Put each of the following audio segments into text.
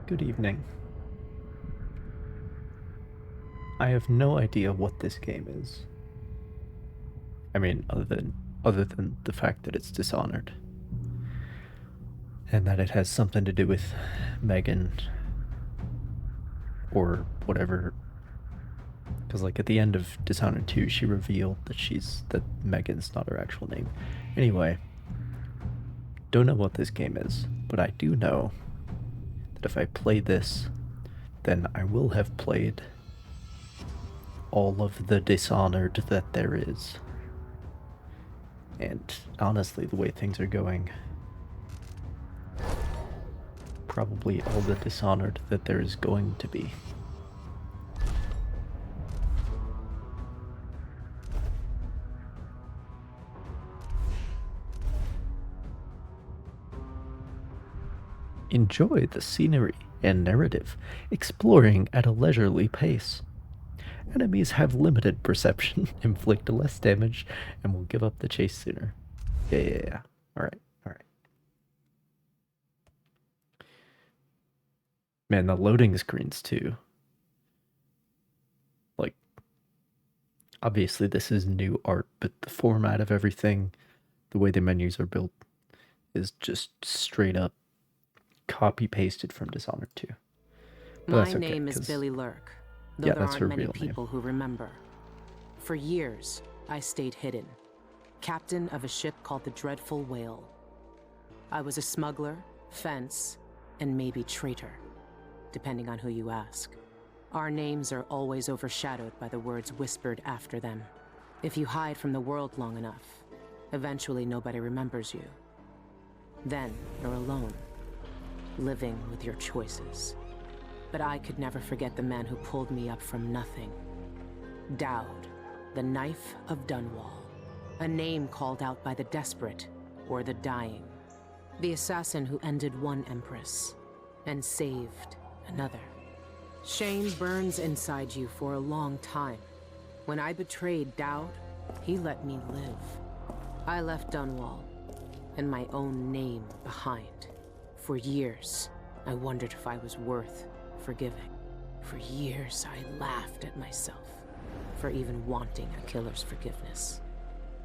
Good evening. I have no idea what this game is. I mean, other than the fact that it's Dishonored. And that it has something to do with Megan or whatever. Because like at the end of Dishonored 2, she revealed that Megan's not her actual name. Anyway, don't know what this game is, but I do know that if I play this, then I will have played all of the Dishonored that there is. And honestly, the way things are going, probably all the Dishonored that there is going to be. Enjoy the scenery and narrative, exploring at a leisurely pace. Enemies have limited perception, inflict less damage, and will give up the chase sooner. Yeah. Alright. Man, the loading screens too. Like, obviously this is new art, but the format of everything, the way the menus are built, is just straight up copy-pasted from Dishonored 2. But My that's okay, name is 'cause- Billy Lurk, though yeah, there that's her aren't many real name. people who remember. For years, I stayed hidden, captain of a ship called the Dreadful Whale. I was a smuggler, fence, and maybe traitor, depending on who you ask. Our names are always overshadowed by the words whispered after them. If you hide from the world long enough, eventually nobody remembers you. Then you're alone, living with your choices. But I could never forget the man who pulled me up from nothing. Dowd, the Knife of Dunwall. A name called out by the desperate or the dying. The assassin who ended one empress and saved another. Shame burns inside you for a long time. When I betrayed Dowd, he let me live. I left Dunwall and my own name behind. For years, I wondered if I was worth forgiving. For years, I laughed at myself for even wanting a killer's forgiveness.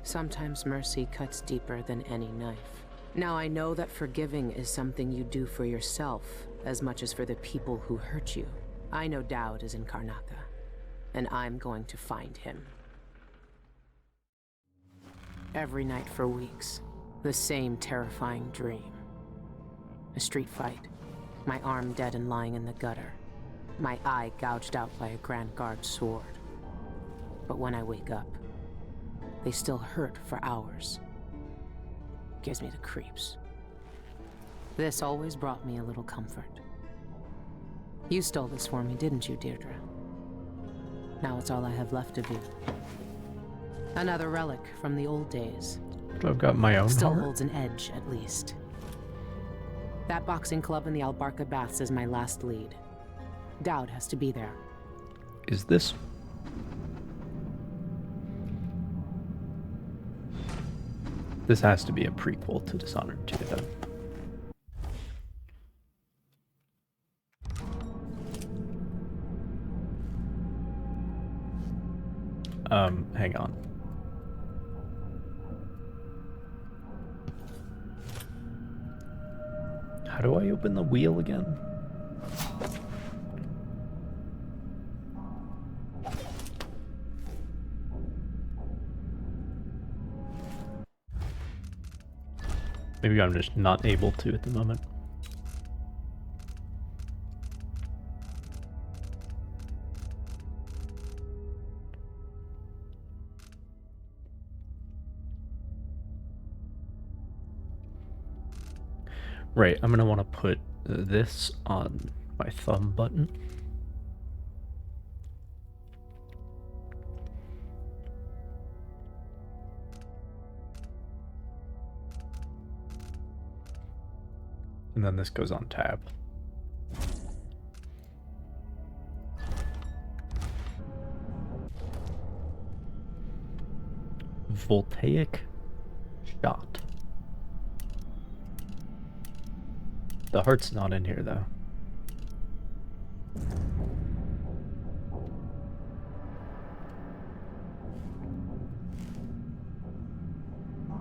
Sometimes mercy cuts deeper than any knife. Now I know that forgiving is something you do for yourself as much as for the people who hurt you. I know Dowd is in Karnaca, and I'm going to find him. Every night for weeks, the same terrifying dream. A street fight, my arm dead and lying in the gutter, my eye gouged out by a Grand Guard sword. But when I wake up, they still hurt for hours. Gives me the creeps. This always brought me a little comfort. You stole this for me, didn't you, Deirdre? Now it's all I have left of you. Another relic from the old days. I've got my own Still heart. holds an edge, at least. That boxing club in the Albarca Baths is my last lead. Dowd has to be there. Is this? This has to be a prequel to Dishonored 2 then. Hang on. How do I open the wheel again? Maybe I'm just not able to at the moment. Right, I'm gonna want to put this on my thumb button. And then this goes on tab. Voltaic shot. The heart's not in here though.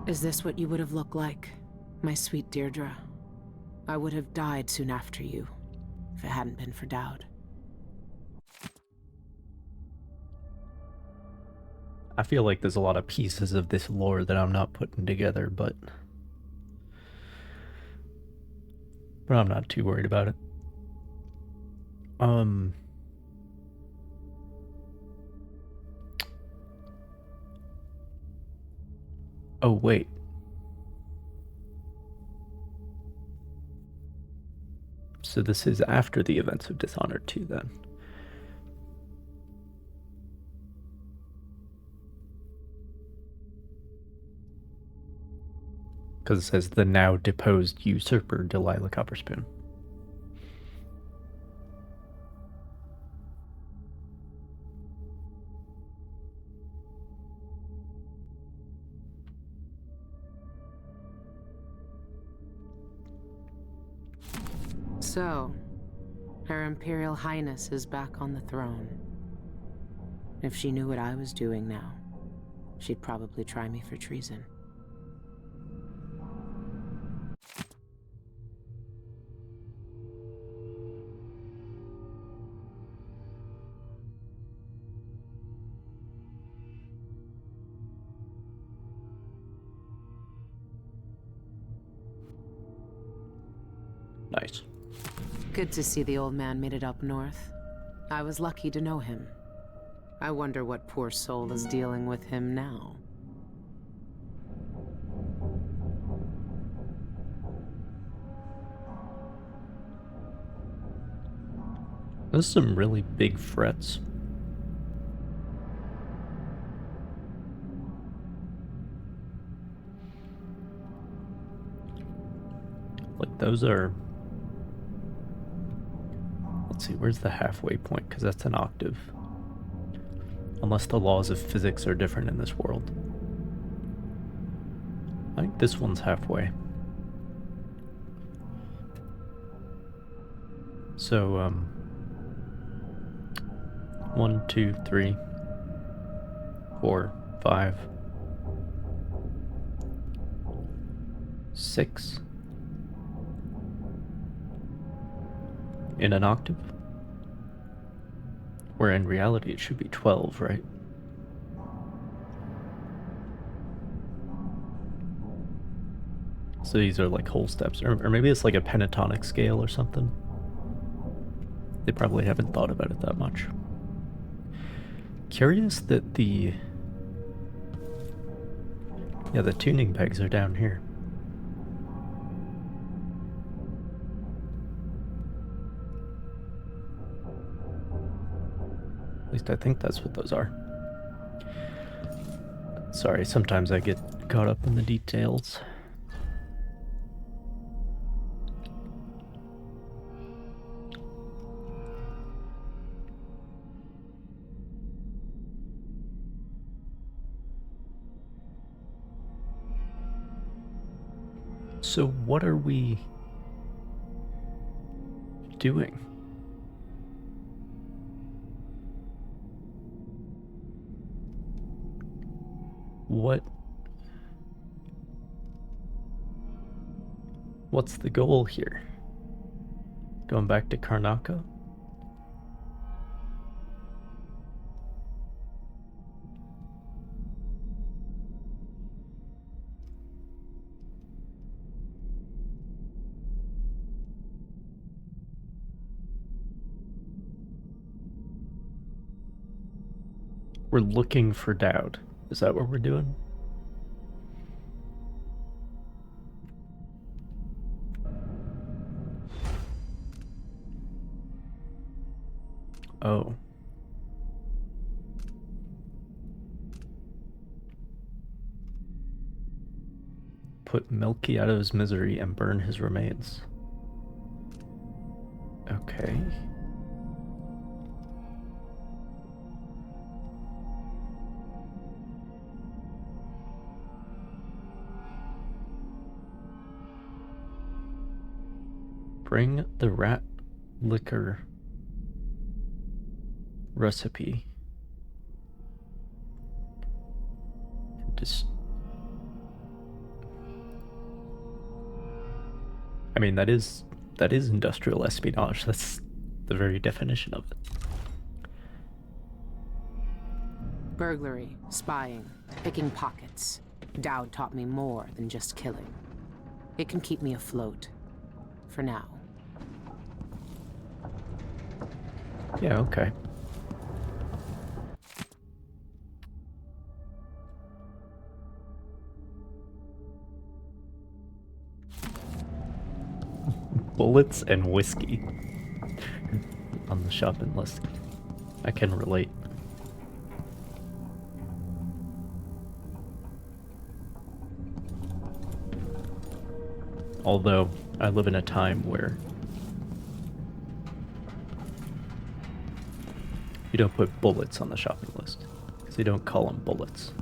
Is this what you would have looked like, my sweet Deirdre? I would have died soon after you, if it hadn't been for Dowd. I feel like there's a lot of pieces of this lore that I'm not putting together, but I'm not too worried about it. Oh, wait. So this is after the events of Dishonored 2, then. Because it says the now deposed usurper Delilah Copperspoon. So, Her Imperial Highness is back on the throne. If she knew what I was doing now, she'd probably try me for treason. Nice. Good to see the old man made it up north. I was lucky to know him. I wonder what poor soul is dealing with him now. There's some really big frets. Like, those are... Let's see, where's the halfway point? Because that's an octave. Unless the laws of physics are different in this world. I think this one's halfway. So, 1, 2, 3, 4, 5, 6 in an octave? Where in reality it should be 12, right? So these are like whole steps, or maybe it's like a pentatonic scale or something. They probably haven't thought about it that much. Curious that the tuning pegs are down here. At least I think that's what those are. Sorry, sometimes I get caught up in the details. So what are we doing? What's the goal here? Going back to Karnaca? We're looking for Dowd. Is that what we're doing? Oh. Put Milky out of his misery and burn his remains. Okay. Bring the rat liquor recipe. Just, I mean, that is industrial espionage. That's the very definition of it. Burglary, spying, picking pockets. Dowd taught me more than just killing. It can keep me afloat. For now. Yeah, okay. Bullets and whiskey on the shopping list. I can relate. Although, I live in a time where you don't put bullets on the shopping list, because they don't call them bullets.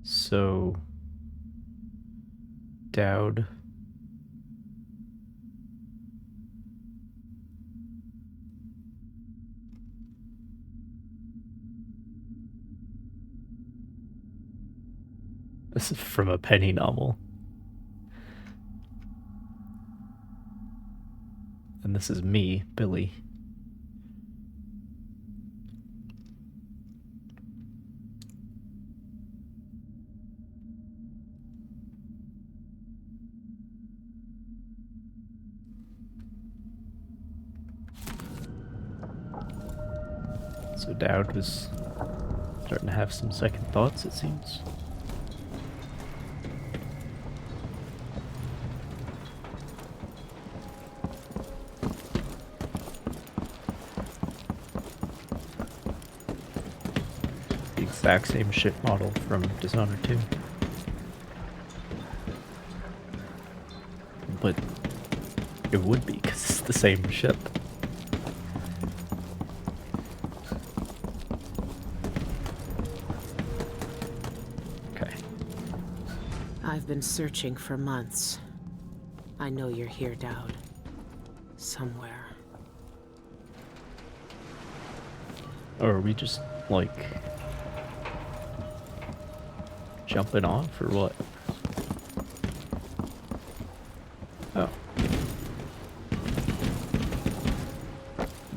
So, Dowd. This is from a penny novel. And this is me, Billy. So Dowd was starting to have some second thoughts, it seems. The exact same ship model from Dishonored 2. But it would be, because it's the same ship. Okay. I've been searching for months. I know you're here, Dowd. Somewhere. Or are we just, like, jumping off, or what? Oh.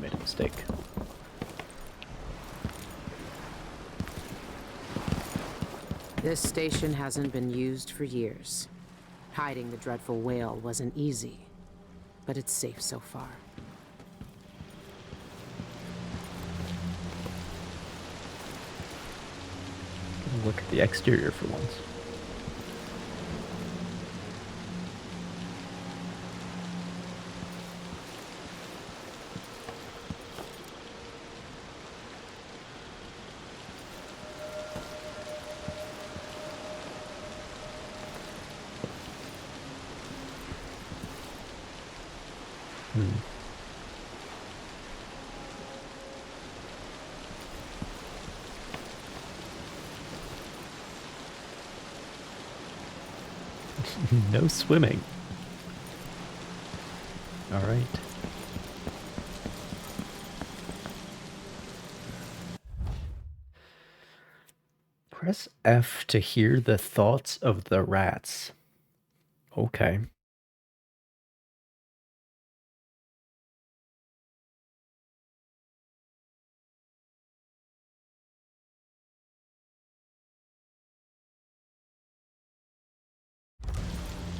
Made a mistake. This station hasn't been used for years. Hiding the dreadful whale wasn't easy, but it's safe so far. Look at the exterior for once. No swimming. All right. Press F to hear the thoughts of the rats. Okay.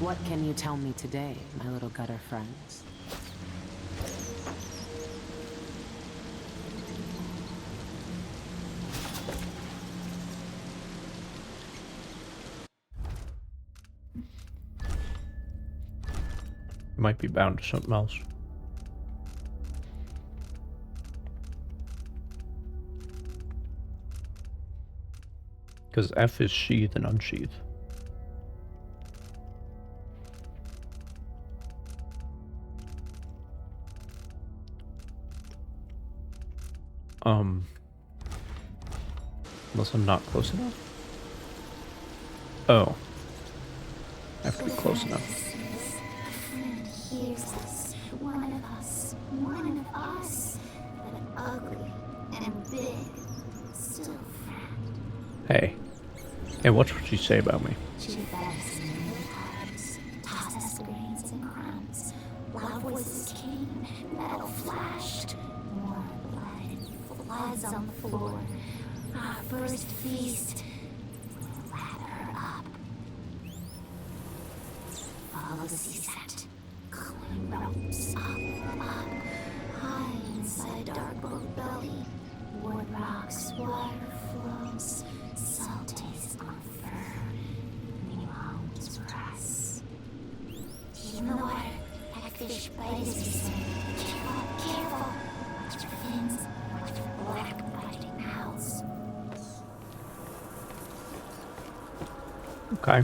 What can you tell me today, my little gutter friends? Might be bound to something else. Because F is sheath and unsheath. Unless I'm not close enough. Oh. I have to be close enough. Here's us, one of us, but ugly and big, still a friend. Hey. Hey, watch what you say about me. She fed us in hearts, tossed us grains and crumbs. Loud voices came, metal flashed, more blood and floods on the floor. Our first feast, we let her up. Follow the sea set, climb ropes, up, high inside dark boat belly. Ward rocks, water flows, salt taste on fur, new homes press. In the water, hagfish bite as we swim. Careful, careful, watch for fins, watch for black biting mouths. Okay.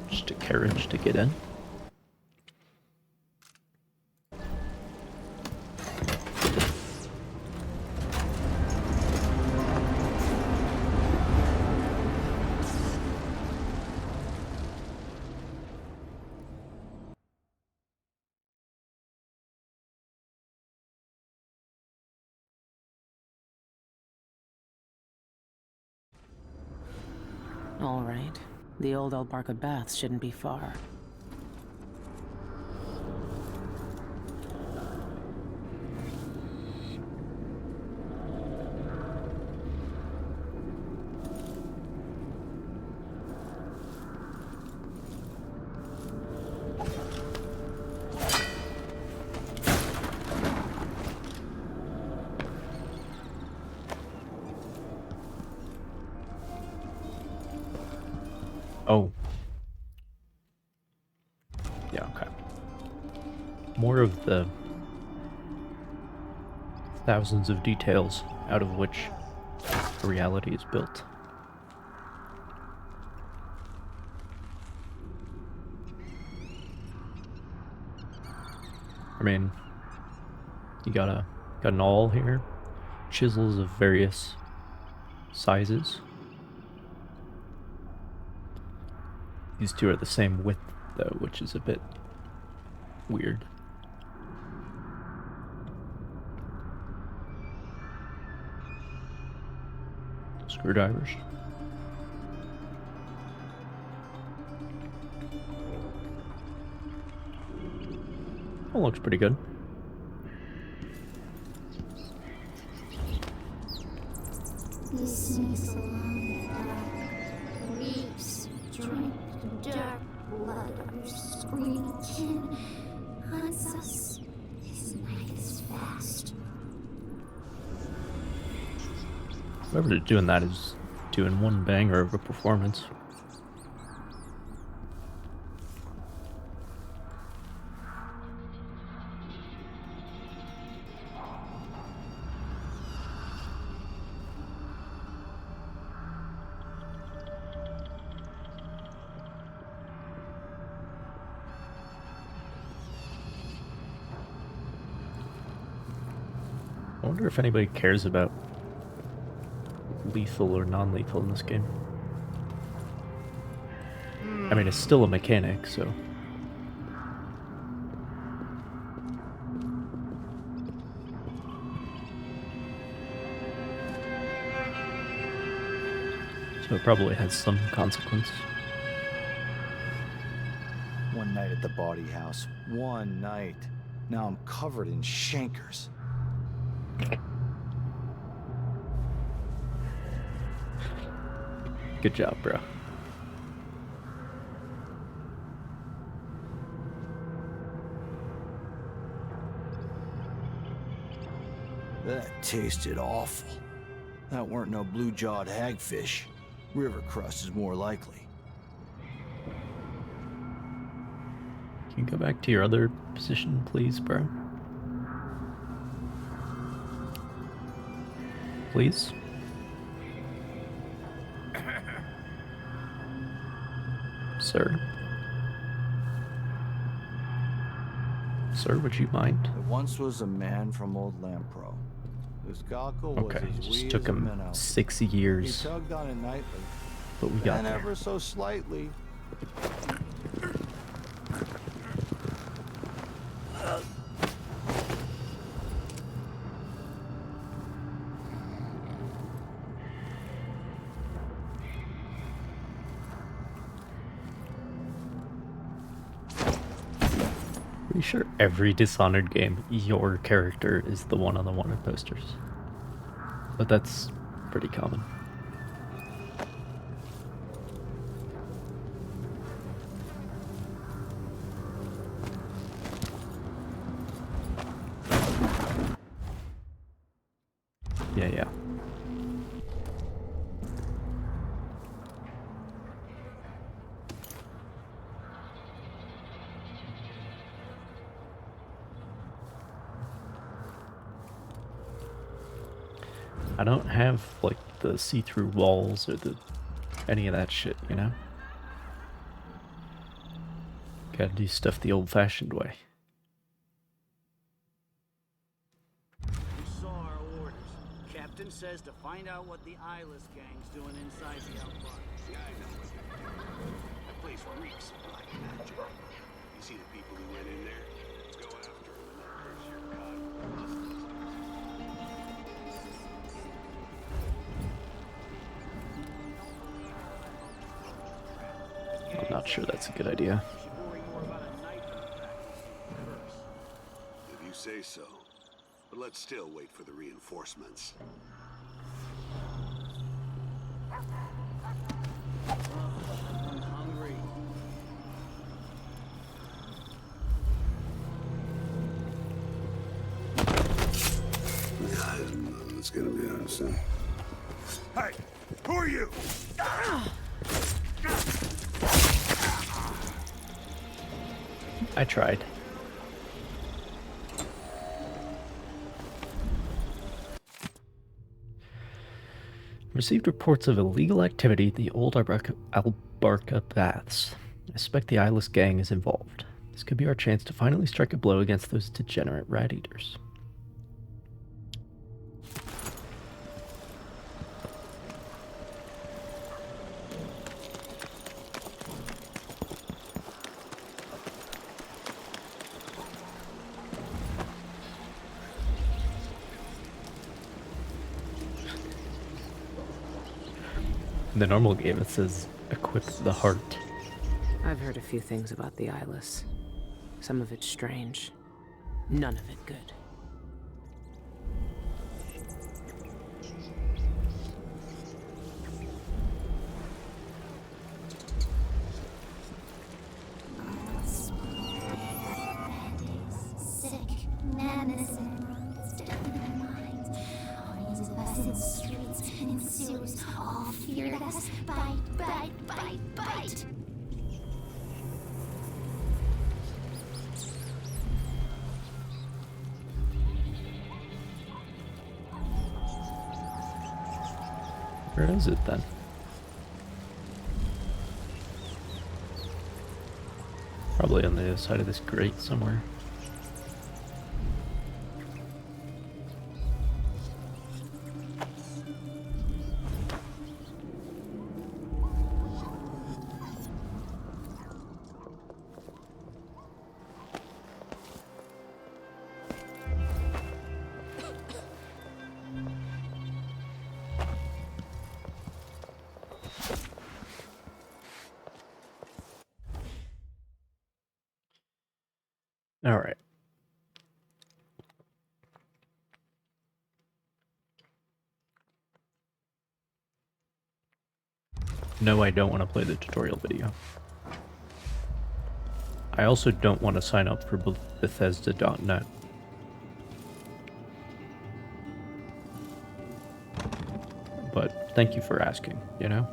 Just a carriage to get in. All right. The old Albarca Baths shouldn't be far. Oh. Yeah, okay. More of the thousands of details out of which a reality is built. I mean, you got an awl here, chisels of various sizes. These two are the same width, though, which is a bit weird. Screwdrivers. That looks pretty good. This snakes along the dark reefs, drink dark blood of your screaming kin, hunts us. His night is fast. Whoever's doing that is doing one banger of a performance. I wonder if anybody cares about lethal or non-lethal in this game. I mean, it's still a mechanic, so... So it probably has some consequence. One night at the body house. One night. Now I'm covered in chancres. Good job, bro. That tasted awful. That weren't no blue-jawed hagfish. River crust is more likely. Can you go back to your other position, please, bro? Please? Sir? Sir, would you mind? There once was a man from Old Lampro. His cockle was Okay, as just wee took as a him minnow. 6 He years, tugged on it nightly, but we got and there. ever so slightly. Pretty sure every Dishonored game, your character is the one on the wanted posters. But that's pretty common. Yeah. I don't have, like, the see-through walls or any of that shit, you know? Gotta do stuff the old-fashioned way. You saw our orders. Captain says to find out what the eyeless gang's doing inside the outback. Yeah, I know what they're doing. That place reeks of black magic. You see the people who went in there? Let's go after them and then curse your god with lust. I'm not sure that's a good idea. If you say so. But let's still wait for the reinforcements. I'm hungry. Yeah, it's gonna be on soon. Hey, who are you? I tried. Received reports of illegal activity at the old Albarca Baths. I suspect the eyeless gang is involved. This could be our chance to finally strike a blow against those degenerate rat eaters. In the normal game, it says equip the heart. I've heard a few things about the eyeless. Some of it strange. None of it good. Sick, madness and runs down their minds. Armies of us in streets and in sewers, all feared us. Bite, bite, bite, bite. Where is it then? Probably on the other side of this grate somewhere. All right. No, I don't want to play the tutorial video. I also don't want to sign up for Bethesda.net. But thank you for asking, you know?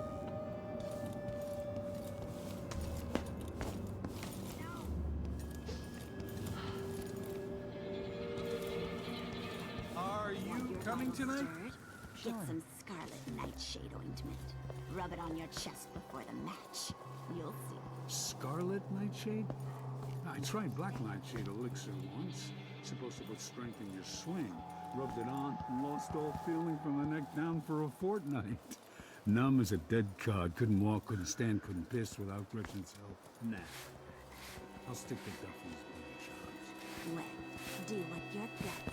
Are you coming tonight? Get some scarlet nightshade ointment. Rub it on your chest before the match. You'll see. Scarlet Nightshade? I tried Black Nightshade elixir once. Supposed to put strength in your swing. Rubbed it on and lost all feeling from the neck down for a fortnight. Numb as a dead cod. Couldn't walk, couldn't stand, couldn't piss without Gretchen's help. Nah. I'll stick to Duffy's booty charms. Well, do what your guts.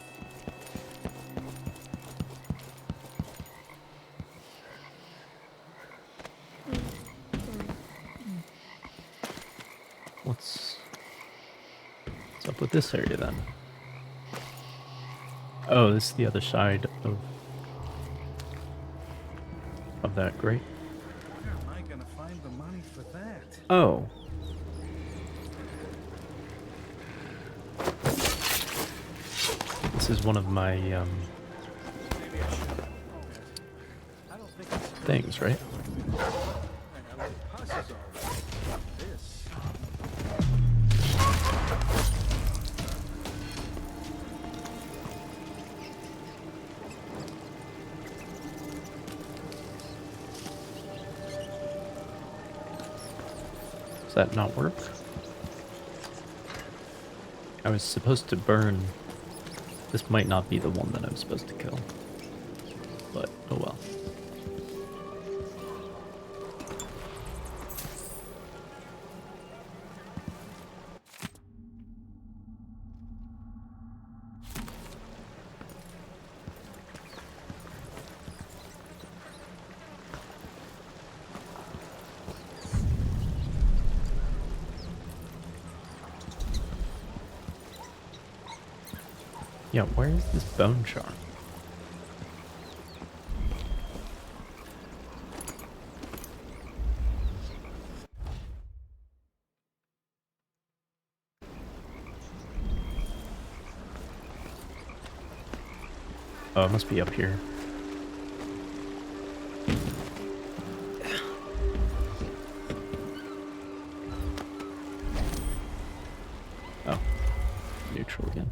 What's up with this area then? Oh, this is the other side of that grate. Where am I gonna find the money for that? Oh. This is one of my things, right? Does that not work? I was supposed to burn. This might not be the one that I'm supposed to kill. But, oh well. Yeah, where is this bone charm? Oh, it must be up here. Oh, neutral again.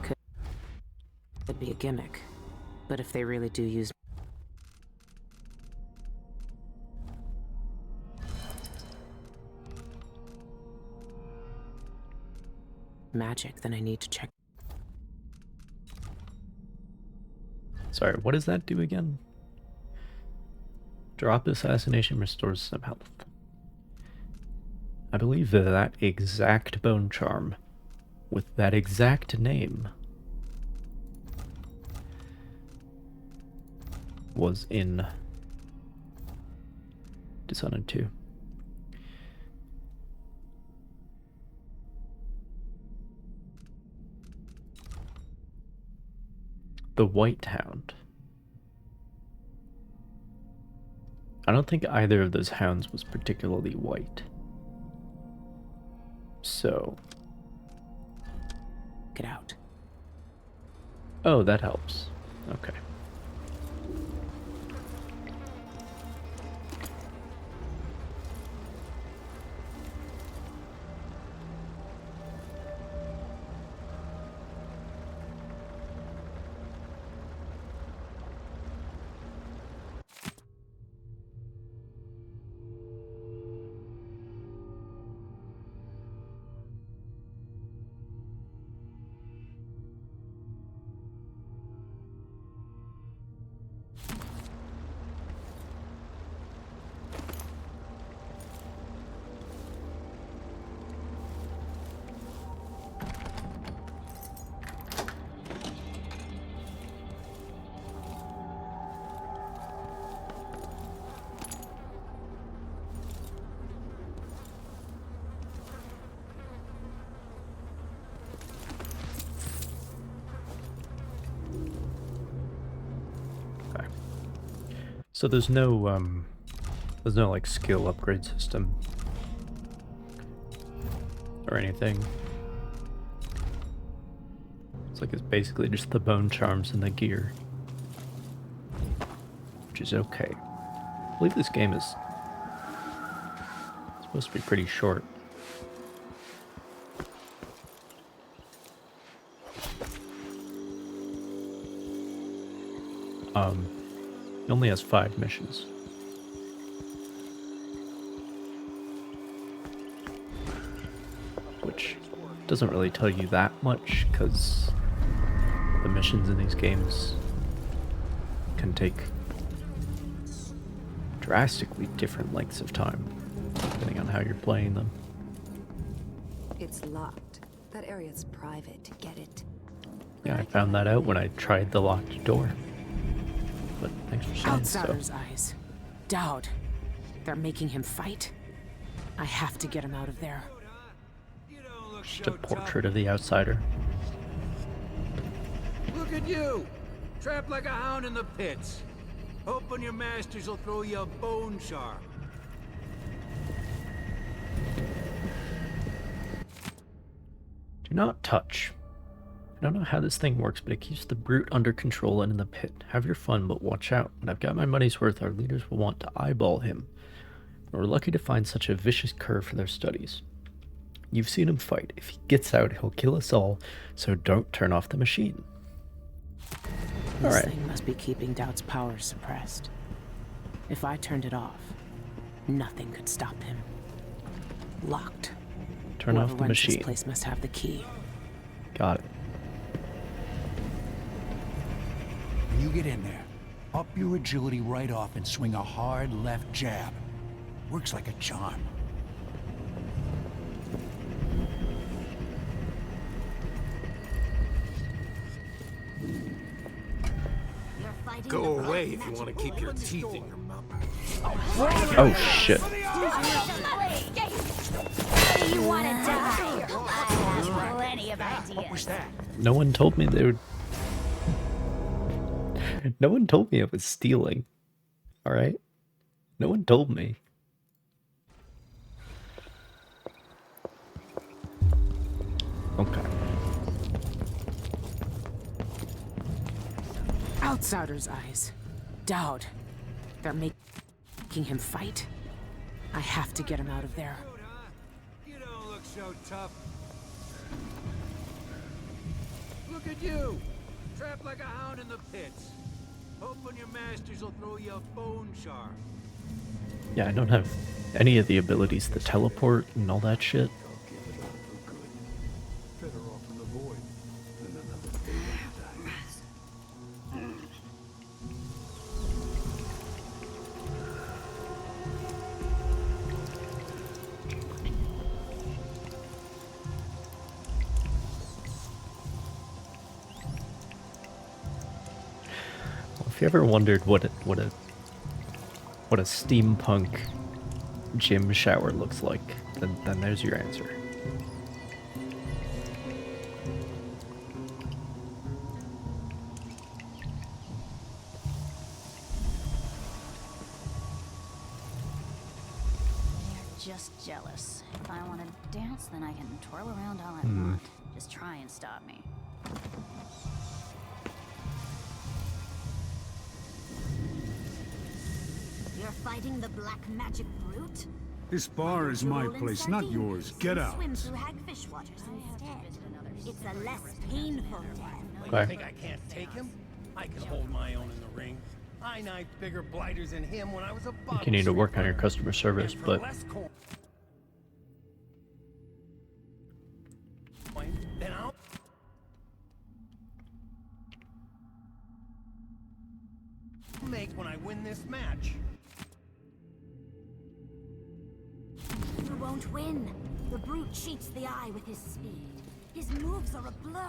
Could be a gimmick, but if they really do use magic, then I need to check. Sorry, what does that do again? Drop assassination restores some health. I believe that that exact bone charm with that exact name was in Dishonored 2. The White Hound. I don't think either of those hounds was particularly white. So. Get out. Oh, that helps. Okay. So there's no like skill upgrade system or anything. It's like it's basically just the bone charms and the gear, which is okay. I believe this game is supposed to be pretty short. It only has 5 missions. doesn't really tell you that much because the missions in these games can take drastically different lengths of time depending on how you're playing them. It's locked. That area's private. Get it? Yeah, I found that out when I tried the locked door. But thanks for saying so. Outsider's eyes. Dowd. They're making him fight. I have to get him out of there. Just a portrait of the outsider. Look at you! Trapped like a hound in the pits. Hoping your masters will throw you a bone shard. Do not touch. I don't know how this thing works, but it keeps the brute under control and in the pit. Have your fun, but watch out. When I've got my money's worth, our leaders will want to eyeball him. We're lucky to find such a vicious cur for their studies. You've seen him fight. If he gets out, he'll kill us all, so don't turn off the machine. This thing must be keeping Dowd's power suppressed. If I turned it off, nothing could stop him. Locked. Turn Whoever off the runs machine. This place must have the key. Got it. When you get in there, up your agility right off and swing a hard left jab. Works like a charm. Go away if you want to keep your teeth in your mouth. Oh shit. Do you want to die? I have plenty of ideas. No one told me they would. No one told me it was stealing. Alright? No one told me. Okay. Outsider's eyes. Dowd. They're making him fight. I have to get him out of there. You don't look so tough. Look at you! Trapped like a hound in the pits. Hoping your masters will throw you a bone shard. Yeah, I don't have any of the abilities to teleport and all that shit. Better off in the void than another day in paradise. Well, if you ever wondered what a steampunk gym shower looks like, then there's your answer. You're just jealous. If I want to dance, then I can twirl around all I want. Just try and stop me. You're fighting the black magic brute? This bar is my Roll in place, not sardines yours. Get and out. Swim through hagfish waters instead. It's a less painful death. Okay. Think I can't take him? I can hold my own in the ring. I knifed bigger blighters than him when I was a bottle. You need to work on your customer service, And for but less coin, then I'll make when I win this match. You won't win. The brute cheats the eye with his speed. His moves are a blur.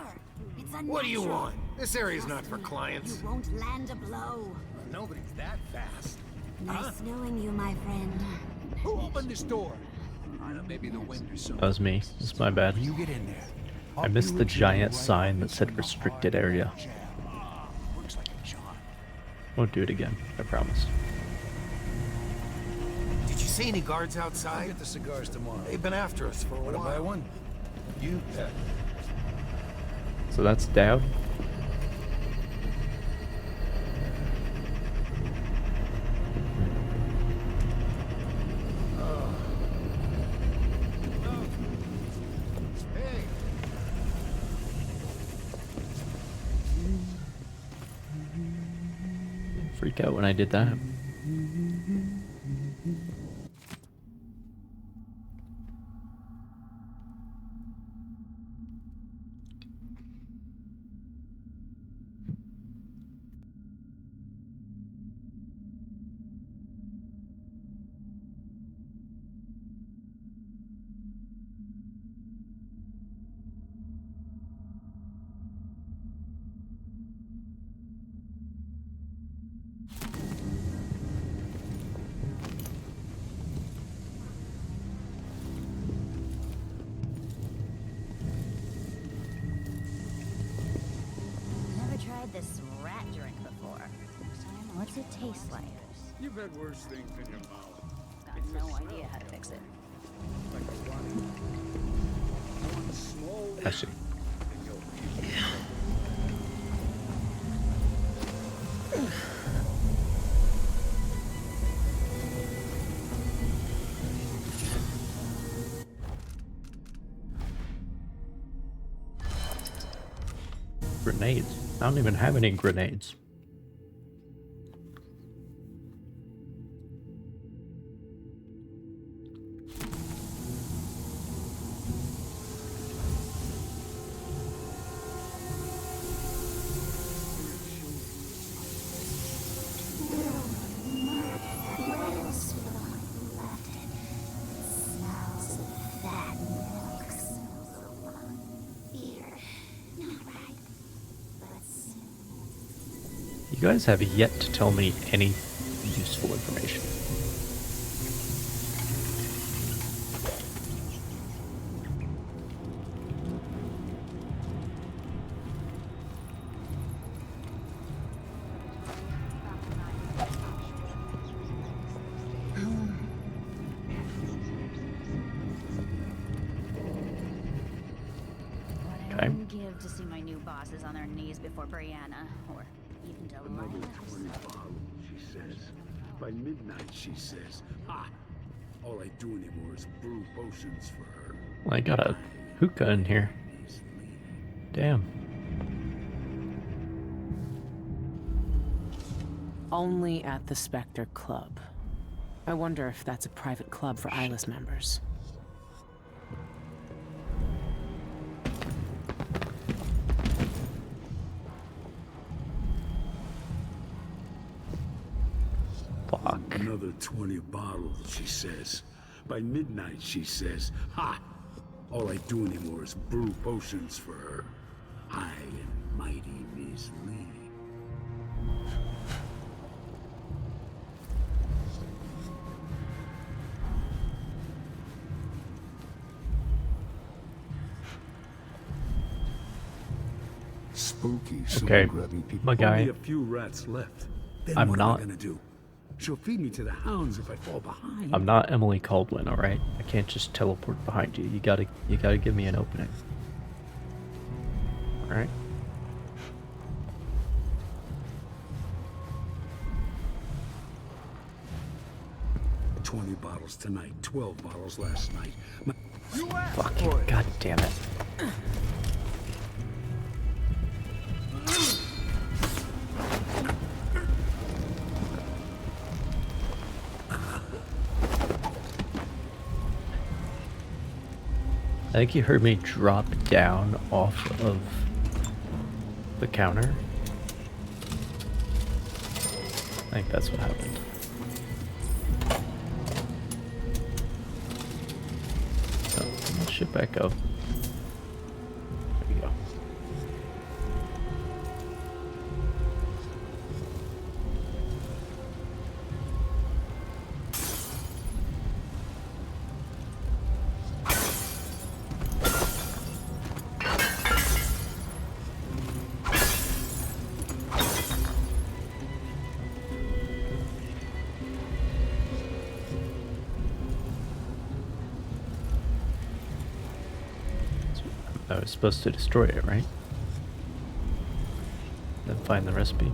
It's unnatural. What do you want? This area's not for clients. You won't land a blow. Nobody's that fast. Nice knowing you, my friend. Who opened this door? Maybe the wind or something. that was me. It's my bad. When you get in there, I missed the giant sign that said restricted area. Works like a charm. Won't do it again, I promise. Did you see any guards outside? I'll get the cigars tomorrow. They've been after us for a while. Want to buy one? You bet. So that's Dowd. Hey, Freak out when I did that. tried this rat drink before. What's it taste like? You've had worse things in your mouth. Got no idea how to fix it. Like a rotten. One small I see. and you'll be Grenades. I don't even have any grenades. Where else would I have left it? It smells of fat milk. Smells of beer. Not right. But soon. You guys have yet to tell me any useful information. What I wouldn't give to see my new bosses on their knees before Brianna, or even another Delilah. 20 bottles, she says. By midnight, she says. Ha! All I do anymore is brew potions for her. Well, I got a hookah in here. Damn. Only at the Spectre Club. I wonder if that's a private club for Eyeless members. Fuck. Another 20 bottles, she says. By midnight, she says. Ha! All I do anymore is brew potions for her. High and mighty Miss Lee. Spooky, Okay, grabbing people. my guy. Only a few rats left. Then I'm what not- am I gonna do? She'll feed me to the hounds if I fall behind. I'm not Emily Caldwin, alright? I can't just teleport behind you. You gotta give me an opening. Alright? 20 bottles tonight, 12 bottles last night. Fucking god damn it. I think you heard me drop down off of the counter. I think that's what happened. So, let's shit back up. There we go. I was supposed to destroy it, right? Then find the recipe.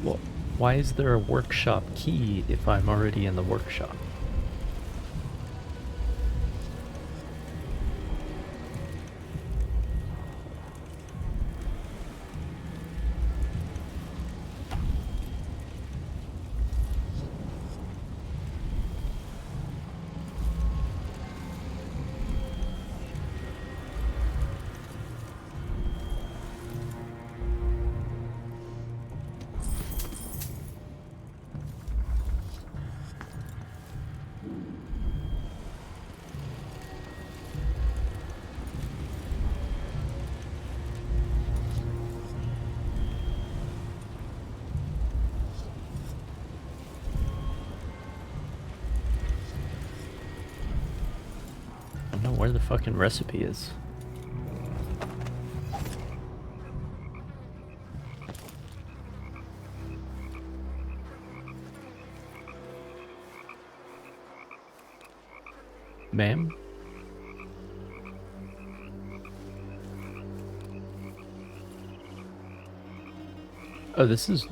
Well, why is there a workshop key if I'm already in the workshop? where the fucking recipe is. Ma'am? Oh, this is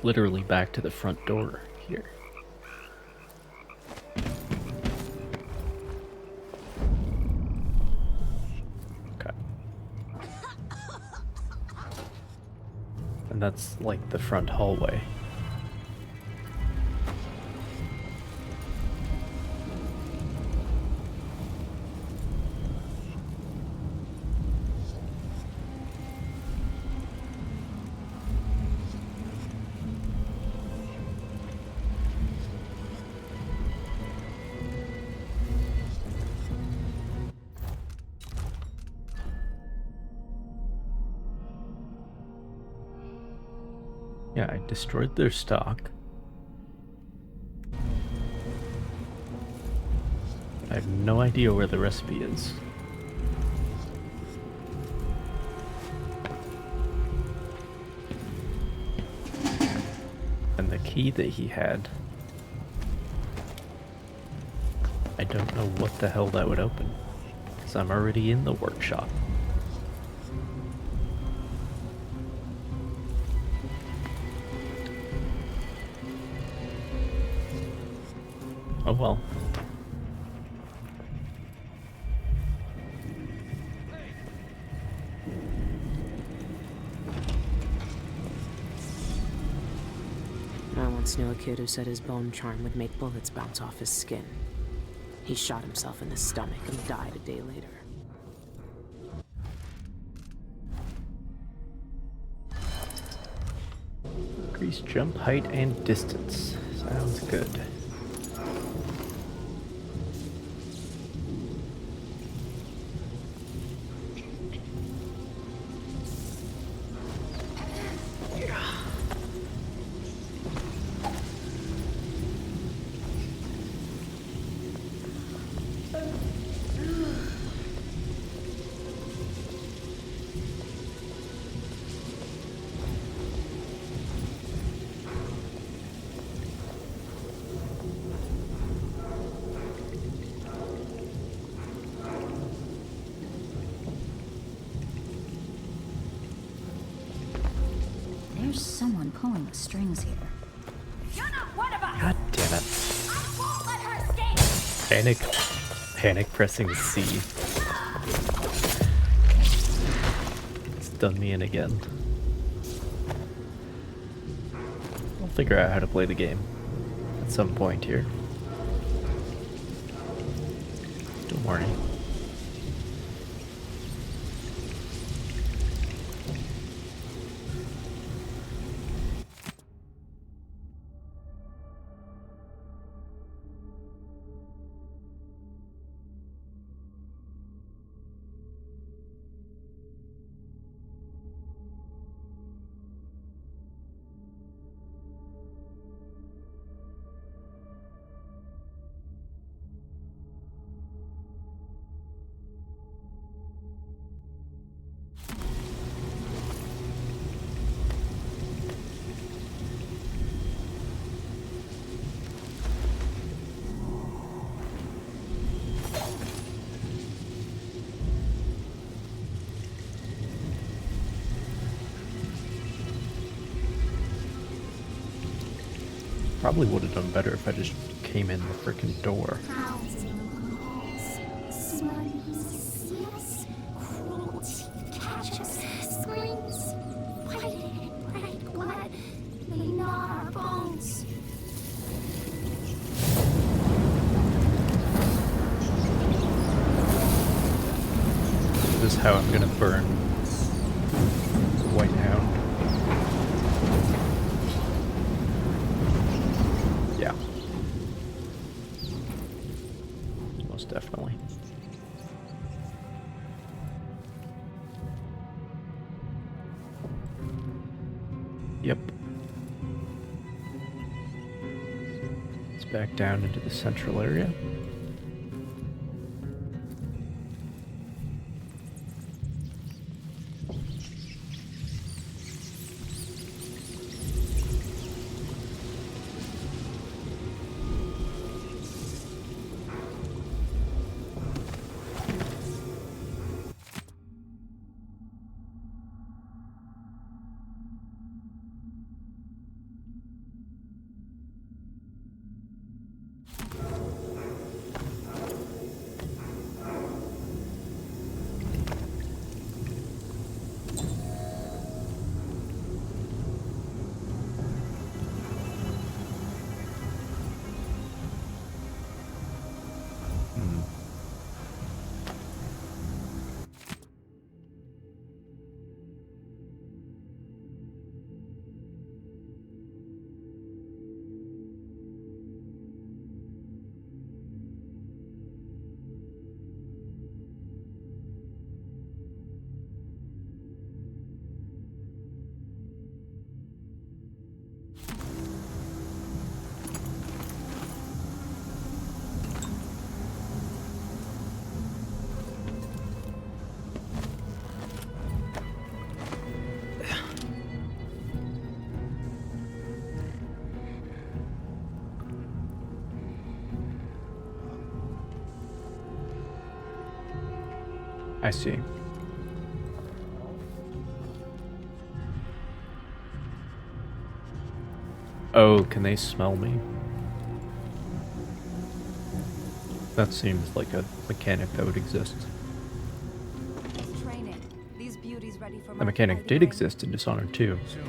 literally back to the front door here. Okay. And that's like the front hallway. Yeah, I destroyed their stock. I have no idea where the recipe is. And the key that he had, I don't know what the hell that would open, because I'm already in the workshop. Oh well. I once knew a kid who said his bone charm would make bullets bounce off his skin. He shot himself in the stomach and died a day later. Increase jump height and distance. Sounds good. There's someone pulling the strings here. You're not one of us! God damn it. I won't let her escape! Panic pressing C. It's done me in again. I'll figure out how to play the game at some point here. Don't worry. Probably would have done better if I just came in the freaking door. Smarties, yes, cruelty, catches, screams, fighting, bright blood, they gnaw our bones. This is how I'm gonna burn White Hound. Yeah. Most definitely. Yep. It's back down into the central area. I see. Oh, can they smell me? That seems like a mechanic that would exist. Training. These beauties ready for The mechanic did exist in Dishonored 2. Soon.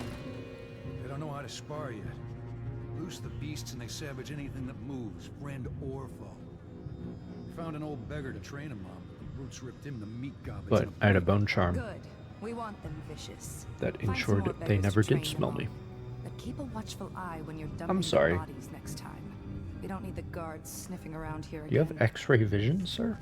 They don't know how to spar yet. Loose the beasts and they savage anything that moves, friend or foe. Found an old beggar to train them on. The brutes ripped him the meat garbage. But I had a bone charm Good. We want them vicious. that Find some ensured more they beggars never to train did them smell on. me. But keep a watchful eye when you're dumping I'm sorry. bodies next time. We don't need the guards sniffing around here Do you have again. X-ray vision, sir?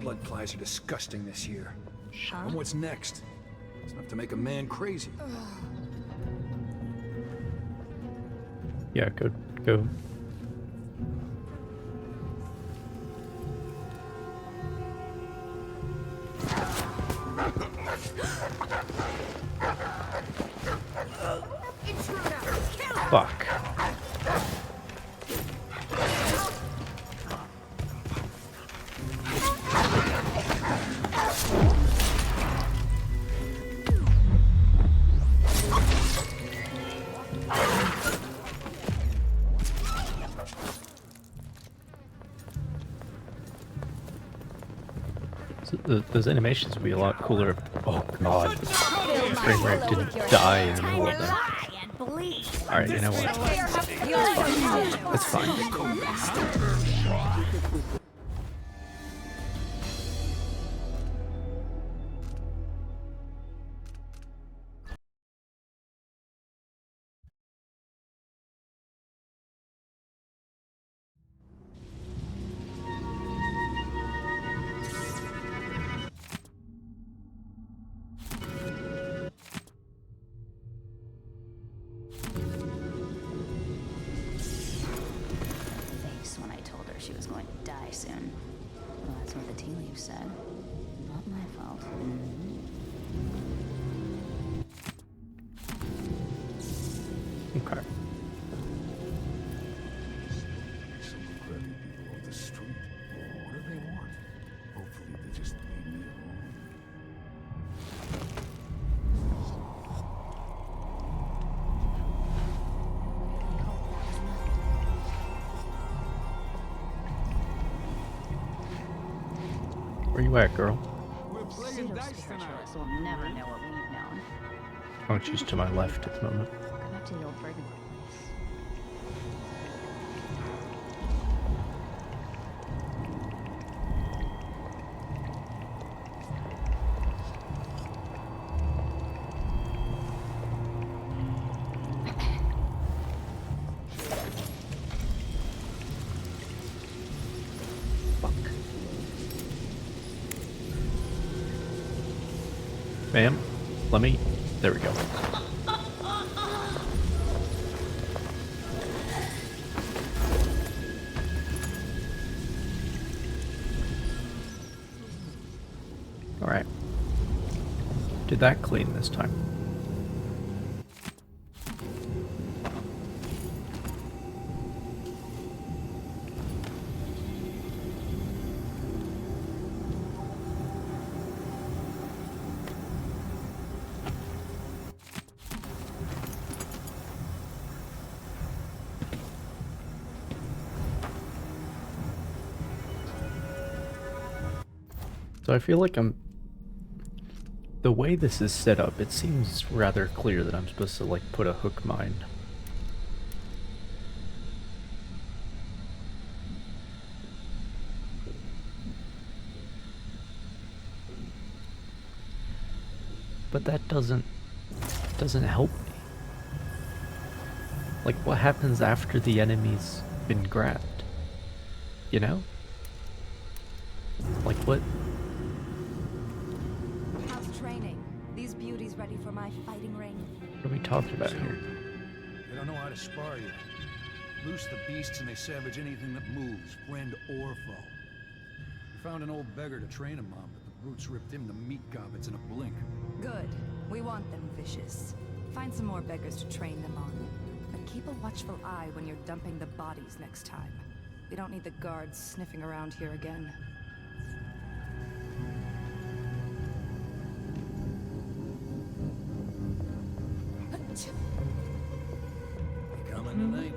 Blood flies are disgusting this year. And what's next? It's enough to make a man crazy. Yeah, go. Fuck. Those animations would be a lot cooler. Oh god. Frame rate didn't die in the middle of that. Alright, you know what? That's fine. Face when I told her she was going to die soon. Well, that's what the tea leaves said. Not my fault. Okay. Some crabby people off the street. What do they want? Hopefully they just leave me alone. Where you at, girl? We're playing dice tonight. Pseudo-spiritualists will never know what we've known. Oh, she's to my left at the moment. Go back to the old Bergenwood place. Fuck. Ma'am, let me... There we go. Alright. Did that clean this time? So I feel like the way this is set up, it seems rather clear that I'm supposed to like put a hook mine. But that doesn't help me. Like, what happens after the enemy's been grabbed? You know? Like, what? How's training? These beauties ready for my fighting ring? What are we talking about here? It don't know how to spar yet. Loose the beasts and they savage anything that moves, friend or foe. We found an old beggar to train him on, but the brutes ripped him to meat gobbets in a blink. Good. We want them vicious. Find some more beggars to train them on. But keep a watchful eye when you're dumping the bodies next time. We don't need the guards sniffing around here again. You coming tonight?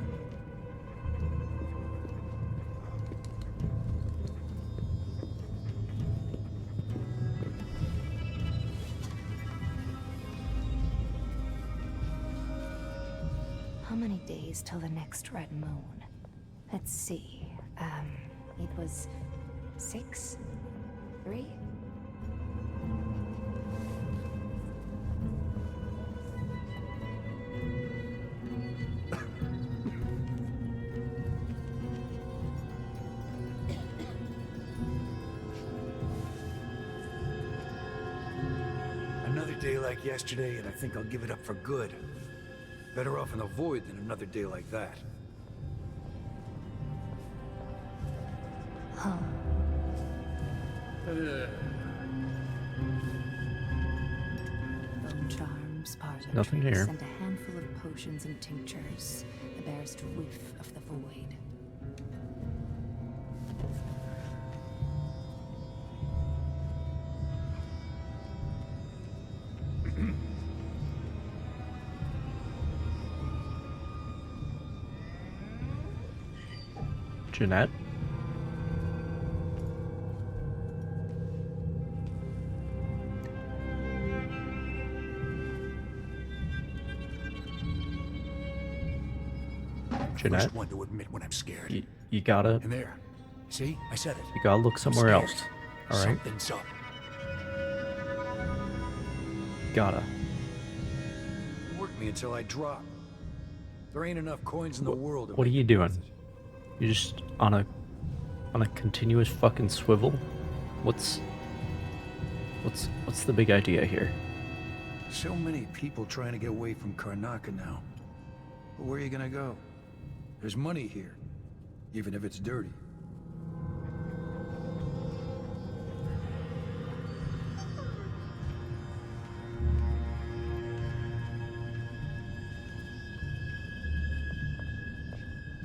How many days till the next red moon? Let's see. It was 6? 3? Another day like yesterday, and I think I'll give it up for good. Better off in the void than another day like that. Huh. Bone charms, parlor Nothing tricks, here. and a handful of potions and tinctures. The barest whiff of the void. Jeanette? Jeanette? First one to admit when I'm scared. You gotta And there. See? I said it. you gotta look somewhere scared. else. Alright? Something's up. Gotta. Work me until I drop. There ain't enough coins in the world. to What are make you it doing? worth it. You just on a continuous fucking swivel? What's the big idea here? So many people trying to get away from Karnaka now. But where are you gonna go? There's money here, even if it's dirty.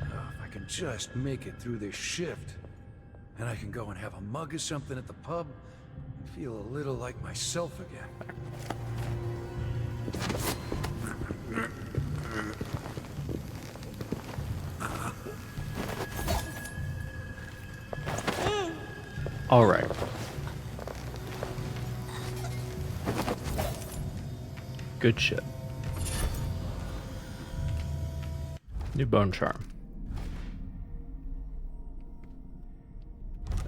Oh, if I can just make it through this shift, then I can go and have a mug of something at the pub and feel a little like myself again. Alright. Good shit. New bone charm.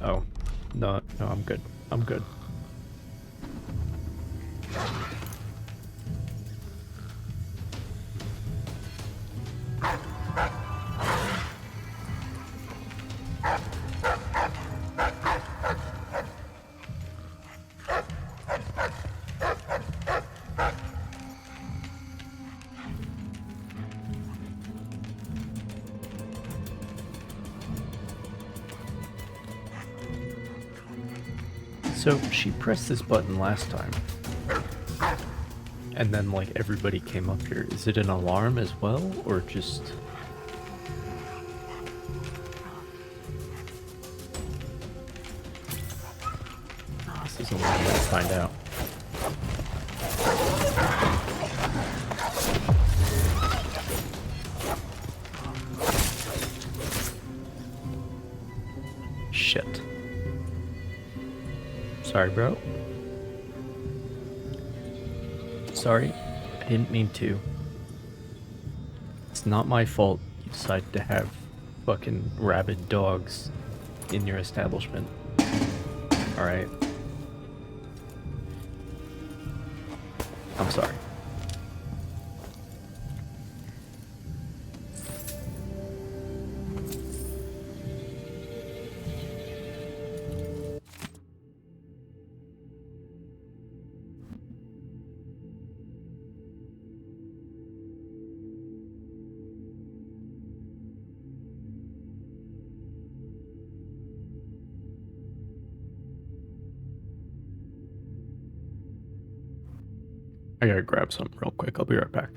Oh. No, I'm good. I'm good. So she pressed this button last time. And then like everybody came up here. Is it an alarm as well, or just... This is a long way to find out. Shit. Sorry, bro. Sorry, I didn't mean to. It's not my fault you decided to have fucking rabid dogs in your establishment. Alright? I'm sorry. I gotta grab something real quick. I'll be right back.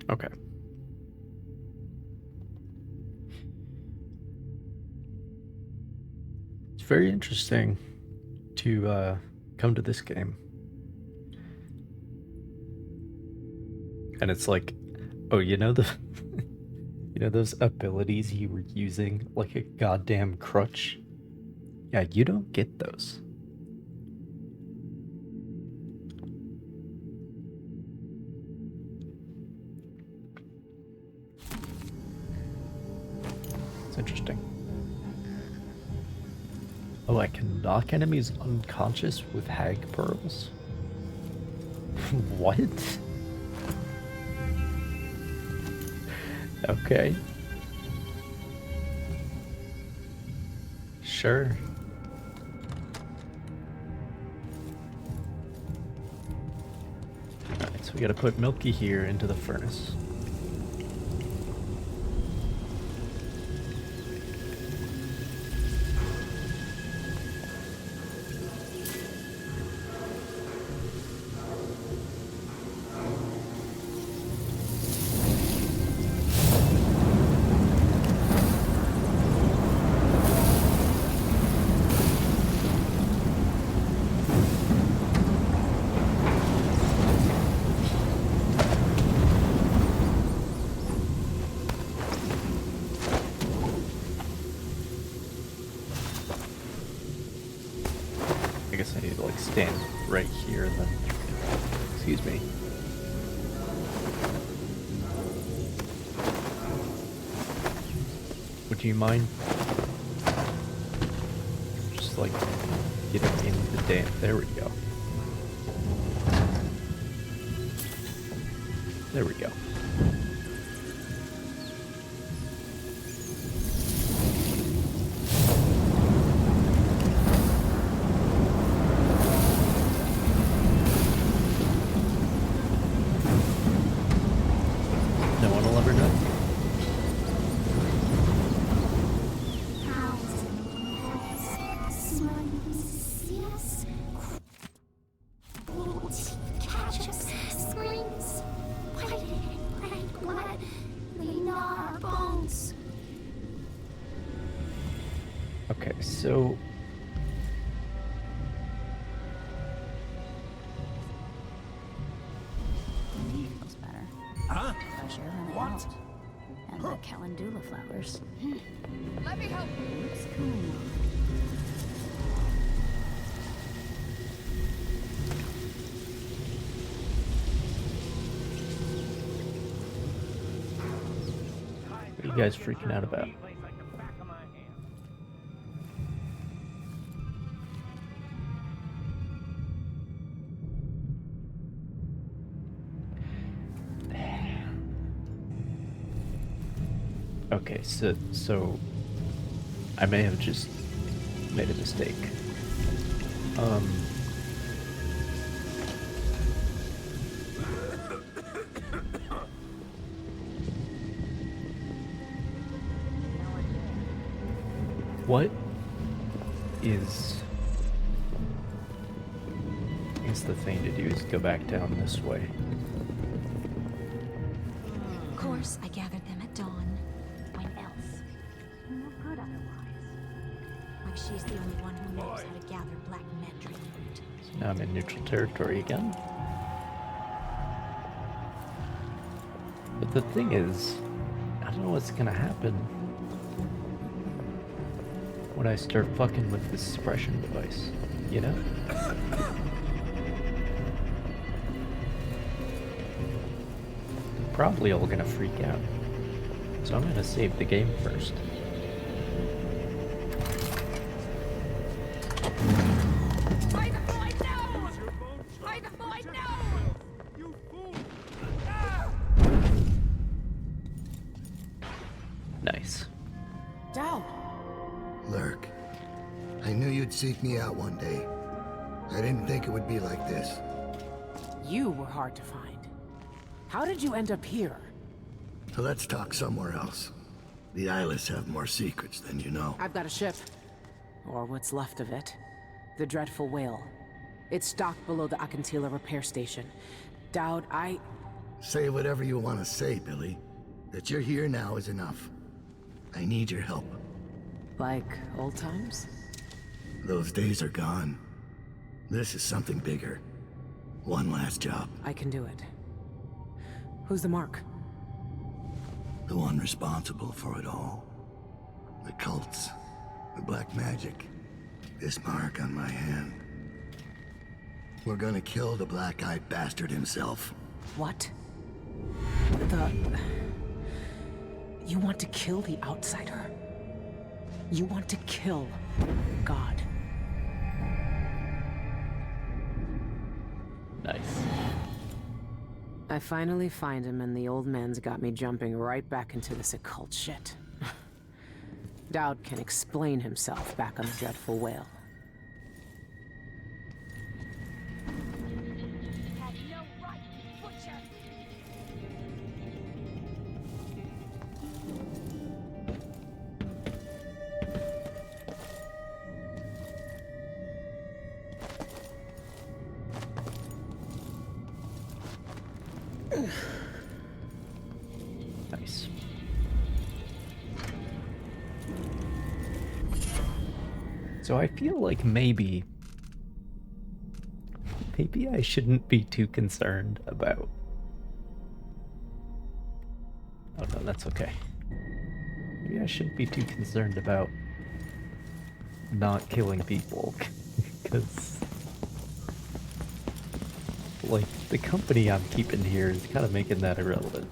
Okay. It's very interesting to come to this game. And it's like, oh, you know the you know those abilities you were using like a goddamn crutch? Yeah, you don't get those. It's interesting. Oh, I can knock enemies unconscious with hag pearls? What? Okay. Sure. Alright, so we gotta put Milky here into the furnace. I guess I need to like stand right here and then, excuse me. Would you mind just like getting in the damn, there we go. There we go. No one will ever know. Catch us, screams, fighting, red blood, they gnaw our bones. Okay, so Feels better. Huh? Fresh air running out. And the calendula flowers. Let me help. What's going on? what are you guys freaking out about? Okay, so I may have just made a mistake. What is, I guess the thing to do is go back down this way. Of course, I gathered them at dawn. When else? No good otherwise. Like she's the only one who knows how to gather black medry fruit. So now I'm in neutral territory again. But the thing is, I don't know what's gonna happen when I start fucking with this suppression device, you know? Probably all gonna freak out. So I'm gonna save the game first. Dowd! Lurk, I knew you'd seek me out one day. I didn't think it would be like this. You were hard to find. How did you end up here? So let's talk somewhere else. The Eyeless have more secrets than you know. I've got a ship. Or what's left of it. The Dreadful Whale. It's docked below the Akantila repair station. Dowd, Say whatever you want to say, Billy. That you're here now is enough. I need your help. Like old times? Those days are gone. This is something bigger. One last job. I can do it. Who's the mark? The one responsible for it all. The cults. The black magic. This mark on my hand. We're gonna kill the black-eyed bastard himself. What? You want to kill the Outsider? You want to kill God? Nice. I finally find him, and the old man's got me jumping right back into this occult shit. Dowd can explain himself back on the Dreadful Whale. Nice. So I feel like maybe I shouldn't be too concerned about... Oh no, that's okay. Maybe I shouldn't be too concerned about not killing people, because like the company I'm keeping here is kind of making that irrelevant.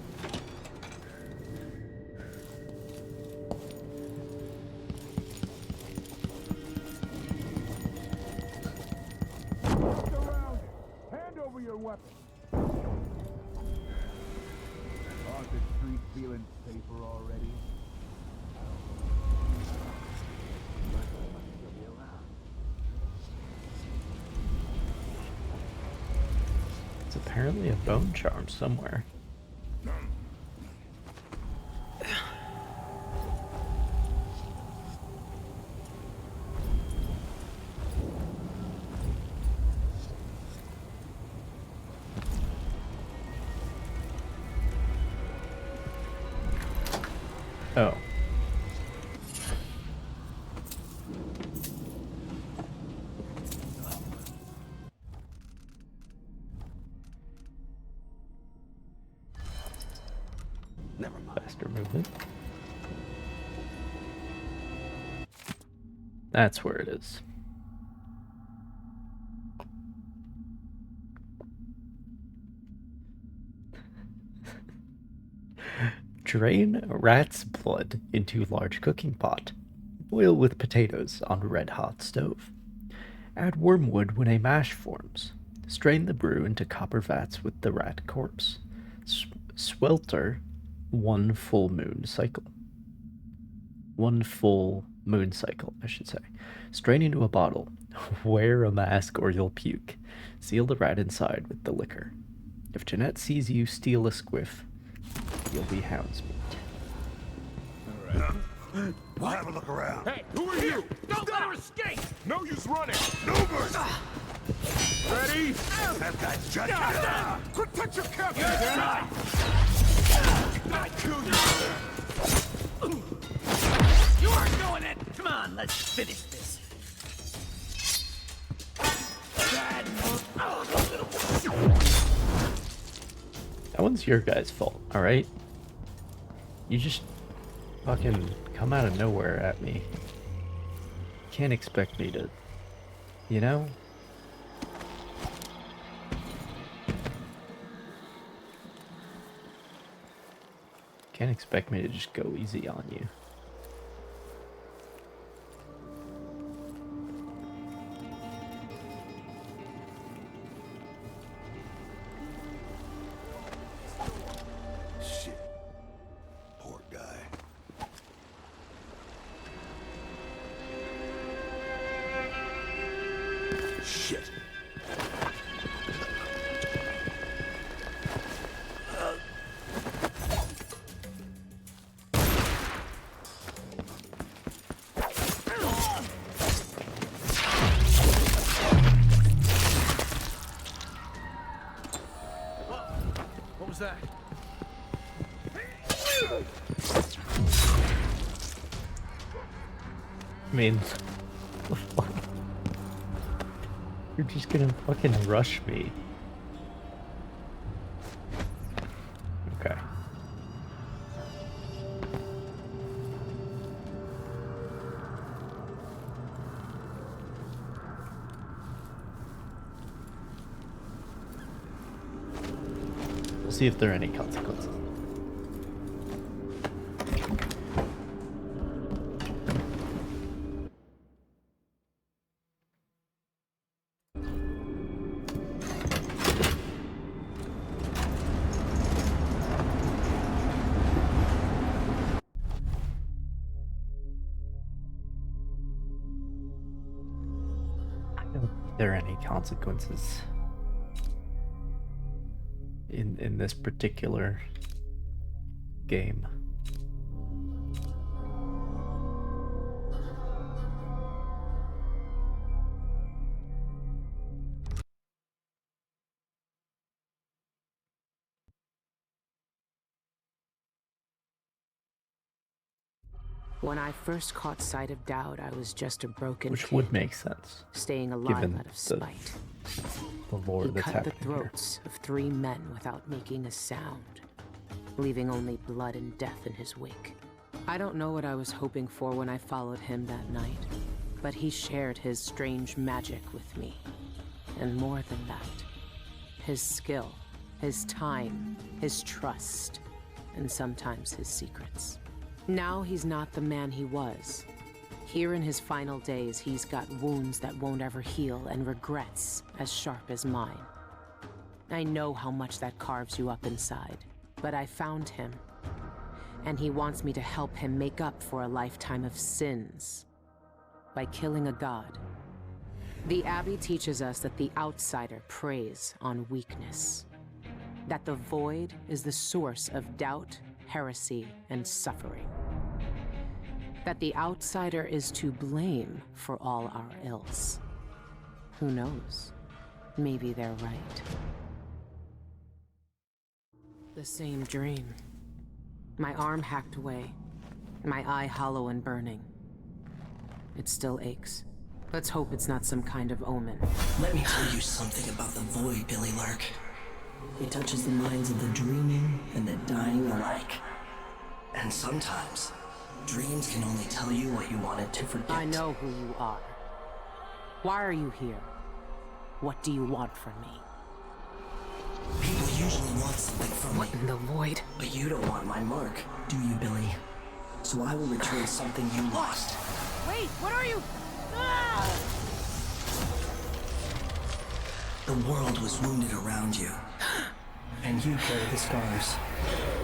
Hand over your weapon. Aren't the streets feeling safer already? It's apparently a bone charm somewhere. Oh. Never mind. Faster movement. That's where it is. Drain rat's blood into large cooking pot. Boil with potatoes on red-hot stove. Add wormwood when a mash forms. Strain the brew into copper vats with the rat corpse. Swelter 1 full moon cycle. 1 full moon cycle, I should say. Strain into a bottle. Wear a mask or you'll puke. Seal the rat inside with the liquor. If Jeanette sees you steal a squiff, you'll be hound's meat. Alright. We'll have a look around. Hey, who are you? Don't let her escape! No use running. No mercy! Ready? That guy's just Protect your captain, You're Dan. right. I kill you. You aren't going in! Come on, let's finish this. That one's your guys' fault, alright? You just fucking come out of nowhere at me. Can't expect me to, you know? Can't expect me to just go easy on you. Shit. Poor guy. Shit. What was that? I mean, the fuck? You're just gonna fucking rush me. Okay. We'll see if there are any consequences. There are any consequences in this particular game. When I first caught sight of Dowd, I was just a broken Which kid, would make sense, staying alive given out of spite. the lore He that's cut the happening here. throats of 3 men without making a sound, leaving only blood and death in his wake. I don't know what I was hoping for when I followed him that night, but he shared his strange magic with me. And more than that, his skill, his time, his trust, and sometimes his secrets. Now he's not the man he was. Here in his final days, he's got wounds that won't ever heal and regrets as sharp as mine. I know how much that carves you up inside, but I found him. And he wants me to help him make up for a lifetime of sins by killing a god. The Abbey teaches us that the outsider preys on weakness, that the void is the source of doubt, heresy, and suffering, that the outsider is to blame for all our ills. Who knows? Maybe they're right. The same dream. My arm hacked away, my eye hollow and burning. It still aches. Let's hope it's not some kind of omen. Let me tell you something about the void, Billy Lark. It touches the minds of the dreaming and the dying alike. And sometimes, dreams can only tell you what you wanted to forget. I know who you are. Why are you here? What do you want from me? People usually want something from What me. in the void? But you don't want my mark, do you, Billy? So I will return something you lost. Wait, what are you? The world was wounded around you. And you carry the scars.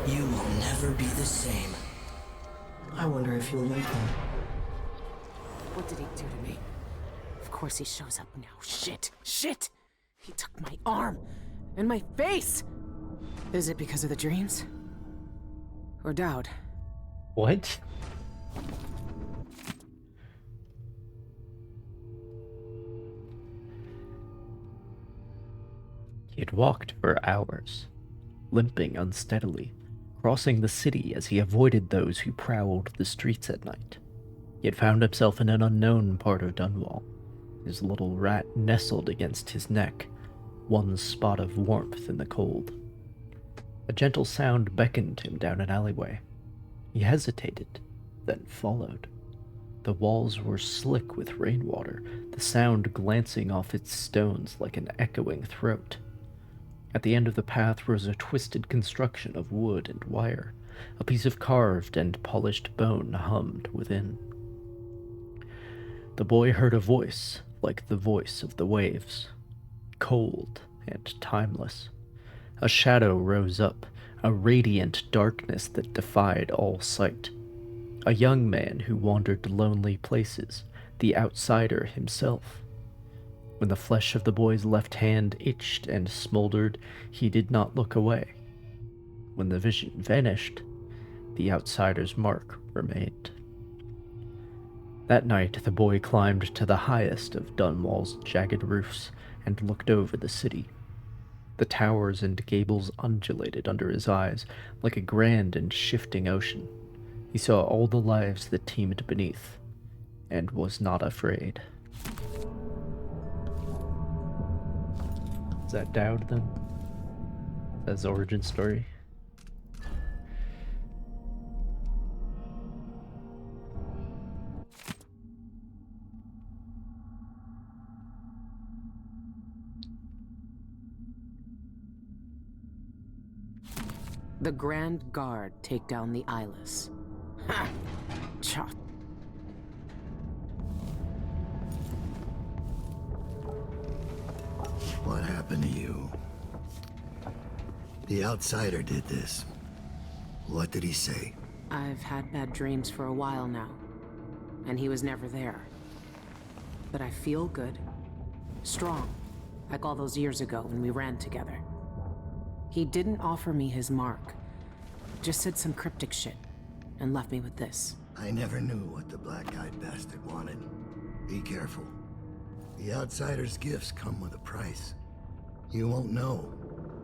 You will never be the same. I wonder if you'll like them. What did he do to me? Of course he shows up now. Shit! Shit! He took my arm! And my face! Is it because of the dreams? Or Dowd? What? He had walked for hours, limping unsteadily, crossing the city as he avoided those who prowled the streets at night. He had found himself in an unknown part of Dunwall, his little rat nestled against his neck, one spot of warmth in the cold. A gentle sound beckoned him down an alleyway. He hesitated, then followed. The walls were slick with rainwater, the sound glancing off its stones like an echoing throat. At the end of the path rose a twisted construction of wood and wire. A piece of carved and polished bone hummed within. The boy heard a voice like the voice of the waves, cold and timeless. A shadow rose up, a radiant darkness that defied all sight. A young man who wandered lonely places, the outsider himself. When the flesh of the boy's left hand itched and smoldered, he did not look away. When the vision vanished, the outsider's mark remained. That night, the boy climbed to the highest of Dunwall's jagged roofs and looked over the city. The towers and gables undulated under his eyes like a grand and shifting ocean. He saw all the lives that teemed beneath, and was not afraid. Is that Dowd then? That's his origin story? The Grand Guard take down the Eyeless. Ha! Cha. What happened to you? The outsider did this. What did he say? I've had bad dreams for a while now, and he was never there. But I feel good. Strong. Like all those years ago when we ran together. He didn't offer me his mark. Just said some cryptic shit, and left me with this. I never knew what the black-eyed bastard wanted. Be careful. The outsider's gifts come with a price. You won't know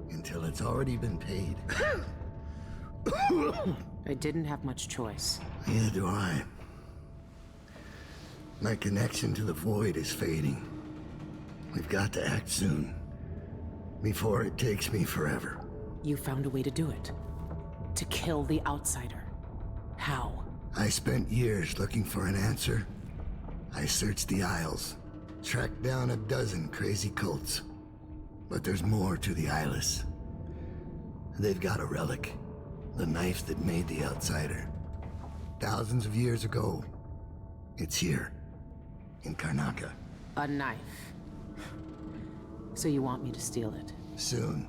until it's already been paid. I didn't have much choice. Neither do I. My connection to the void is fading. We've got to act soon. Before it takes me forever. You found a way to do it. To kill the outsider. How? I spent years looking for an answer. I searched the Isles. Tracked down a dozen crazy cults. But there's more to the Eyeless. They've got a relic. The knife that made the outsider. Thousands of years ago. It's here. In Karnaca. A knife. So you want me to steal it? Soon.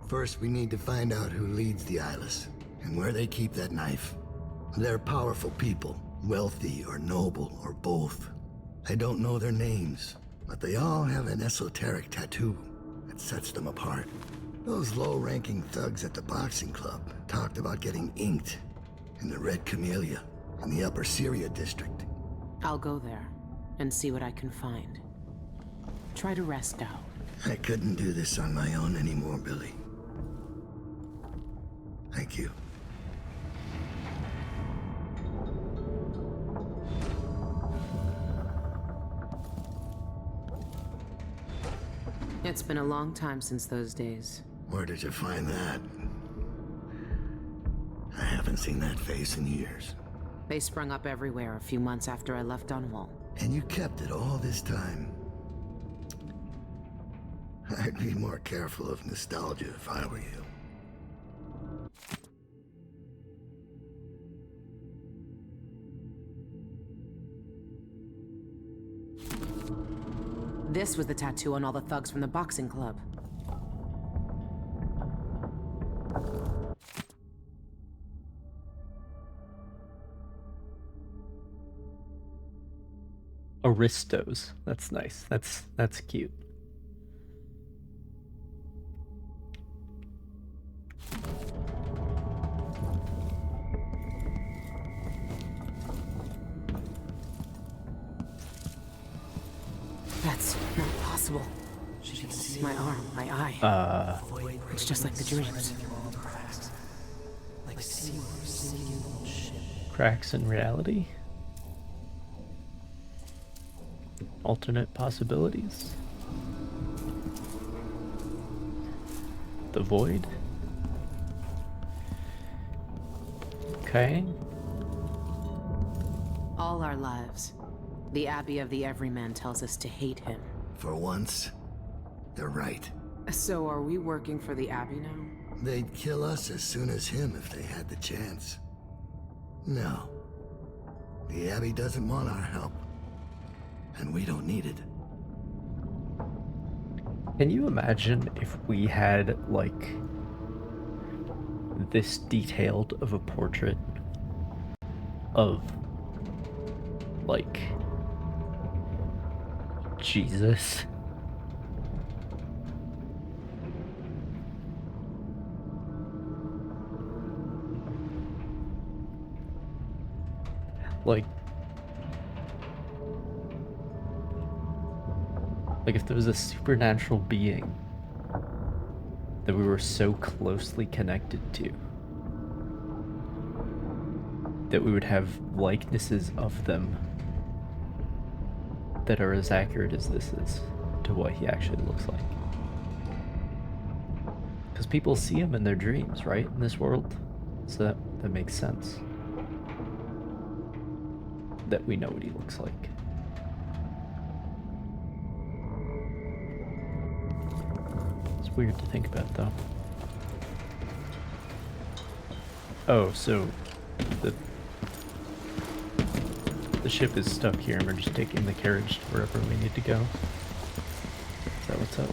First, we need to find out who leads the Eyeless, and where they keep that knife. They're powerful people, wealthy or noble or both. I don't know their names, but they all have an esoteric tattoo that sets them apart. Those low-ranking thugs at the boxing club talked about getting inked in the Red Camellia in the Upper Syria district. I'll go there and see what I can find. Try to rest out. I couldn't do this on my own anymore, Billy. Thank you. It's been a long time since those days. Where did you find that? I haven't seen that face in years. They sprung up everywhere a few months after I left Dunwall. And you kept it all this time. I'd be more careful of nostalgia if I were you. This was the tattoo on all the thugs from the boxing club. Aristos. That's nice. That's cute. That's not possible. My arm, my eye. It's just like the dreams. Cracks in reality? Alternate possibilities? The void? Okay. All our lives, the Abbey of the Everyman tells us to hate him. For once, they're right. So are we working for the Abbey now? They'd kill us as soon as him if they had the chance. No. The Abbey doesn't want our help. And we don't need it. Can you imagine if we had, like, this detailed of a portrait of, like, Jesus. Like if there was a supernatural being that we were so closely connected to that we would have likenesses of them that are as accurate as this is to what he actually looks like. Because people see him in their dreams, right? In this world. So that makes sense. That we know what he looks like. It's weird to think about, though. Oh, so the ship is stuck here and we're just taking the carriage to wherever we need to go. Is that what's up?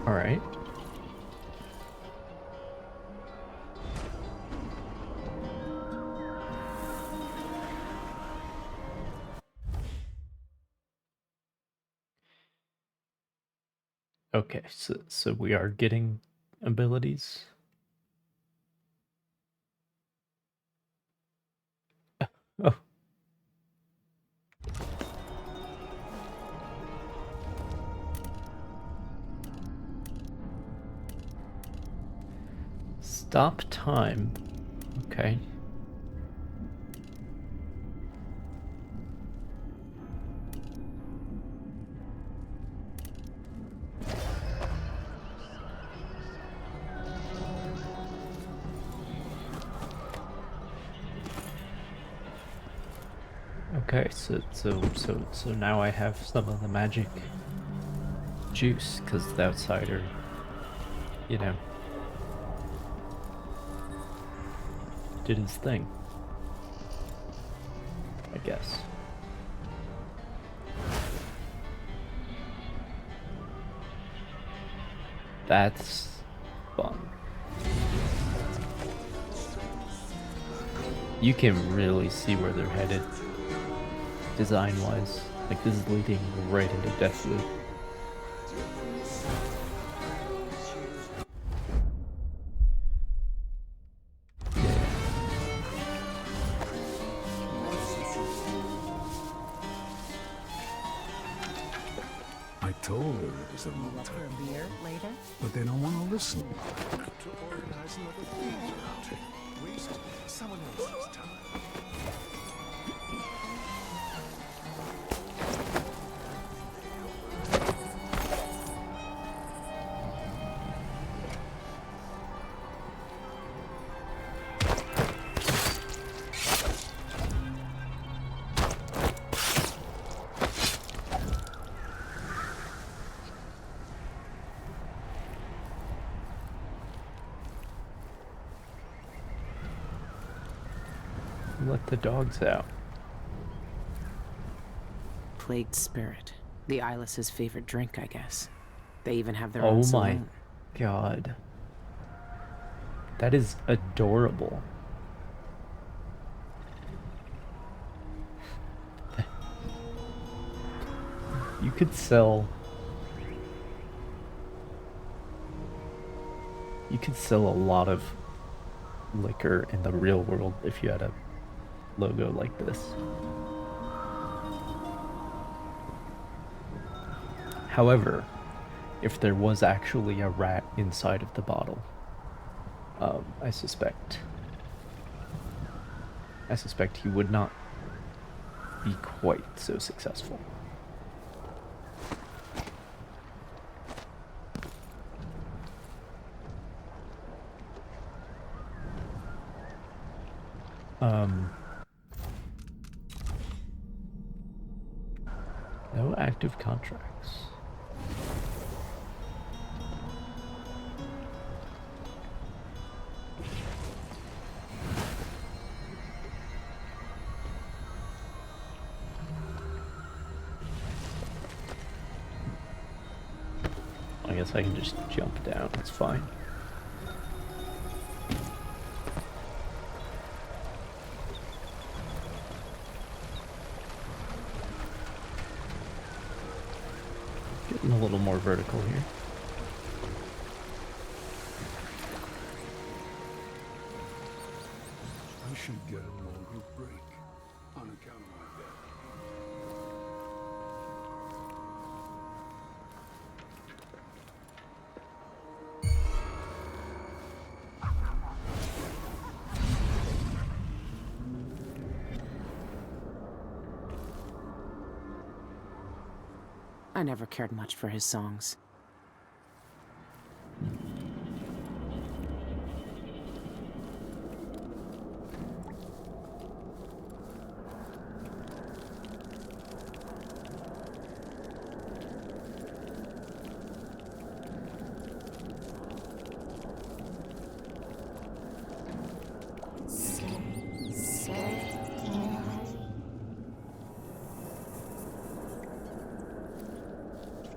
All right. Okay, so we are getting abilities. Oh. Stop time. Okay. Okay, so now I have some of the magic juice, because the outsider, you know, did his thing, I guess. That's fun. You can really see where they're headed, design-wise. Like, this is leading right into Deathloop. I told her it was a long time. But they don't want to listen. To organize another thieves round. Waste someone else's time. Let the dogs out. Plagued spirit. The Eyeless's favorite drink, I guess. They even have their own Oh my saloon. god. That is adorable. You could sell... You could sell a lot of liquor in the real world if you had a logo like this. However, if there was actually a rat inside of the bottle, I suspect he would not be quite so successful. No active contracts. I guess I can just jump down, it's fine. Getting a little more vertical here. I should get a longer break on account of my death. I never cared much for his songs.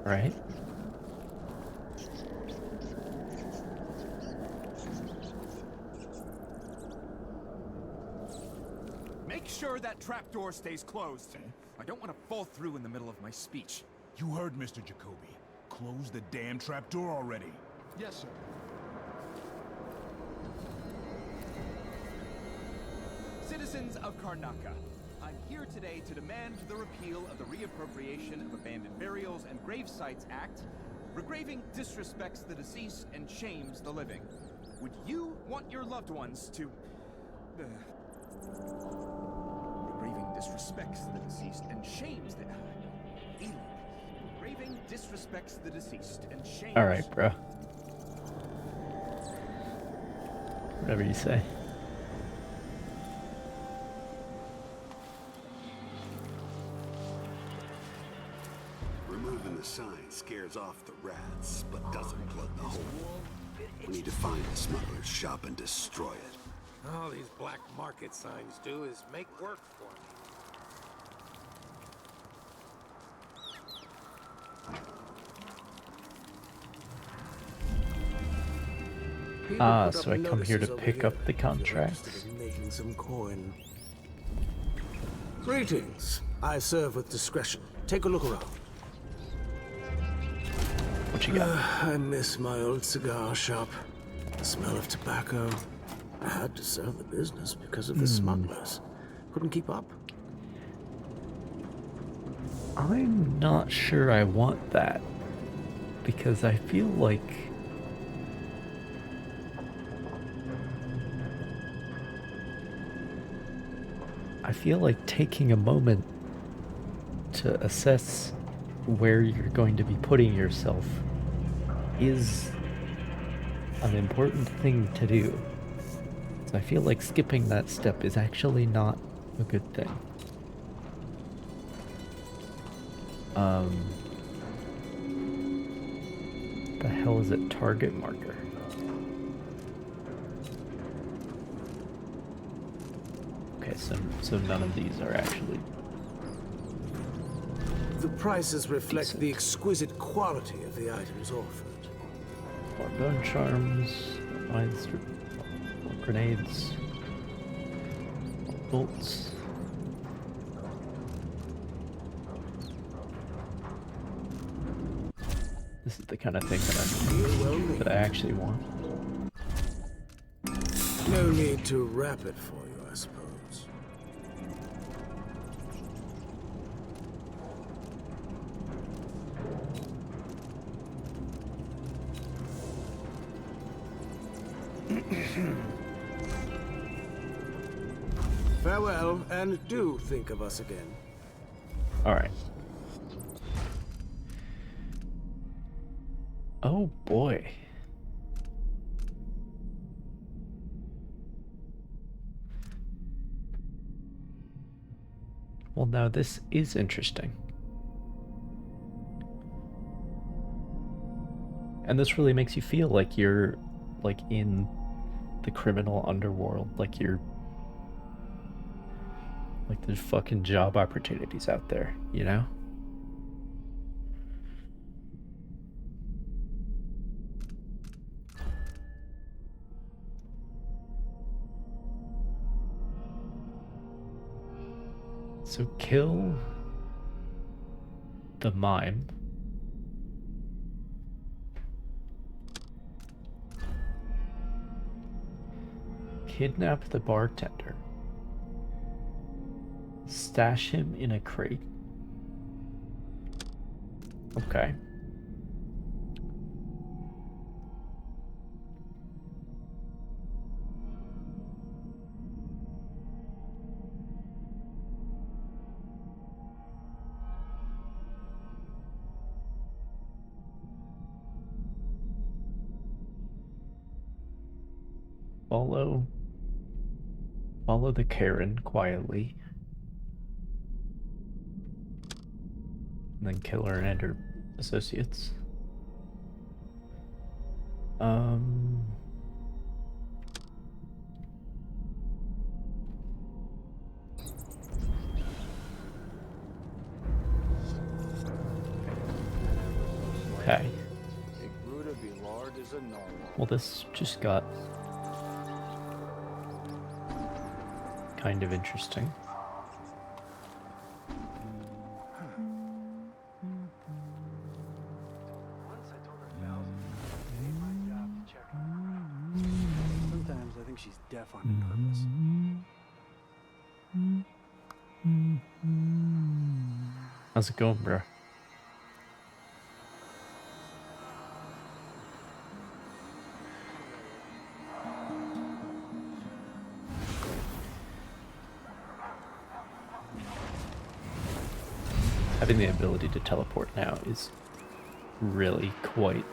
Right? Make sure that trapdoor stays closed. I don't want to fall through in the middle of my speech. You heard Mr. Jacoby. Close the damn trapdoor already. Yes, sir. Citizens of Karnaca, I'm here today to demand the repeal of the Reappropriation of Abandoned Burials and Grave Sites Act. Regraving disrespects the deceased and shames the living. Would you want your loved ones to... Regraving disrespects the deceased and shames the... Regraving disrespects the deceased and shames... Alright, bro. Whatever you say. Removing the sign scares off the rats, but doesn't plug the hole. We need to find the smuggler's shop and destroy it. All these black market signs do is make work for me. Ah, so I come here to pick up the contracts. Making some coin. Greetings. I serve with discretion. Take a look around. What you got? I miss my old cigar shop. The smell of tobacco. I had to sell the business because of the smugglers. Couldn't keep up. I'm not sure I want that. Because I feel like... taking a moment to assess where you're going to be putting yourself is an important thing to do. So I feel like skipping that step is actually not a good thing. The hell is it? Target marker. Okay, so none of these are actually... The prices reflect the exquisite quality of the items offered. More bone charms, mine strip, more grenades, more bolts. This is the kind of thing that I actually want. No need to wrap it for you, I suppose. Farewell, and do think of us again. Alright. Oh boy. Well, now this is interesting. And this really makes you feel like you're, like, in the criminal underworld, like you're... Like, there's fucking job opportunities out there, you know? So kill the mime. Kidnap the bartender. Stash him in a crate. Okay. Follow the Karen quietly. And then kill her and her associates. Okay. Well, this just got kind of interesting. Sometimes I think she's deaf on purpose. How's it going, bro? Having the ability to teleport now is really quite...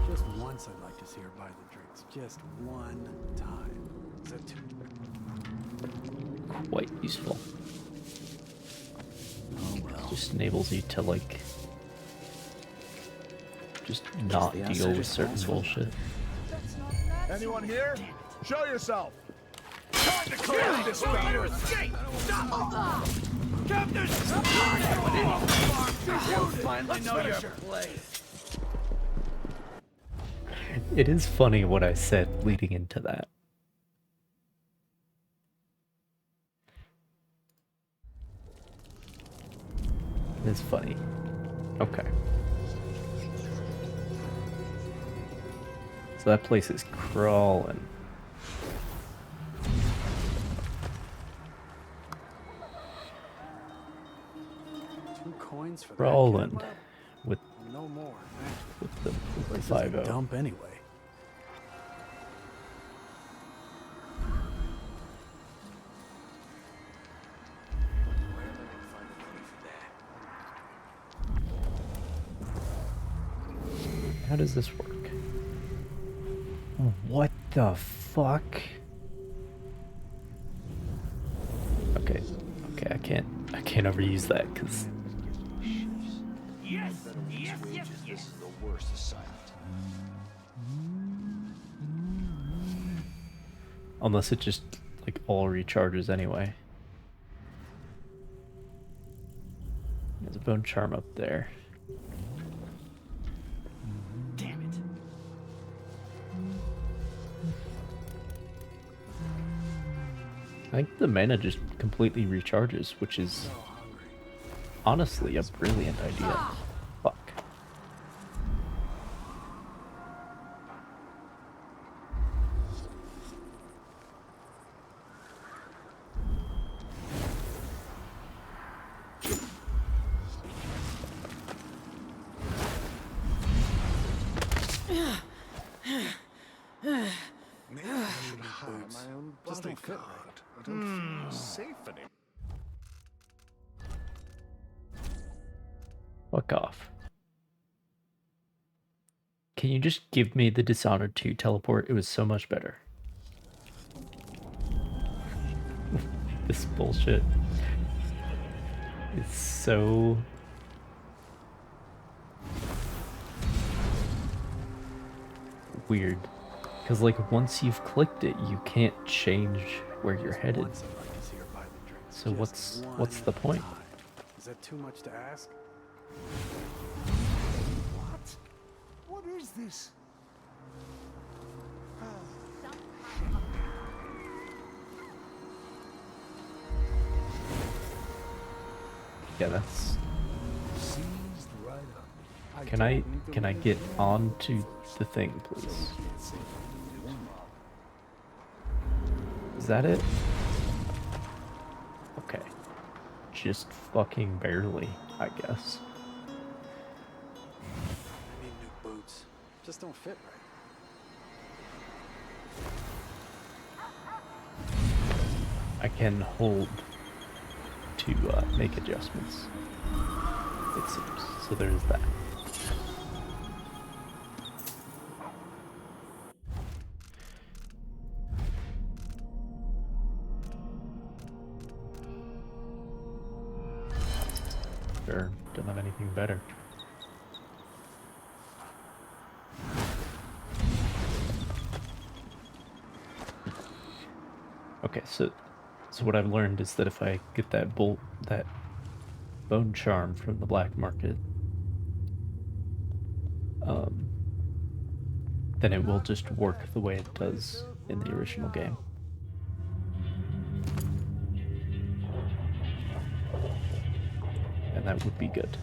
Just once I'd like to see her buy the drinks. Just one time. Is that too... quite useful. Oh well. Just enables you to, like, just not deal with certain bullshit. Anyone here? Show yourself! Time to clear this fire! Captain! You finally know your place. It is funny what I said leading into that. It's funny. Okay. So that place is crawling. Coins for Roland with no more. with the Place 5-0. is a dump anyway. How does this work? What the fuck? Okay, I can't overuse that because Yes, yes, yes, yes. This is the worst assignment. unless it just like all recharges anyway. There's a bone charm up there. Damn it. I think the mana just completely recharges, which is honestly a brilliant idea. Fuck. Maybe I should hire my own Just don't fit bodyguard. right. I don't feel safe anymore. Fuck off. Can you just give me the Dishonored 2 teleport? It was so much better. This bullshit. It's so... weird. Because, like, once you've clicked it, you can't change where you're headed. So what's the point? Is that too much to ask? What? What is this? Yeah, that's... Seized right up. Can I get onto the thing, please? Is that it? Okay. Just fucking barely, I guess. I need new boots. Just don't fit right. I can hold to make adjustments, it seems. So there's that. Sure, don't have anything better. Okay, so what I've learned is that if I get that bone charm from the black market, then it will just work the way it does in the original game. And that would be good.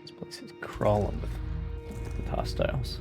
This place is crawling with hostiles.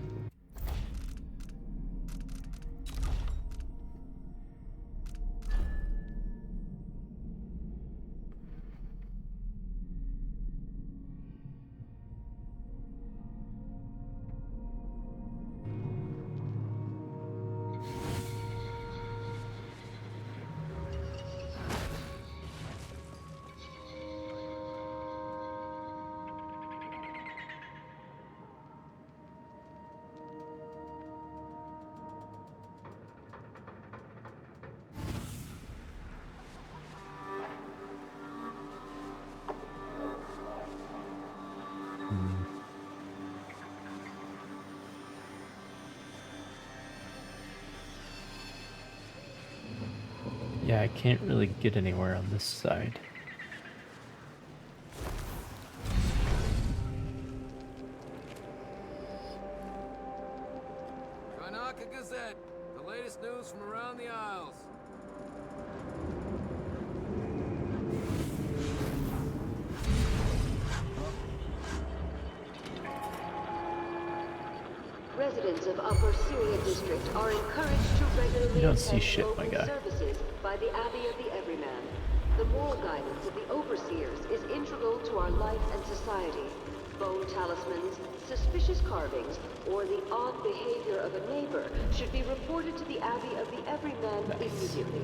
Yeah, I can't really get anywhere on this side. Karnaka Gazette, the latest news from around the Isles. Residents of Upper Syria District are encouraged to regularly You don't see attend shit, my local guy. services by the Abbey of the Everyman. The moral guidance of the Overseers is integral to our life and society. Bone talismans, suspicious carvings, or the odd behavior of a neighbor should be reported to the Abbey of the Everyman immediately.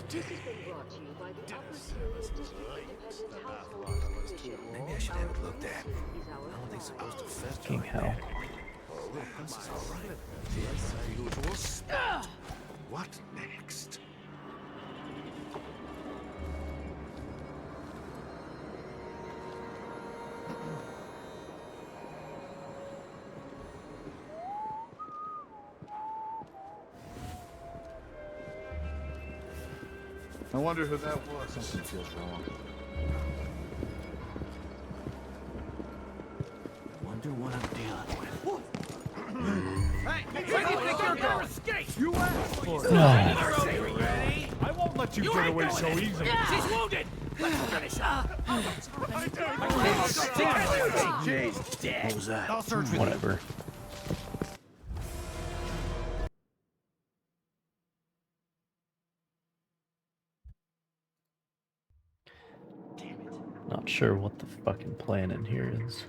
This has been brought to you by the Upper Syria District Independent Householders Division. Maybe I should have it looked at. I don't think it's supposed to fester Fucking like hell. that. Oh, little princess, all right. Yes, usual stuff. What next? I wonder who that was. Something feels wrong. I wonder what I'm dealing with. Hey, where do you think you're going? Escape! You asked for it. Ready? I won't let you get away so easily. She's wounded! Let's finish her! Jeez, dead. What was that? I'll search with Whatever. Not sure what the fucking plan in here is.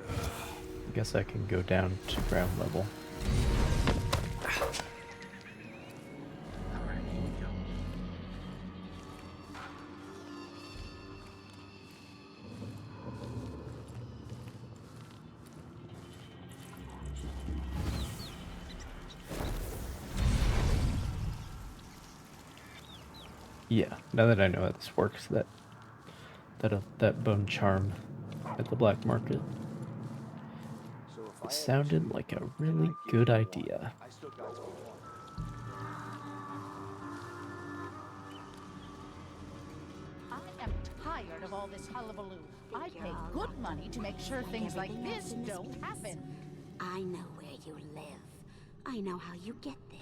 I guess I can go down to ground level. Yeah, now that I know how this works, that bone charm at the black market, it sounded like a really good idea. I am tired of all this hullabaloo. I pay good money to make sure things like this don't happen. I know where you live. I know how you get there.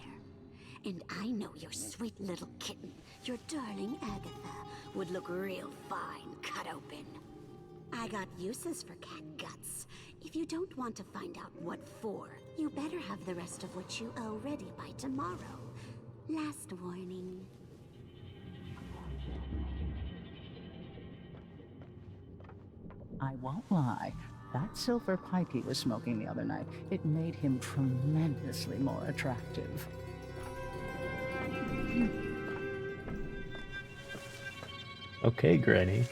And I know your sweet little kitten, your darling Agatha, would look real fine cut open. I got uses for cat guts. If you don't want to find out what for, you better have the rest of what you owe ready by tomorrow. Last warning. I won't lie. That silver pipe he was smoking the other night, it made him tremendously more attractive. Okay, Granny.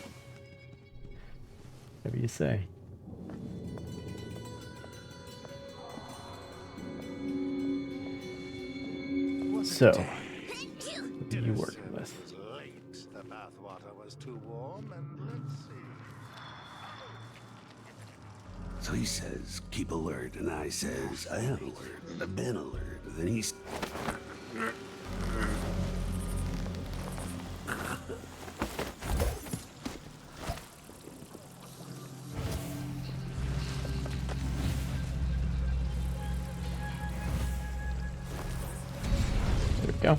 Whatever you say. So, what are you working with? The bathwater was too warm, and let's see. So he says, keep alert, and I says, I am alert, I've been alert, and then he's... There we go.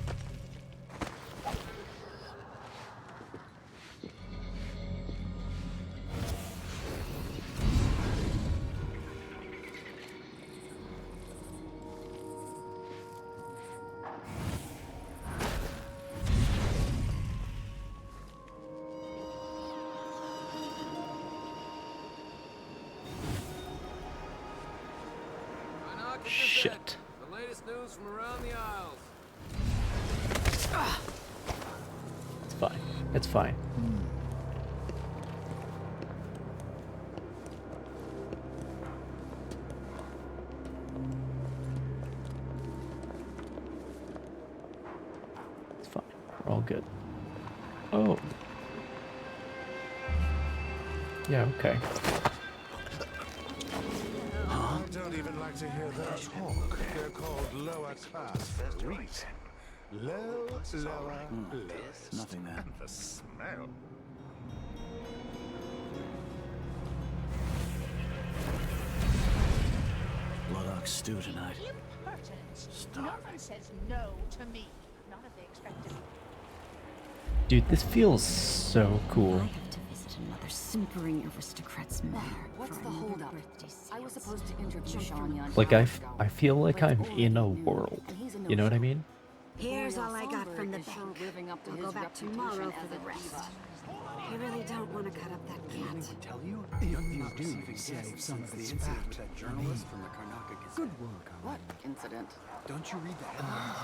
Shit. The latest news from around the Isles. It's fine. It's fine. It's fine. We're all good. Oh. Yeah, okay. I don't even like to hear that talk. They're called lower class for a reason. Lower. Nothing there. And the smell. Blood ox stew tonight. Impertinent. No one says no to me. Not if they expect to. Dude, this feels so cool. I have to visit another simpering aristocrat's manor. What's for the another holdup? birthday I was supposed to interview Shawnee on Like, I feel like I'm in a world. You know what I mean? Here's all I got from the is sure bank. living up to I'll his go back reputation tomorrow as for the a rest. diva. I really don't want to cut up that cat. Tell you? You do save some of the incident with that journalist from the Karnaka Gazette. Good work on What incident? Don't you read the headlines?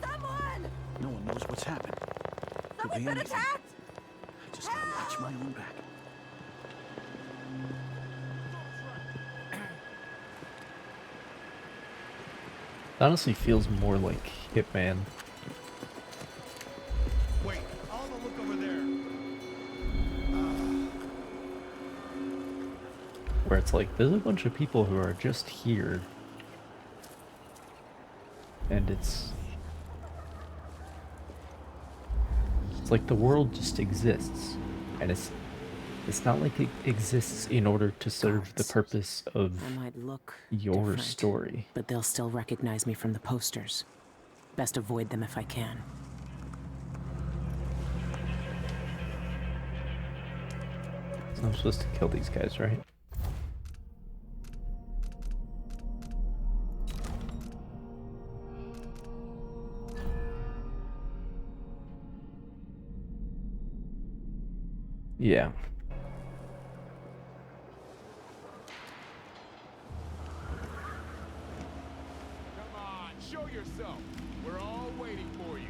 Someone! No one knows what's happened. Could be anything. I just gotta watch my own back. honestly feels more like Hitman. Wait, I'll have a look over there. Where it's like, there's a bunch of people who are just here. And it's like the world just exists. And it's not like it exists in order to serve the purpose of I might look your different, story. but they'll still recognize me from the posters. Best avoid them if I can. So I'm supposed to kill these guys, right? Yeah. Come on, show yourself. We're all waiting for you.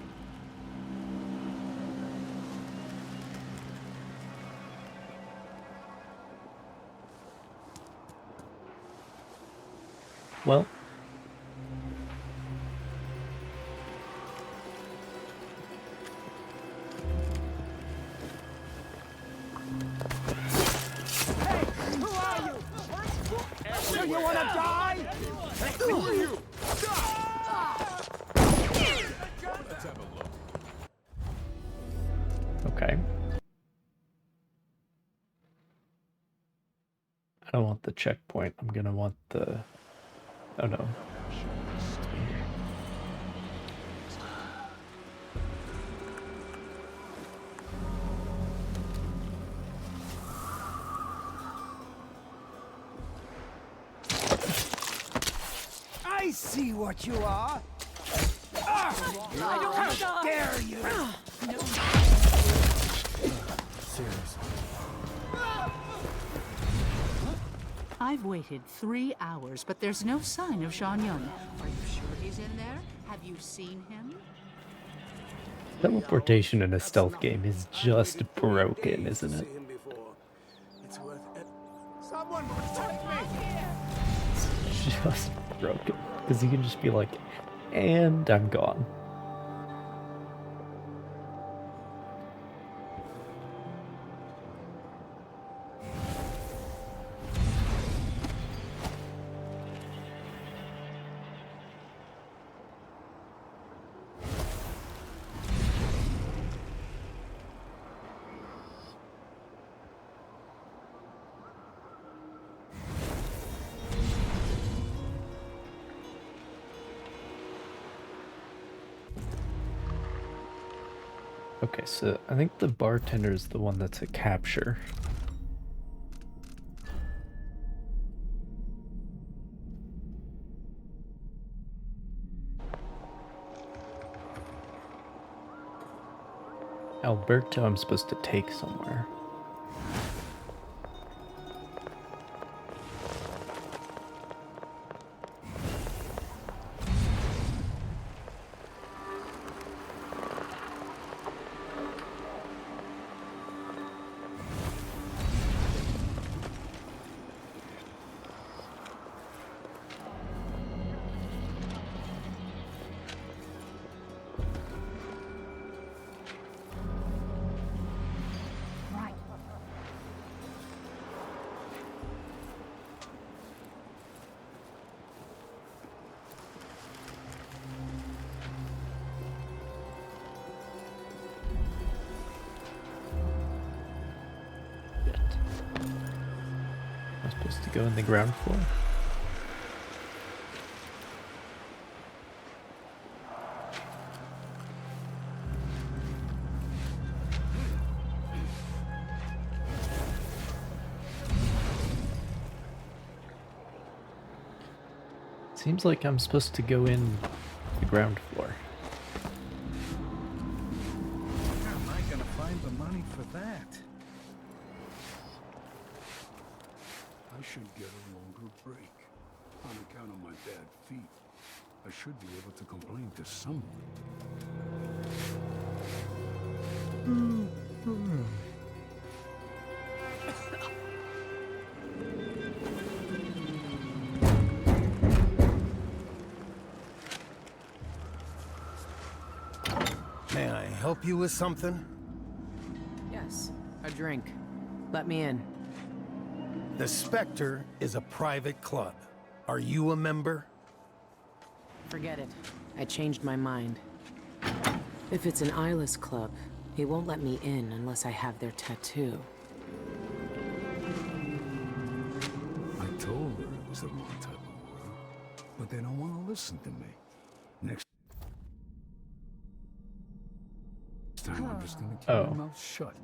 Well. Who are you? Do you want to die? Who are you? Let's have a look. Okay. I don't want the checkpoint. I'm gonna want the... Oh no. I see what you are. How dare you! Seriously. I've waited 3 hours, but there's no sign of Sean Young. Are you sure he's in there? Have you seen him? Teleportation in a stealth game is just broken, isn't it? It's worth it. Someone protect me! It's just broken. Because you can just be like, and I'm gone. Okay, so I think the bartender is the one that's a capture. Alberto I'm supposed to take somewhere. I'm supposed to go in the ground floor. Seems like I'm supposed to go in the ground floor. Where am I gonna find the money for that? I should get a longer break. On account of my bad feet, I should be able to complain to someone. May I help you with something? Yes, a drink. Let me in. The Spectre is a private club. Are you a member? Forget it. I changed my mind. If it's an eyeless club, he won't let me in unless I have their tattoo. I told her it was the wrong type of world, but they don't want to listen to me. Next time, I'm just gonna keep my mouth shut.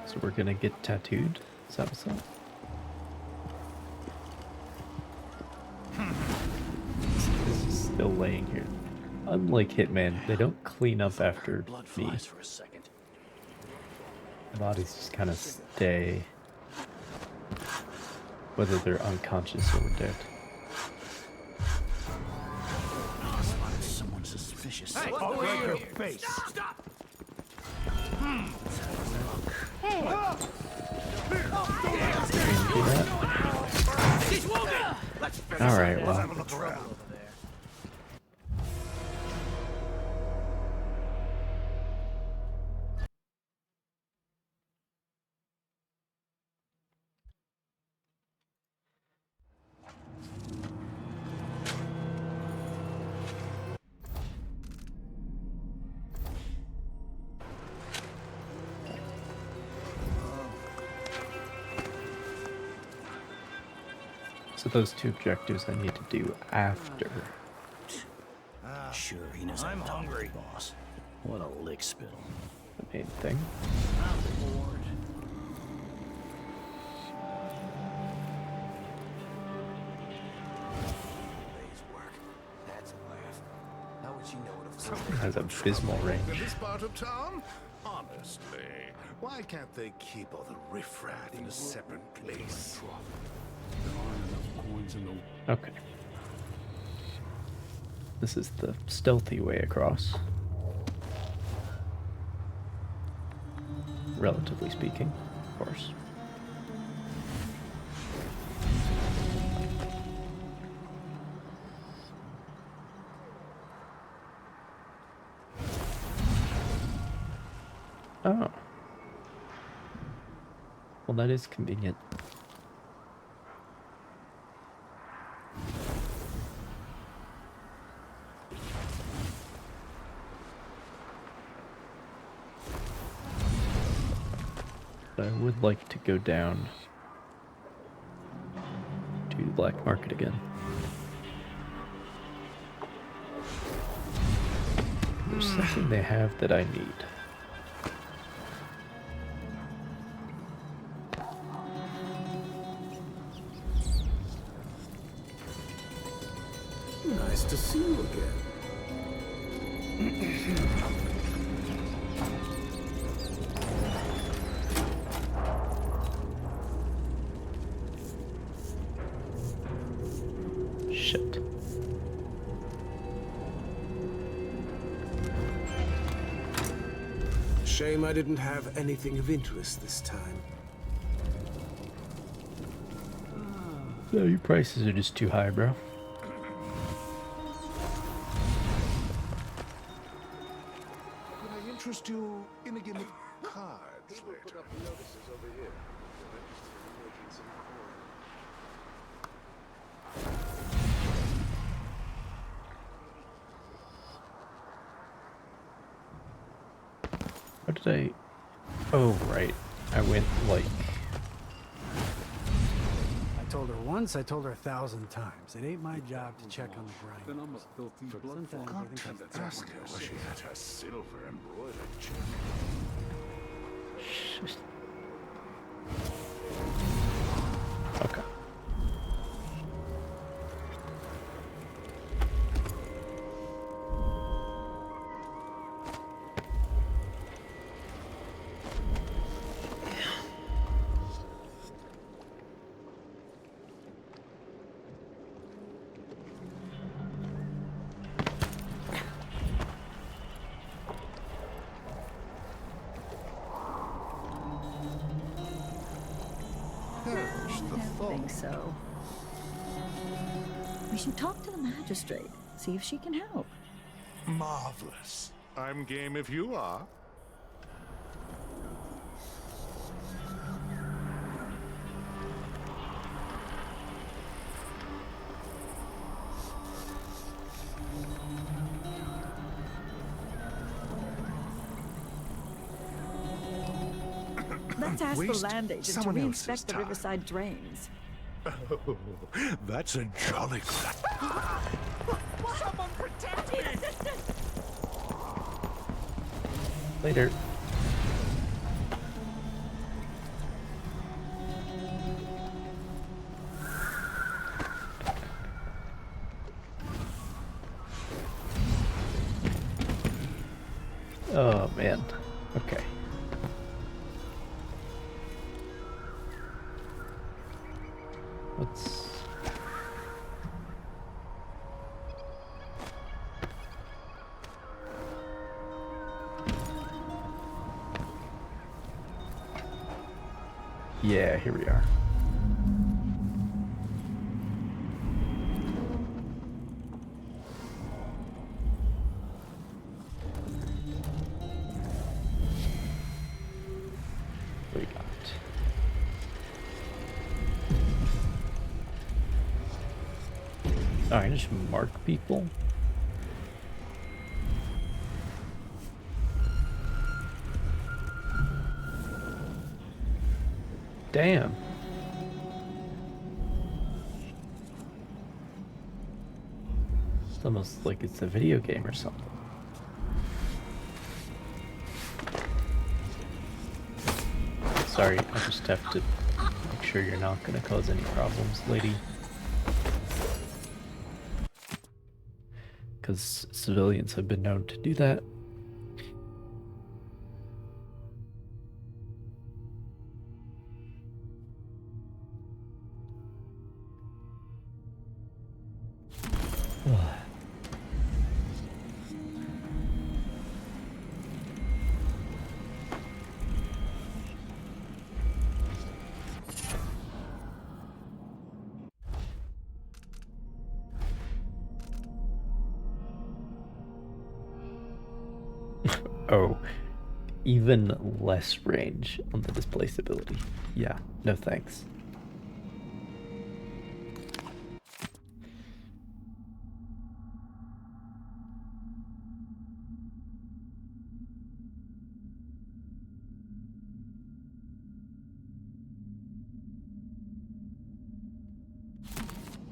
So we're gonna get tattooed? Is that what's up? This is still laying here. Unlike Hitman, they don't clean up after me. For a second. The bodies just kind of stay, whether they're unconscious or dead. Someone suspicious. Hey, I'll break her face. Stop! Hey! Alright, well. So those two objectives I need to do after. Sure, he knows I'm hungry, boss. What a lick spittle. The main thing. I'm bored. Day's work. That's a laugh. How would she know it if Has abysmal range. In this part of town? Honestly, why can't they keep all the riffraff in a separate place? There aren't enough coins in the... Okay. This is the stealthy way across. Relatively speaking, of course. Oh. Well, that is convenient. But I would like to go down to the black market again. There's something they have that I need. Nice to see you again. Shit. Shame I didn't have anything of interest this time. No, your prices are just too high, bro. Could I interest you in a game of cards later? How did I... Oh, right. I went, like... I told her once, I told her 1,000 times. It ain't my job to check on the grind. Then I'm a filthy blood. Sometimes I think Forgot that's to ask her where she had her silver embroidered check. Okay. perish the I don't thought. think so. We should talk to the magistrate, see if she can help. Marvelous. I'm game if you are. Let's ask the Waste land agent to someone else's reinspect the time. riverside drains. Oh, that's a jolly good. Someone protect me! Later. Oh man. Okay. Let's yeah, here we are. What do we got? Oh, I just mark people. Damn. It's almost like it's a video game or something. Sorry, I just have to make sure you're not gonna cause any problems, lady. Because civilians have been known to do that. Oh, even less range on the displace ability. Yeah, no thanks.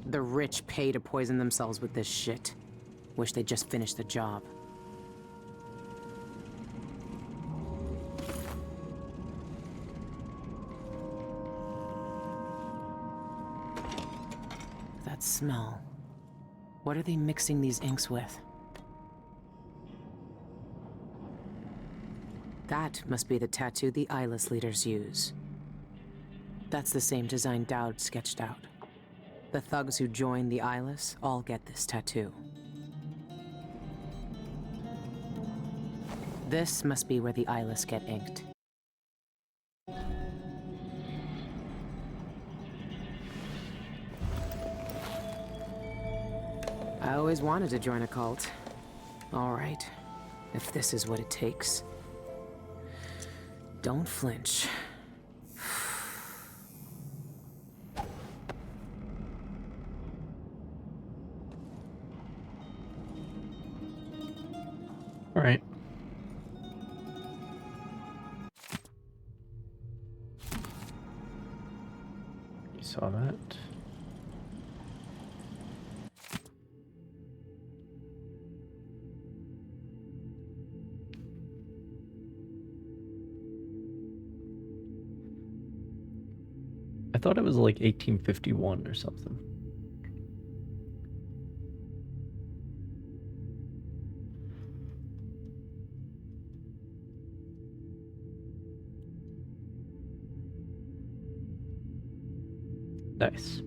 The rich pay to poison themselves with this shit. Wish they'd just finish the job. That smell. What are they mixing these inks with? That must be the tattoo the eyeless leaders use. That's the same design Dowd sketched out. The thugs who join the eyeless all get this tattoo. This must be where the eyeless get inked. I always wanted to join a cult. All right, if this is what it takes. Don't flinch. All right. You saw that? I thought it was like 1851 or something. Nice.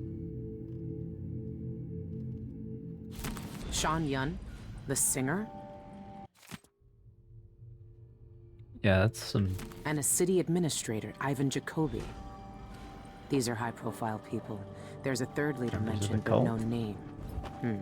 Sean Yun, the singer, Yeah, that's some. and a city administrator, Ivan Jacoby. These are high-profile people. There's a third leader Members of the mentioned, but cult? no name. Yeah.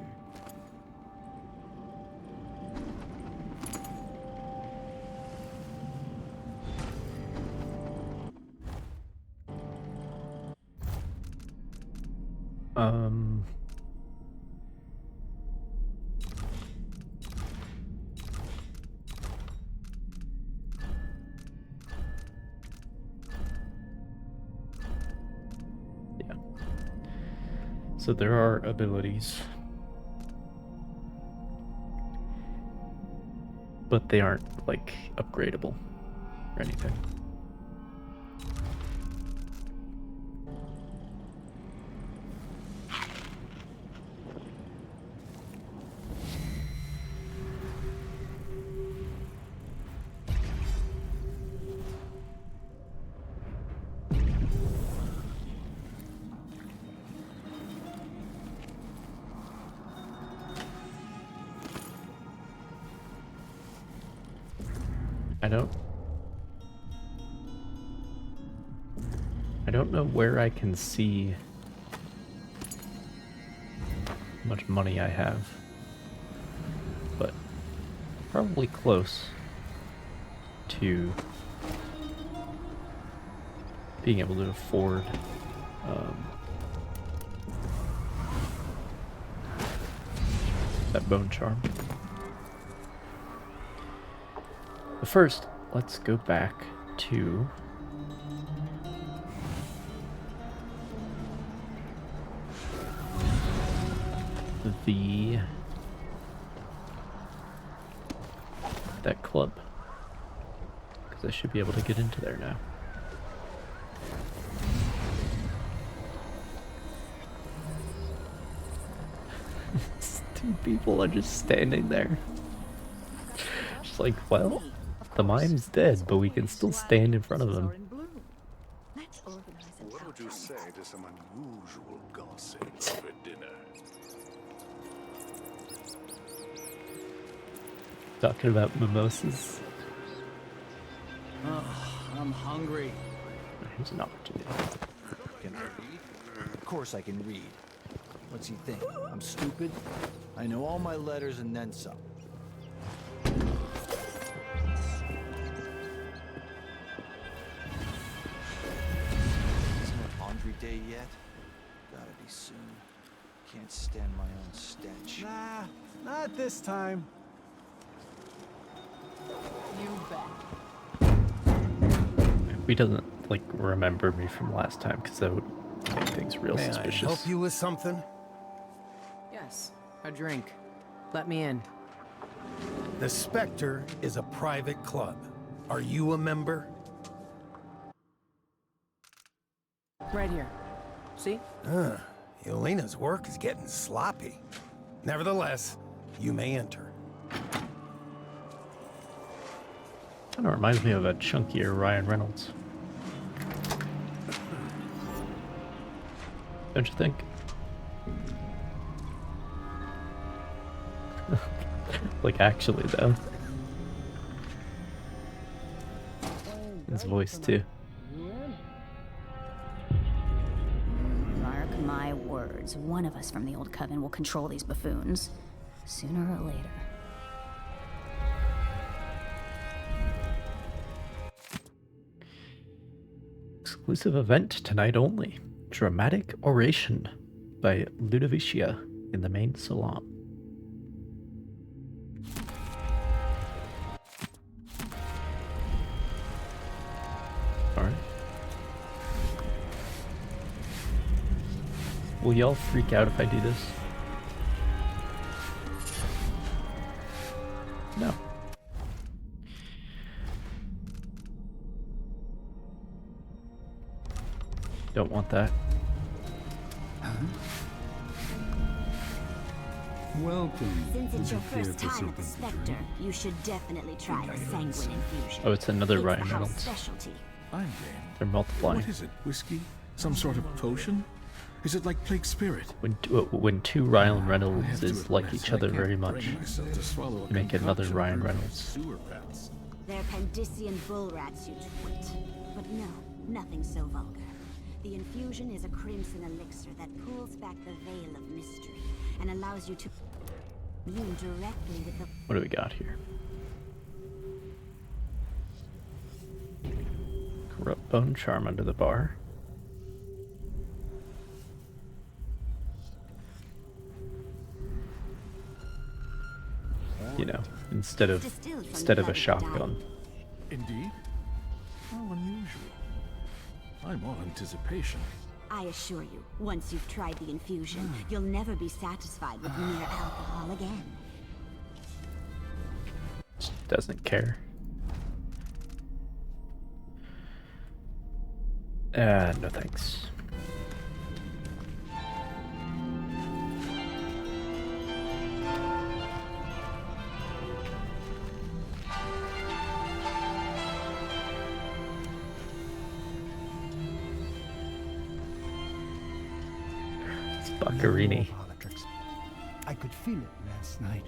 So there are abilities, but they aren't like upgradable or anything. I don't know where I can see how much money I have, but probably close to being able to afford that bone charm. But first, let's go back to that club, because I should be able to get into there now. Two people are just standing there. Just like, well, the mime's dead, but we can still stand in front of him. What would you say to some unusual gossip for dinner? Talking about mimosas. I'm hungry. Here's an opportunity. Can I read? Of course I can read. What's he think? I'm stupid? I know all my letters and then some. Isn't it laundry day yet? Gotta be soon. Can't stand my own stench. Nah, not this time. You bet. He doesn't like remember me from last time, because that would make things real May suspicious. I help you with something? Yes, a drink. Let me in. The Spectre is a private club. Are you a member? Right here. See? Yelena's work is getting sloppy. Nevertheless, you may enter. Kind of reminds me of a chunkier Ryan Reynolds. Don't you think? Like, actually, though. His voice, too. Mark my words, one of us from the Old Coven will control these buffoons. Sooner or later. Exclusive event tonight only. Dramatic oration by Ludovicia in the main salon. Alright. Will y'all freak out if I do this? No. Don't want that. Welcome. Since it's your Would you first care for time at the something to Spectre, drink? you should definitely try the Sanguine Infusion. Oh, it's another It's Ryan the house Reynolds. specialty. I'm game. They're multiplying. What is it? Whiskey? Some sort of potion? Is it like Plague Spirit? When two Ryan Reynolds have to is like admit, each I other can't very much, bring myself to swallow a you make another concoction Ryan brewed by Reynolds. sewer rats. They're Pandician bull rats, you twit. But no, nothing so vulgar. The infusion is a crimson elixir that pulls back the veil of mystery and allows you to commune directly with the... What do we got here? Corrupt bone charm under the bar. You know, instead of a shotgun. Indeed? How unusual. I'm all anticipation. I assure you, once you've tried the infusion, you'll never be satisfied with mere alcohol again. Just doesn't care. No thanks. Buccarini. Politics. I could feel it last night.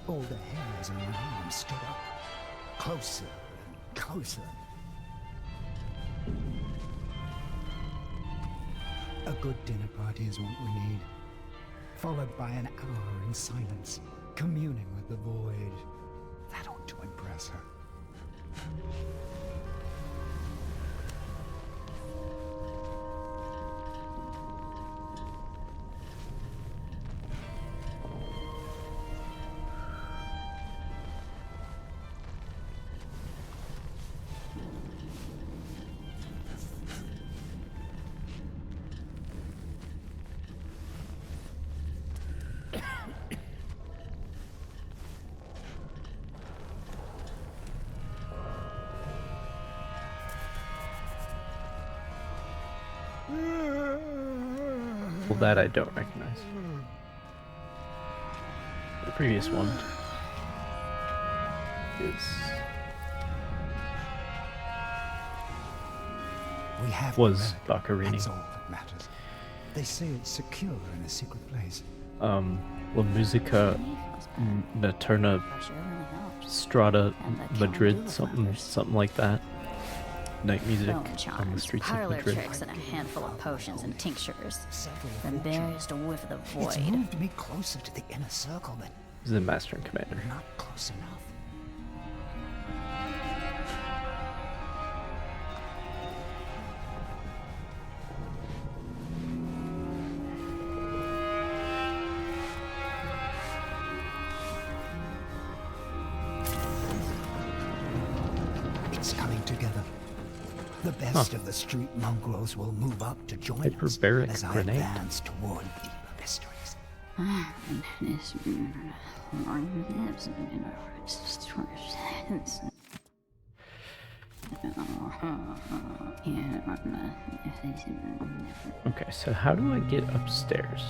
All the hairs on my arm stood up. Closer and closer. A good dinner party is what we need. Followed by an hour in silence, communing with the void. That ought to impress her. Well, that I don't recognize. The previous one was Baccarini. That's all that matters. They say it's secure in a secret place. La Musica Nocturna Strada Madrid, something like that. Night music on the streets of parlor Madrid. tricks and a handful of potions and tinctures. Then there's a whiff of the void. It's moved me closer to the inner circle, but This is the Master and Commander. not close enough. It's coming together. The best of the street mongrels will move up to join us Hyperbaric as I grenade. advance toward the mysteries. Okay, so how do I get upstairs?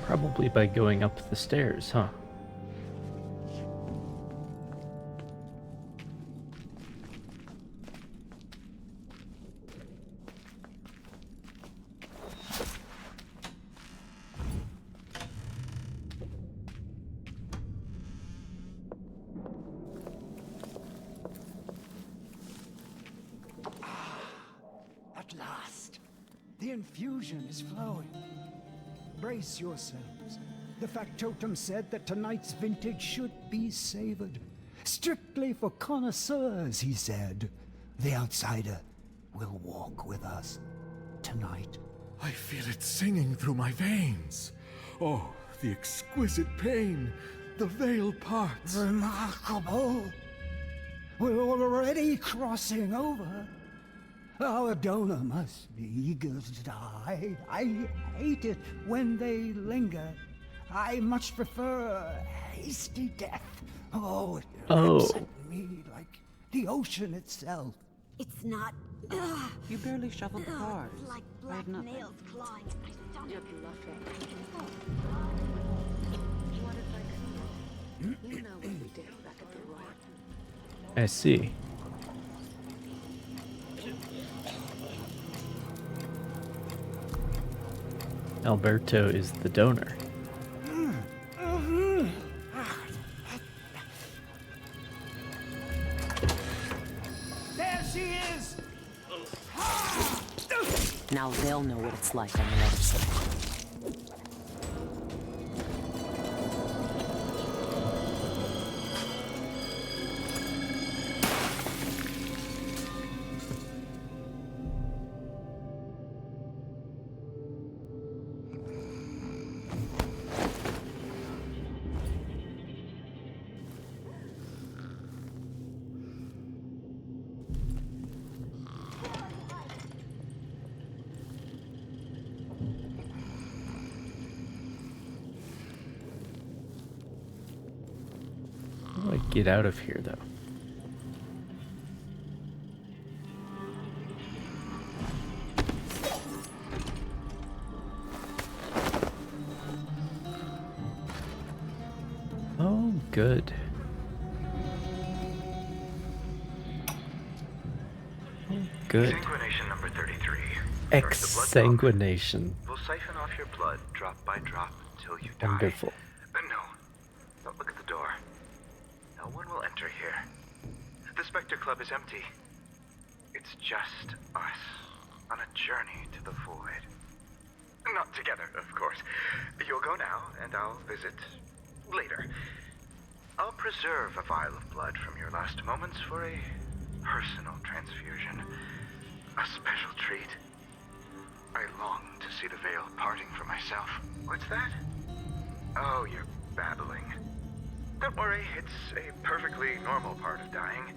Probably by going up the stairs, huh? At last, the infusion is flowing. Brace yourselves. The factotum said that tonight's vintage should be savored. Strictly for connoisseurs, he said. The outsider will walk with us tonight. I feel it singing through my veins. Oh, the exquisite pain. The veil parts. Remarkable. We're already crossing over. Our donor must be eager to die. I hate it when they linger. I much prefer hasty death. Oh, it rips at me like the ocean itself. It's not... You barely shoveled the cars. like I black have nothing. nails clawing at my stomach. You know what we did back at the Royal. I see. Alberto is the donor. she is! Now they'll know what it's like on the other side. How do I get out of here, though? Oh, good. Oh, good. Sanguination number 33. Exsanguination. We'll siphon off your blood drop by drop until you die. Wonderful. No. Don't look at the door. No one will enter here. The Spectre Club is empty. It's just us on a journey to the void. Not together, of course. You'll go now, and I'll visit later. I'll preserve a vial of blood from your last moments for a personal transfusion. A special treat. I long to see the veil parting for myself. What's that? Oh, you're babbling. Don't worry, it's a perfectly normal part of dying.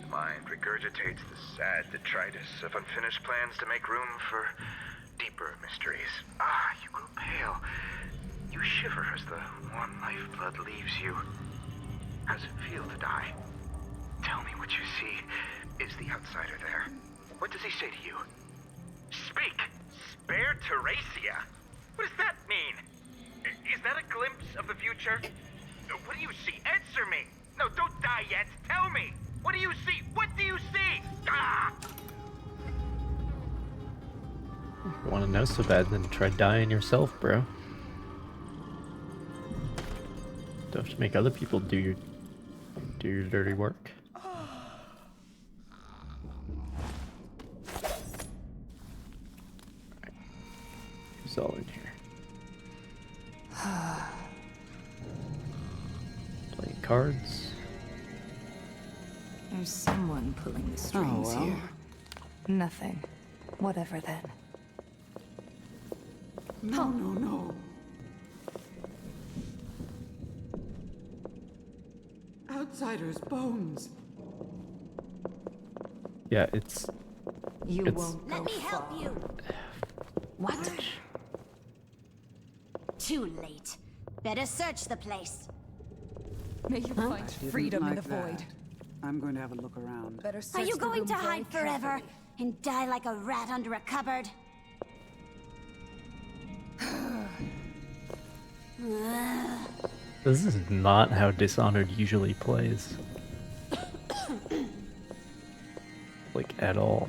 The mind regurgitates the sad detritus of unfinished plans to make room for deeper mysteries. Ah, you grow pale. You shiver as the warm lifeblood leaves you. How's it feel to die? Tell me what you see. Is the outsider there? What does he say to you? Speak! Spare Teresia? What does that mean? Is that a glimpse of the future? What do you see? Answer me! No, don't die yet! Tell me! What do you see? What do you see? Ah! If you want to know so bad, then try dying yourself, bro. Don't have to make other people do your dirty work. Who's all in here? Playing cards. There's someone pulling the strings here. Nothing. Whatever then. No. Outsider's bones. Yeah, it's. You it's, won't. Let me help you. What? Too late. Better search the place. May you find freedom in the void. I'm going to have a look around. Better Are search you the going room to very hide forever carefully. and die like a rat under a cupboard? This is not how Dishonored usually plays. Like, at all.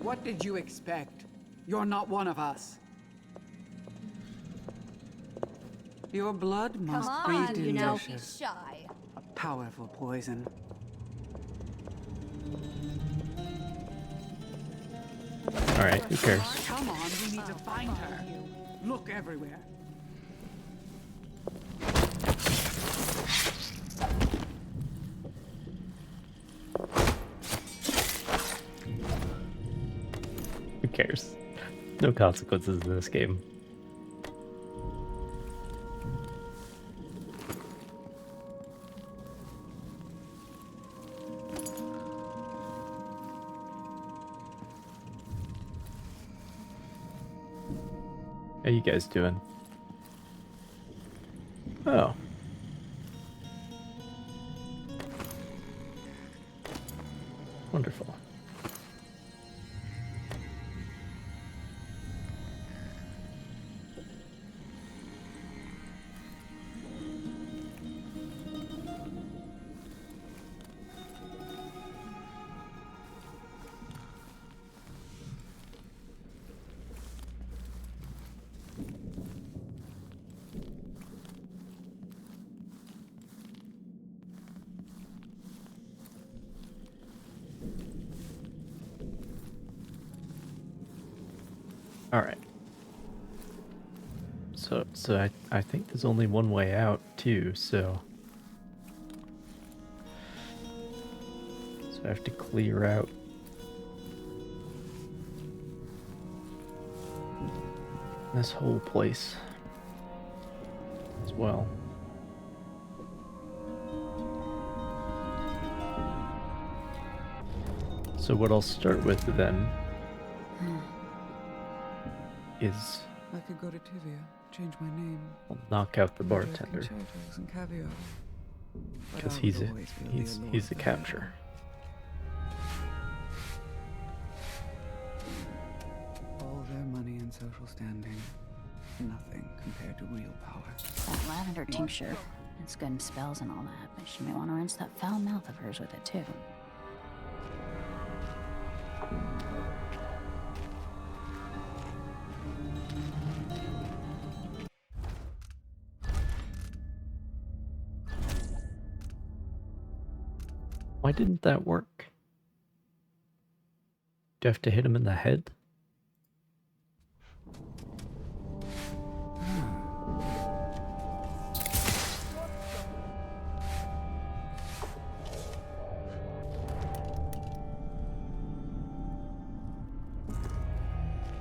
What did you expect? You're not one of us. Your blood must be delicious. shy. A powerful poison. Alright, who cares? Come on, we need to find her. Look everywhere. Who cares? No consequences in this game. How you guys doing? Oh. Wonderful. Alright. So I think there's only one way out too, so I have to clear out this whole place as well. So what I'll start with then is I could go to Tivia, change my name. I'll knock out the order bartender concertos and caviar. But because I he's would a always feel he's the allure he's of a the capture. all their money and social standing, nothing compared to real power. That lavender tincture, it's good in spells and all that, but she may want to rinse that foul mouth of hers with it too. Why didn't that work? Do I have to hit him in the head?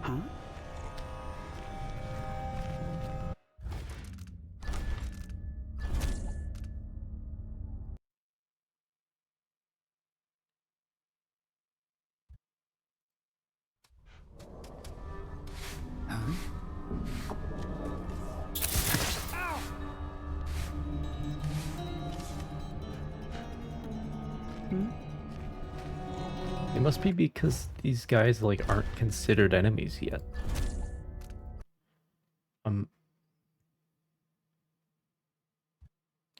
Huh? It must be because these guys like aren't considered enemies yet.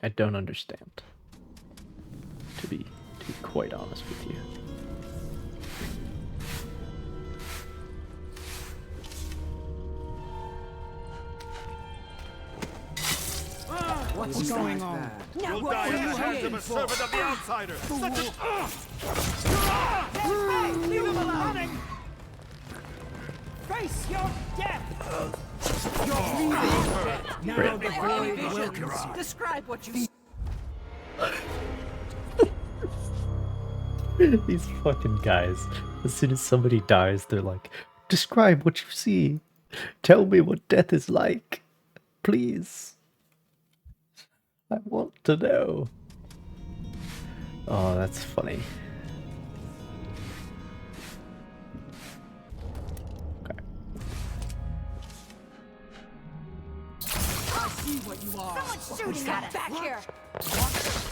I don't understand. To be quite honest with you. What's going on? You'll die in the hands of a servant of the outsider. Such a... Leave him alone! Face your death! You're breathing death. Now Right. the void will consume. Describe what you These fucking guys. As soon as somebody dies, they're like, describe what you see. Tell me what death is like. Please. I want to know. Oh, that's funny. I see what you are. Someone's shooting at us! Back here!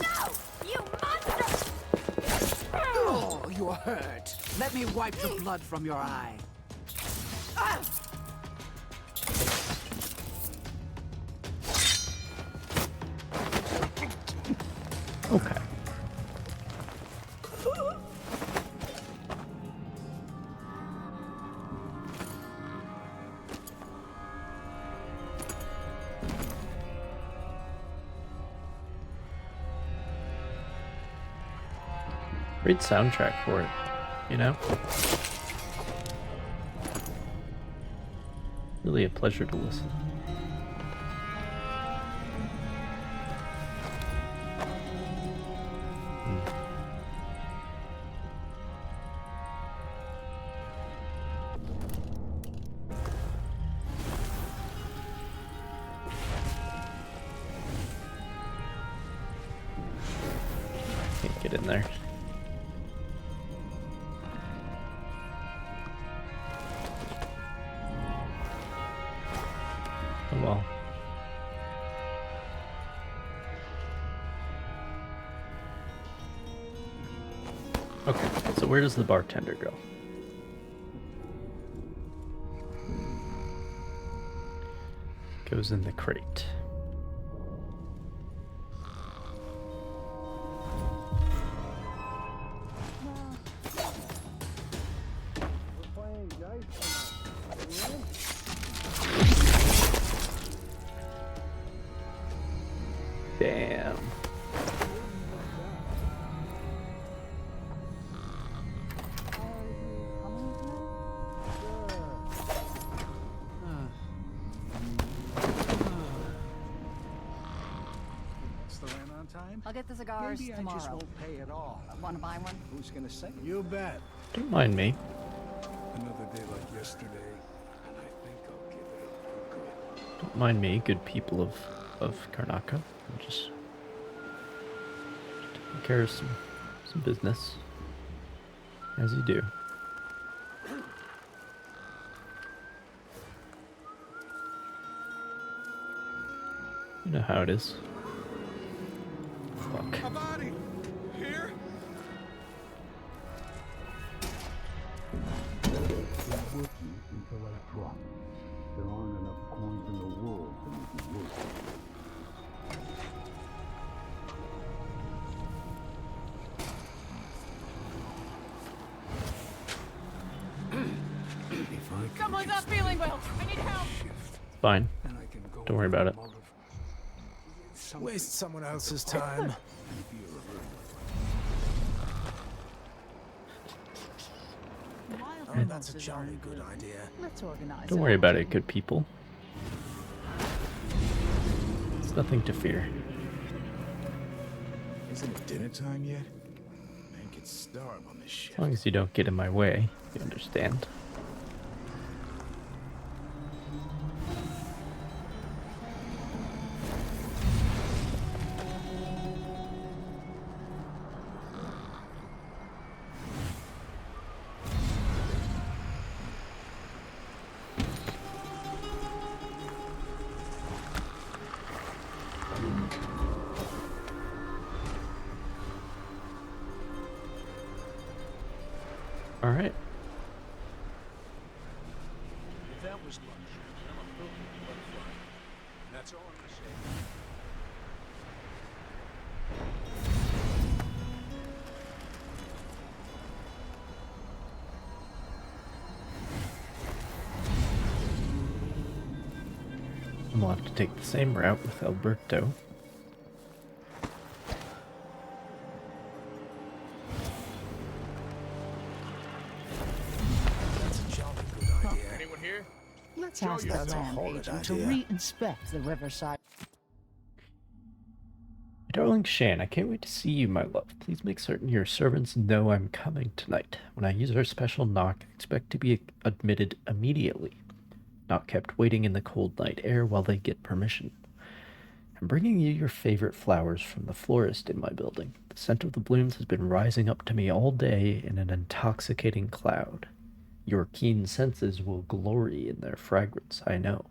No! You monster! Oh, you're hurt. Let me wipe the blood from your eye. Okay. Great soundtrack for it, you know? Really a pleasure to listen. Can't get in there. Oh well. Okay, so where does the bartender go? Goes in the crate. Damn. I'll get the cigars Maybe tomorrow. I just won't pay at all. Want to buy one? Who's gonna say? You bet. Don't mind me. Another day like yesterday, and I think I'll give it up for good. Don't mind me, good people of Karnaka. I'm just taking care of some business. As you do. You know how it is. Fuck. A body! Here? Working until I drop. There aren't enough coins in the world to make it work. Someone's not feeling well. I need help. Fine. Don't worry about it. Waste someone else's time. Oh, that's a jolly good idea. Let's organize. Don't worry about it, good people. It's nothing to fear. Isn't it dinner time yet? Man could starve on this shit. As long as you don't get in my way, you understand. All right. If that was lunch, I'm a filthy butterfly. That's all I'm gonna say. And we'll have to take the same route with Alberto. That's a jolly good idea. Anyone here? Let's ask the That's a land horrid agent to idea. re-inspect the riverside. Darling Shan, I can't wait to see you, my love. Please make certain your servants know I'm coming tonight. When I use our special knock, expect to be admitted immediately, not kept waiting in the cold night air while they get permission. I'm bringing you your favorite flowers from the florist in my building. The scent of the blooms has been rising up to me all day in an intoxicating cloud. Your keen senses will glory in their fragrance, I know.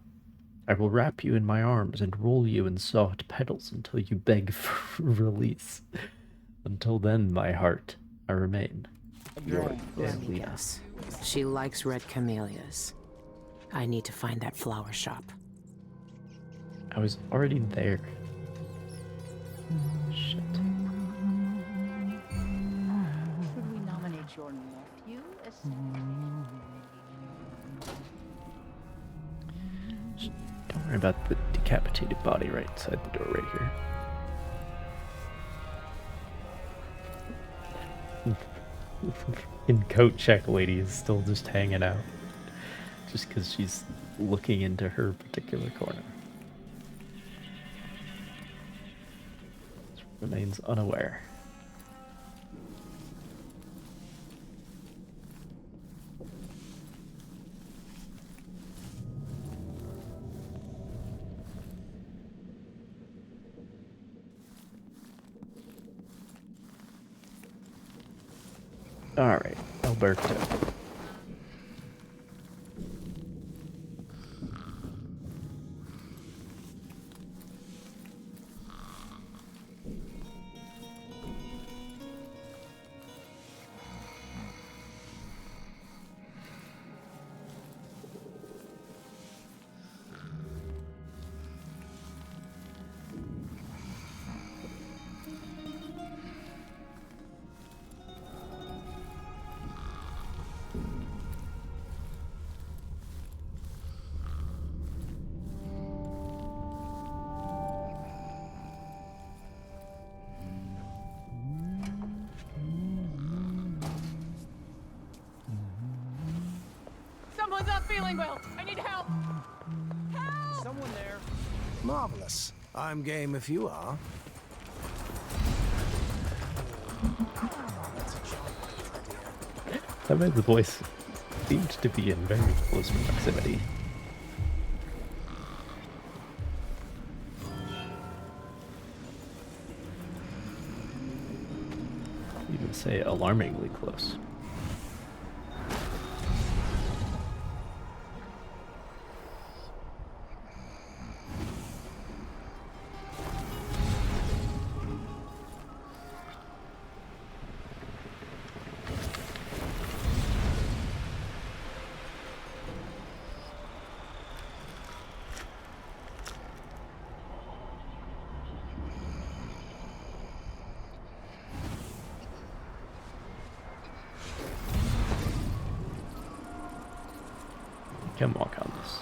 I will wrap you in my arms and roll you in soft petals until you beg for release. Until then, my heart, I remain. Your Let me Elena. guess. She likes red camellias. I need to find that flower shop. I was already there. Shit. Should we nominate your nephew as Don't worry about the decapitated body right inside the door right here. In coat check lady is still just hanging out. Just because she's looking into her particular corner. Remains unaware. All right, Alberto. Someone's not feeling well. I need help. Someone there. Marvelous. I'm game if you are. Some of the voice seemed to be in very close proximity. Even say alarmingly close. Can walk on this.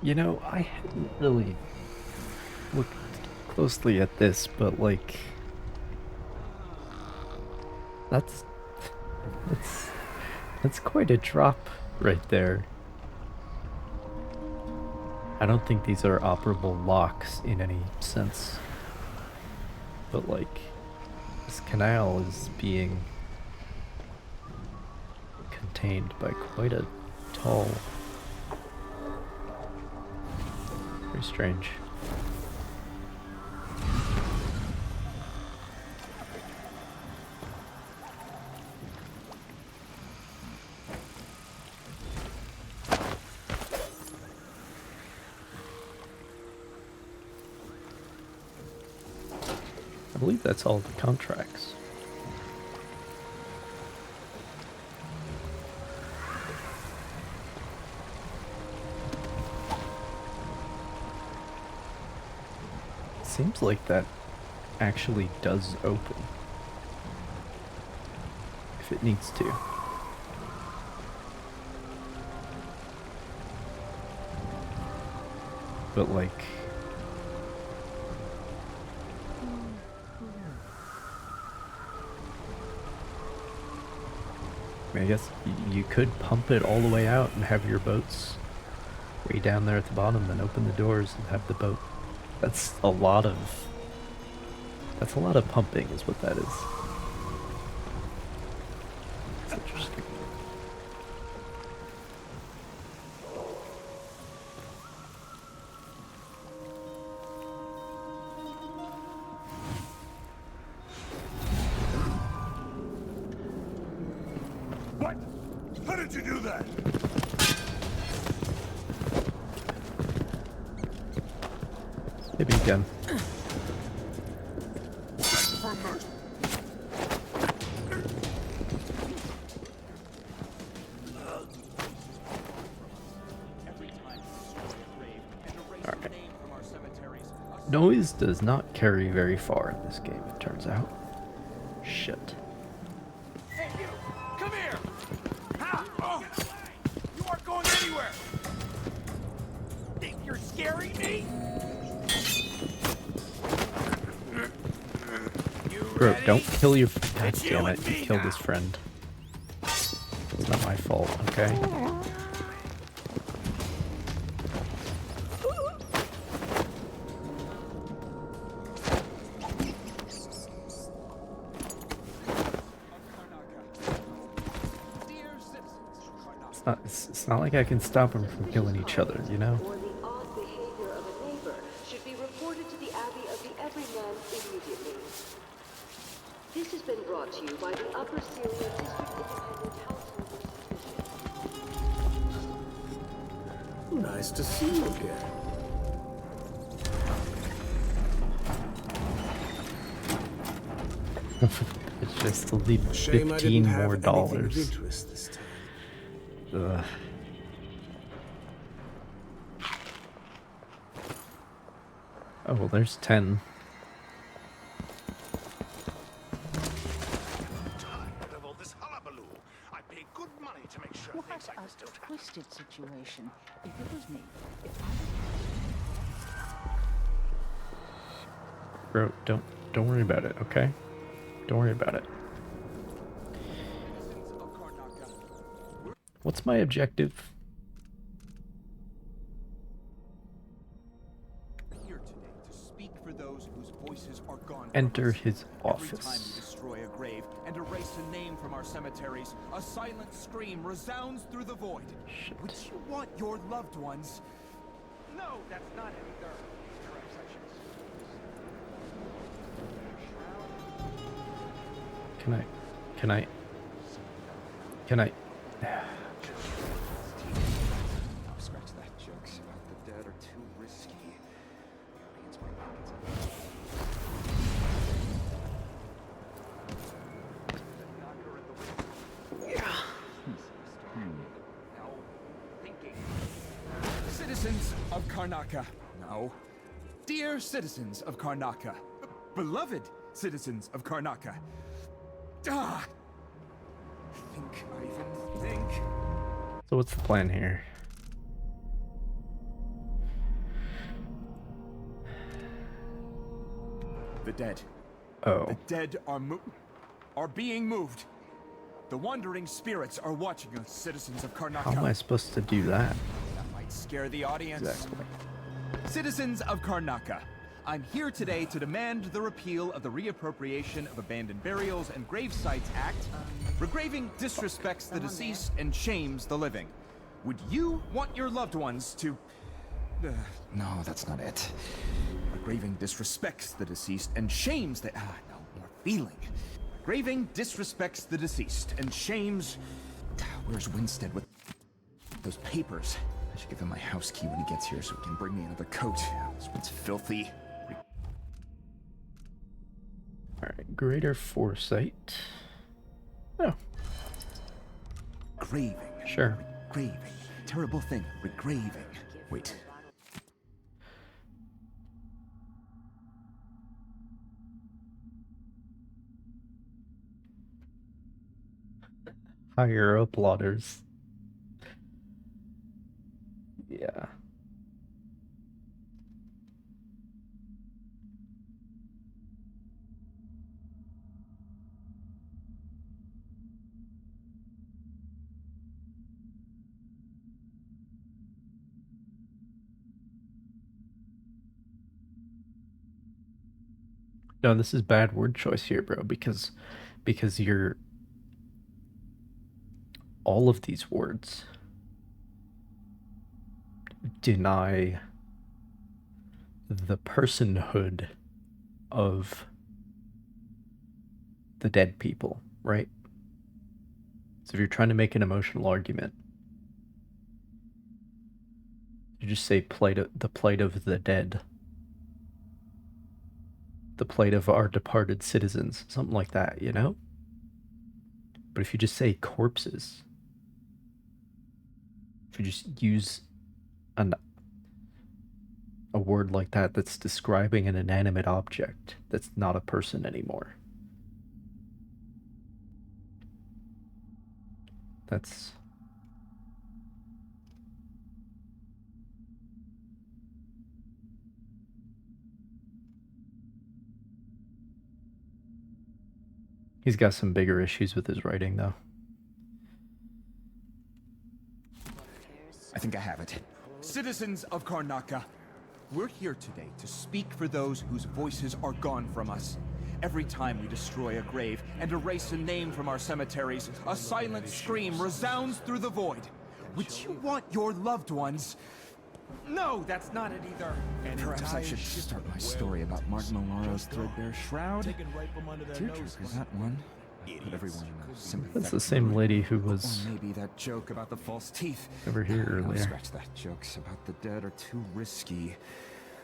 You know, I hadn't really looked closely at this, but like, that's quite a drop right there. I don't think these are operable locks in any sense, but like, this canal is being contained by quite a tall. Very strange. I believe that's all the contracts. Seems like that actually does open. If it needs to. But like... I guess you could pump it all the way out and have your boats way down there at the bottom, then open the doors and have the boat. That's a lot of pumping is what that is. It's interesting. What? How did you do that? Maybe you can. Alright. Noise does not carry very far in this game, it turns out. Shit. Hey, you! Come here! Ha! Oh! You aren't going anywhere! Think you're scaring me? Bro, don't kill your... God damn it, you killed his friend. It's not my fault, okay? It's not like I can stop them from killing each other, you know? Or the odd behavior of a neighbor should be reported to the Abbey of the Everyman immediately. This has been brought to you by the Upper Syria District Independent Householders Division. Nice to see you again. It's just to leave Shame I didn't $15 have more anything of dollars. interest this time. Ugh. Oh, well, there's 10. Tired of all this hullabaloo. I paid good money to make sure What things like a this don't happen. twisted situation. If it was me, if Bro, don't worry about it, okay? Don't worry about it. What's my objective? Here today to speak for those whose voices are gone. Enter his Every time we office. destroy a grave and erase a name from our cemeteries, a silent scream resounds through the void. Shit. Would you want your loved ones? No, that's not it either. Perhaps I should. Can I? Scratch that. Jokes about the dead are too risky. The audience might think it's Citizens of Karnaca. No. Dear citizens of Karnaca. Beloved citizens of Karnaca. Ah! Think, Ivan, think. So what's the plan here? The dead. Oh. The dead are being moved. The wandering spirits are watching us, citizens of Karnaca. How am I supposed to do that? That might scare the audience. Exactly. Citizens of Karnaca, I'm here today to demand the repeal of the Reappropriation of Abandoned Burials and Grave Sites Act. Regraving disrespects the deceased and shames the living. Would you want your loved ones to... No, that's not it. Regraving disrespects the deceased and shames the... no, more feeling. Regraving disrespects the deceased and shames... Where's Winstead with those papers? I should give him my house key when he gets here so he can bring me another coat. This one's filthy. Alright, greater foresight. Oh. Graving. Sure. Regraving. Terrible thing. Regraving. Wait. Higher up plotters. Yeah. No, this is bad word choice here, bro, because you're all of these words deny the personhood of the dead people, right? So if you're trying to make an emotional argument, you just say the plight of the dead. The plight of our departed citizens, something like that, you know? But if you just say corpses, if you just use a word like that that's describing an inanimate object that's not a person anymore, that's... He's got some bigger issues with his writing, though. I think I have it. Citizens of Karnaca, we're here today to speak for those whose voices are gone from us. Every time we destroy a grave and erase a name from our cemeteries, a silent scream resounds through the void. Would you want your loved ones... No, that's not it either. Perhaps I should start my story about Martin Malaro's threadbare shroud. Tearjerker, is that one? Put everyone in a sympathetic That's the same lady who mood. was Or maybe that joke about the false teeth. over here No, earlier. scratch that. Jokes about the dead are too risky.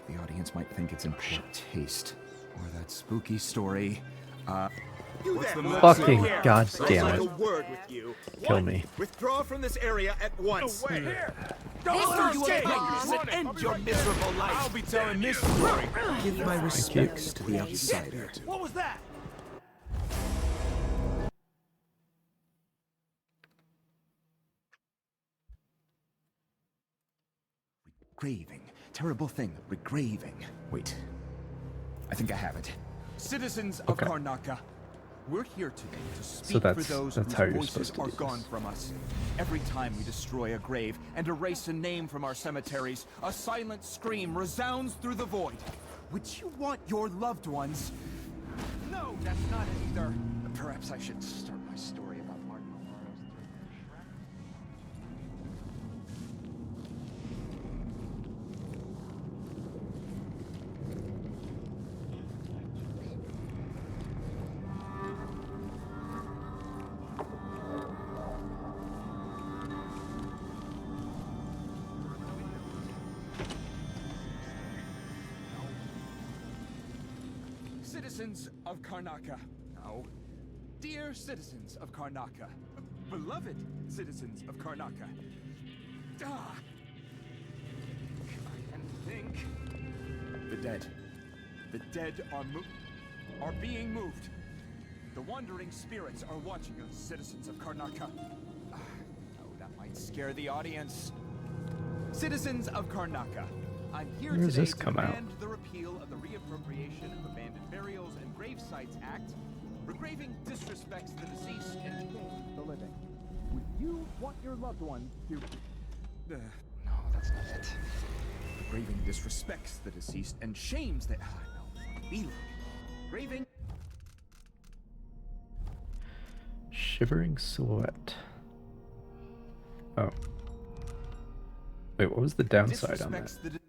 The audience might think it's in poor taste. Or that spooky story. What's the Fucking matter? goddamn Like it. a word with you. Kill One, me. Withdraw from this area at once. No way. Here. Don't you escape. and End your miserable life. I'll be telling this story. Give my respects to the outsider. What was that? Regraving. Terrible thing. Regraving. Wait. I think I have it. Citizens of Karnaca, We're here today to speak So that's- for those that's whose how you're voices supposed to are do gone this. from us. Every time we destroy a grave and erase a name from our cemeteries, a silent scream resounds through the void. Would you want your loved ones? No, that's not it either. Perhaps I should start my story about Martin O'Mara's Citizens of Karnaca. No. Dear citizens of Karnaca. Beloved citizens of Karnaca. Ah. And think. The dead. The dead are being moved. The wandering spirits are watching us, citizens of Karnaca. Ah, oh, that might scare the audience. Citizens of Karnaca. I'm here Where does today this to come out? demand the repeal of the Reappropriation of Abandoned Burials and Grave Sites Act. Regraving disrespects the deceased and the living. Would you want your loved ones to... No, that's not it. Regraving disrespects the deceased and shames the... no. Graving... Shivering silhouette. Oh. Wait, what was the downside on that? disrespects the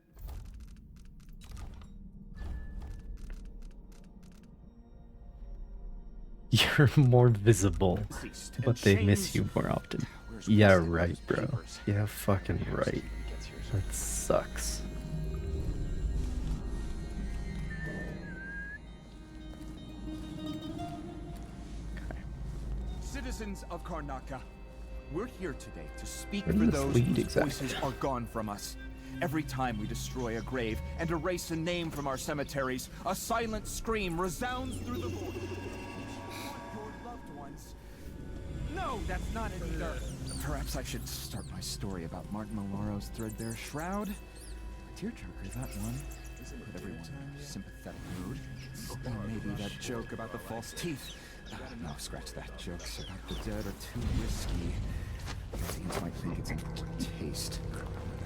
You're more visible, deceased but and they miss shames- you more often. Where's Yeah, my right, bro. papers? Yeah, fucking right. That sucks. Citizens of Karnaca, we're here today to speak Where for does this those lead whose exactly? voices are gone from us. Every time we destroy a grave and erase a name from our cemeteries, a silent scream resounds through the void. Your loved ones. No, that's not it either. Perhaps I should start my story about Martin Malaro's threadbare shroud. A tearjerker, that one. Put everyone in a sympathetic mood. And maybe that joke about the false teeth. No, scratch that. Jokes about the dead are too risky. Teens might think it's in poor taste.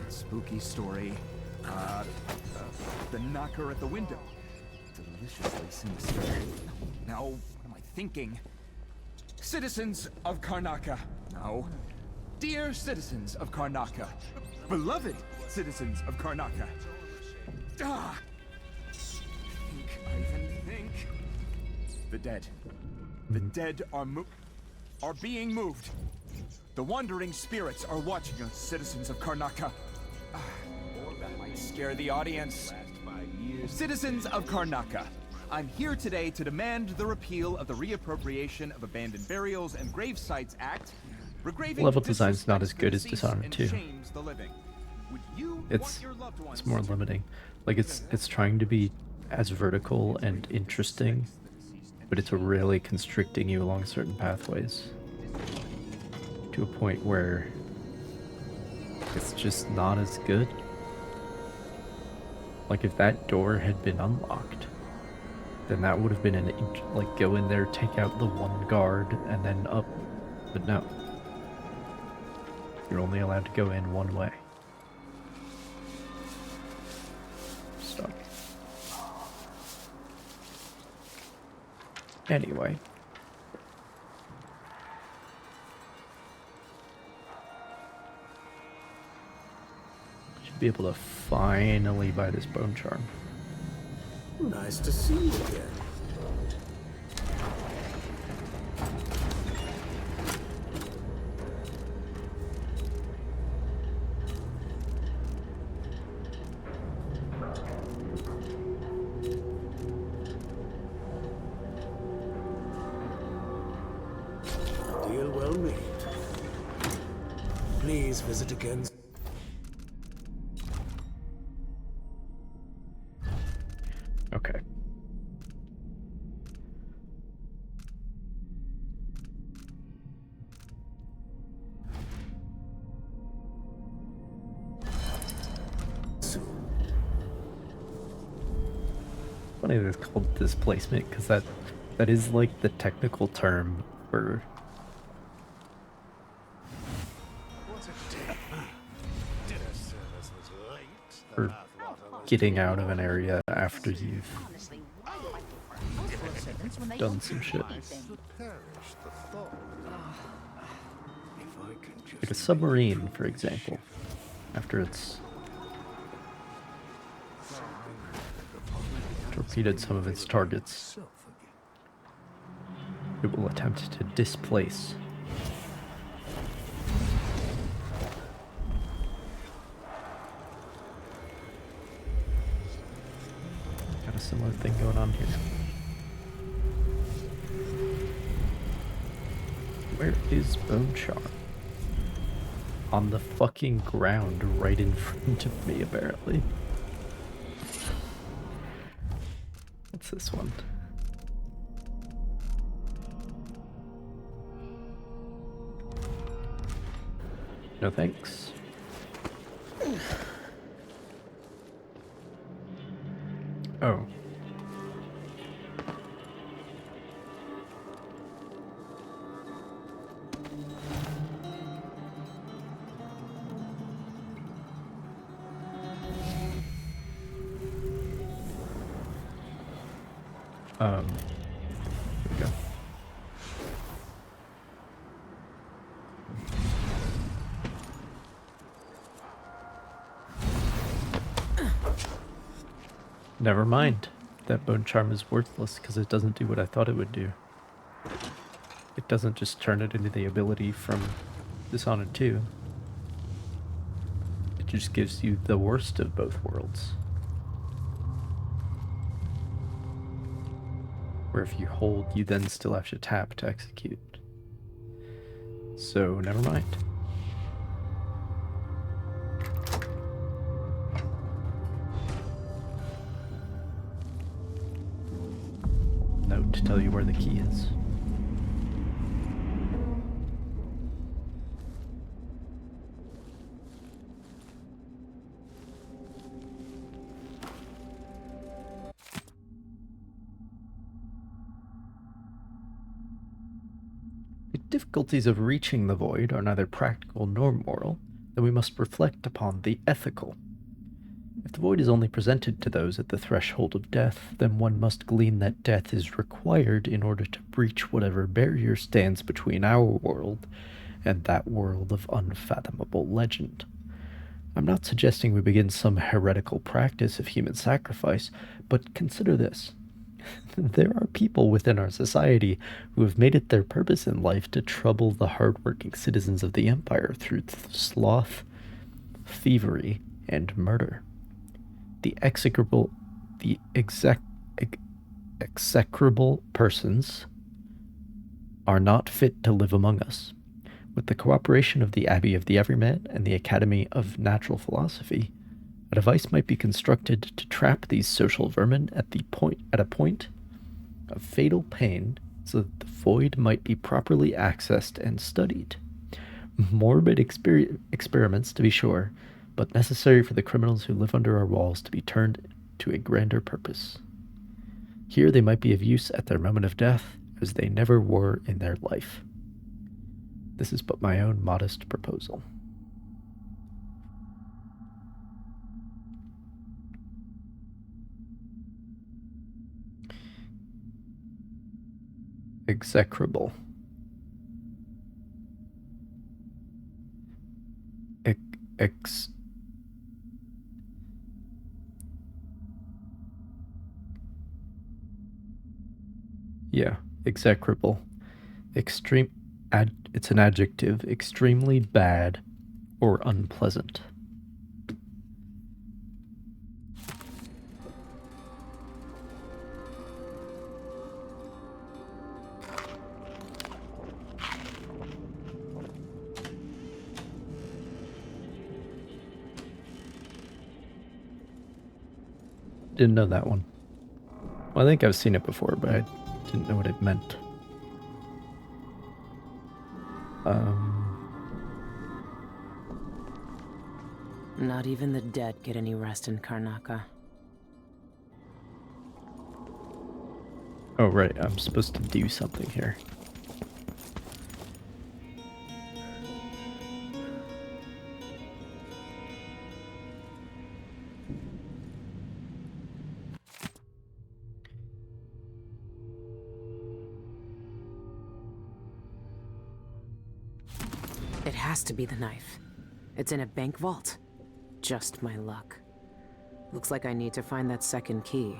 That spooky story. The knocker at the window. Deliciously sinister. Now, what am I thinking? Citizens of Karnaca. No. Dear citizens of Karnaca. Beloved citizens of Karnaca. Ah! Think, Ivan, think. The dead. The dead are being moved. The wandering spirits are watching us, citizens of Karnaca. Ah, or that might scare the audience. Citizens of Karnaca, I'm here today to demand the repeal of the Reappropriation of Abandoned Burials and Grave Sites Act. Regraving Level design's not as disrespects good the as deceased Dishonored and 2. shames the living. Would you It's want your loved ones it's more limiting. Like it's trying to be as vertical and interesting, but it's really constricting you along certain pathways to a point where it's just not as good. Like if that door had been unlocked, then that would have been like go in there, take out the one guard, and then up. But no, you're only allowed to go in one way. Stuck. Anyway. Should be able to finally buy this bone charm. Nice to see you again. Deal well made. Please visit again. Okay. Funny that it's called displacement, because that That is like the technical term for for getting out of an area after you've done some shit. Like a submarine, for example, after it's torpedoed some of its targets, it will attempt to displace. Got a similar thing going on here. Where is Bone Char? On the fucking ground right in front of me, apparently. What's this one? No thanks. Oh. Here we go. Never mind. That bone charm is worthless because it doesn't do what I thought it would do. It doesn't just turn it into the ability from Dishonored 2. It just gives you the worst of both worlds. Where if you hold, you then still have to tap to execute. So, never mind. Note to tell you where the key is. The difficulties of reaching the void are neither practical nor moral, then we must reflect upon the ethical. If the void is only presented to those at the threshold of death, then one must glean that death is required in order to breach whatever barrier stands between our world and that world of unfathomable legend. I'm not suggesting we begin some heretical practice of human sacrifice, but consider this. There are people within our society who have made it their purpose in life to trouble the hard-working citizens of the Empire through sloth, thievery, and murder. The execrable persons are not fit to live among us. With the cooperation of the Abbey of the Everyman and the Academy of Natural Philosophy, a device might be constructed to trap these social vermin at a point of fatal pain so that the void might be properly accessed and studied. Morbid experiments, to be sure, but necessary for the criminals who live under our walls to be turned to a grander purpose. Here they might be of use at their moment of death, as they never were in their life. This is but my own modest proposal. Execrable. Yeah, execrable. It's an adjective, extremely bad or unpleasant. Didn't know that one. Well, I think I've seen it before, but I didn't know what it meant. Not even the dead get any rest in Karnaca. Oh, right, I'm supposed to do something here. It has to be the knife. It's in a bank vault. Just my luck. Looks like I need to find that second key.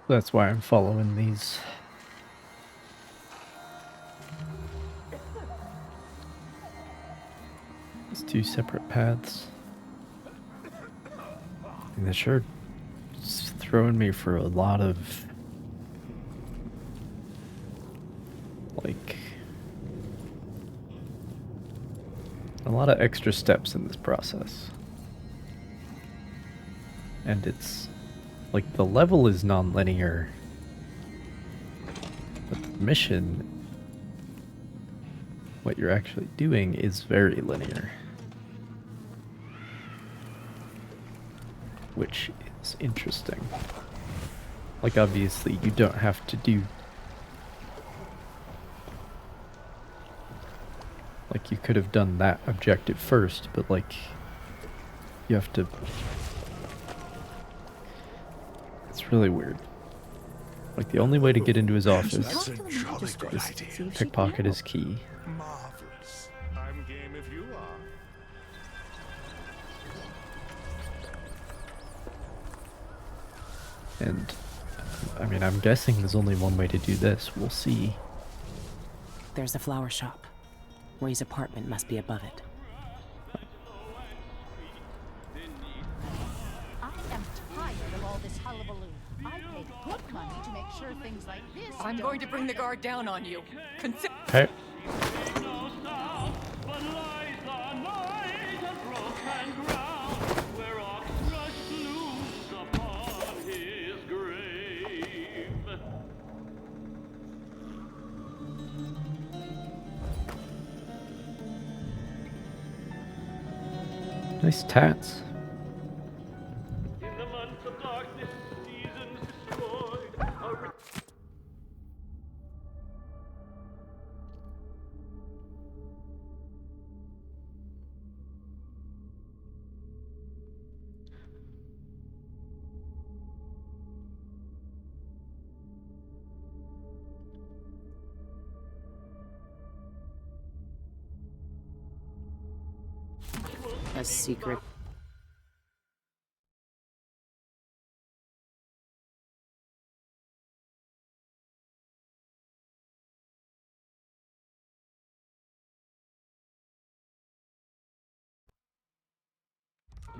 That's why I'm following these. It's two separate paths. And they're sure it's throwing me for a lot of, like, a lot of extra steps in this process. And it's like the level is non-linear, but the mission, what you're actually doing, is very linear. Which is interesting. Like, obviously, you don't have to do... Like, you could have done that objective first, but, like, you have to... It's really weird. Like, the only way to get into his office is to pickpocket his key. Marvelous. I'm game if you are. And, I mean, I'm guessing there's only one way to do this. We'll see. There's the flower shop. Ray's apartment must be above it. I am tired of all this hullabaloo. I paid good money to make sure things like this. I'm going to bring the guard down on you. Hey. Nice tats. A secret.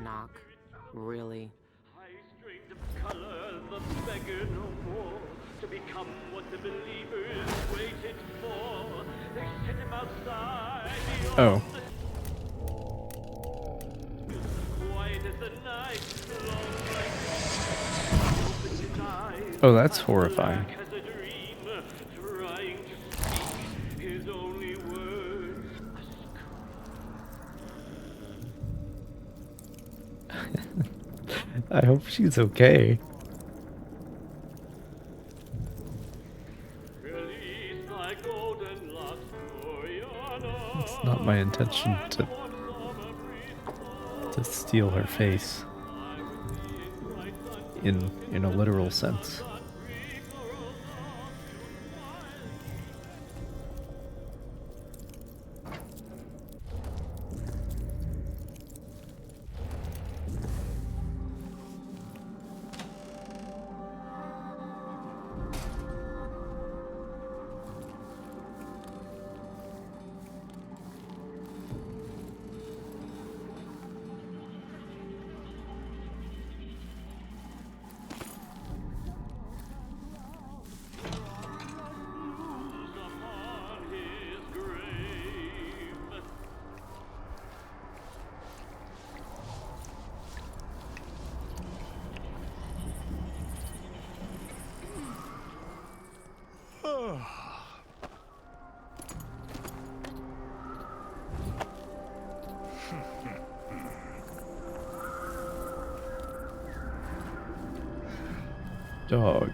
Knock. Really? Color the beggar no more to become what the believers waited for. They set him outside. Oh. Quiet as the night, long like Oh, that's horrifying. as a dream, trying to speak his only words. I hope she's okay. It's not my intention to steal her face in a literal sense. Dog.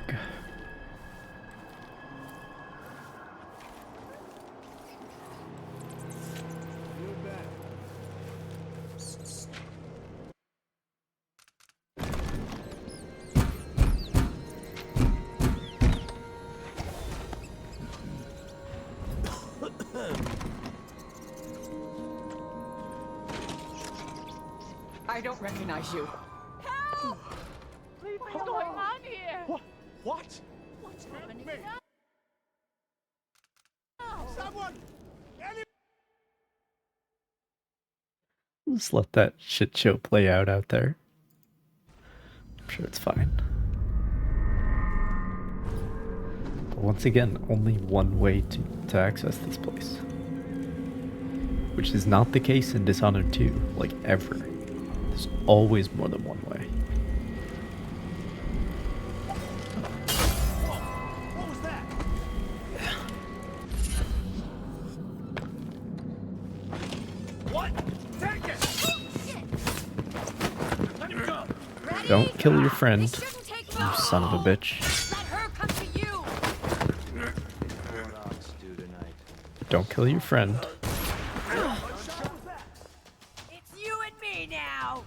I don't recognize you. Help! What's going on here? What? What's happening? Someone! Just let that shit show play out there. I'm sure it's fine. But once again, only one way to access this place. Which is not the case in Dishonored 2, like ever. There's always more than one way. What was that? What? Take it! Let me go! Don't kill your friend, you son of a bitch. Let her come to you. Don't kill your friend. It's you and me now.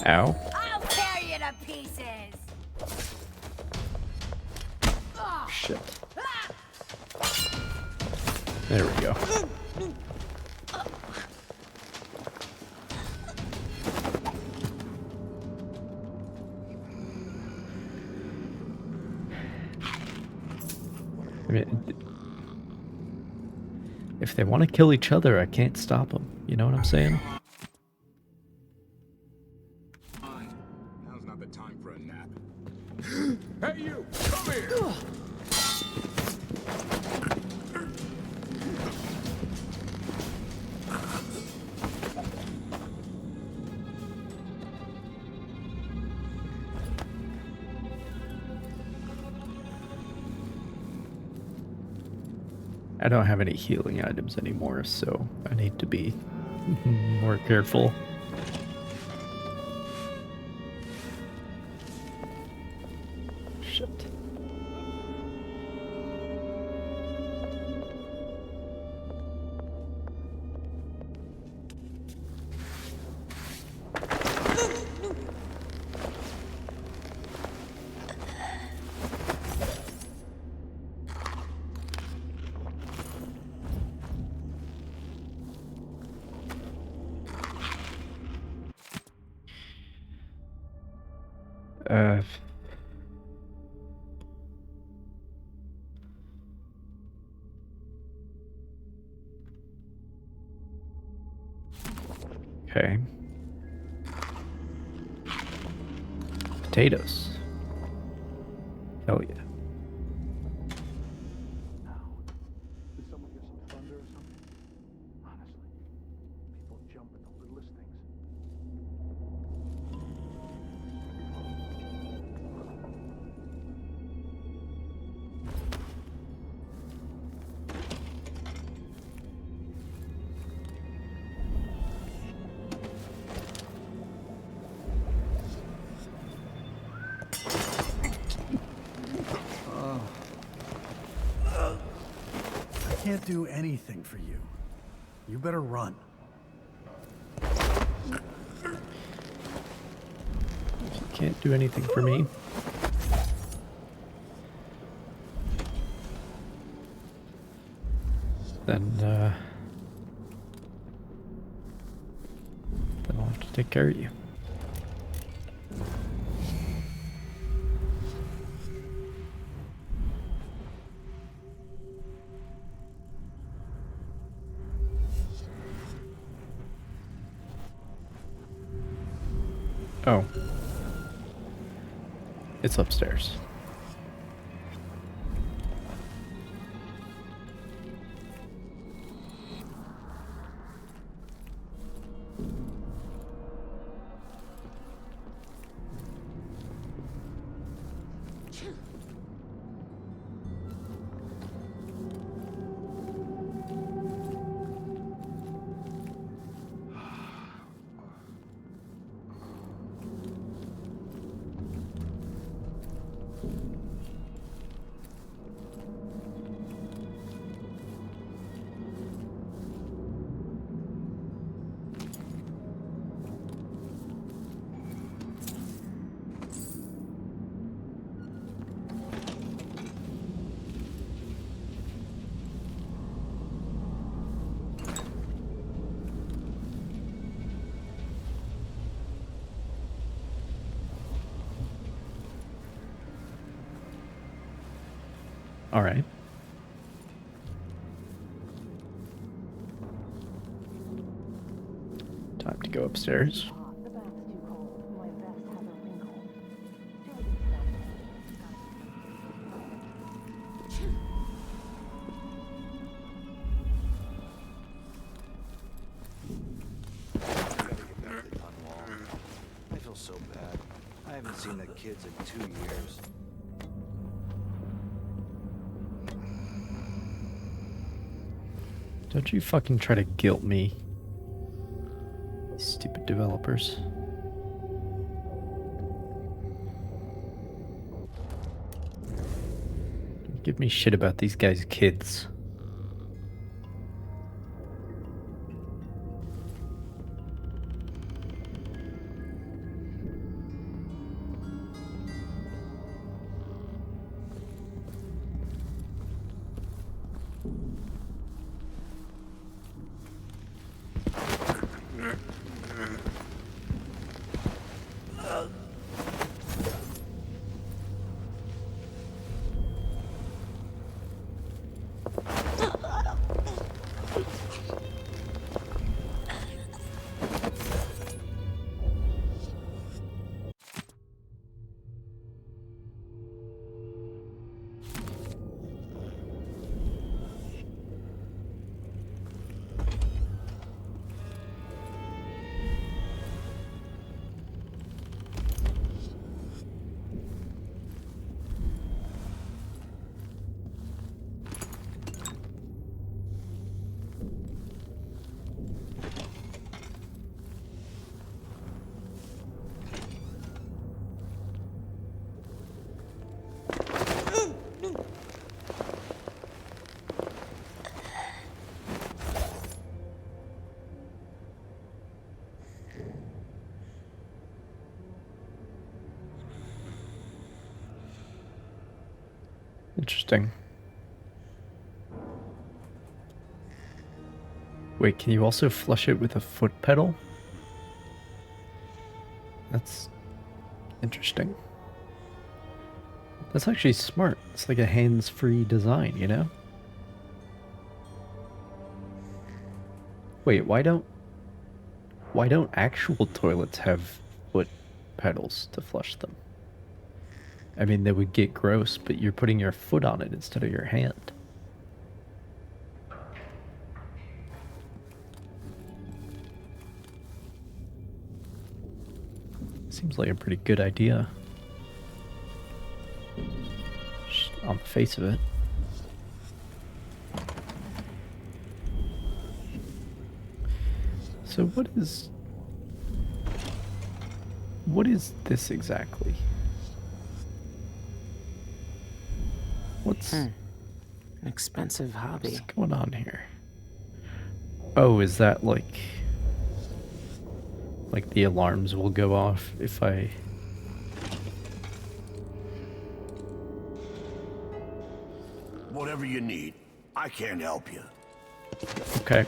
Ow. I'll tear you to pieces. Shit. There we go. I mean, if they want to kill each other, I can't stop them. You know what I'm saying? Now's not the time for a nap. Hey, you! Come here! I don't have any healing items anymore, so I need to be more careful. Shit. Okay. Potatoes. Hell yeah. Did someone hear some thunder or something? Honestly, people jump at the littlest things. I can't do anything for you. You better run. If you can't do anything for me, then I'll have to take care of you. Oh. It's upstairs. Alright. Time to go upstairs. I feel so bad. I haven't seen the kids in 2 years. Don't you fucking try to guilt me. Stupid developers. Don't give me shit about these guys' kids. Interesting. Wait, can you also flush it with a foot pedal? That's interesting. That's actually smart. It's like a hands-free design, you know? Wait, why don't actual toilets have foot pedals to flush them? I mean, they would get gross, but you're putting your foot on it instead of your hand. Seems like a pretty good idea. Just on the face of it. So what is this exactly? What's expensive hobby. What's going on here? Oh, is that like the alarms will go off if I... Whatever you need, I can't help you. Okay.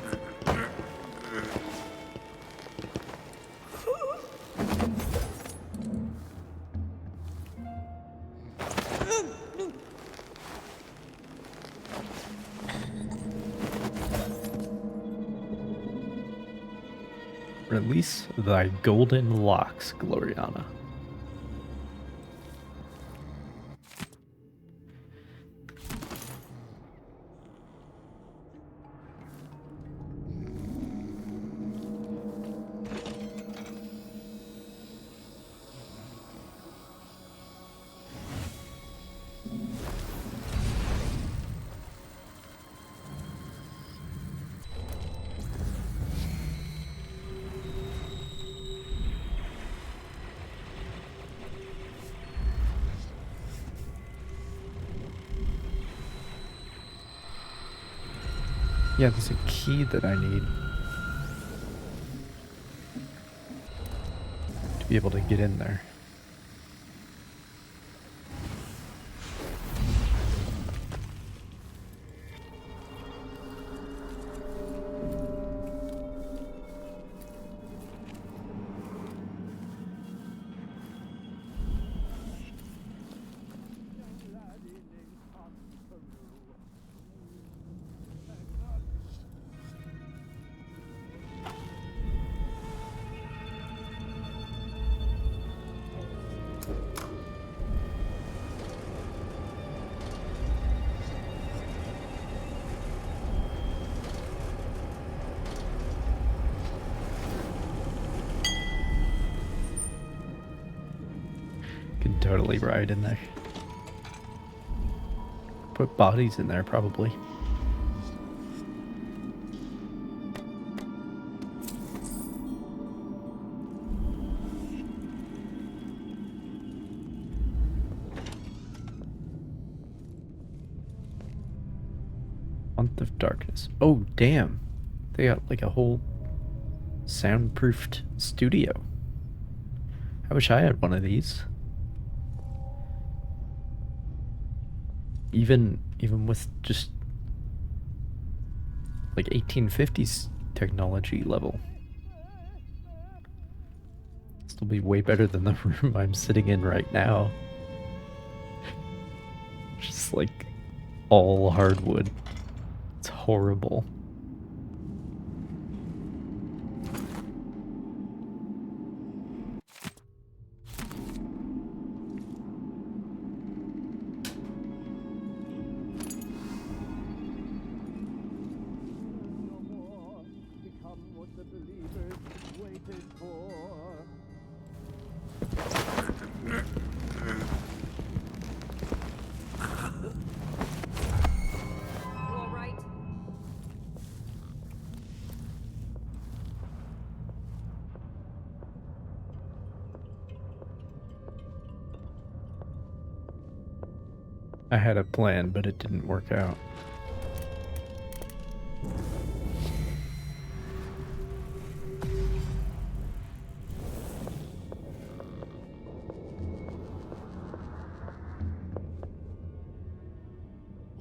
Release thy golden locks, Gloriana. Yeah, there's a key that I need to be able to get in there. totally right in there. Put bodies in there, probably. Month of Darkness. Oh, damn. They got like a whole soundproofed studio. I wish I had one of these. Even with just like 1850s technology level. This will be way better than the room I'm sitting in right now. Just like all hardwood. It's horrible. I had a plan, but it didn't work out.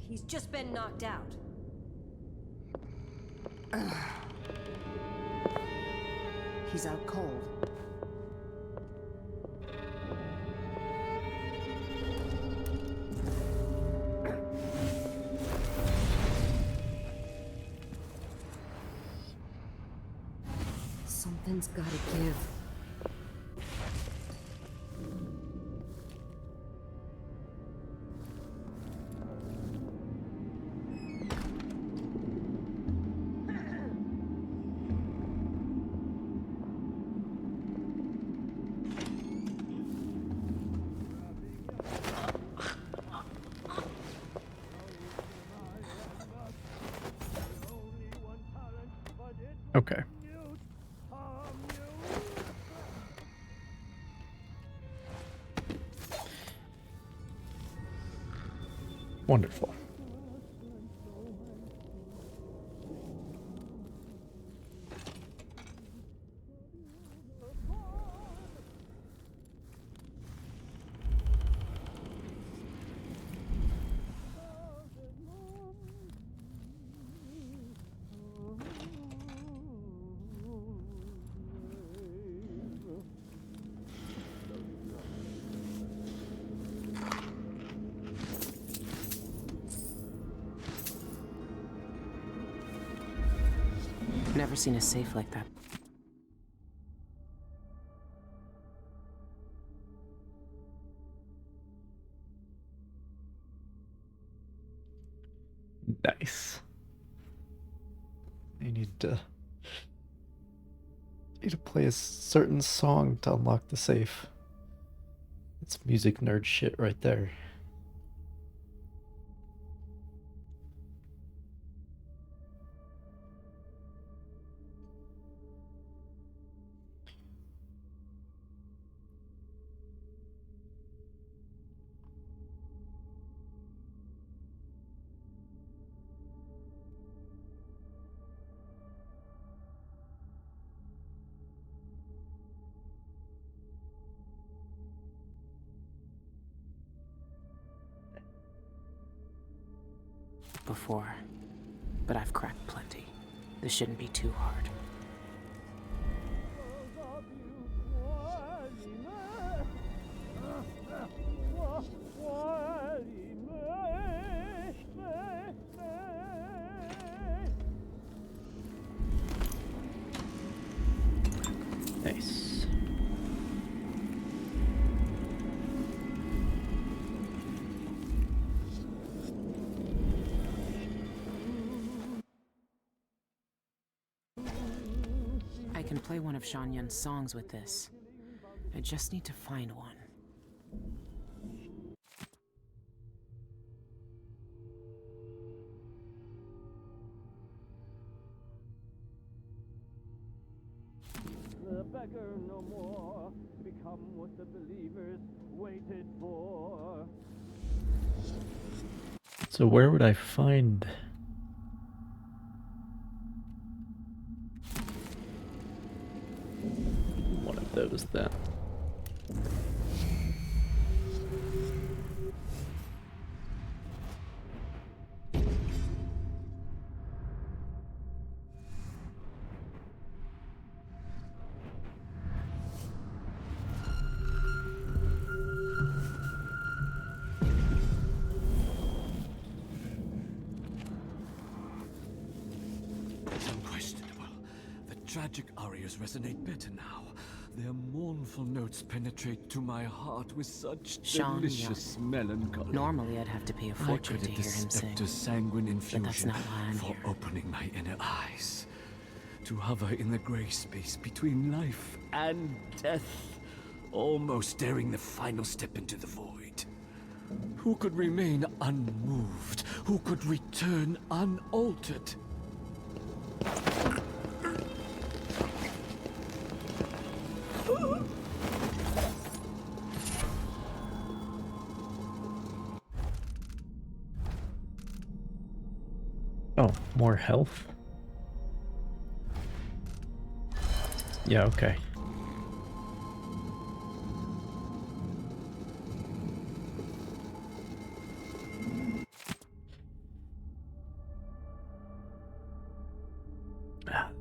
He's just been knocked out. He's out cold. Something's gotta give. Okay. Wonderful. Never seen a safe like that. Nice. You need to play a certain song to unlock the safe. It's music nerd shit right there. Before, but I've cracked plenty. This shouldn't be too hard. Nice. I can play one of Shan Yun's songs with this. I just need to find one. a beggar no more. Become what the believers waited for. So where would I find... one of those then? It's unquestionable. The tragic arias resonate better now. Their mournful notes penetrate to my heart with such Sean delicious melancholy. Normally I'd have to pay a fortune to hear him sing. The sanguine infusion But that's not why I'm for here. opening my inner eyes. To hover in the gray space between life and death. Almost daring the final step into the void. Who could remain unmoved? Who could return unaltered? Oh, more health? Yeah, okay.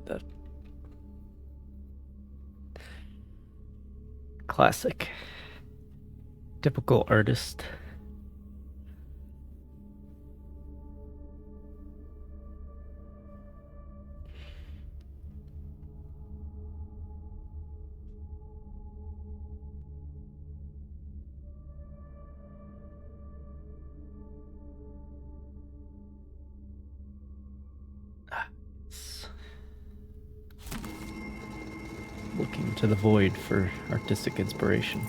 The classic. Typical artist. Looking to the void for artistic inspiration.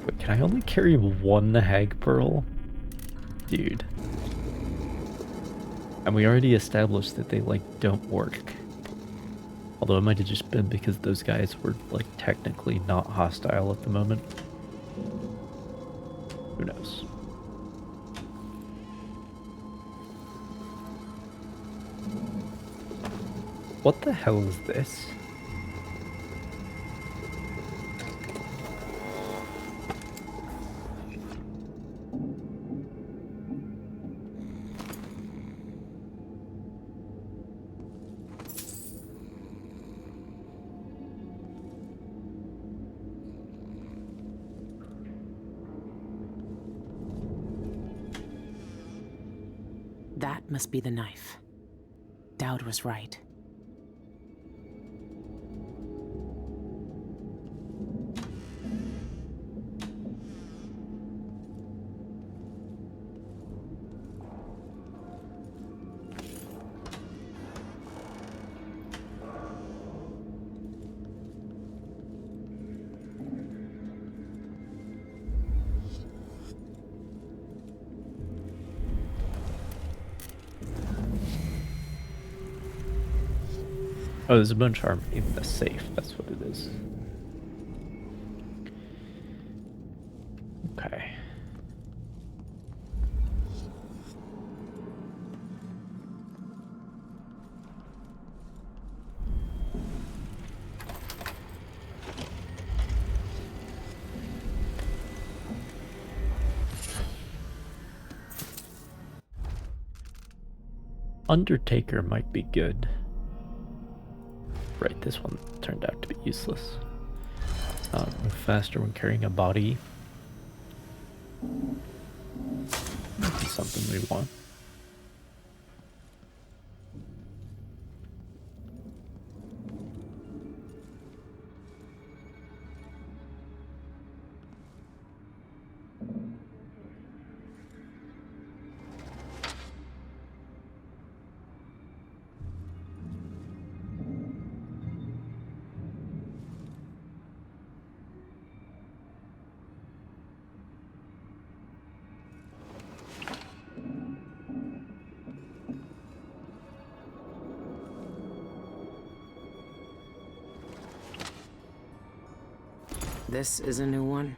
Wait, can I only carry one hag pearl? Dude. And we already established that they, like, don't work. Although it might have just been because those guys were, like, technically not hostile at the moment. Who knows? What the hell is this? That must be the knife. Dowd was right. Oh, there's a bunch of armor in the safe. That's what it is. Okay. Undertaker might be good. Right, this one turned out to be useless. Move faster when carrying a body. Might be something we want. This is a new one.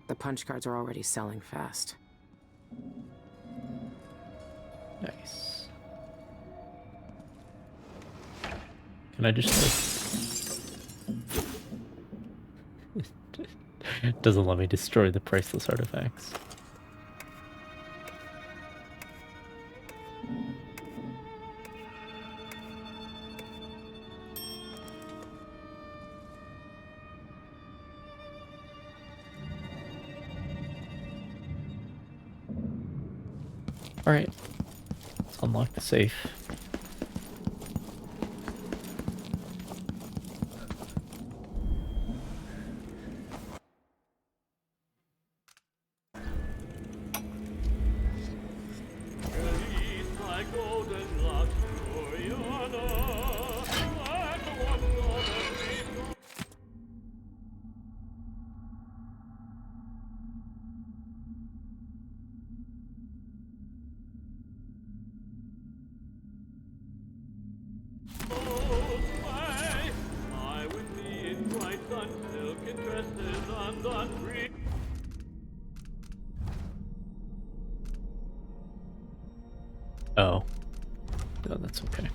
The punch cards are already selling fast. Nice. Can I just it doesn't let me destroy the priceless artifacts. Alright, let's unlock the safe. Oh. No, that's okay.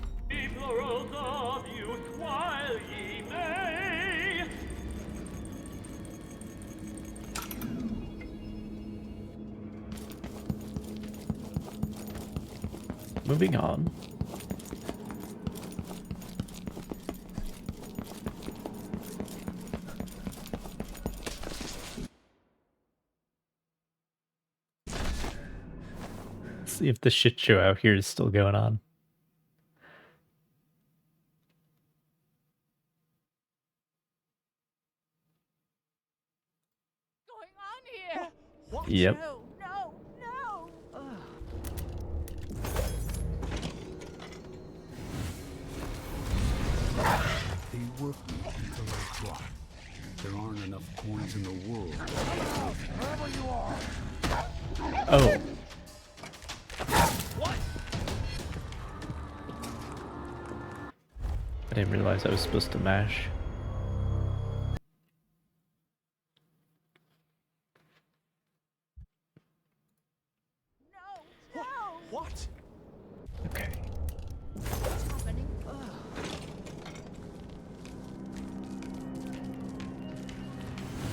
Moving on. See if the shit show out here is still going on. Yep. They work me until I drop. There aren't enough coins in the world. Wherever you are. Oh. What? I didn't realize I was supposed to mash. What? Okay. What's happening?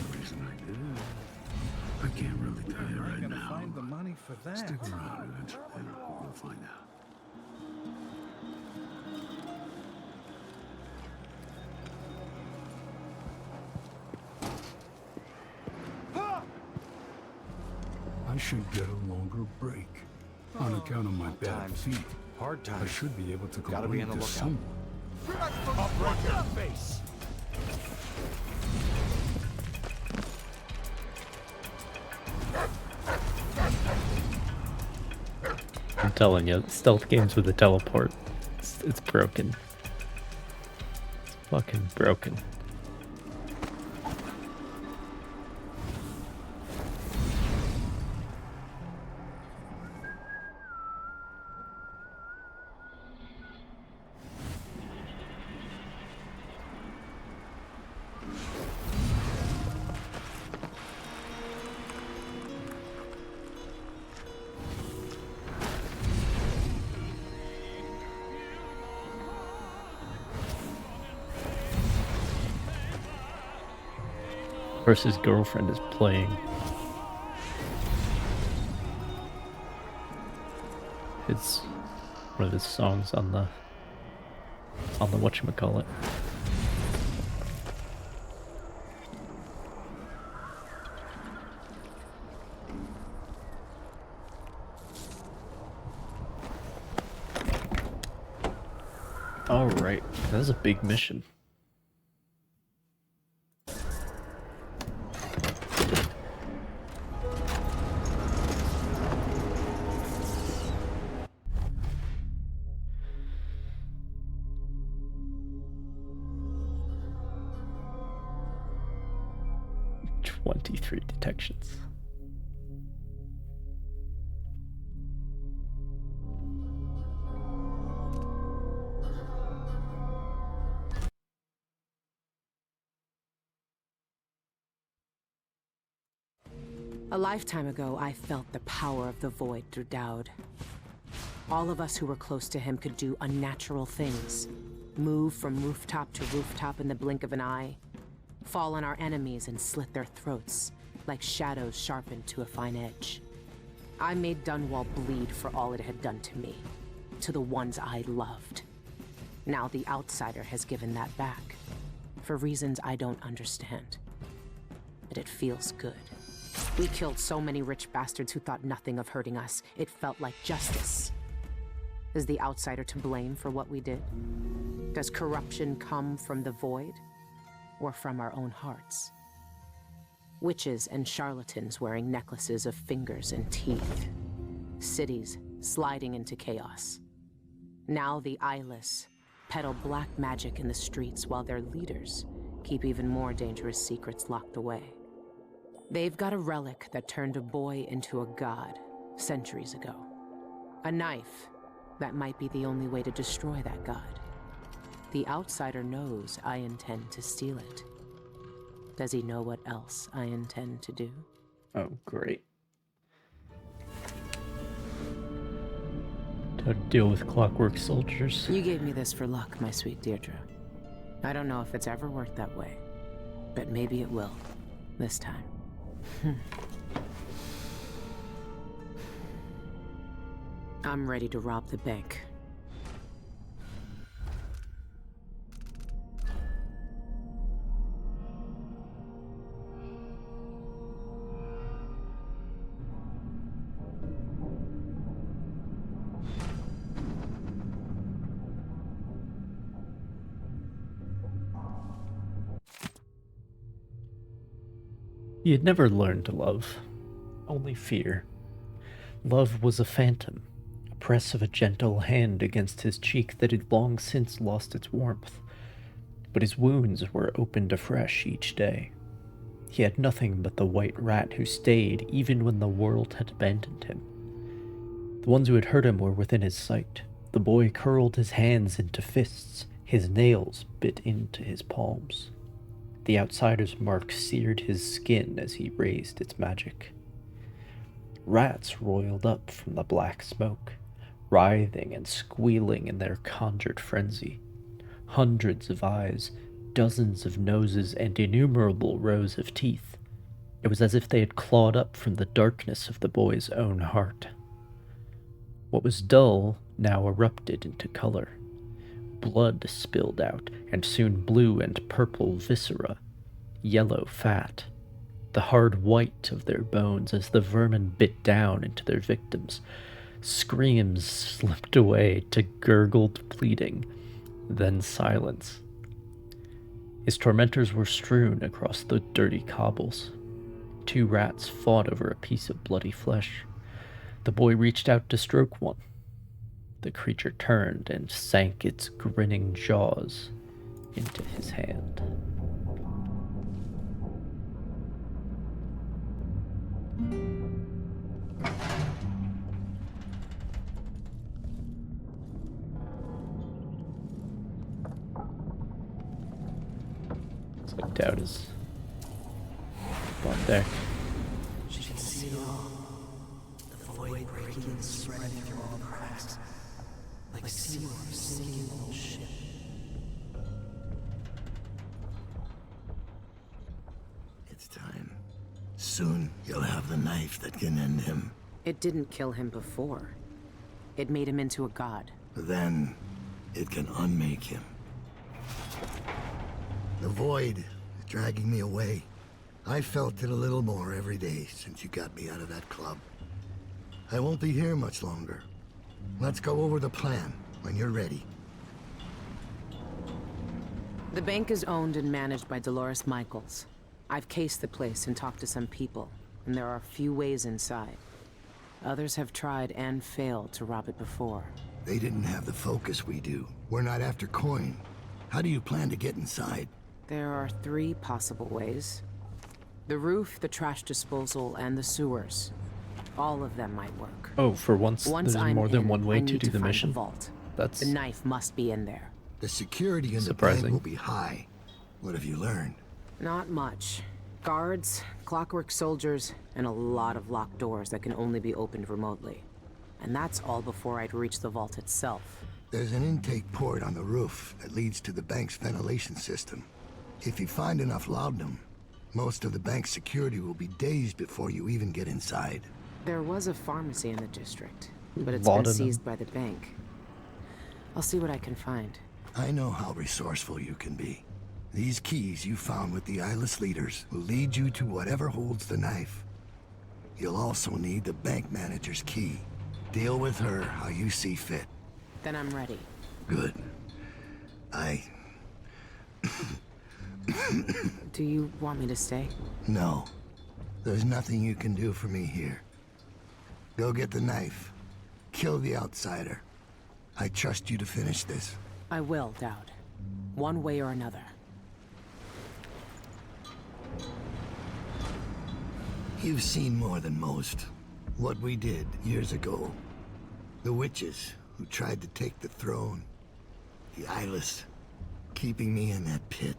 The reason I did it, I can't really tell you right now. Find the money for that. Stick around eventually. You'll find out. I should get a longer break. On account of my bad feet. Hard times. I should be able to Gotta be complete on the this lookout. somewhere. I'll break your face. I'm telling you, stealth games with a teleport, it's broken. It's fucking broken. Of course, his girlfriend is playing his one of his songs on the whatchamacallit. All right, that was a big mission. Detections. A lifetime ago, I felt the power of the void through Dowd. All of us who were close to him could do unnatural things. Move from rooftop to rooftop in the blink of an eye. Fall on our enemies and slit their throats, like shadows sharpened to a fine edge. I made Dunwall bleed for all it had done to me, to the ones I loved. Now the outsider has given that back, for reasons I don't understand. But it feels good. We killed so many rich bastards who thought nothing of hurting us. It felt like justice. Is the outsider to blame for what we did? Does corruption come from the void, or from our own hearts? Witches and charlatans wearing necklaces of fingers and teeth. Cities sliding into chaos. Now the eyeless peddle black magic in the streets while their leaders keep even more dangerous secrets locked away. They've got a relic that turned a boy into a god centuries ago. A knife that might be the only way to destroy that god. The outsider knows I intend to steal it. Does he know what else I intend to do? Oh, great. How to deal with clockwork soldiers. You gave me this for luck, my sweet Deirdre. I don't know if it's ever worked that way, but maybe it will, this time. I'm ready to rob the bank. He had never learned to love, only fear. Love was a phantom, a press of a gentle hand against his cheek that had long since lost its warmth. But his wounds were opened afresh each day. He had nothing but the white rat who stayed even when the world had abandoned him. The ones who had hurt him were within his sight. The boy curled his hands into fists, his nails bit into his palms. The outsider's mark seared his skin as he raised its magic. Rats roiled up from the black smoke, writhing and squealing in their conjured frenzy. Hundreds of eyes, dozens of noses, and innumerable rows of teeth. It was as if they had clawed up from the darkness of the boy's own heart. What was dull now erupted into color. Blood spilled out, and soon blue and purple viscera, yellow fat, the hard white of their bones as the vermin bit down into their victims. Screams slipped away to gurgled pleading, then silence. His tormentors were strewn across the dirty cobbles. 2 rats fought over a piece of bloody flesh. The boy reached out to stroke one. The creature turned and sank its grinning jaws into his hand. Looks like Dowd is on deck. She can see it all. The void breaking and spreading through all the cracks. Like seawater sinking the whole ship. It's time. Soon you'll have the knife that can end him. It didn't kill him before. It made him into a god. Then it can unmake him. The void is dragging me away. I felt it a little more every day since you got me out of that club. I won't be here much longer. Let's go over the plan when you're ready. The bank is owned and managed by Dolores Michaels. I've cased the place and talked to some people, and there are a few ways inside. Others have tried and failed to rob it before. They didn't have the focus we do. We're not after coin. How do you plan to get inside? There are 3 possible ways. The roof, the trash disposal, and the sewers. All of them might work. Oh, for once there's I'm more than in, one way I to need do the find mission. The vault. That's the knife must be in there. The security in the surprising. bank will be high. What have you learned? Not much. Guards, clockwork soldiers, and a lot of locked doors that can only be opened remotely. And that's all before I'd reach the vault itself. There's an intake port on the roof that leads to the bank's ventilation system. If you find enough laudanum, most of the bank's security will be dazed before you even get inside. There was a pharmacy in the district, but it's Laudanum. been seized by the bank. I'll see what I can find. I know how resourceful you can be. These keys you found with the eyeless leaders will lead you to whatever holds the knife. You'll also need the bank manager's key. Deal with her how you see fit. Then I'm ready. Good. Do you want me to stay? No. There's nothing you can do for me here. Go get the knife. Kill the outsider. I trust you to finish this. I will, Dowd. One way or another. You've seen more than most. What we did years ago. The witches who tried to take the throne. The eyeless, keeping me in that pit.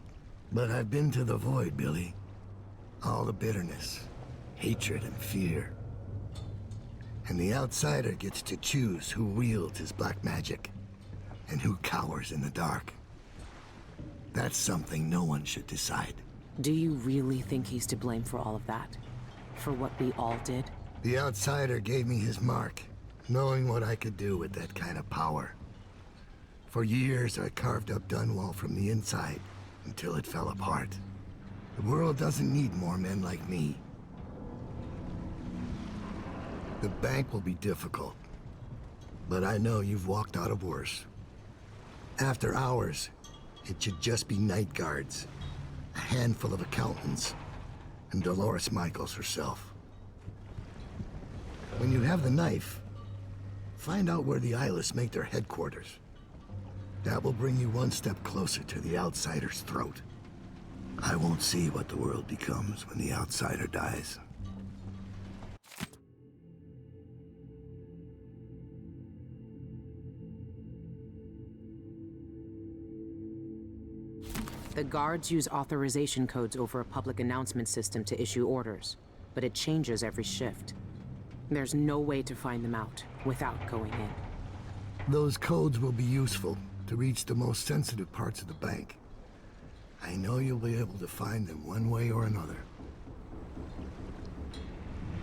But I've been to the void, Billy. All the bitterness, hatred, and fear. And the outsider gets to choose who wields his black magic, and who cowers in the dark. That's something no one should decide. Do you really think he's to blame for all of that? For what we all did? The outsider gave me his mark, knowing what I could do with that kind of power. For years, I carved up Dunwall from the inside, until it fell apart. The world doesn't need more men like me. The bank will be difficult, but I know you've walked out of worse. After hours, it should just be night guards, a handful of accountants, and Dolores Michaels herself. When you have the knife, find out where the eyeless make their headquarters. That will bring you one step closer to the outsider's throat. I won't see what the world becomes when the outsider dies. The guards use authorization codes over a public announcement system to issue orders, but it changes every shift. There's no way to find them out without going in. Those codes will be useful to reach the most sensitive parts of the bank. I know you'll be able to find them one way or another.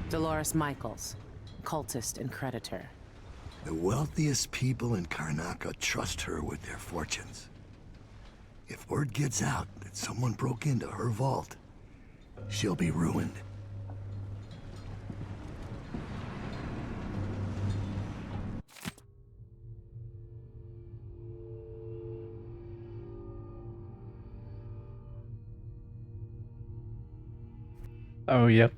Dolores Michaels, cultist and creditor. The wealthiest people in Karnaca trust her with their fortunes. If word gets out that someone broke into her vault, she'll be ruined. Oh, yep.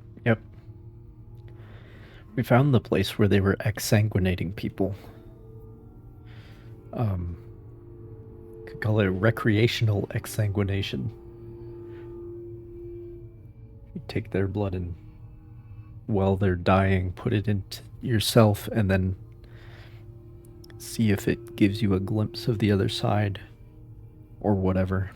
We found the place where they were exsanguinating people. Could call it recreational exsanguination. You take their blood and, while they're dying, put it into yourself and then see if it gives you a glimpse of the other side or whatever.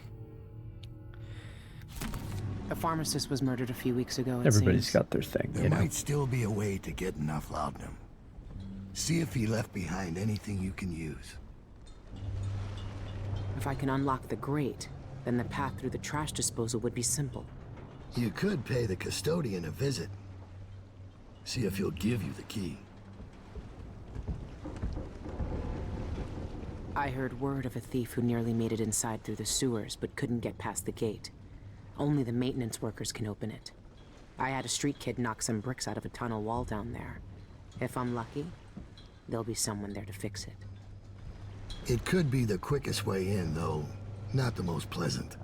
A pharmacist was murdered a few weeks ago. Everybody's got their thing. There might still be a way to get enough laudanum. See if he left behind anything you can use. If I can unlock the grate, then the path through the trash disposal would be simple. You could pay the custodian a visit. See if he'll give you the key. I heard word of a thief who nearly made it inside through the sewers, but couldn't get past the gate. Only the maintenance workers can open it. I had a street kid knock some bricks out of a tunnel wall down there. If I'm lucky, there'll be someone there to fix it. It could be the quickest way in, though not the most pleasant.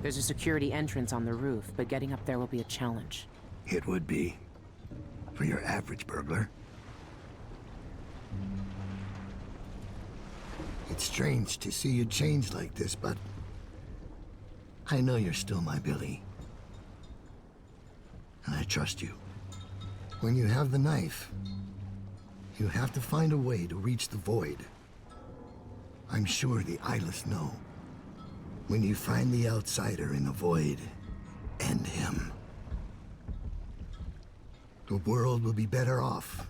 There's a security entrance on the roof, but getting up there will be a challenge. It would be. For your average burglar. It's strange to see you change like this, but I know you're still my Billy. And I trust you. When you have the knife, you have to find a way to reach the void. I'm sure the eyeless know. When you find the outsider in the void, end him. The world will be better off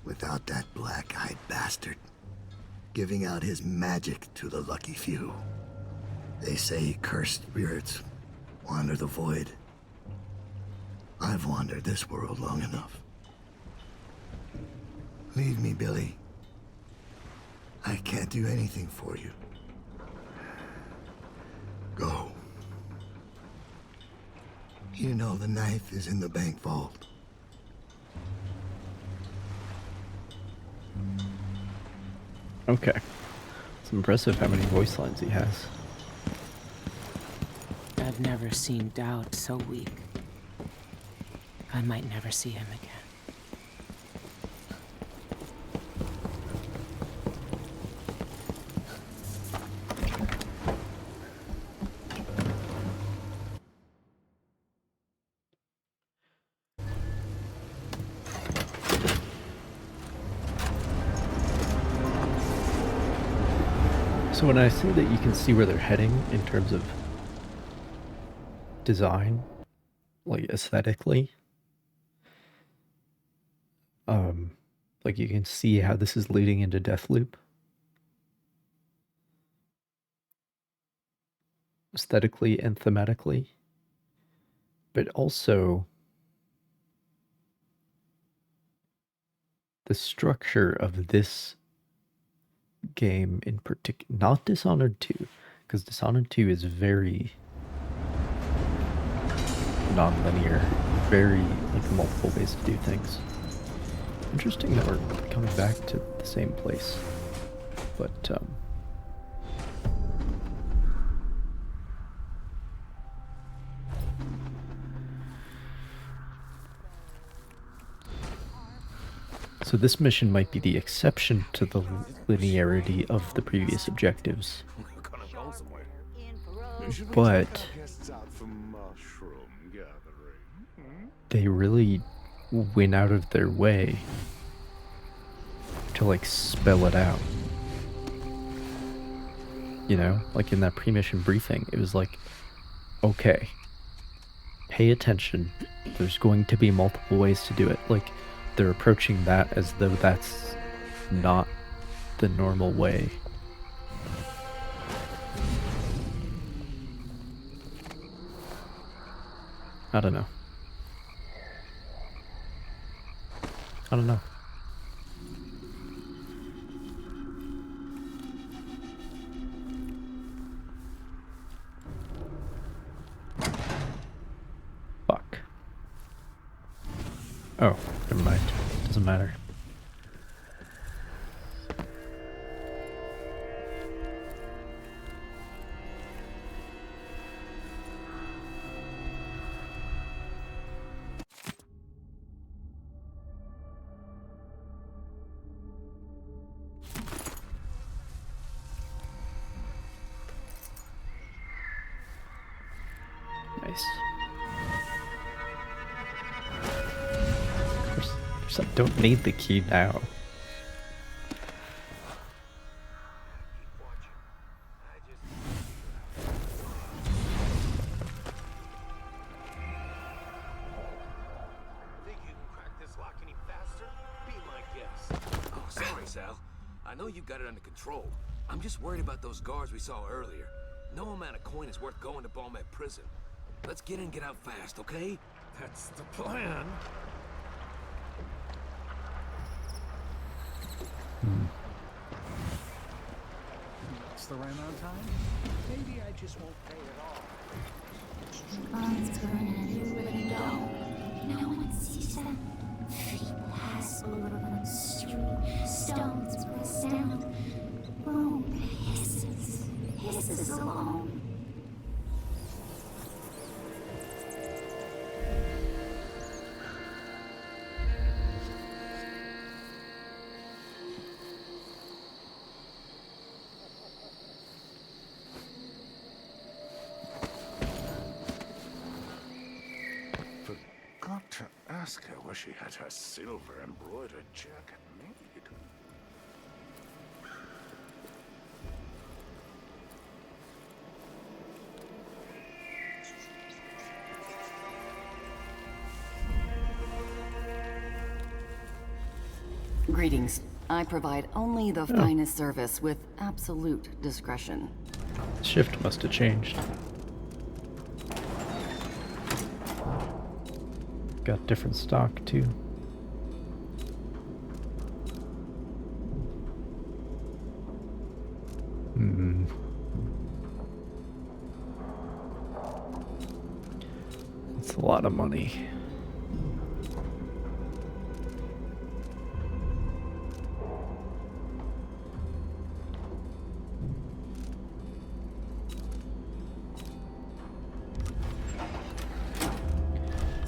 without that black-eyed bastard giving out his magic to the lucky few. They say cursed spirits wander the void. I've wandered this world long enough. Leave me, Billy. I can't do anything for you. Go. You know the knife is in the bank vault. Okay. It's impressive how many voice lines he has. I've never seen doubt so weak. I might never see him again. So when I say that you can see where they're heading in terms of design, like aesthetically, like you can see how this is leading into Deathloop. Aesthetically and thematically. But also the structure of this game in particular, not Dishonored 2, because Dishonored 2 is very non-linear, very like multiple ways to do things. Interesting that we're coming back to the same place, but so this mission might be the exception to the linearity of the previous objectives. But they really went out of their way to like spell it out. You know, like in that pre-mission briefing, it was like, okay, pay attention. There's going to be multiple ways to do it. Like, they're approaching that as though that's not the normal way. I don't know. I don't know. Fuck. Oh, never mind. Doesn't matter. Nice. Of course, I don't need the key now. Think you can crack this lock any faster? Be my guest. Oh, sorry, Sal. I know you got it under control. I'm just worried about those guards we saw earlier. No amount of coin is worth going to Balmet prison. Let's get in and get out fast, okay? That's the plan. It's the right amount of time? Maybe I just won't pay at all. Bonds burn everywhere you go. No one sees them. Feet pass over the street. Stones press down. Boom hisses. Hisses alone. Forgot to ask her where she had her silver embroidered jacket made. Greetings. I provide only the finest service with absolute discretion. Shift must have changed. Got different stock too. That's a lot of money.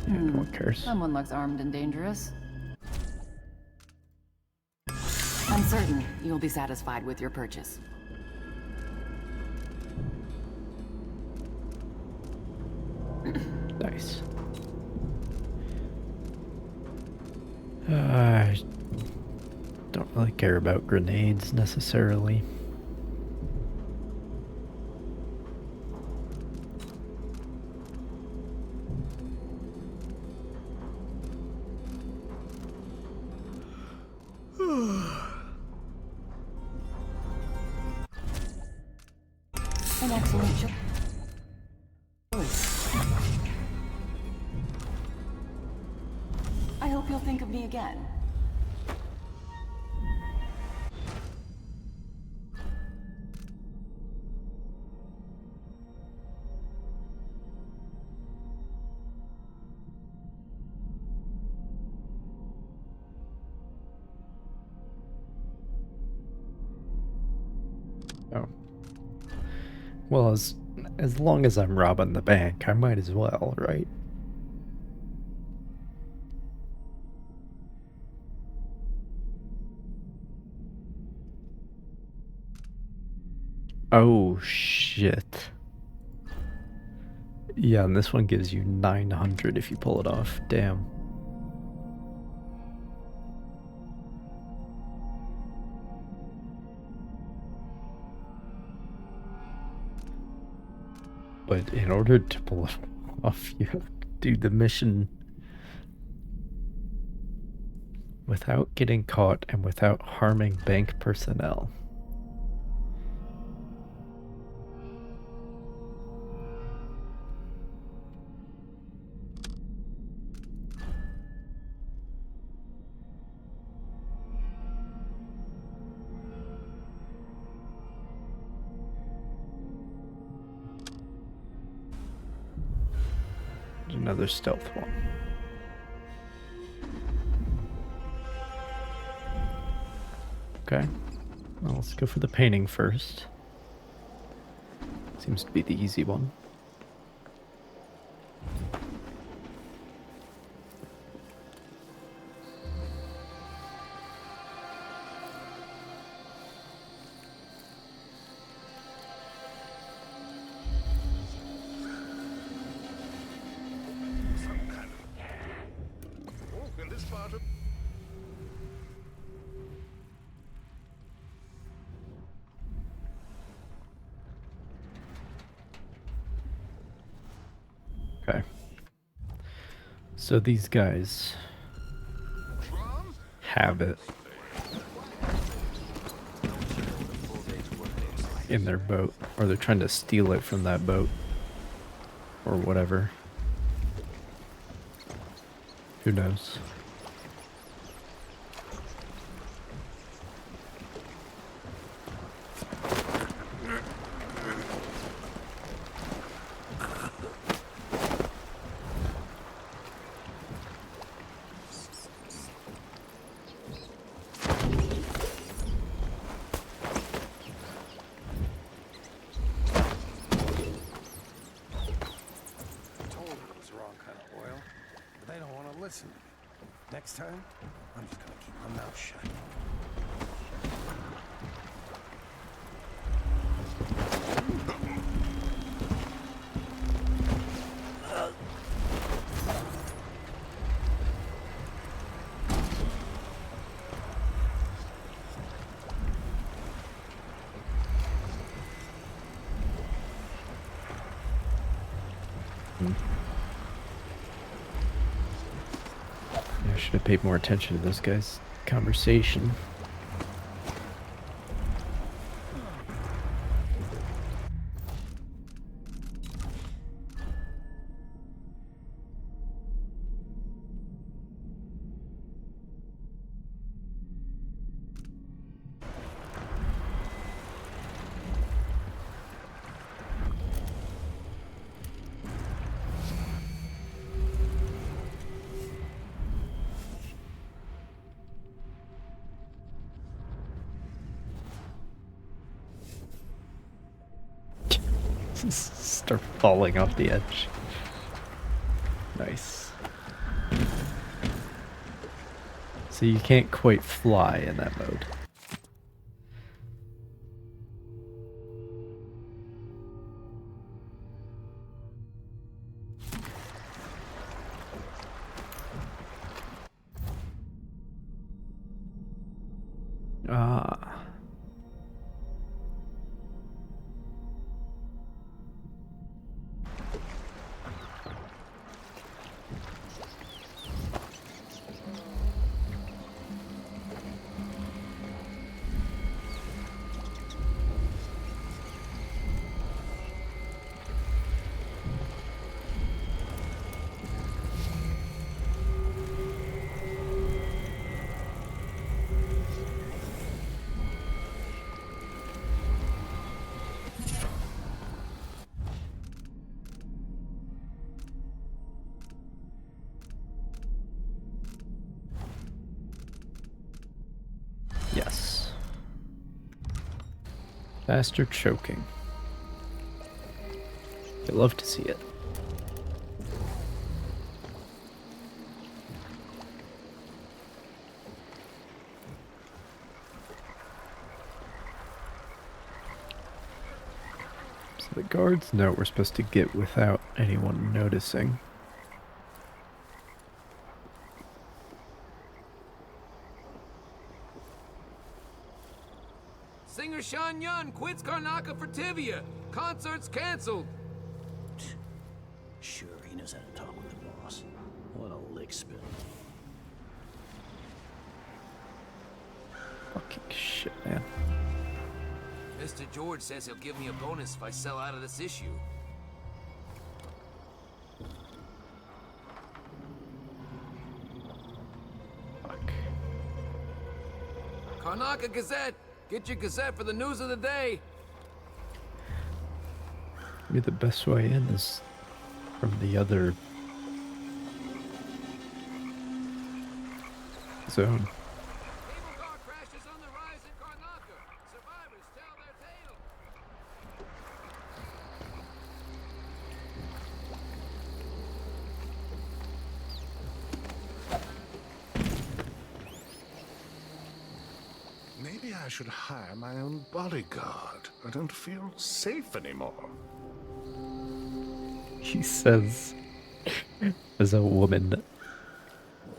No one cares. Someone looks armed and dangerous. I'm certain you'll be satisfied with your purchase. Nice. I don't really care about grenades necessarily. An excellent choice. I hope you'll think of me again. Oh. Well, as long as I'm robbing the bank, I might as well, right? Oh shit. Yeah, and this one gives you 900 if you pull it off. Damn. But in order to pull it off, you have to do the mission without getting caught and without harming bank personnel. Another stealth one. Okay. Well, let's go for the painting first. Seems to be the easy one. Okay. So these guys have it in their boat, or they're trying to steal it from that boat, or whatever. Who knows? Listen, next time, I'm just gonna keep my mouth shut. I should have paid more attention to those guys. conversation. Start falling off the edge. Nice. So you can't quite fly in that mode. Ah. Yes. Faster choking. I love to see it. So the guards know we're supposed to get without anyone noticing. Singer Shan Yun quits Karnaka for Tibia. Concert's canceled. Sure, he knows how to talk with the boss. What a lick spill. Fucking shit, man. Mr. George says he'll give me a bonus if I sell out of this issue. Karnaka Gazette! Get your Gazette for the news of the day! Maybe the best way in is from the other zone. Maybe I should hire my own bodyguard. I don't feel safe anymore. He says, as a woman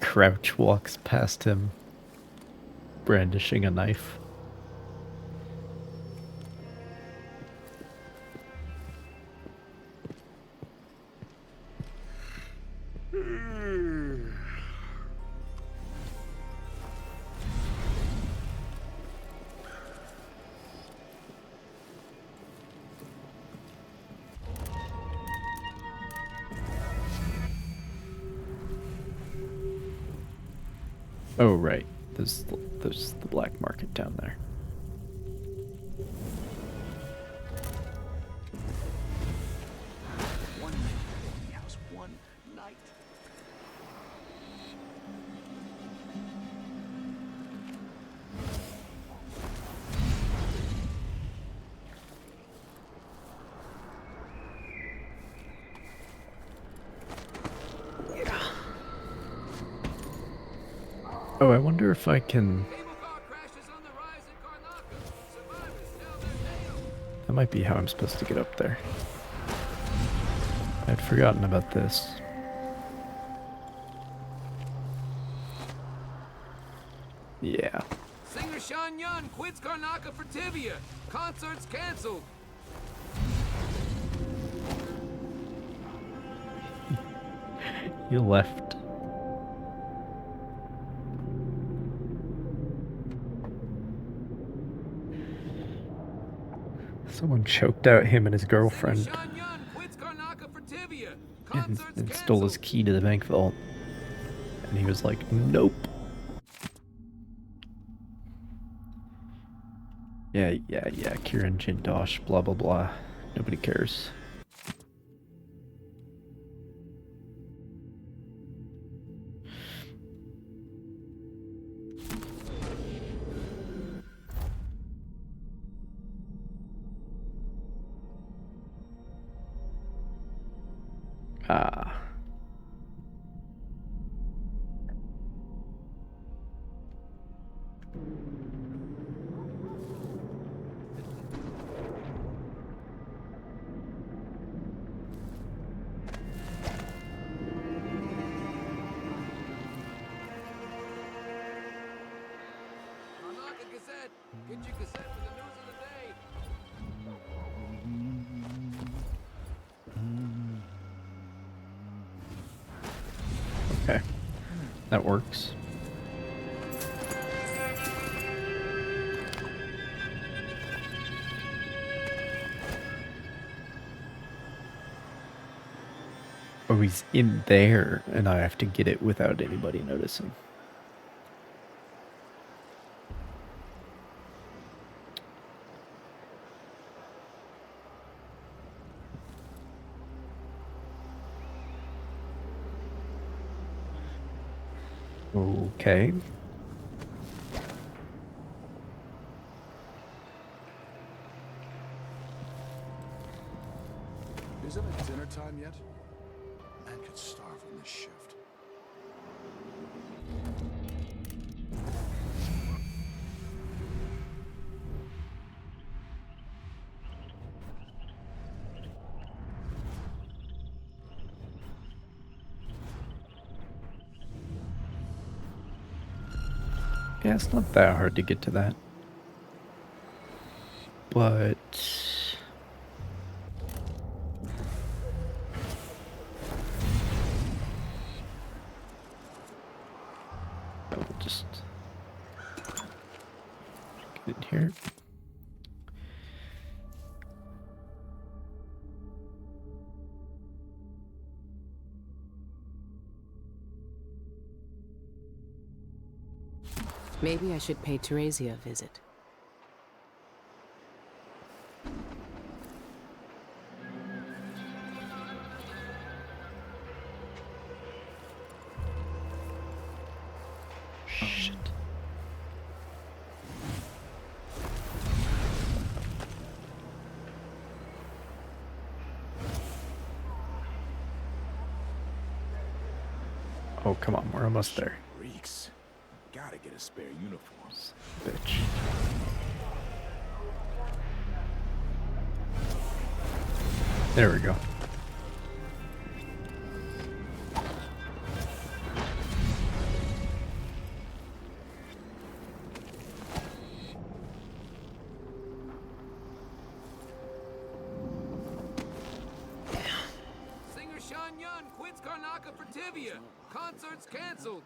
crouch walks past him, brandishing a knife. Oh, right. There's the black market down there. One night in the house, one night. Oh, I wonder if I can... That might be how I'm supposed to get up there. I'd forgotten about this. Yeah. Singer Shan Yun quits Karnaka for Tibia. Concert's canceled. You left. Someone choked out him and his girlfriend and stole his key to the bank vault. And he was like, nope. Yeah, Kieran Jindosh, blah blah blah. Nobody cares. Ah. Get your cassette for the news of the day. Okay. That works. Oh, he's in there, and I have to get it without anybody noticing. Okay. Isn't it dinner time yet? Man could starve on this shift. Yeah, it's not that hard to get to that. But I'll just get in here. Maybe I should pay Teresia a visit. Shit. Oh, come on, we're almost there. Reeks. Gotta get a spare uniform. Bitch. There we go. Singer Sean Yun quits Karnaka for Tivia. Concert's canceled.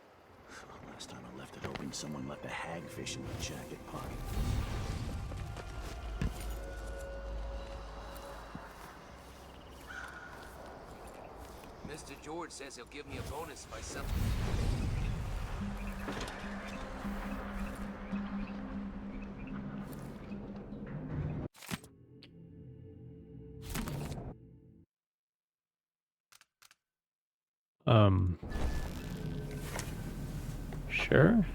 Last time I left it open, someone left a hagfish in my jacket pocket. Mr. George says he'll give me a bonus if I sell. Sure.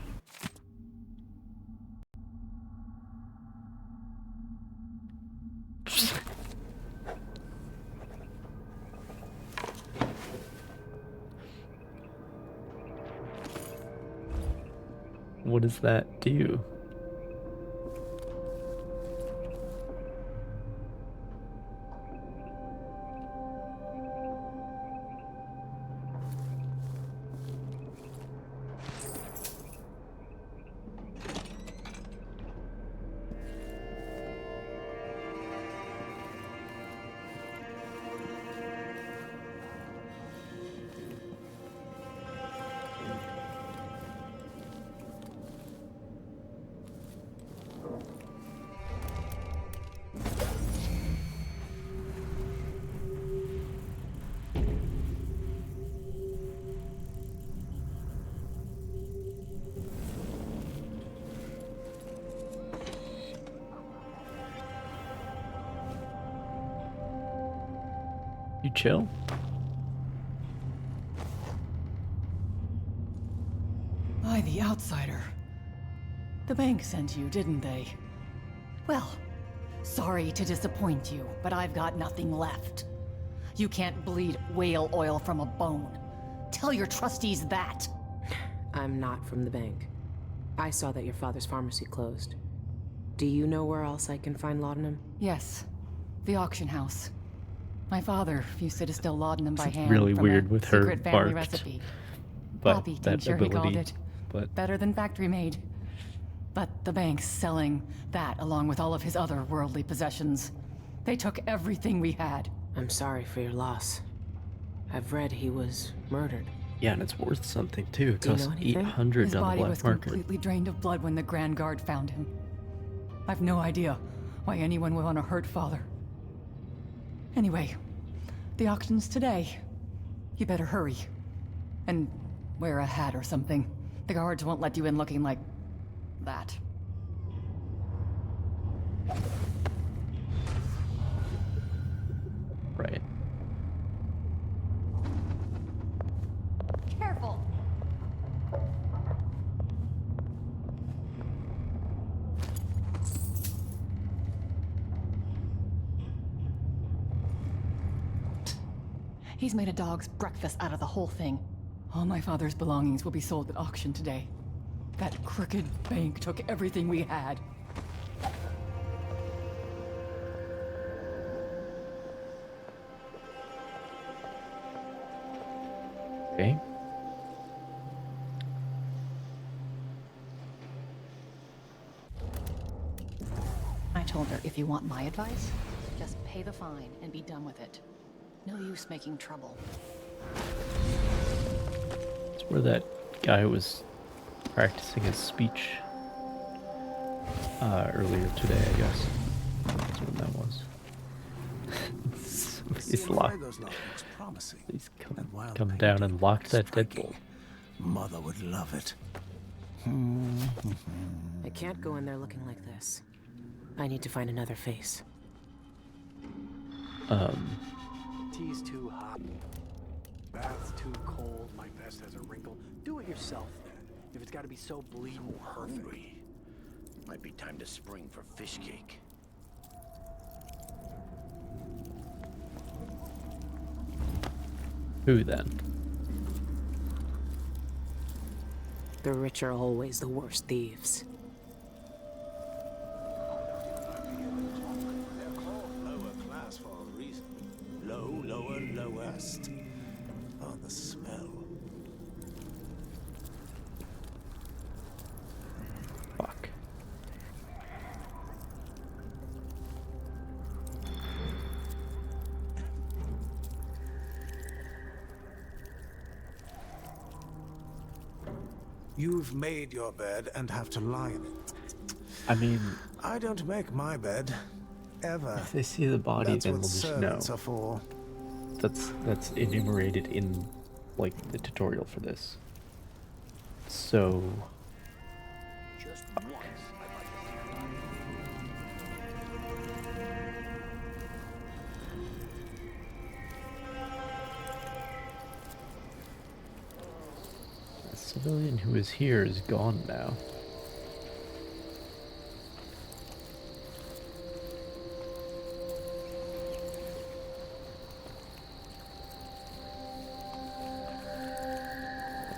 What does that do? You chill? I, the outsider. The bank sent you, didn't they? Well, sorry to disappoint you, but I've got nothing left. You can't bleed whale oil from a bone. Tell your trustees that. I'm not from the bank. I saw that your father's pharmacy closed. Do you know where else I can find laudanum? Yes, the auction house. My father used to distill laudanum by hand Really from weird a with her secret family marked, recipe. but Poppy that tincture, he called ability, it. but Better than factory made. But the bank's selling that along with all of his other worldly possessions. They took everything we had. I'm sorry for your loss. I've read he was murdered. yeah, and it's worth something too. It Do you costs know anything? 800 His on the body was black market. completely drained of blood when the Grand Guard found him. I've no idea why anyone would want to hurt Father. Anyway, the auction's today. You better hurry. And wear a hat or something. The guards won't let you in looking like that. Right. Careful. He's made a dog's breakfast out of the whole thing. All my father's belongings will be sold at auction today. That crooked bank took everything we had. Okay. I told her, if you want my advice, just pay the fine and be done with it. No use making trouble. It's where that guy was practicing his speech earlier today, I guess. That's when that was. He's locked. He's come down and locked that deadbolt. Mother would love it. I can't go in there looking like this. I need to find another face. Tea's too hot. Bath's too cold. My vest has a wrinkle. Do it yourself then. If it's got to be so bleeding hungry. Might be time to spring for fish cake. Who then? The rich are always the worst thieves. They're called lower class for a reason. Low, lower, lowest. Oh, the smell. Fuck. You've made your bed and have to lie in it. I mean, I don't make my bed. Ever. if they see the body, That's then what we'll just know. servants are for. That's enumerated in, like, the tutorial for this. So... Just once, I'd like to see your The civilian who is here is gone now.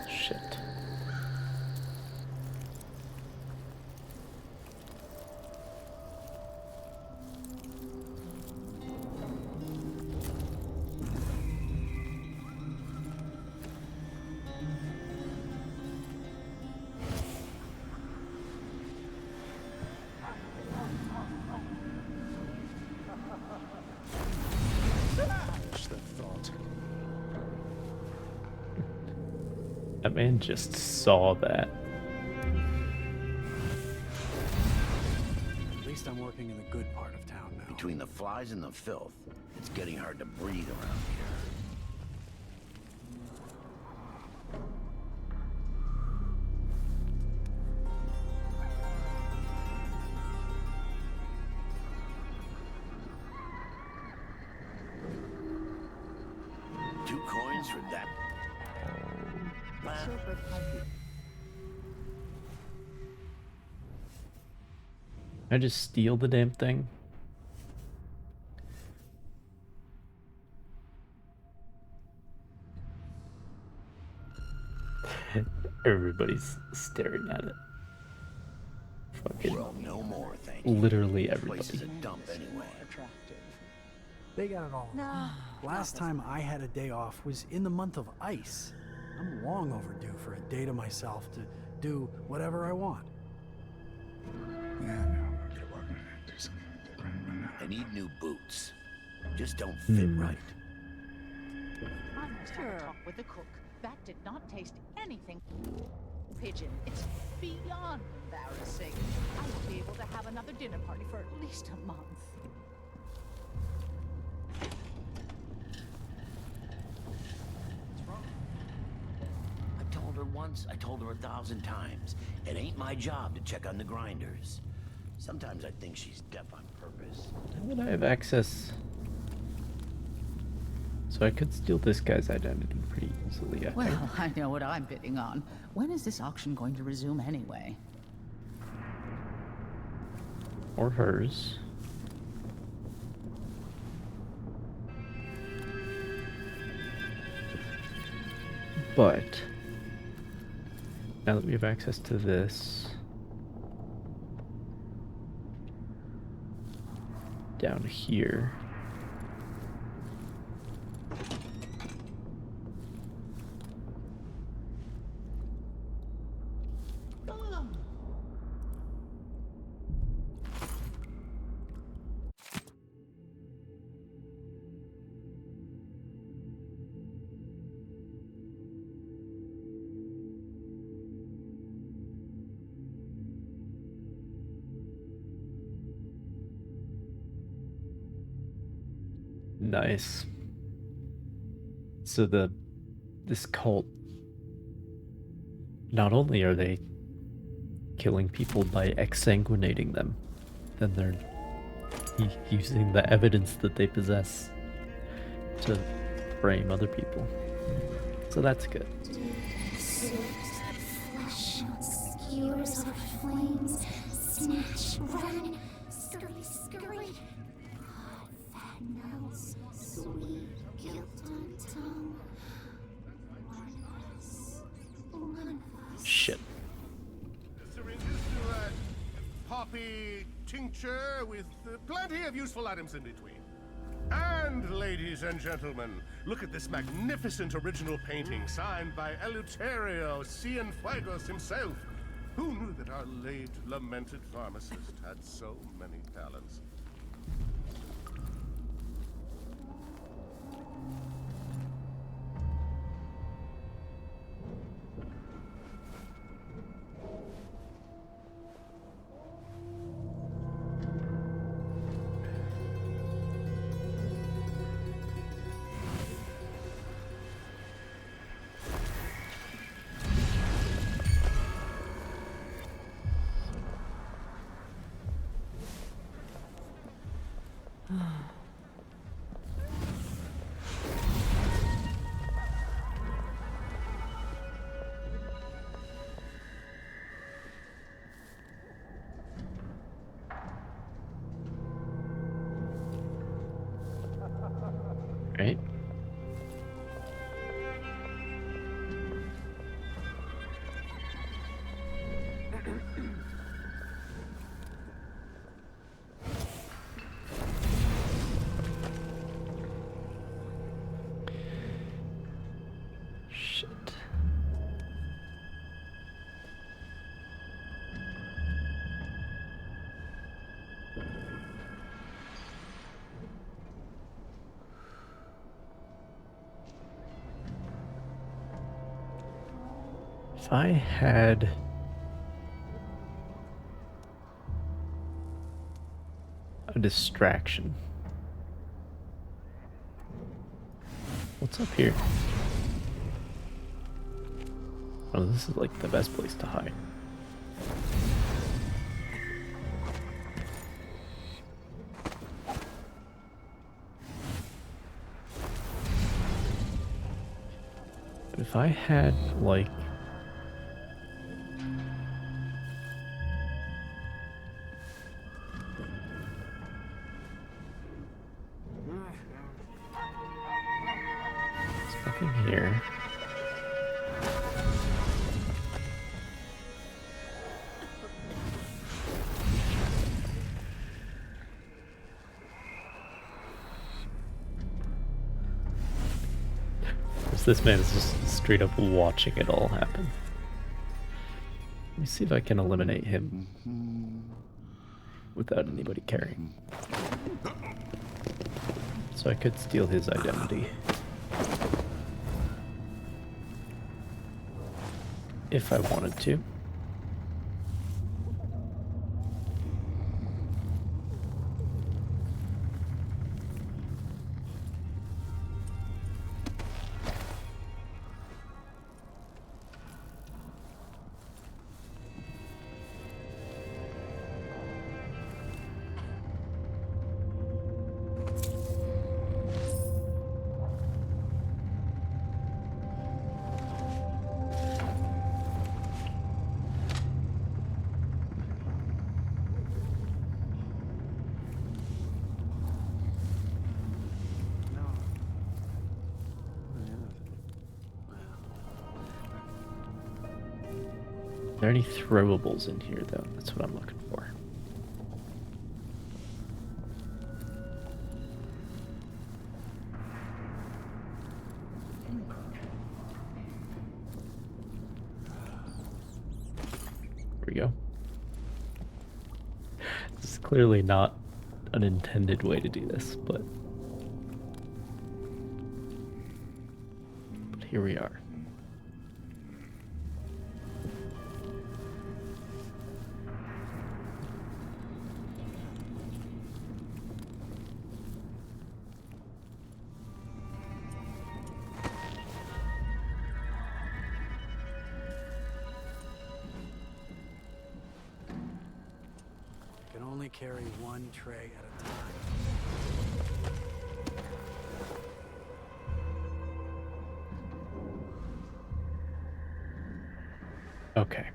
Shit. Just the thought. That man just saw that. At least I'm working in the good part of town now. Between the flies and the filth, it's getting hard to breathe around here. for that. Silver Pikey. I just steal the damn thing. Everybody's staring at it. Fucking Well, no more, thank you. literally This place everybody. is a dump anyway. Attractive. They got it all. No. Last time I had a day off was in the month of ice. I'm long overdue for a day to myself to do whatever I want. I need new boots. Just don't fit right. I must have a talk with the cook. That did not taste anything pigeon. It's beyond embarrassing. I won't be able to have another dinner party for at least a month. I told her once, I told her 1,000 times. It ain't my job to check on the grinders. Sometimes I think she's deaf on purpose. How would I have access? So I could steal this guy's identity pretty easily, I think. Well, I know what I'm bidding on. When is this auction going to resume anyway? Or hers. But now that we have access to this, down here, nice. So this cult, not only are they killing people by exsanguinating them, then they're using the evidence that they possess to frame other people. So that's good. Flesh skewers of flames, snatch, run, scurry, scurry. God, that melts, sweet guilt on tongue. One of us. Shit. Syringes to poppy tincture with plenty of useful items in between. And, ladies and gentlemen, look at this magnificent original painting signed by Eleuterio Cienfuegos himself. Who knew that our late, lamented pharmacist had so many talents? Right? Shit. If I had a distraction. What's up here? Oh, this is like the best place to hide. But if I had, like... There's nothing here. This man is just straight up watching it all happen. Let me see if I can eliminate him without anybody caring. So I could steal his identity. If I wanted to. Are there any throwables in here, though? That's what I'm looking for. There we go. This is clearly not an intended way to do this, but here we are. Carry one tray at a time. Okay.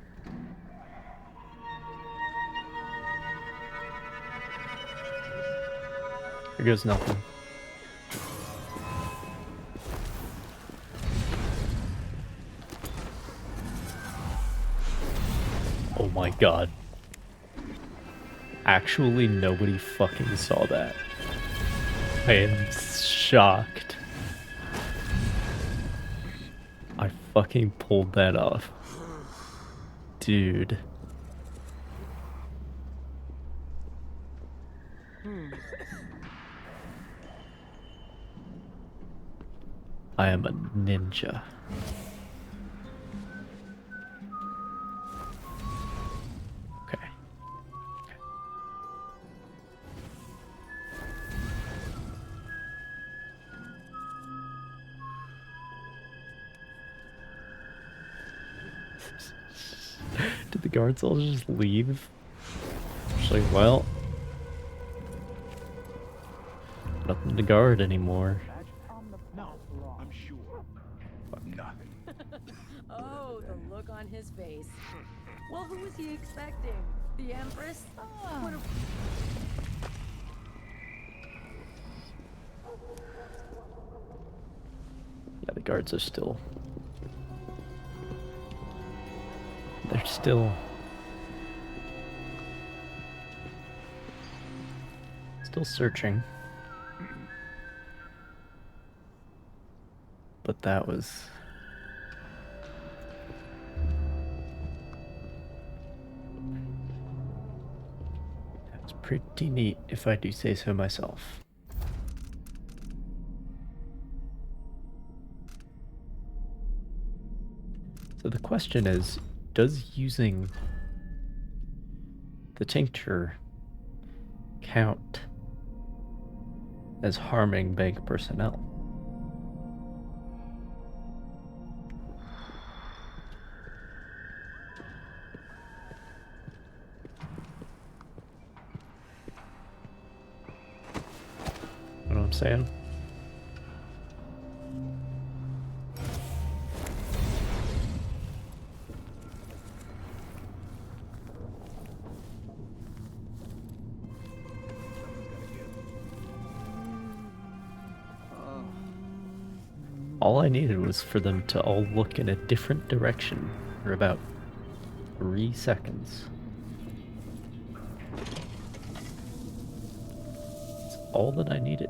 Here goes nothing. Oh my god. Actually, nobody fucking saw that. I am shocked. I fucking pulled that off. Dude. I am a ninja. Okay. Did the guards all just leave? Just like, well, nothing to guard anymore. No, I'm sure. Nothing. Oh, the look on his face. Well, who was he expecting? The Empress? What a... Yeah, the guards are still... They're still searching. But that was... That's pretty neat, if I do say so myself. So the question is, does using the tincture count as harming bank personnel? You know what I'm saying? All I needed was for them to all look in a different direction for about 3 seconds. That's all that I needed.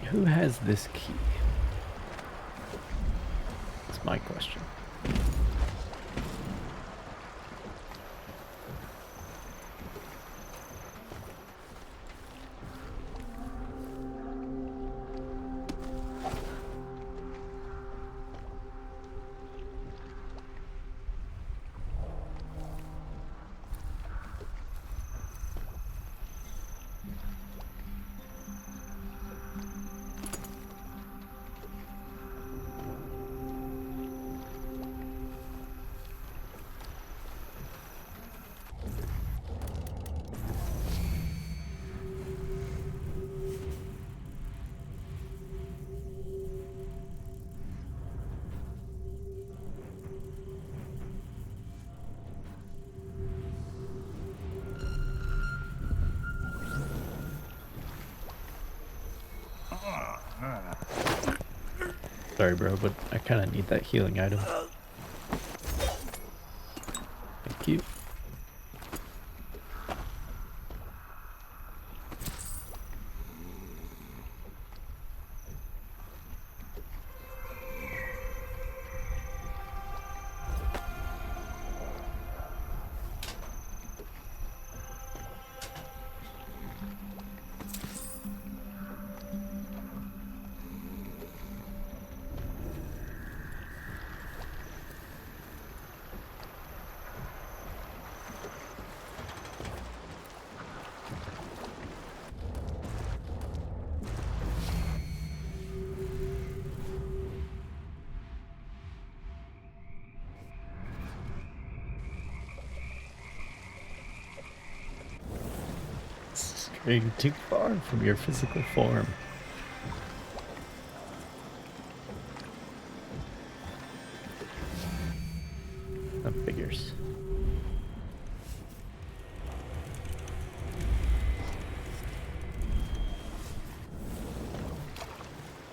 Who has this key? That's my question. Sorry, bro, but I kind of need that healing item. Thank you. Straying too far from your physical form. That figures.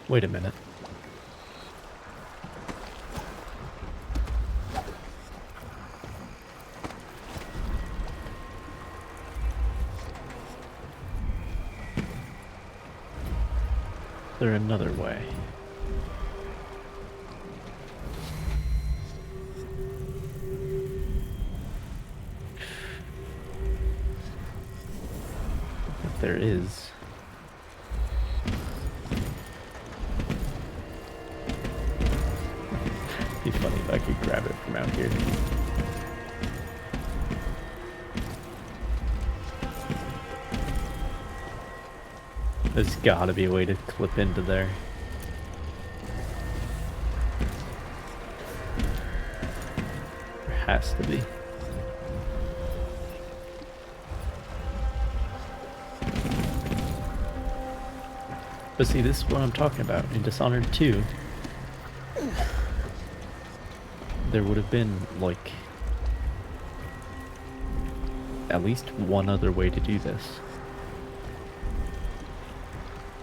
Wait a minute. Is there another way? If there is. It'd be funny if I could grab it from out here. There's gotta be a way to clip into there. There has to be. But see, this is what I'm talking about. In Dishonored 2, there would have been, like, at least one other way to do this.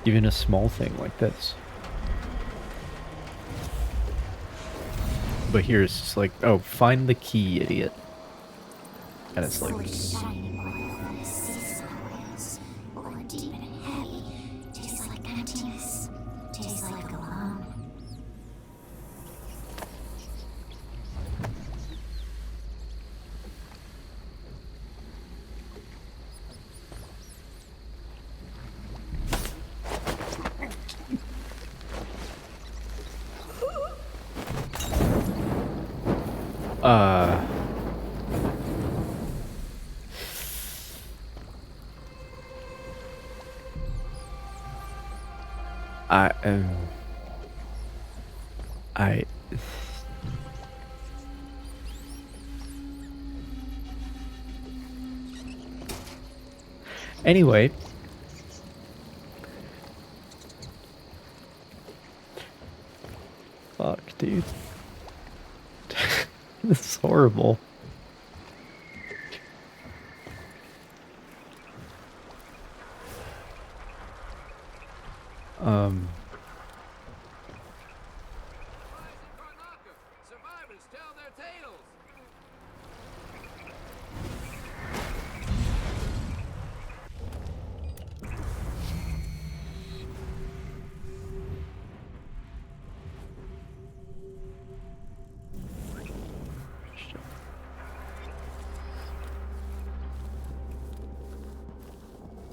Even a small thing like this. But here it's just like, oh, find the key, idiot. And it's like... I anyway, fuck, dude. This is horrible. Survivors tell their tales.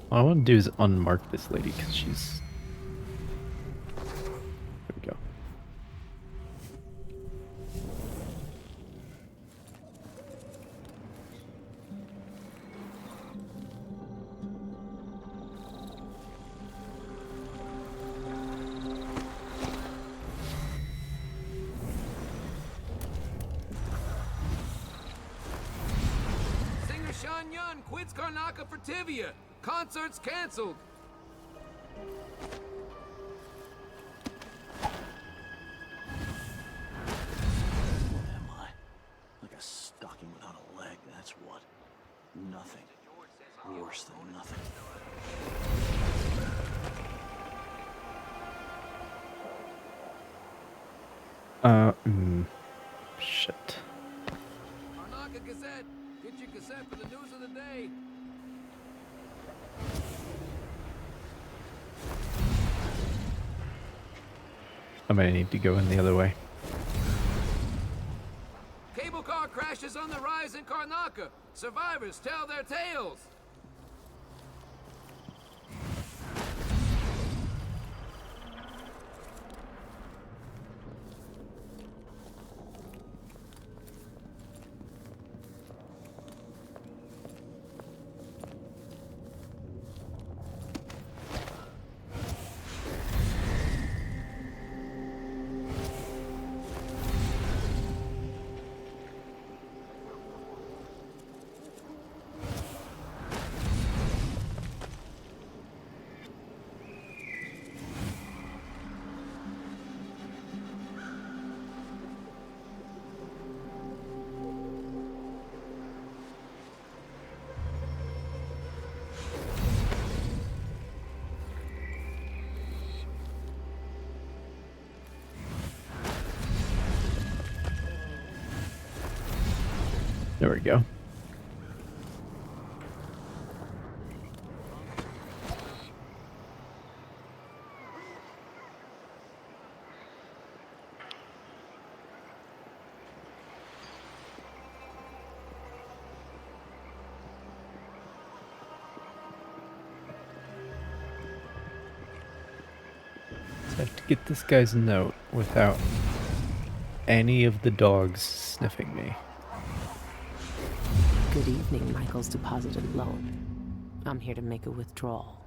What I want to do is unmark this lady because she's. There we go. Singer Sean Yun quits Karnaka for Tivia. Concerts canceled. Am I? Like a stocking without a leg, that's what. Nothing. Worse than nothing. Shit. Karnaka Gazette. Get your cassette for the news of the day. I might need to go in the other way. Cable car crashes on the rise in Karnaka. Survivors tell their tales. There we go. So I have to get this guy's note without any of the dogs sniffing me. Good evening, Michael's deposited loan. I'm here to make a withdrawal.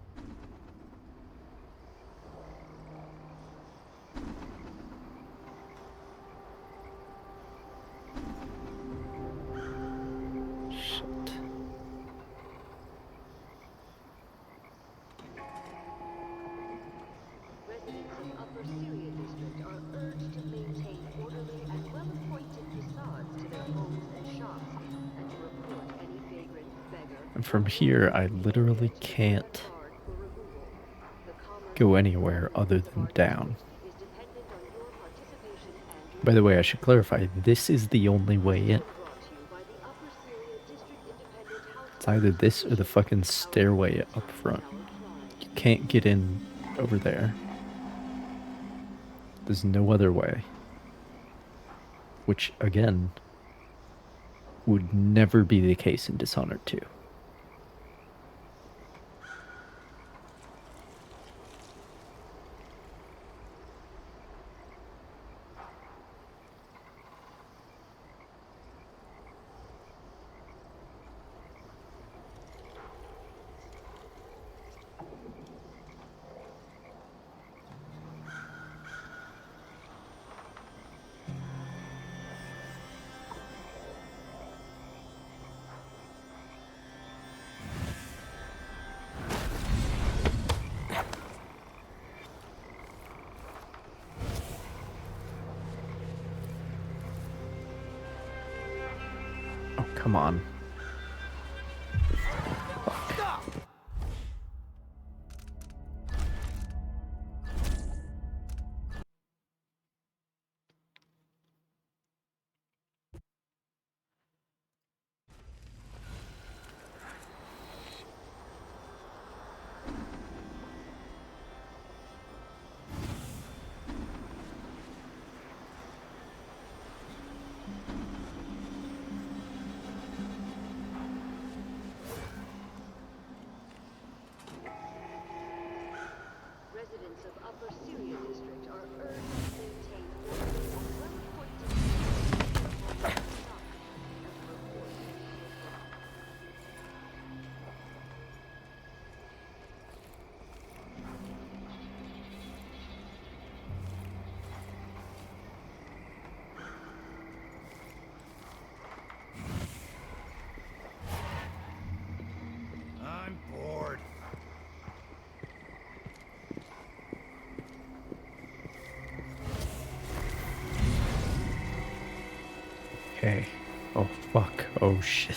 Residents of Upper Syria District are urged to maintain orderly and well-appointed facades to their homes and shops, and to report any vagrant, beggar, And from here, I literally can't go anywhere other than down. By the way, I should clarify, this is the only way in. It's either this or the fucking stairway up front. You can't get in over there. There's no other way. Which, again, would never be the case in Dishonored 2. Come on. Residents of Upper Syria District are urged to maintain orderly and well-appointed stock and report any I'm bored. Okay. Oh, fuck. Oh, shit.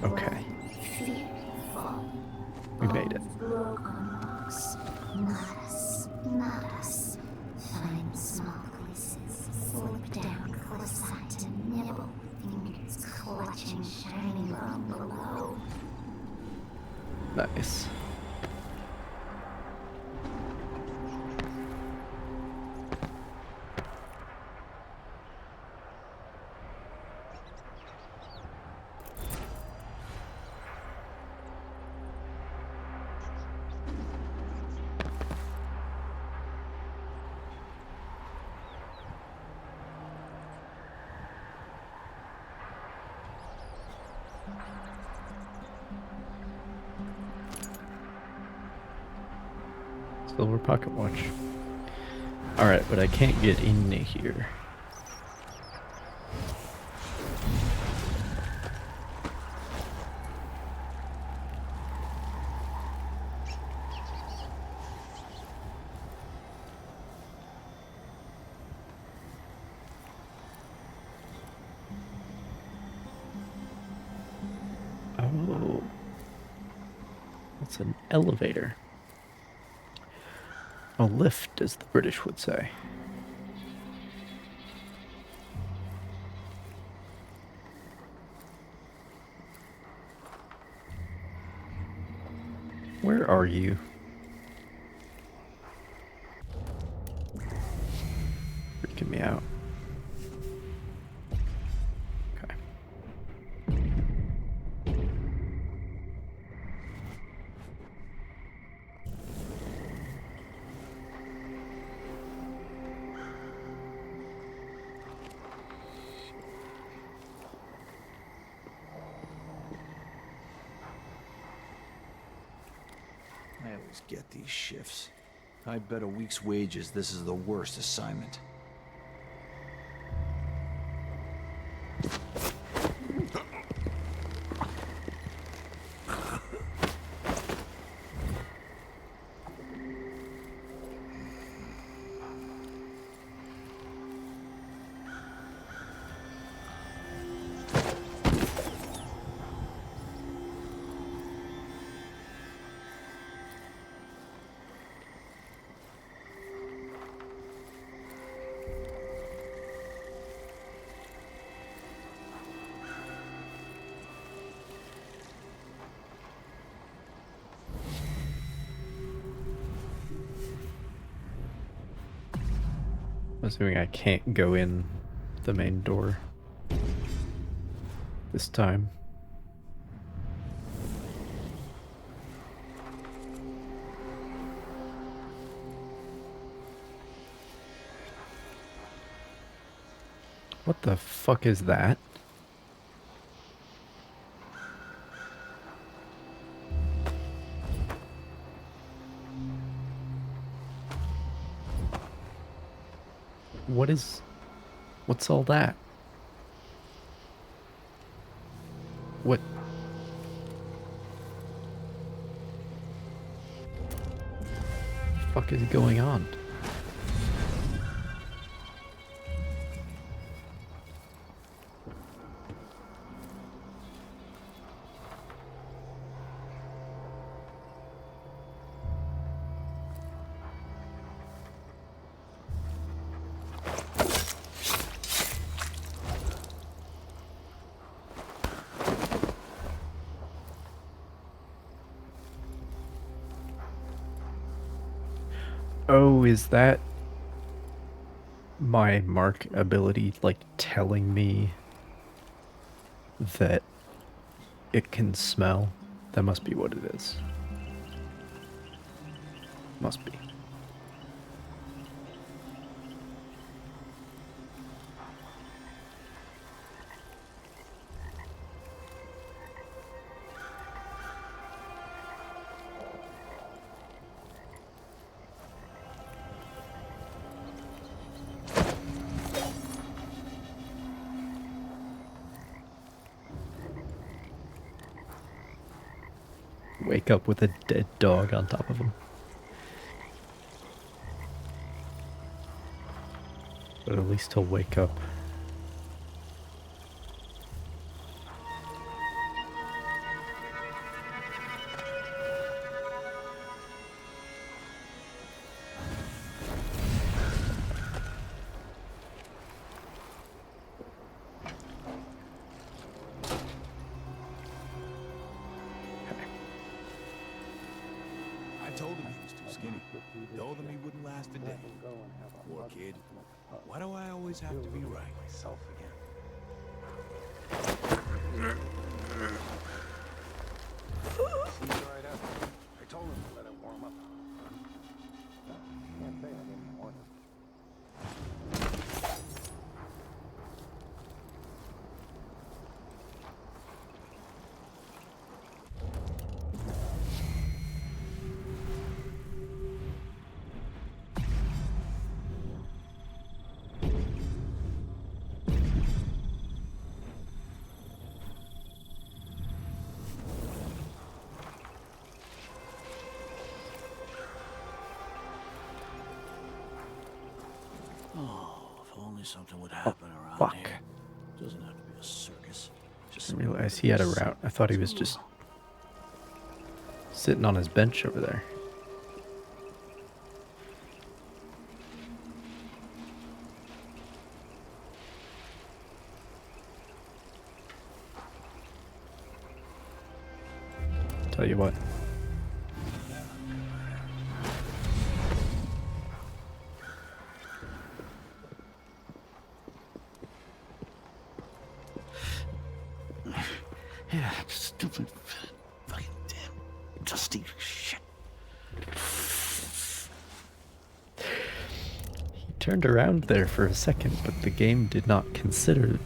Okay. We made it. Not us. Find small places, slip down closer to nibble, fingers clutching shiny bone below. Nice. Silver pocket watch. Alright, but I can't get in here. Oh. It's an elevator. A lift, as the British would say. Where are you? Freaking me out. Okay. I always get these shifts. I bet a week's wages this is the worst assignment. I'm assuming I can't go in the main door this time. What the fuck is that? What's all that? What? fuck is going on? Oh, is that my mark ability, like, telling me that it can smell? That must be what it is. Must be. Wake up with a dead dog on top of him. But at least he'll wake up. I told him he was too skinny. Told him he wouldn't last a day. Poor kid. Why do I always have to be right? Myself again. Seems right up. I told him to let it warm up. Can't say I didn't warn him. Oh, if only something would happen around fuck. here. Doesn't have to be a circus. Just Didn't realize he had a route. I thought he was just sitting on his bench over there. Tell you what. Yeah, stupid, fucking damn, dusty shit. He turned around there for a second, but the game did not consider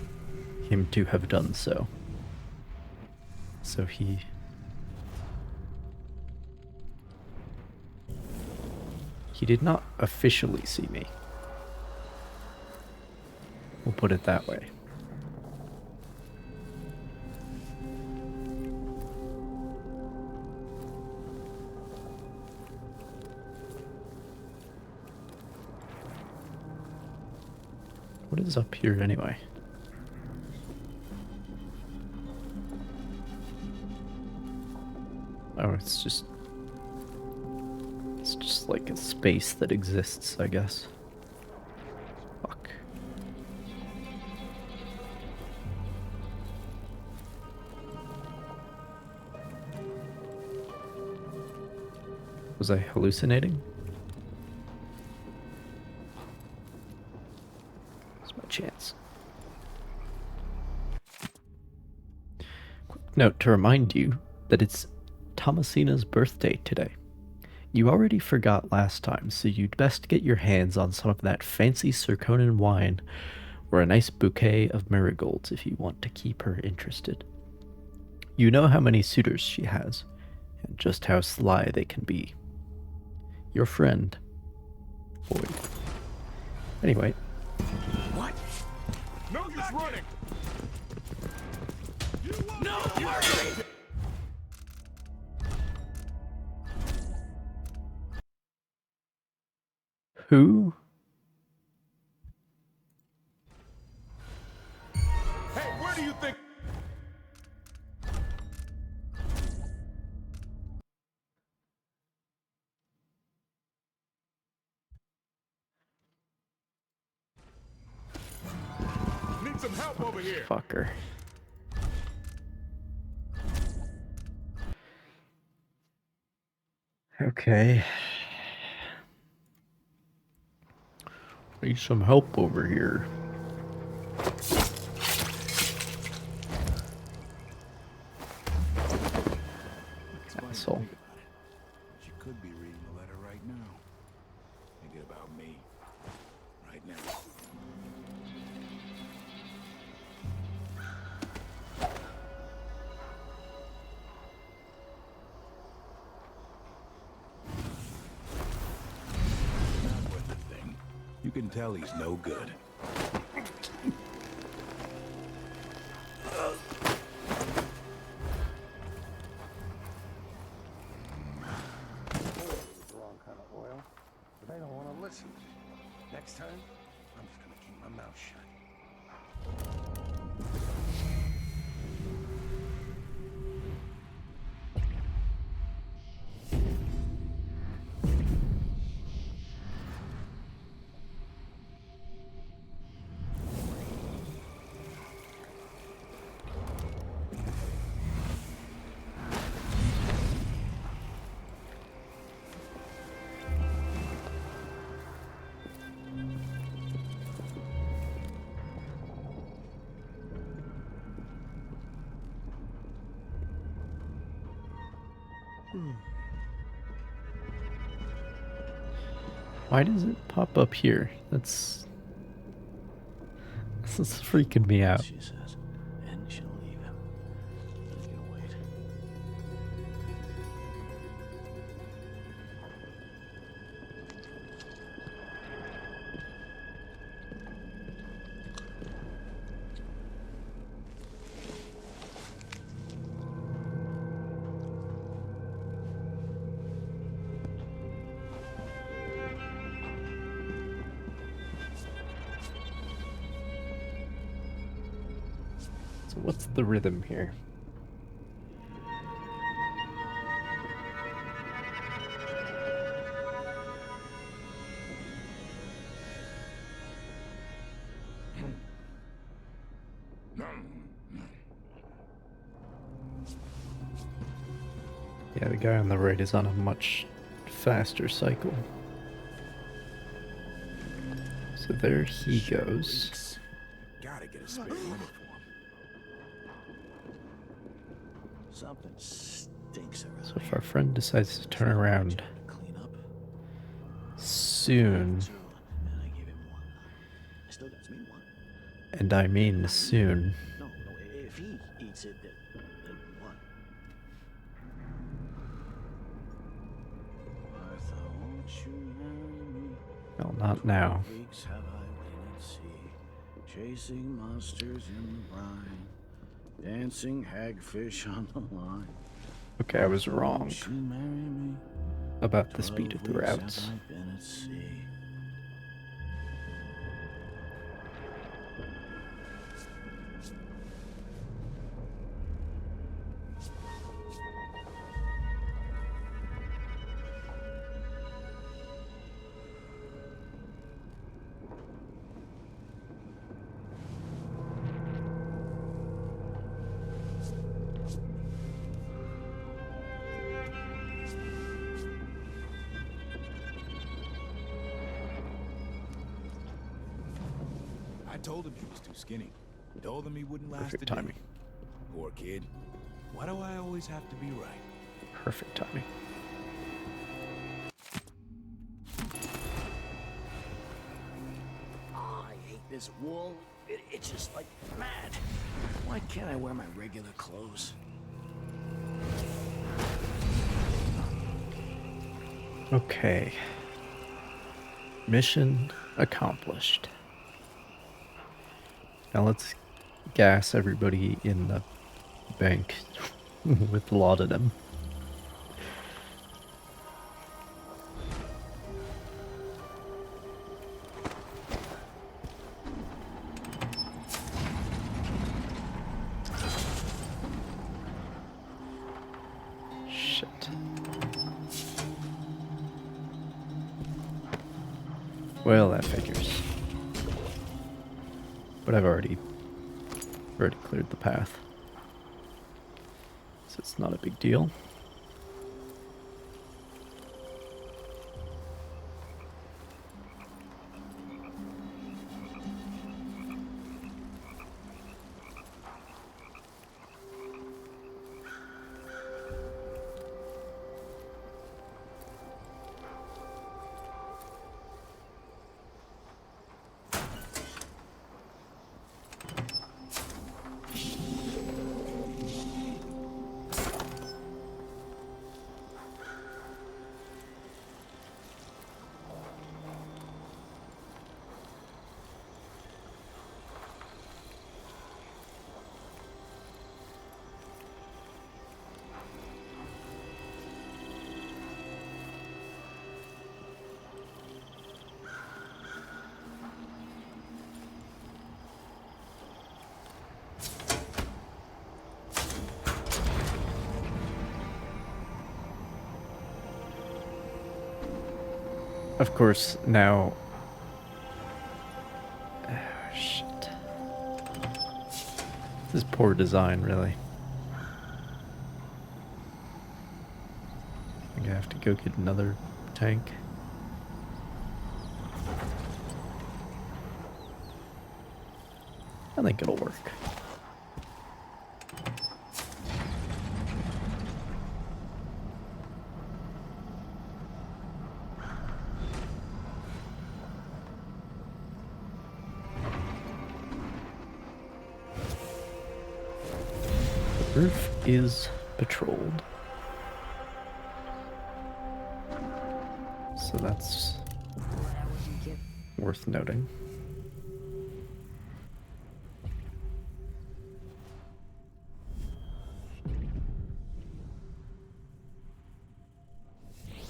him to have done so. So he did not officially see me. We'll put it that way. What is up here anyway? Oh, it's just like a space that exists, I guess. Fuck. Was I hallucinating? It's my chance. Quick note to remind you that it's Thomasina's birthday today. You already forgot last time, so you'd best get your hands on some of that fancy Circonan wine or a nice bouquet of marigolds if you want to keep her interested. You know how many suitors she has, and just how sly they can be. Your friend, Void. Anyway. What? No use running! No! Who? Hey, where do you think? Need some help over here. Fucker. Okay. Need some help over here. Asshole. She could be reading the letter right now. Thinking about me. Right now. Not worth a thing. You can tell he's no good. But they don't want to listen. Next time, I'm just gonna keep my mouth shut. Why does it pop up here? This is freaking me out. She says, and she'll leave him. He's gonna wait. So what's the rhythm here? Yeah, the guy on the right is on a much faster cycle. So there he goes. Gotta get a spare uniform. Something stinks around. So if our friend decides to turn around soon, And I gave him one. I still got me one. and I mean soon, No, if he eats it, then one. Martha, won't you marry me? well, not now. 12 weeks have I been at sea, chasing monsters in the brine, dancing hagfish on the line. Okay, I was wrong Won't you marry me? about the speed of the 12 weeks routes. have I been at sea. I told him he was too skinny. Told him he wouldn't last Perfect a day. timing. Poor kid. Why do I always have to be right? Perfect timing. Oh, I hate this wool. It itches like mad. Why can't I wear my regular clothes? Okay. Mission accomplished. Now let's gas everybody in the bank with laudanum. Well, that figures. But I've already cleared the path. So it's not a big deal. Of course, now... shit. This is poor design, really. I think I have to go get another tank. I think it'll work. The roof is patrolled. So that's worth noting.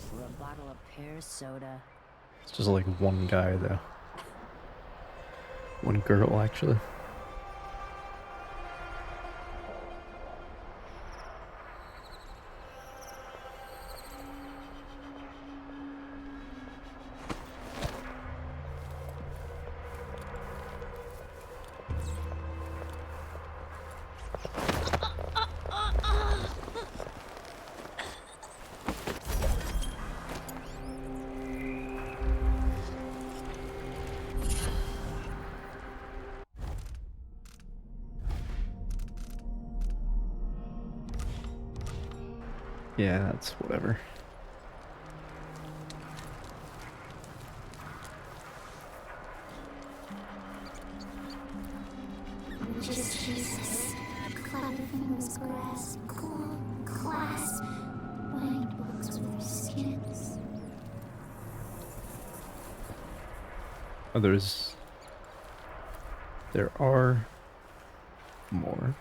For a bottle of pear soda. It's just like one guy, though. One girl, actually. Yeah, that's whatever. Just Jesus. Cloudy fingers grasp, claw, clasp. White books with skins. Oh, there are more.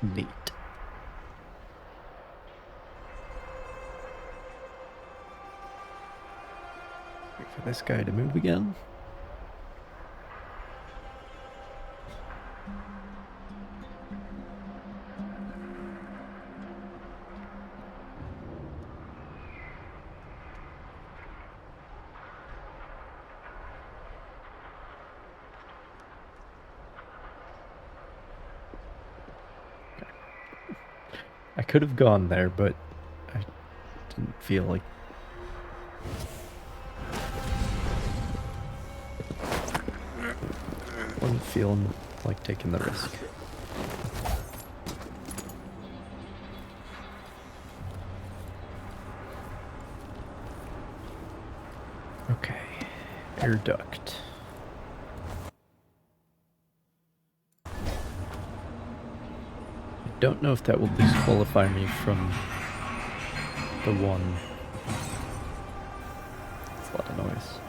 Neat. Wait for this guy to move again. I could have gone there, but I didn't feel like... wasn't feeling like taking the risk. Okay, air duct. I don't know if that will disqualify me from the one. It's a lot of noise.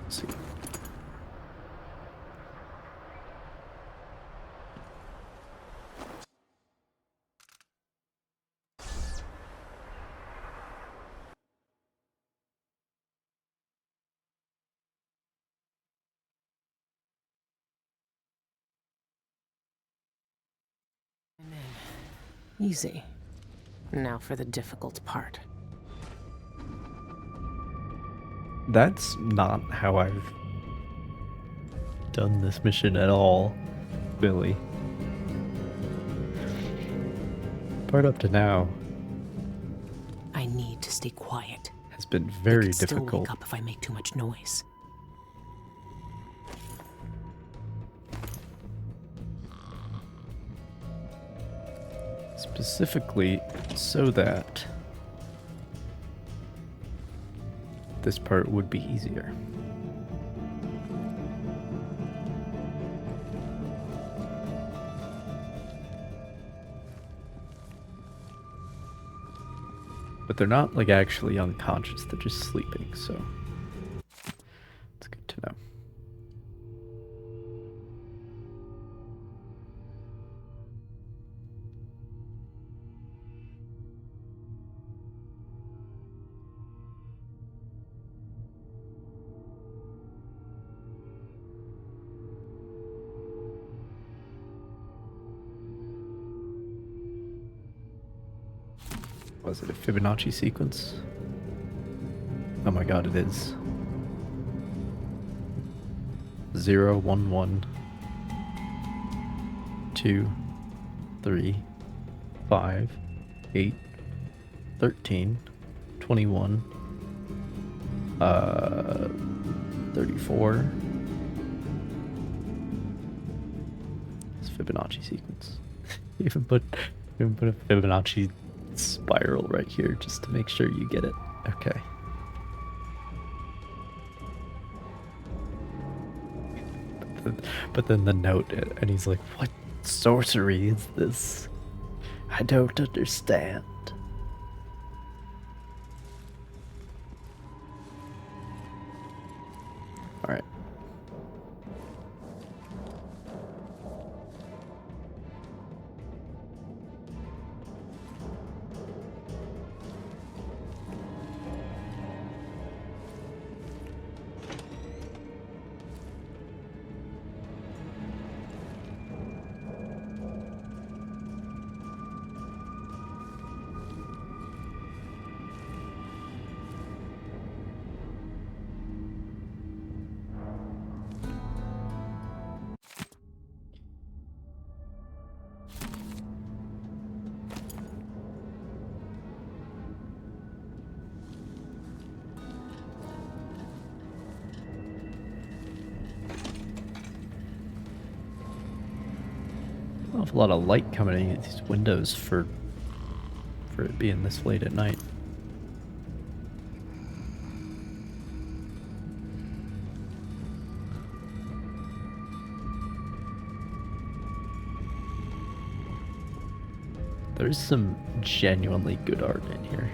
Let's see. Easy. Now for the difficult part. That's not how I've done this mission at all, Billy. Part up to now I need to stay quiet. has been very They could difficult. Still wake up if I make too much noise. Specifically so that this part would be easier. But they're not like actually unconscious, they're just sleeping, so it's good to know. Was it a Fibonacci sequence? Oh my god, it is. 0, 1, 1, 2, 3, 5, 8, 13, 21, 34. It's Fibonacci sequence. even put a Fibonacci spiral right here just to make sure you get it. Okay. But then the note, and he's like, what sorcery is this? I don't understand. Alright. Awful lot of light coming in these windows for it being this late at night. There's some genuinely good art in here.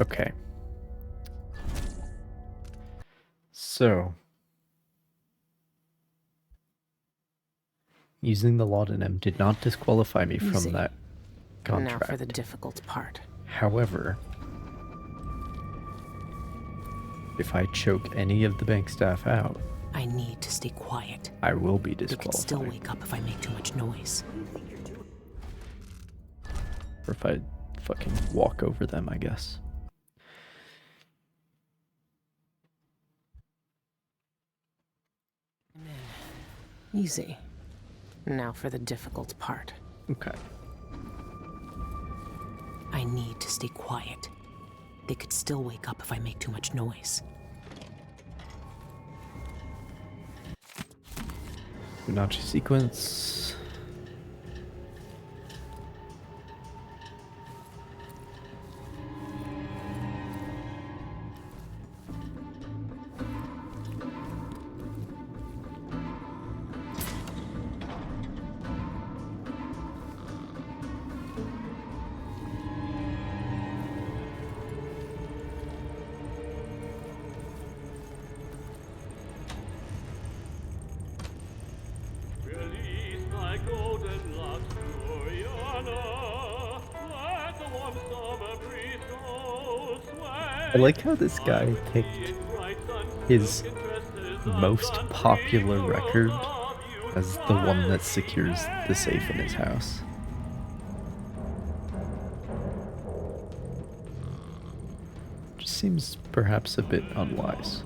Okay. So, using the laudanum did not disqualify me from Easy. that contract. Now for the difficult part. However, if I choke any of the bank staff out, I need to stay quiet. I will be They disqualified. could still wake up if I make too much noise. Or if I fucking walk over them, I guess. Easy. Now for the difficult part. Okay. I need to stay quiet. They could still wake up if I make too much noise. Fibonacci sequence. Release thy golden locks, Gloriana. Let the warm summer breeze go sway. I like how this guy picked his most popular record as the one that secures the safe in his house. Just seems perhaps a bit unwise.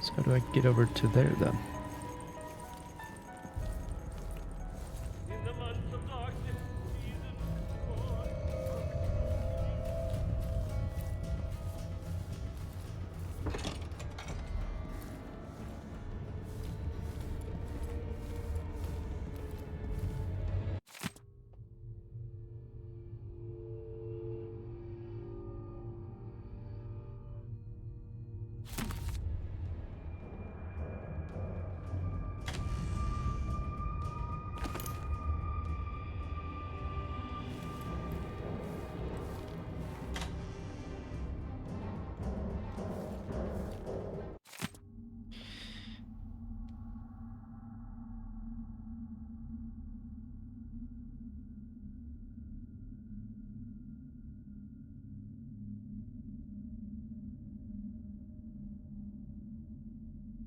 So how do I get over to there then?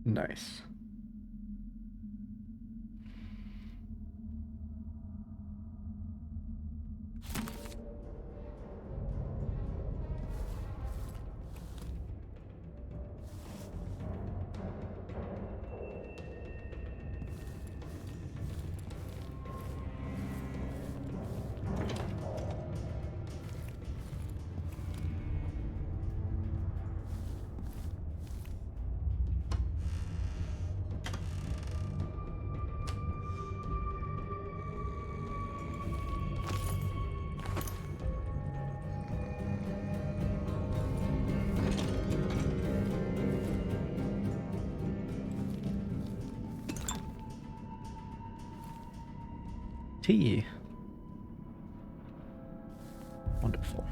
Nice. Tea. Wonderful.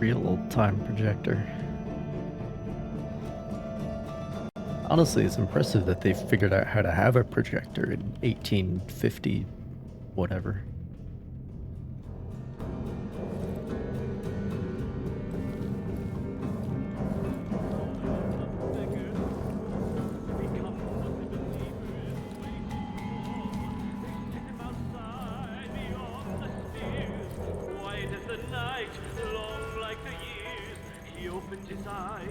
real old-time projector. Honestly, it's impressive that they figured out how to have a projector in 1850 whatever. White as the night, long like the years. He opened his eyes,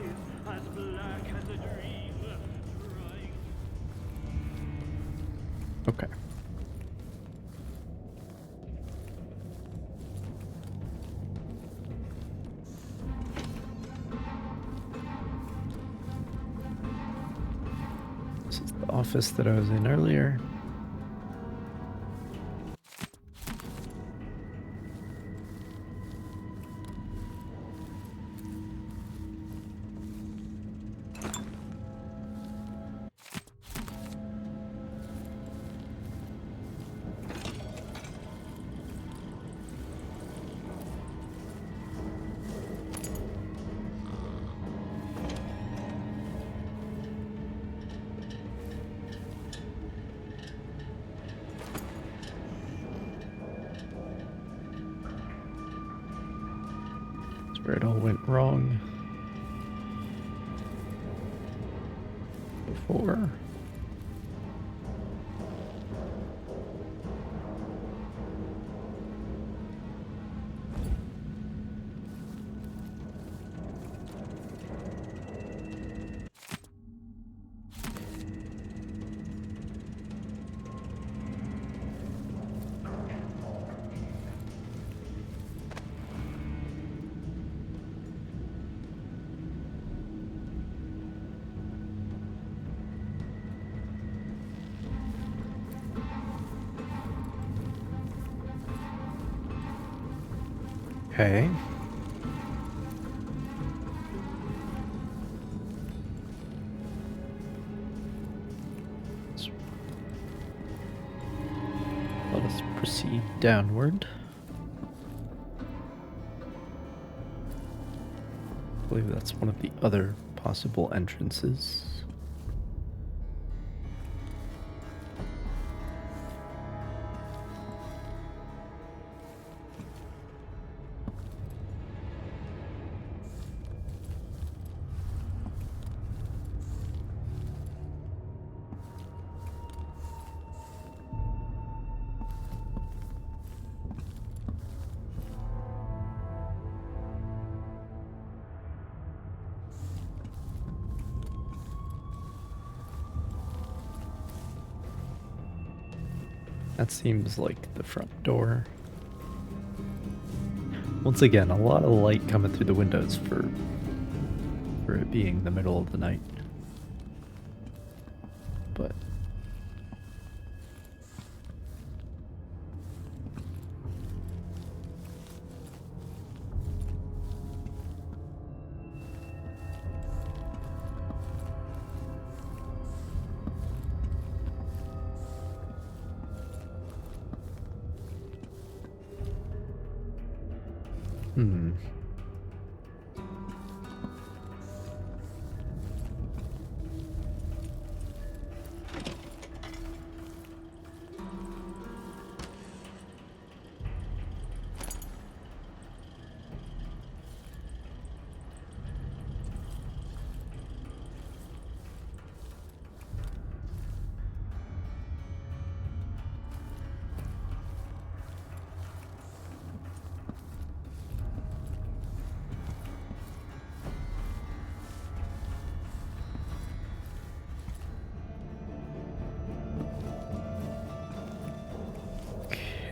as black as a dream. Trying. Okay. This is the office that I was in earlier. Where it all went wrong before. Okay. Let us proceed downward. I believe that's one of the other possible entrances. That seems like the front door. Once again, a lot of light coming through the windows for it being the middle of the night. But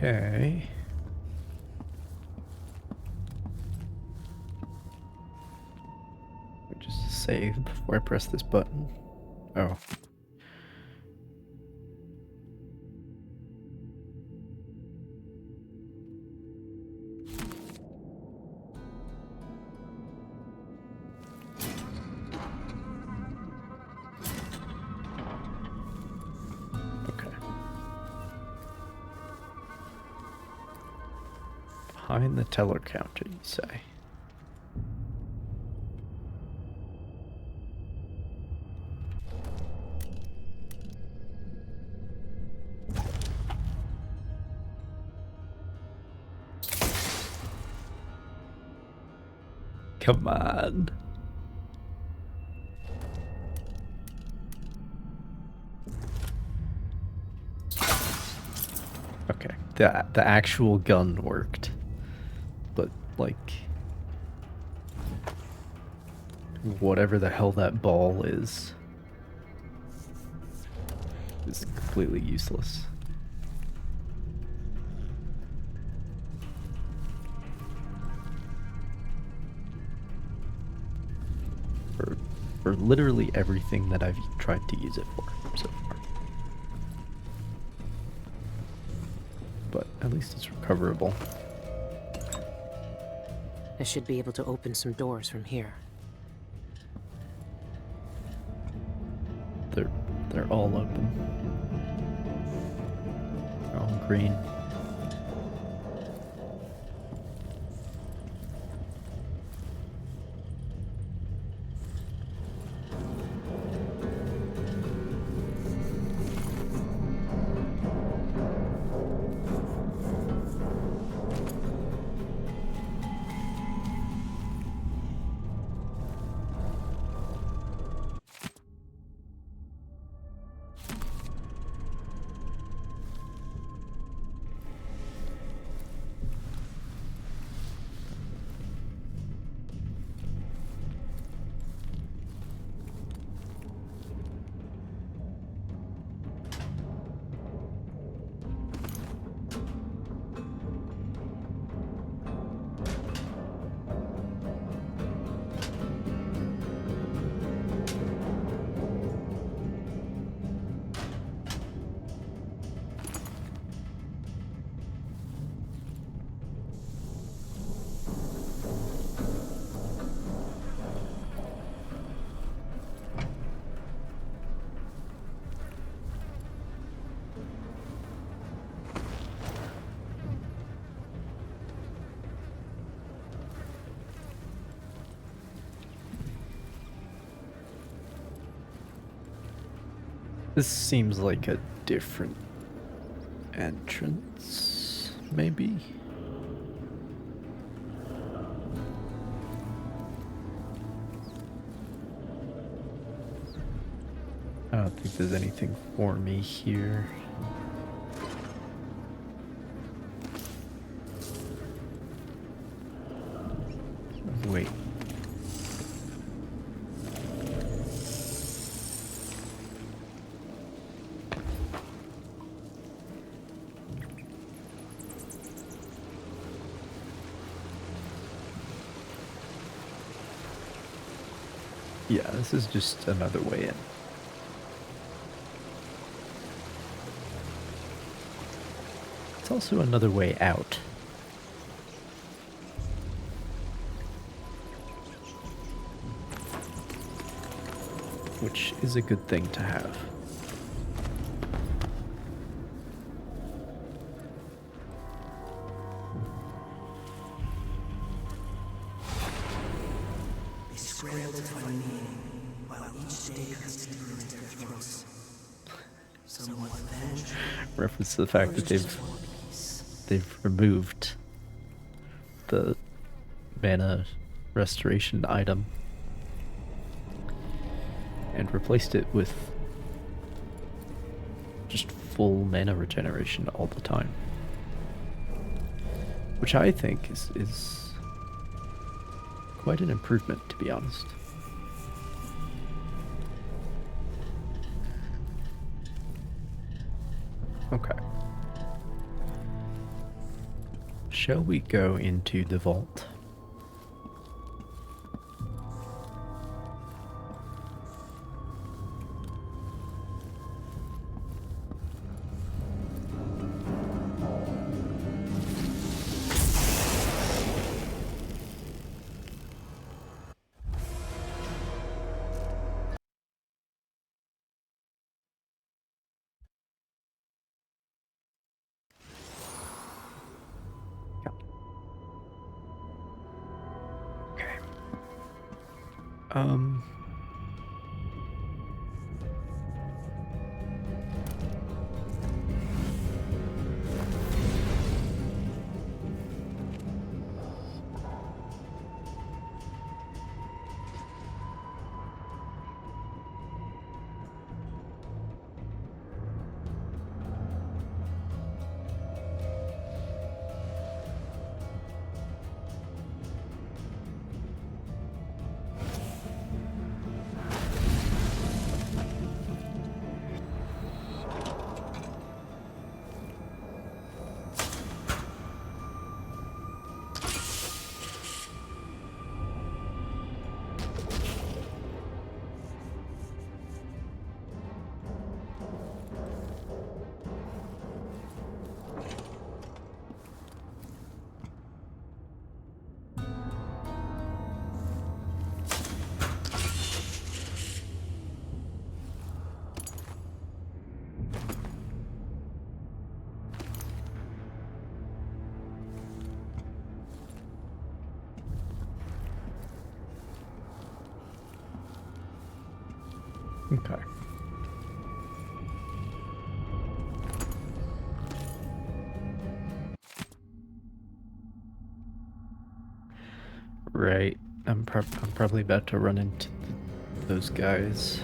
okay. Just save before I press this button. Oh. Behind the teller counter, you say? Come on. Okay, the actual gun worked, but like whatever the hell that ball is completely useless. For literally everything that I've tried to use it for so far. But at least it's recoverable. I should be able to open some doors from here. They're all open. They're all green. This seems like a different entrance, maybe? I don't think there's anything for me here. Wait. Yeah, this is just another way in. It's also another way out. Which is a good thing to have. They scramble to find meaning, while each day cuts deeper into their throats. Somewhat venge. Reference to the fact that they've removed the mana restoration item and replaced it with just full mana regeneration all the time, which I think is quite an improvement, to be honest. Okay. Shall we go into the vault? Um, Okay. Right. I'm probably about to run into those guys.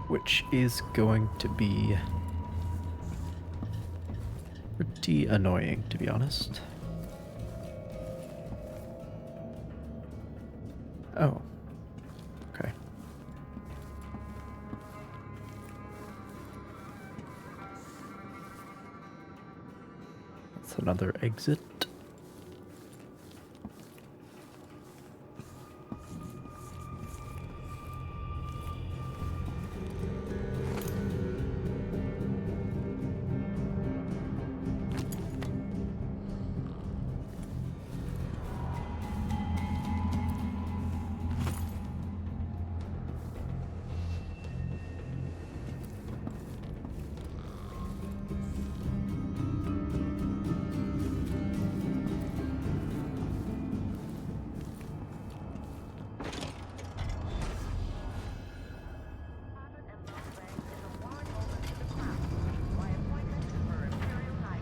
Which is going to be pretty annoying, to be honest. Oh. Okay. That's another exit.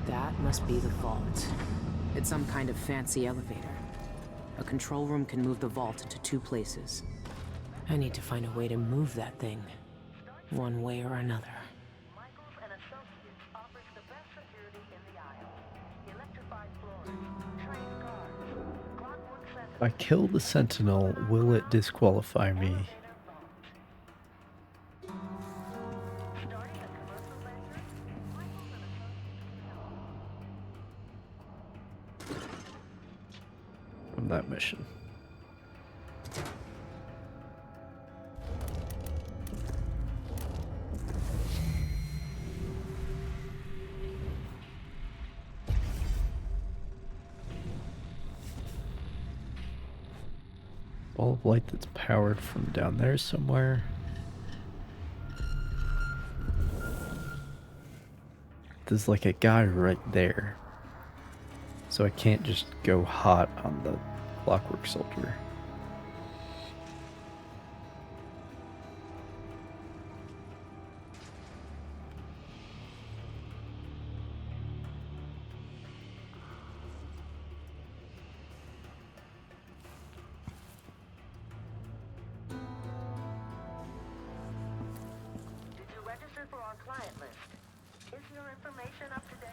That must be the vault. It's some kind of fancy elevator. A control room can move the vault into 2 places. I need to find a way to move that thing, one way or another. If I kill the sentinel, will it disqualify me? From that mission. Ball of light that's powered from down there somewhere. There's like a guy right there. So I can't just go hot on the clockwork soldier. Did you register for our client list? Is your information up to date?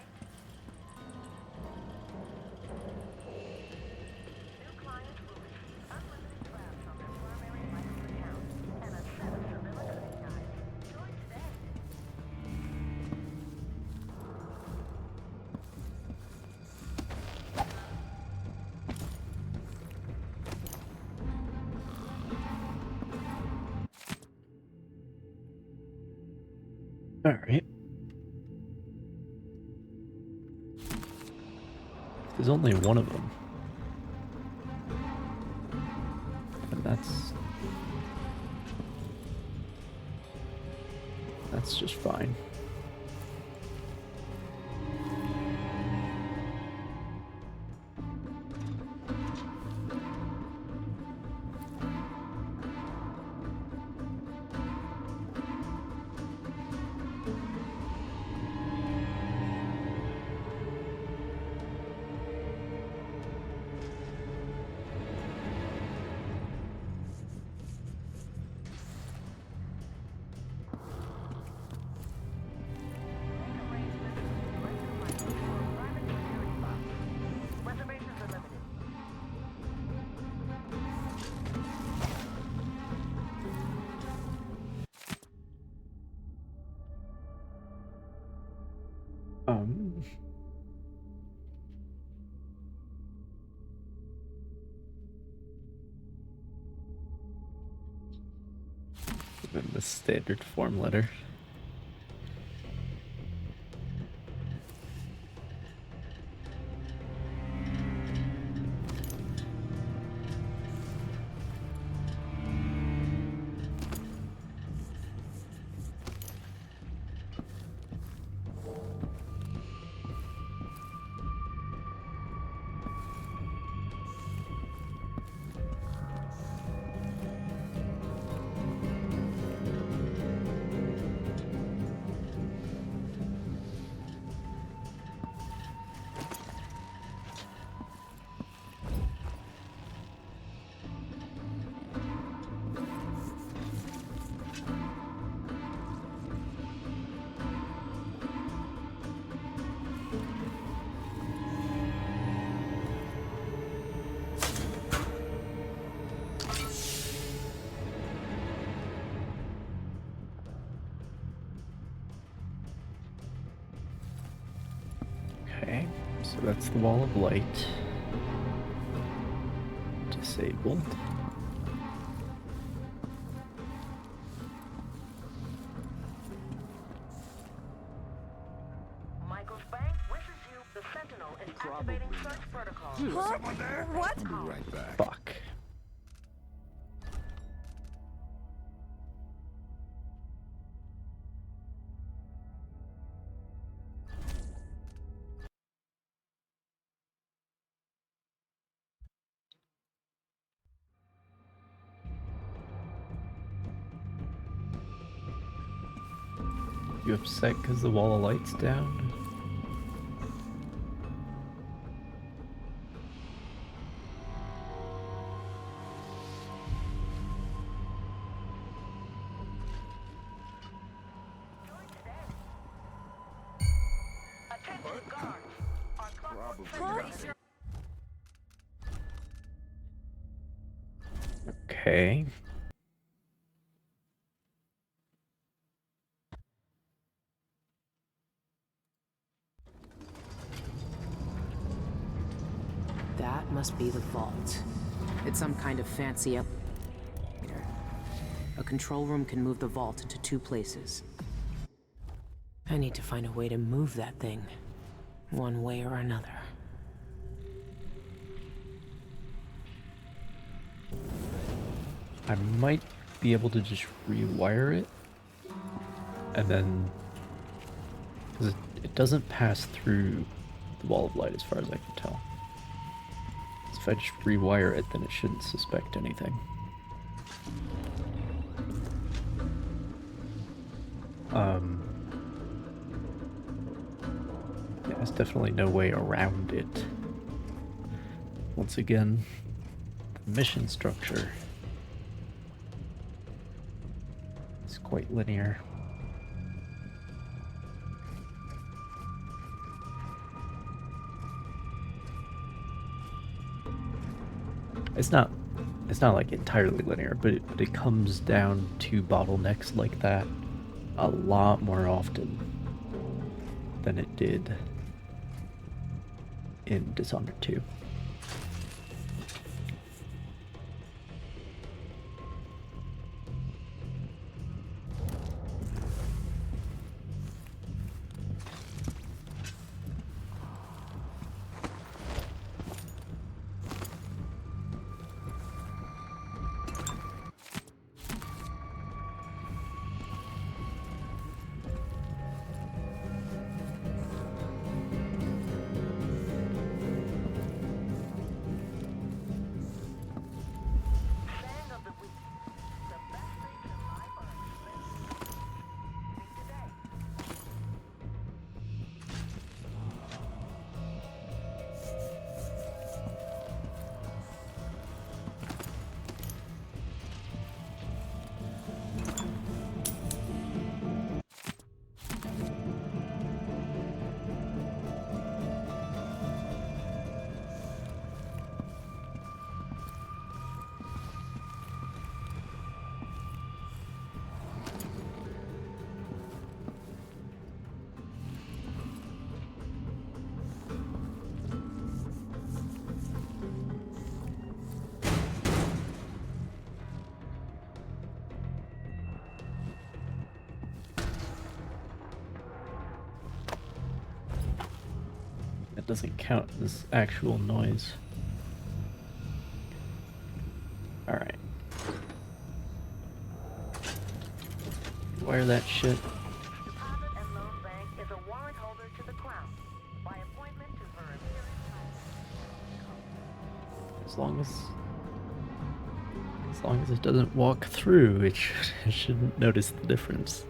New clients will receive unlimited drafts on their primary license account and a set of surveillance guides. Join today. All right. There's only one of them. And that's just fine. Given the standard form letter. Okay, so that's the wall of light. Disabled. Michael's bank wishes you the Sentinel is activating search protocol. Someone there? What? I'll be right back. Fuck. You upset because the wall of light's down? Okay. That must be the vault. It's some kind of fancy elevator. A control room can move the vault into 2 places. I need to find a way to move that thing, one way or another. I might be able to just rewire it, and then, because it doesn't pass through the wall of light as far as I can tell. So if I just rewire it, then it shouldn't suspect anything. Yeah, there's definitely no way around it. Once again, the mission structure is quite linear. It's not like entirely linear, but it comes down to bottlenecks like that a lot more often than it did in Dishonored 2. It doesn't count as actual noise. Alright. Wire that shit. As long as it doesn't walk through, it shouldn't notice the difference.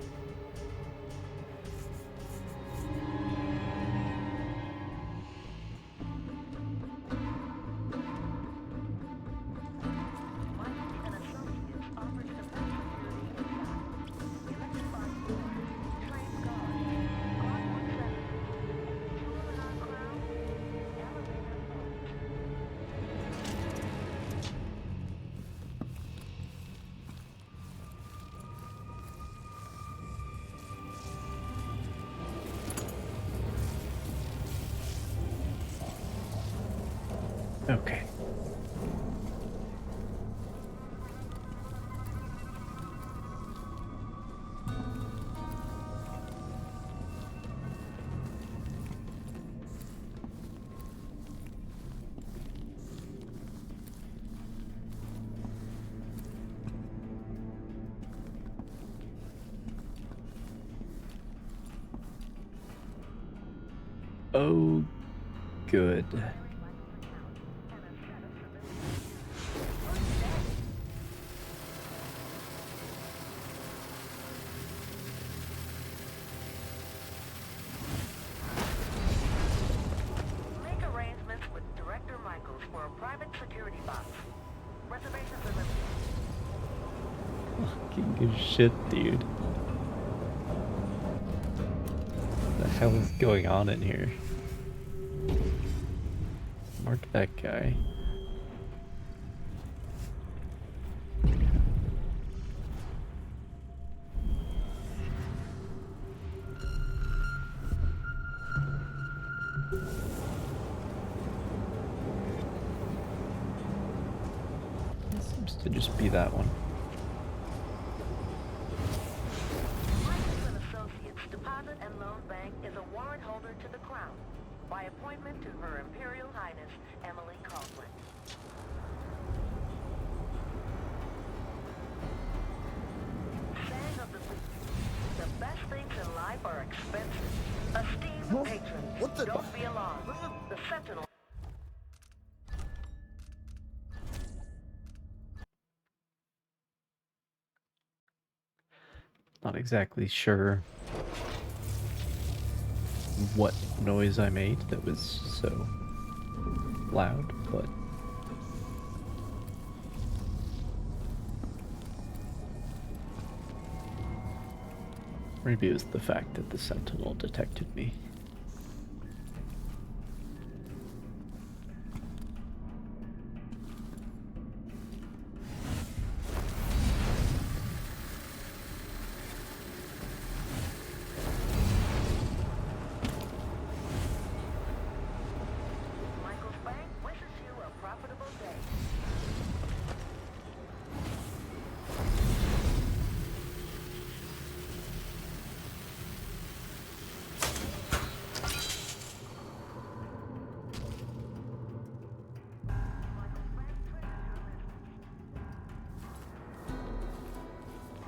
Okay. Oh, good. Make arrangements with Director Michaels for a private security box. Reservations are limited. Fucking good shit, dude. What the hell is going on in here? Mark that guy. Seems to just be that one. Michaels and Associates Deposit and Loan Bank is a warrant holder to the Crown, by appointment to Her Imperial Highness Emily Coughlin. Saying of the best things in life are expensive. Esteemed patrons, don't be alarmed. The Sentinel. Not exactly sure what noise I made that was so loud, but maybe it was the fact that the Sentinel detected me. Michaels Bank wishes you a profitable day.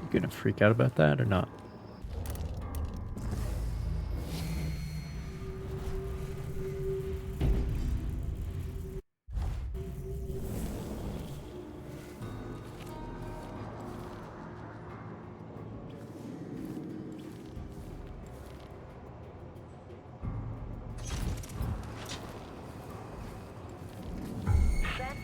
You gonna freak out about that or not?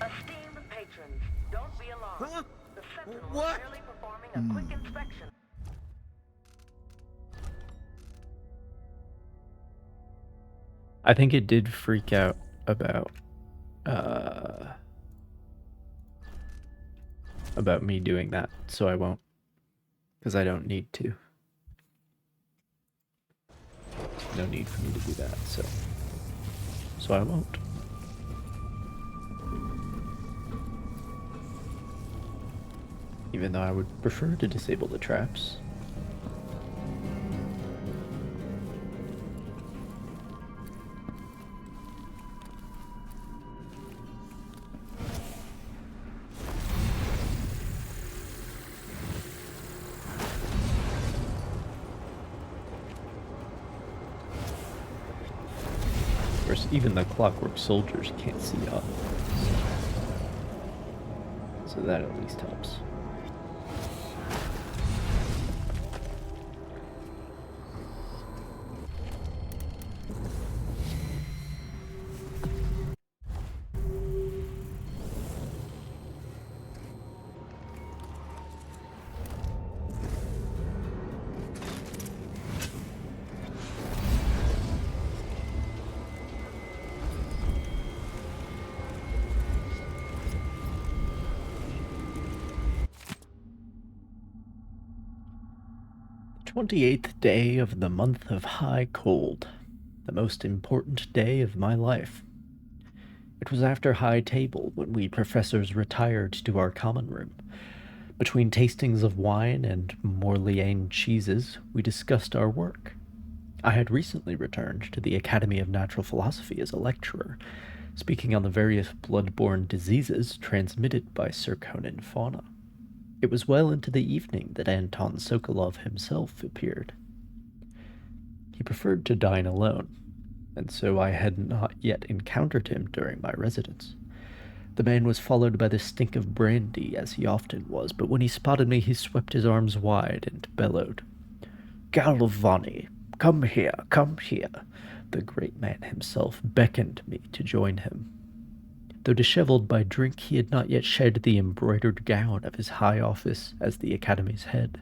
Esteemed patrons, don't be alarmed. The Sentinel is merely performing a quick inspection. I think it did freak out about me doing that, so I won't, because I don't need to. No need for me to do that, so I won't. Even though I would prefer to disable the traps. Of course, even the Clockwork Soldiers can't see up. So that at least helps. The 28th day of the month of high cold, the most important day of my life. It was after high table when we professors retired to our common room. Between tastings of wine and Morliane cheeses, we discussed our work. I had recently returned to the Academy of Natural Philosophy as a lecturer, speaking on the various blood-borne diseases transmitted by Circonan fauna. It was well into the evening that Anton Sokolov himself appeared. He preferred to dine alone, and so I had not yet encountered him during my residence. The man was followed by the stink of brandy, as he often was, but when he spotted me, he swept his arms wide and bellowed, "Galvani, come here, come here." The great man himself beckoned me to join him. Though disheveled by drink, he had not yet shed the embroidered gown of his high office as the Academy's head.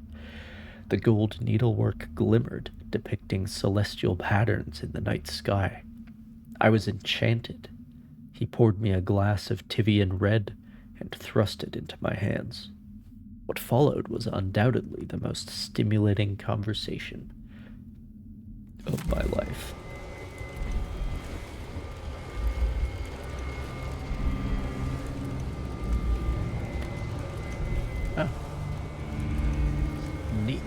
The gold needlework glimmered, depicting celestial patterns in the night sky. I was enchanted. He poured me a glass of Tivian red and thrust it into my hands. What followed was undoubtedly the most stimulating conversation of my life. Oh. Neat.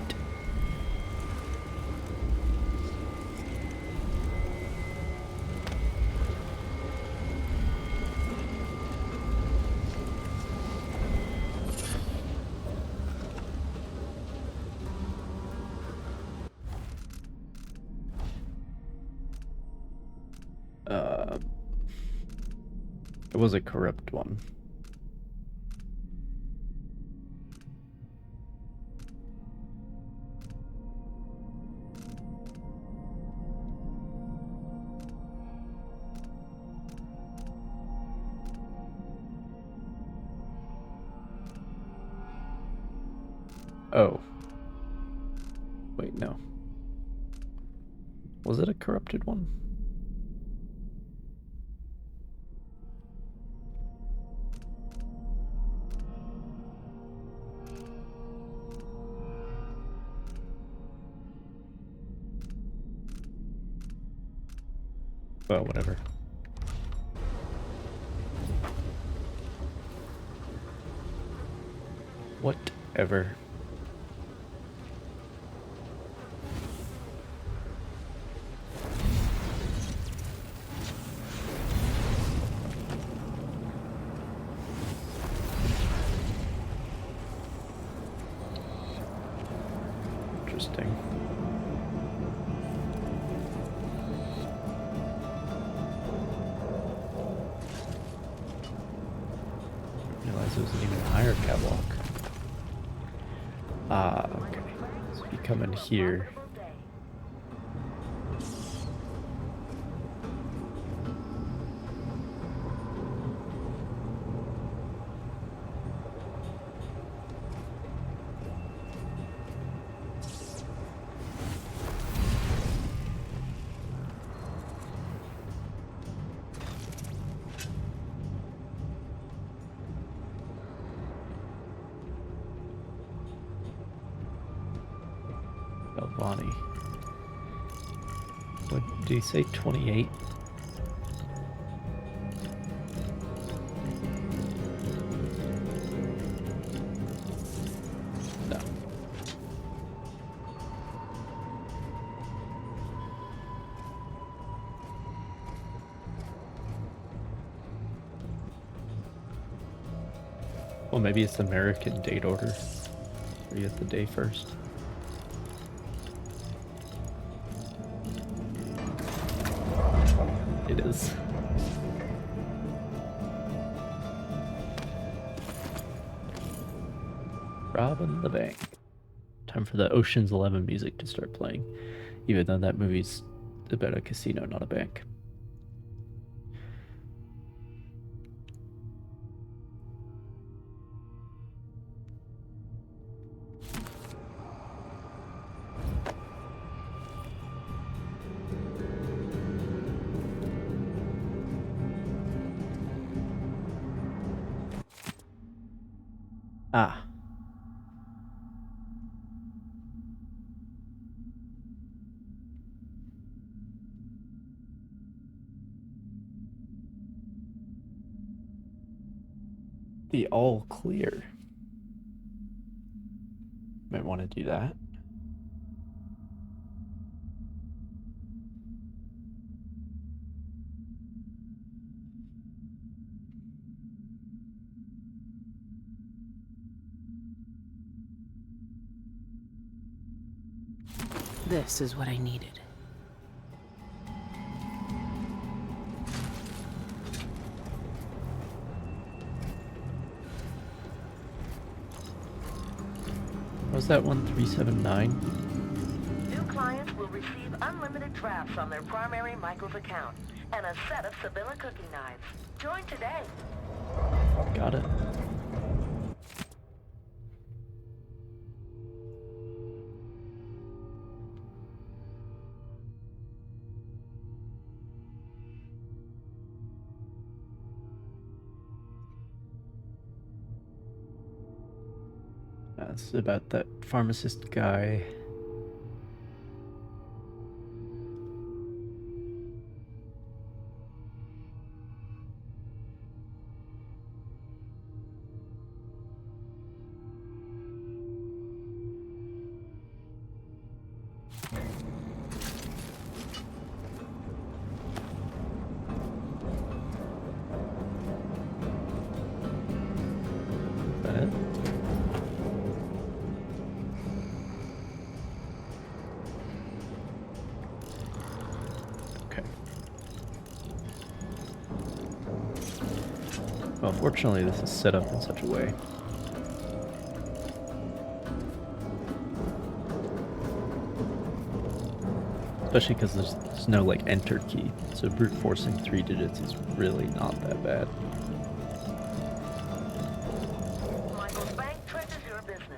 It was a corrupt one. Oh. Wait, no. Was it a corrupted one? Well, whatever. Whatever. Interesting. I didn't realize it was an even higher catwalk. Ah, okay. So you come in here. Bonnie. What did he say? 28? No. Well, maybe it's American date order. Or you have the day first. It is. Robbing the bank. Time for the Ocean's 11 music to start playing, even though that movie's about a casino, not a bank. Ah. The all clear. Might want to do that. This is what I needed. Was that 1379? New clients will receive unlimited drafts on their primary Michael's account and a set of Sibylla cooking knives. Join today. Got it. That's about that pharmacist guy. Is that it? Okay. Well, fortunately, this is set up in such a way. Especially because there's no, like, enter key. So brute forcing 3 digits is really not that bad. Michael's Bank treasures your business.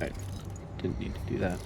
I didn't need to do that.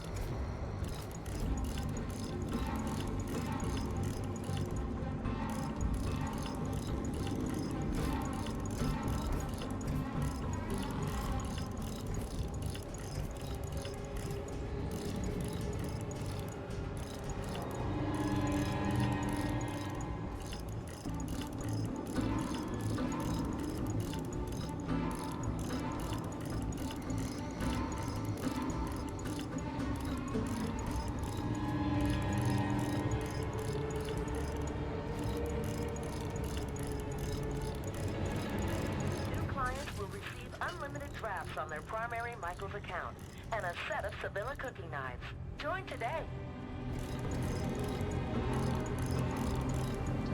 Drafts on their primary Michael's account and a set of Sibylla cooking knives. Join today.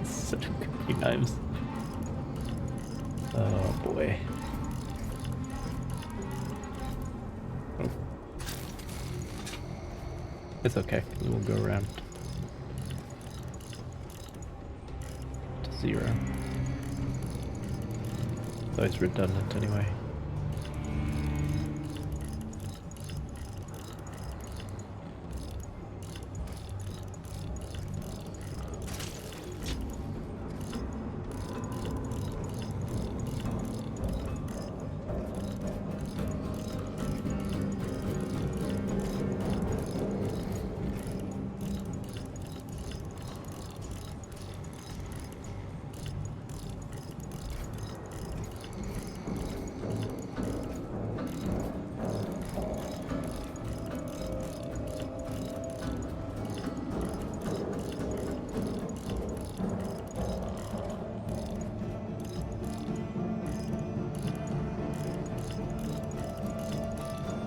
Such cooking knives. Oh boy. Oh. It's okay. We will go around to 0. It's always redundant anyway.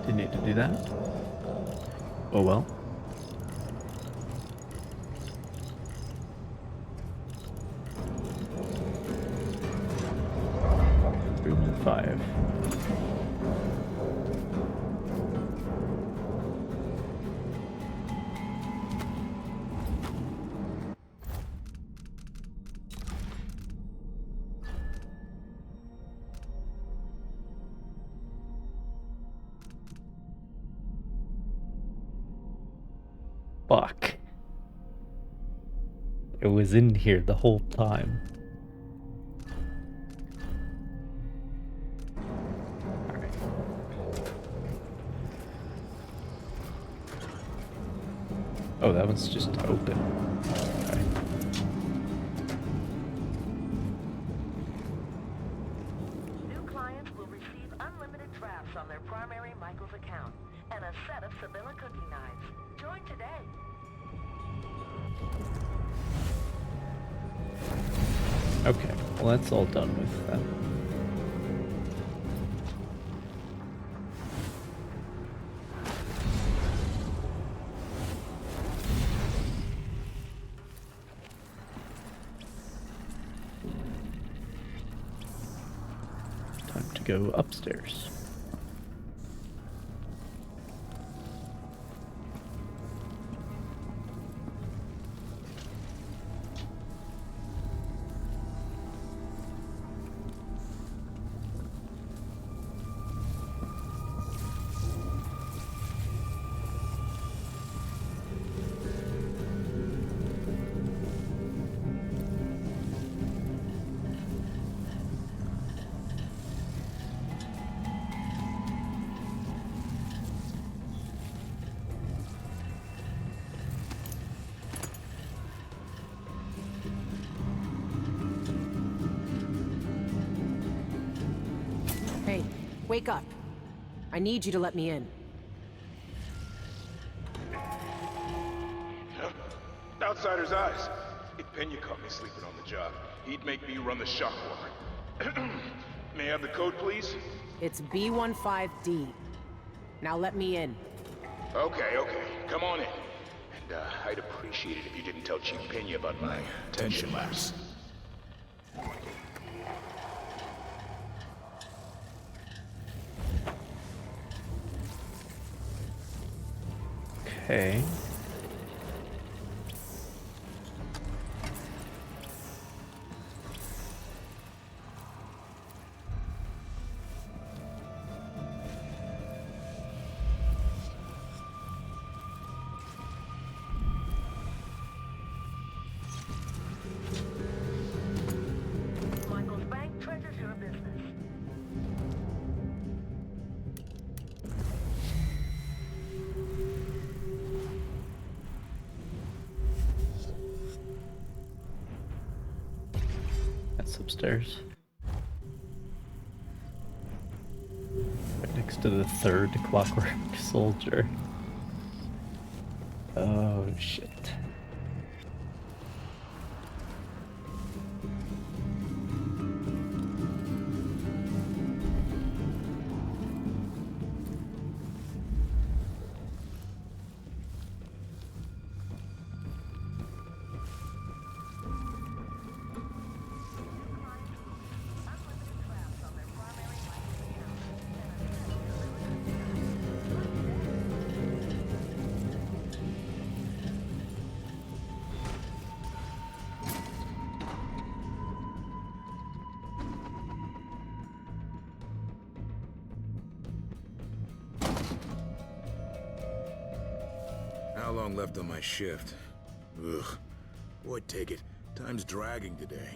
Didn't need to do that. Oh well. Room in 5. Fuck. It was in here the whole time. Alright. Oh, that one's just open. Okay. New clients will receive unlimited drafts on their primary Michael's account and a set of Sibylla cooking knives. Join today. Okay, well that's all done with then. Time to go upstairs. Hey, wake up. I need you to let me in. Huh? Outsider's eyes. If Pena caught me sleeping on the job, he'd make me run the shop walk. May I have the code, please? It's B15D. Now let me in. Okay. Come on in. And I'd appreciate it if you didn't tell Chief Pena about my tension lapse. Okay. Michael's bank treasures your business. That's upstairs. Right next to the third clockwork soldier. Oh shit. How long left on my shift? Ugh. Boy, take it. Time's dragging today.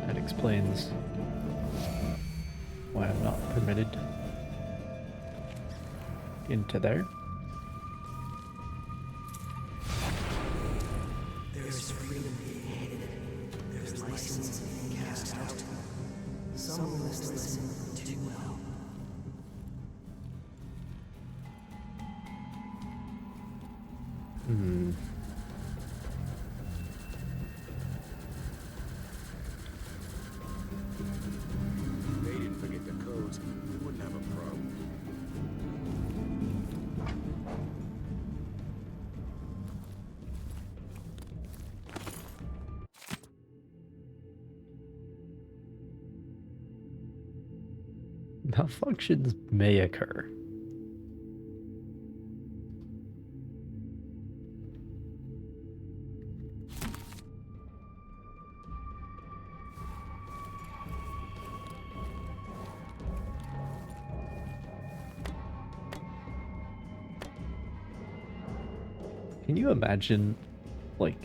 That explains why I'm not permitted into there. There's freedom being hidden. There's license being cast out. Some must listen too well. If they didn't forget the codes, we wouldn't have a problem. Malfunctions may occur. Can you imagine, like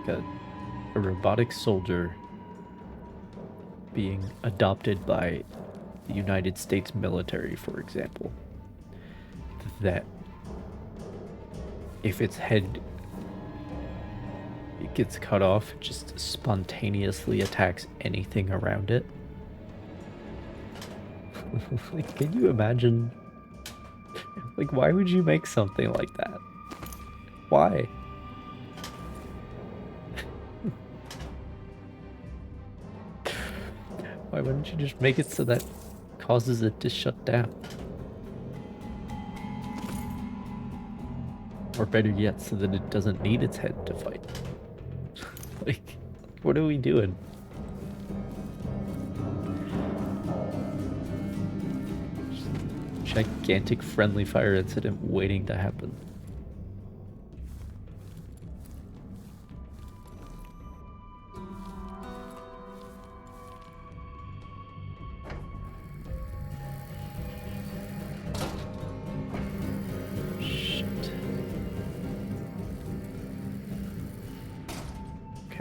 a robotic soldier being adopted by the United States military, for example, that if its head it gets cut off, it just spontaneously attacks anything around it? Like, can you imagine? Like, why would you make something like that? Why? Why wouldn't you just make it so that causes it to shut down? Or better yet, so that it doesn't need its head to fight. Like, what are we doing? Just gigantic friendly fire incident waiting to happen.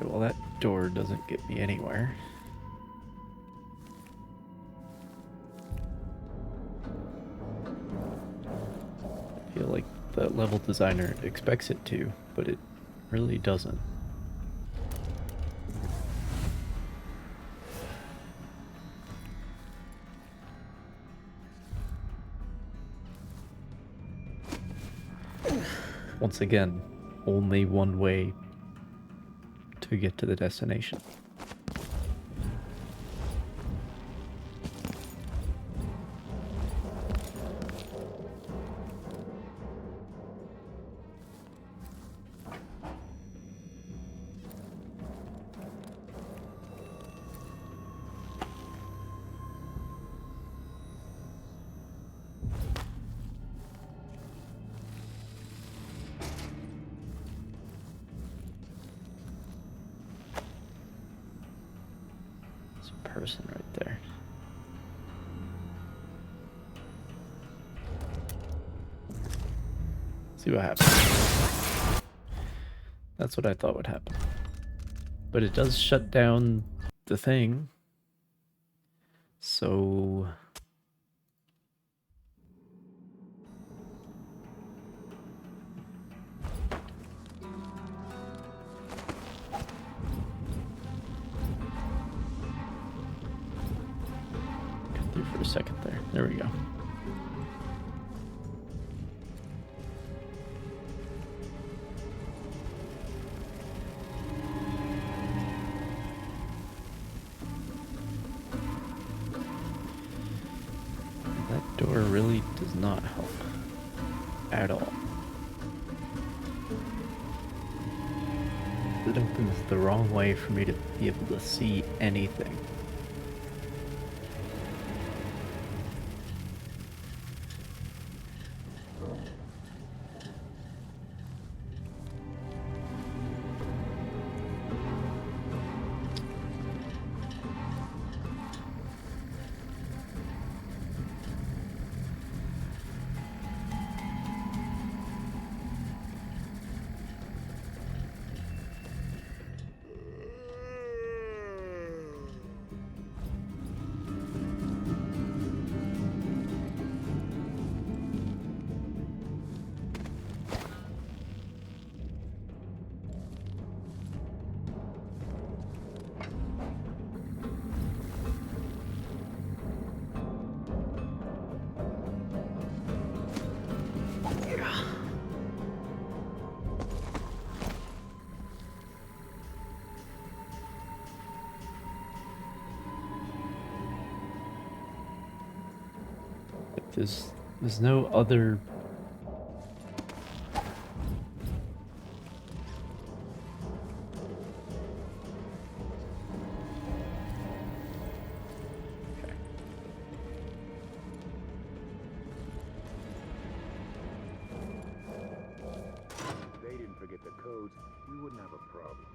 Well, that door doesn't get me anywhere. I feel like the level designer expects it to, but it really doesn't. Once again, only one way to get to the destination. Person right there. See what happens. That's what I thought would happen. But it does shut down the thing. So for a second there. There we go. That door really does not help at all. It opens the wrong way for me to be able to see anything. There's no other If they didn't forget the codes, we wouldn't have a problem.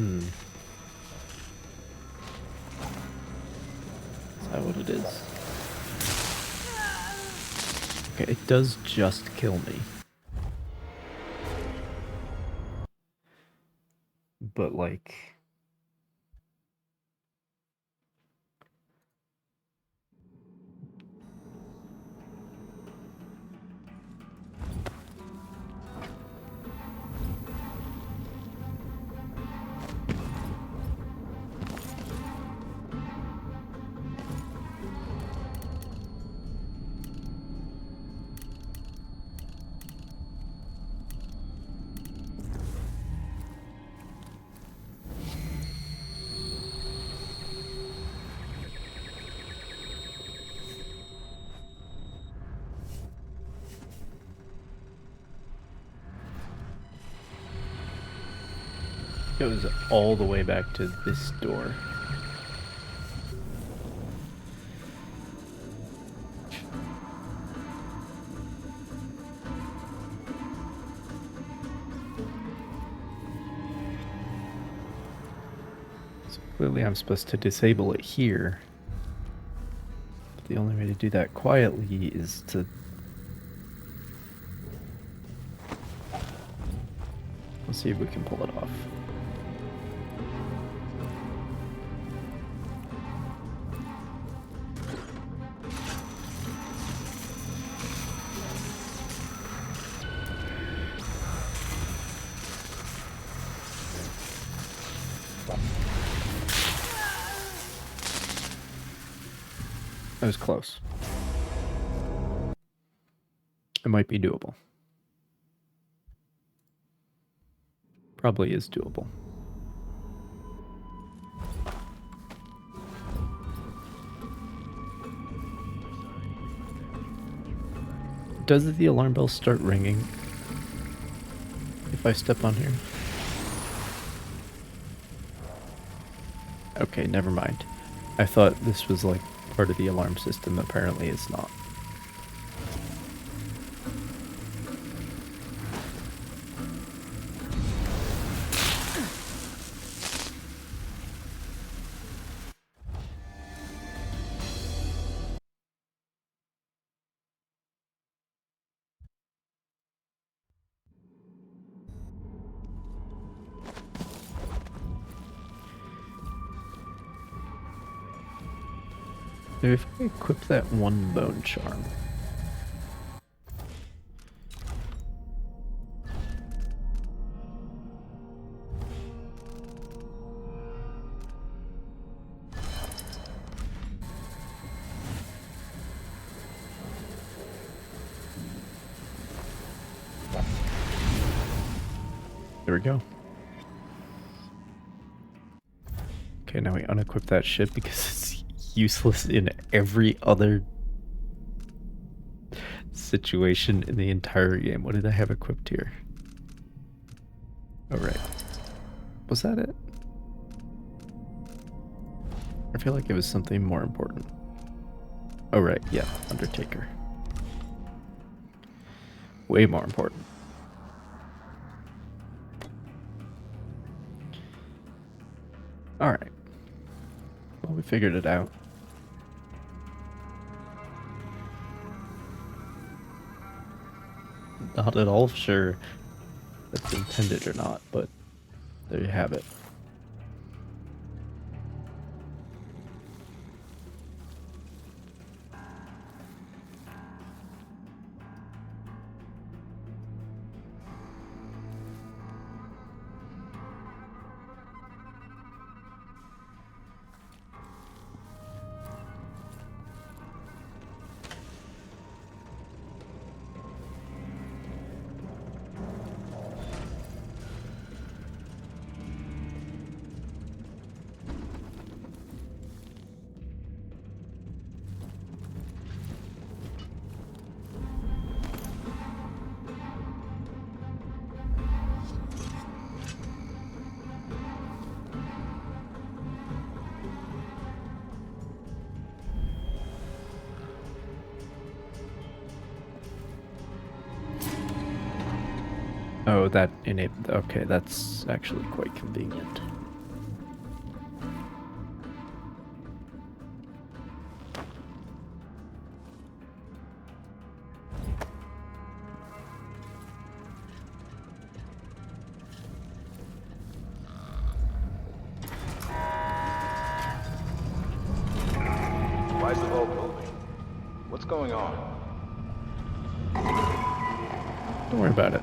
Is that what it is? Okay, it does just kill me. But like... goes all the way back to this door. So clearly I'm supposed to disable it here. But the only way to do that quietly is to... Let's see if we can pull it off. That was close. It might be doable. Probably is doable. Does the alarm bell start ringing if I step on here? Okay, never mind. I thought this was like part of the alarm system. Apparently it's not. If I equip that one bone charm. There we go. Okay, now we unequip that shit because it's useless in every other situation in the entire game. What did I have equipped here? Oh, right. Was that it? I feel like it was something more important. Oh, right. Yeah, Undertaker. Way more important. Alright. Well, we figured it out. Not at all sure that's intended or not, but there you have it. Oh, that enabled. Okay, that's actually quite convenient. Why is the vault open? What's going on? Don't worry about it.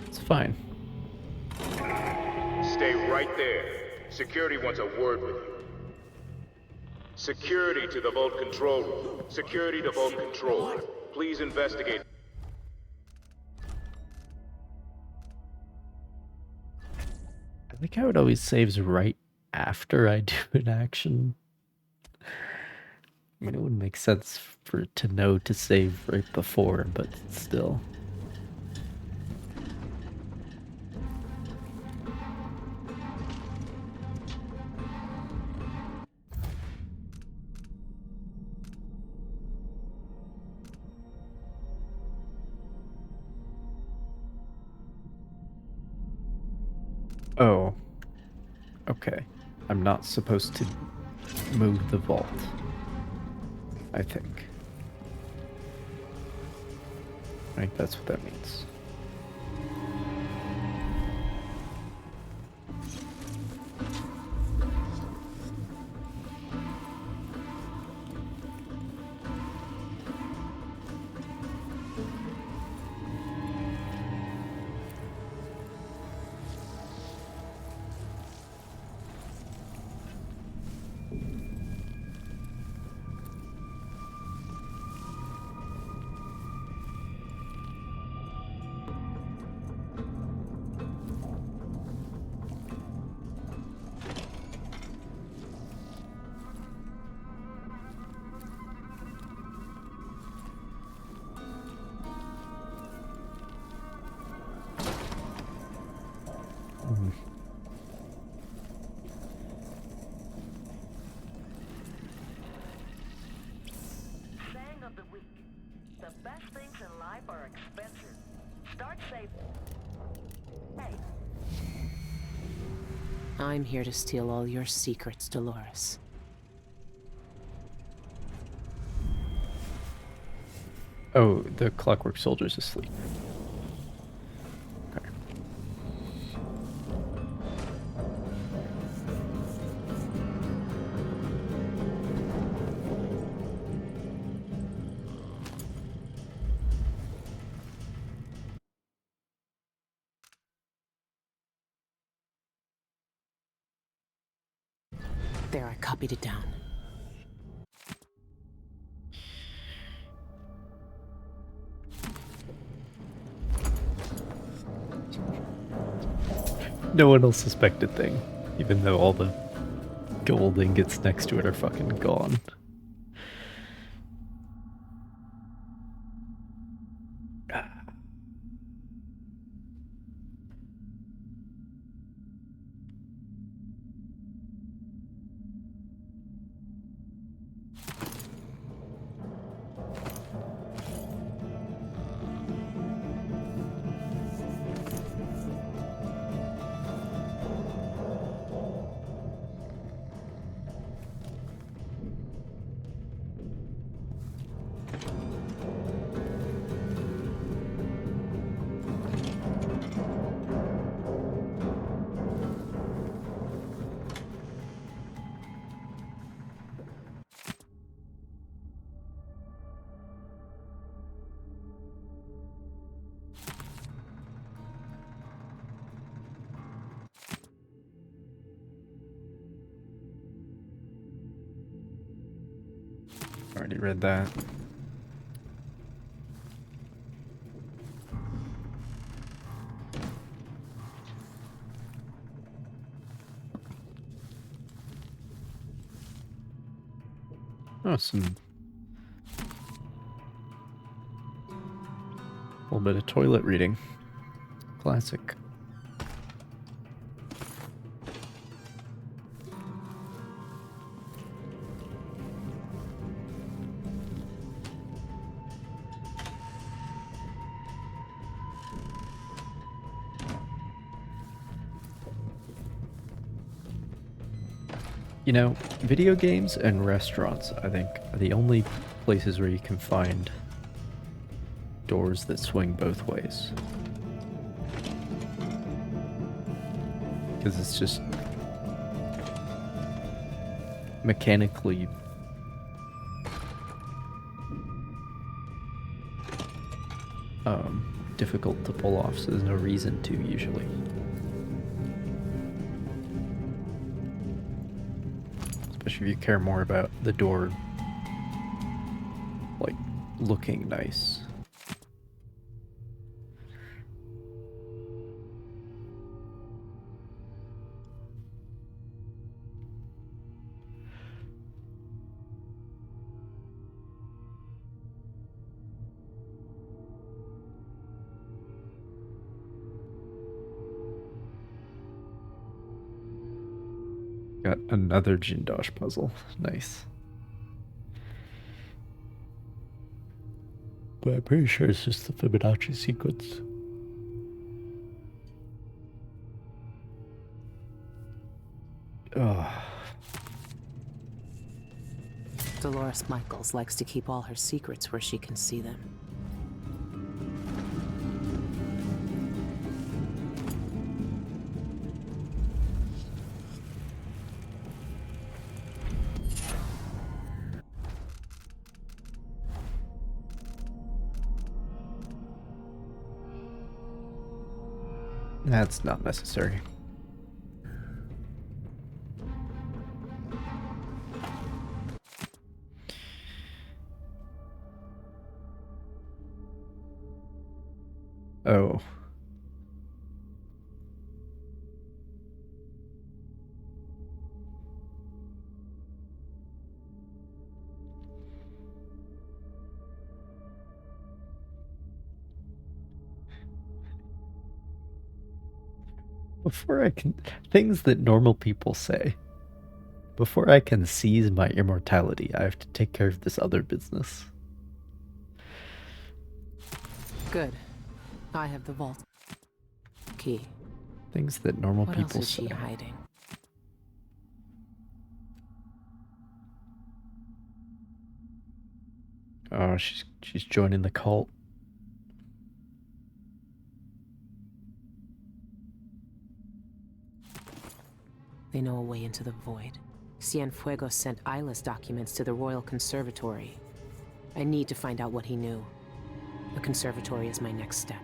It's fine. Stay right there. Security wants a word with you. Security to the vault control room. Security to vault control. Please investigate. I think how it always saves right after I do an action. I mean, it wouldn't make sense for it to know to save right before, but still. Oh. Okay. I'm not supposed to move the vault. I think. I think that's what that means. Saying of the week. The best things in life are expensive. Start saving. Hey. I'm here to steal all your secrets, Dolores. Oh, the Clockwork Soldier's asleep. Okay. There, I copied it down. No one will suspect a thing, even though all the gold ingots next to it are fucking gone. Already read that. Oh, some... a little bit of toilet reading. Classic. You know, video games and restaurants, I think, are the only places where you can find doors that swing both ways. Because it's just mechanically difficult to pull off, so there's no reason to usually. Especially if you care more about the door, like, looking nice. Got another Jindosh puzzle. Nice. But I'm pretty sure it's just the Fibonacci sequence. Ugh. Dolores Michaels likes to keep all her secrets where she can see them. That's not necessary. Oh. Before I can... Things that normal people say. Before I can seize my immortality, I have to take care of this other business. Good. I have the vault key. Things that normal What people else is say. she hiding? Oh, she's joining the cult. They know a way into the void. Cienfuegos sent Isla's documents to the Royal Conservatory. I need to find out what he knew. The conservatory is my next step.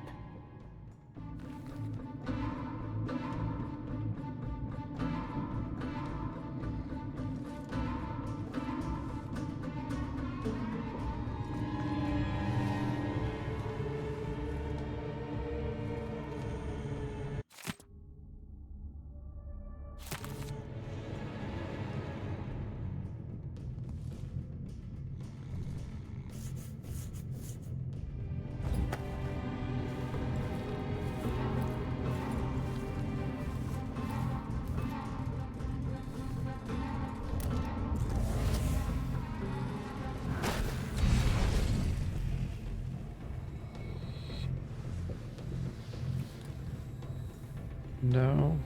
No.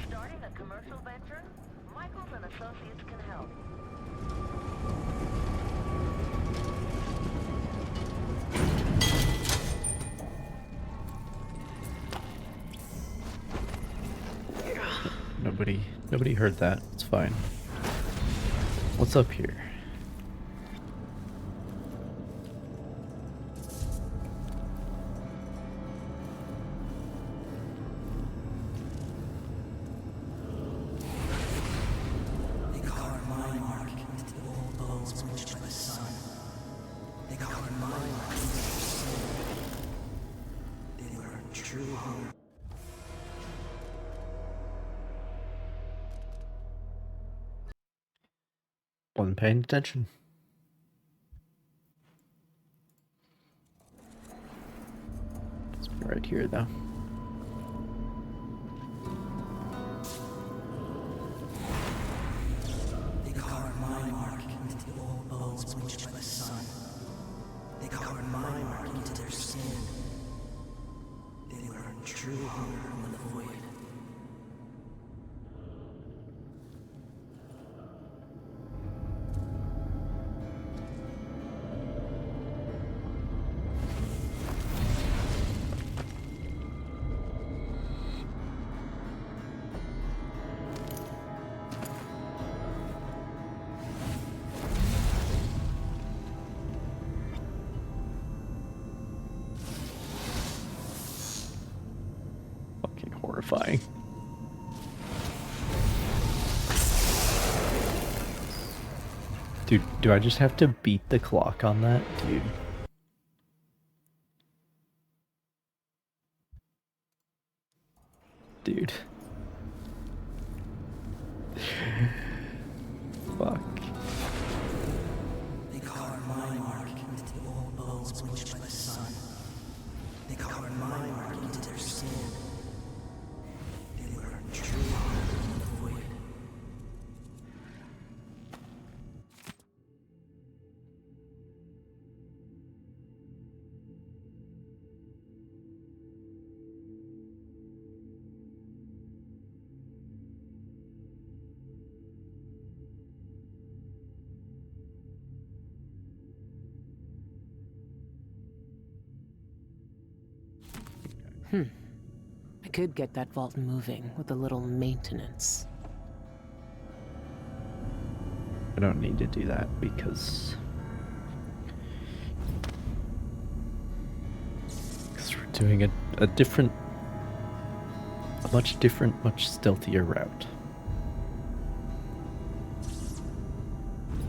Starting a commercial venture? Michaels and Associates can help. Nobody heard that. It's fine. What's up here? They carved my mark into the old bones bleached by the sun. They carved my mark into their sin. They were true hunger. Wasn't paying attention. It's right here though. They carved my mark into the old bones bleached by the sun. They carved my mark into their skin. They learned true hunger from the void. terrifying. Dude, do I just have to beat the clock on that? Dude. Dude. Fuck. They carved my mark into the old bones bleached by the sun. They carved my mark into their skin. They were true in the void. I could get that vault moving with a little maintenance. I don't need to do that because we're doing a much different, much stealthier route.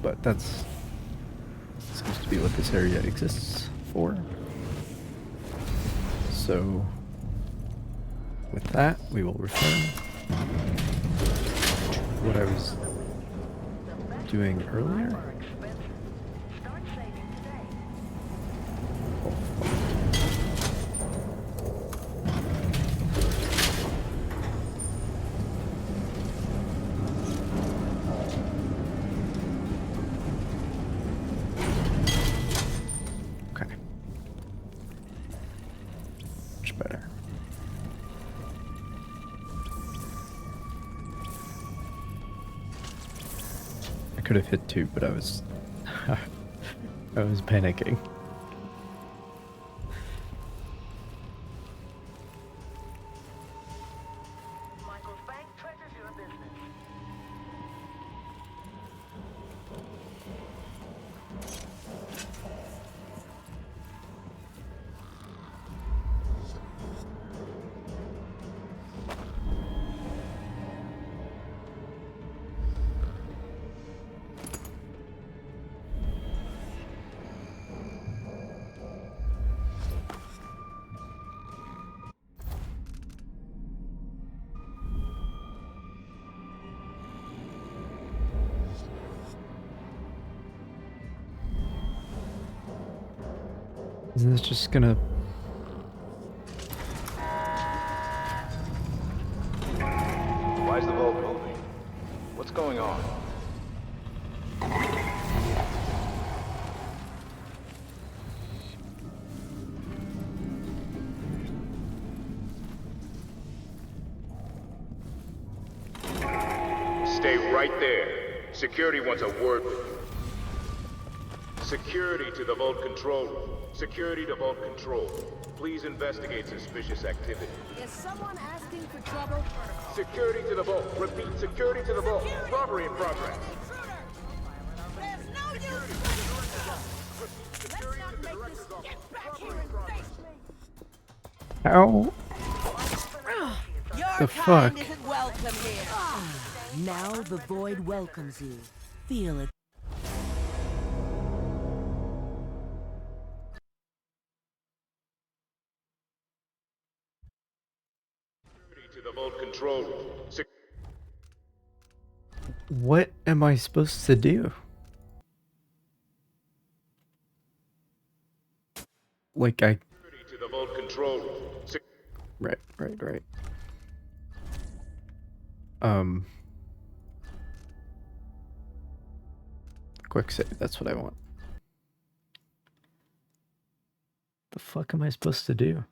But that's seems to be what this area exists for. So with that, we will return to what I was doing earlier. Oh, okay. Much better. I could have hit 2, but I was I was panicking. Isn't this just gonna... Why is the vault moving? What's going on? Stay right there. Security wants a word with you. Security to the vault control room. Security to vault control. Please investigate suspicious activity. Is someone asking for trouble? Security to the vault. Repeat, security to the vault. Robbery in progress. There's no use. Let's not make this. Get back here and face me. Ow. Your The kind fuck? isn't welcome here. Now the void welcomes you. Feel it. To the vault control room. What am I supposed to do? Like I... To the vault control room. Right. Quick save, that's what I want. The fuck am I supposed to do?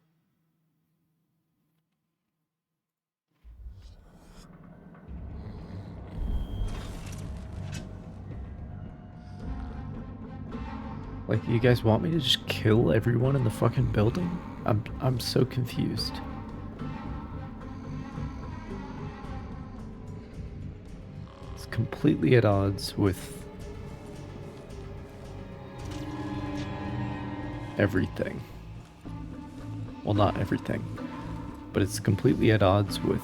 Like, you guys want me to just kill everyone in the fucking building? I'm so confused. It's completely at odds with everything. Well, not everything, but it's completely at odds with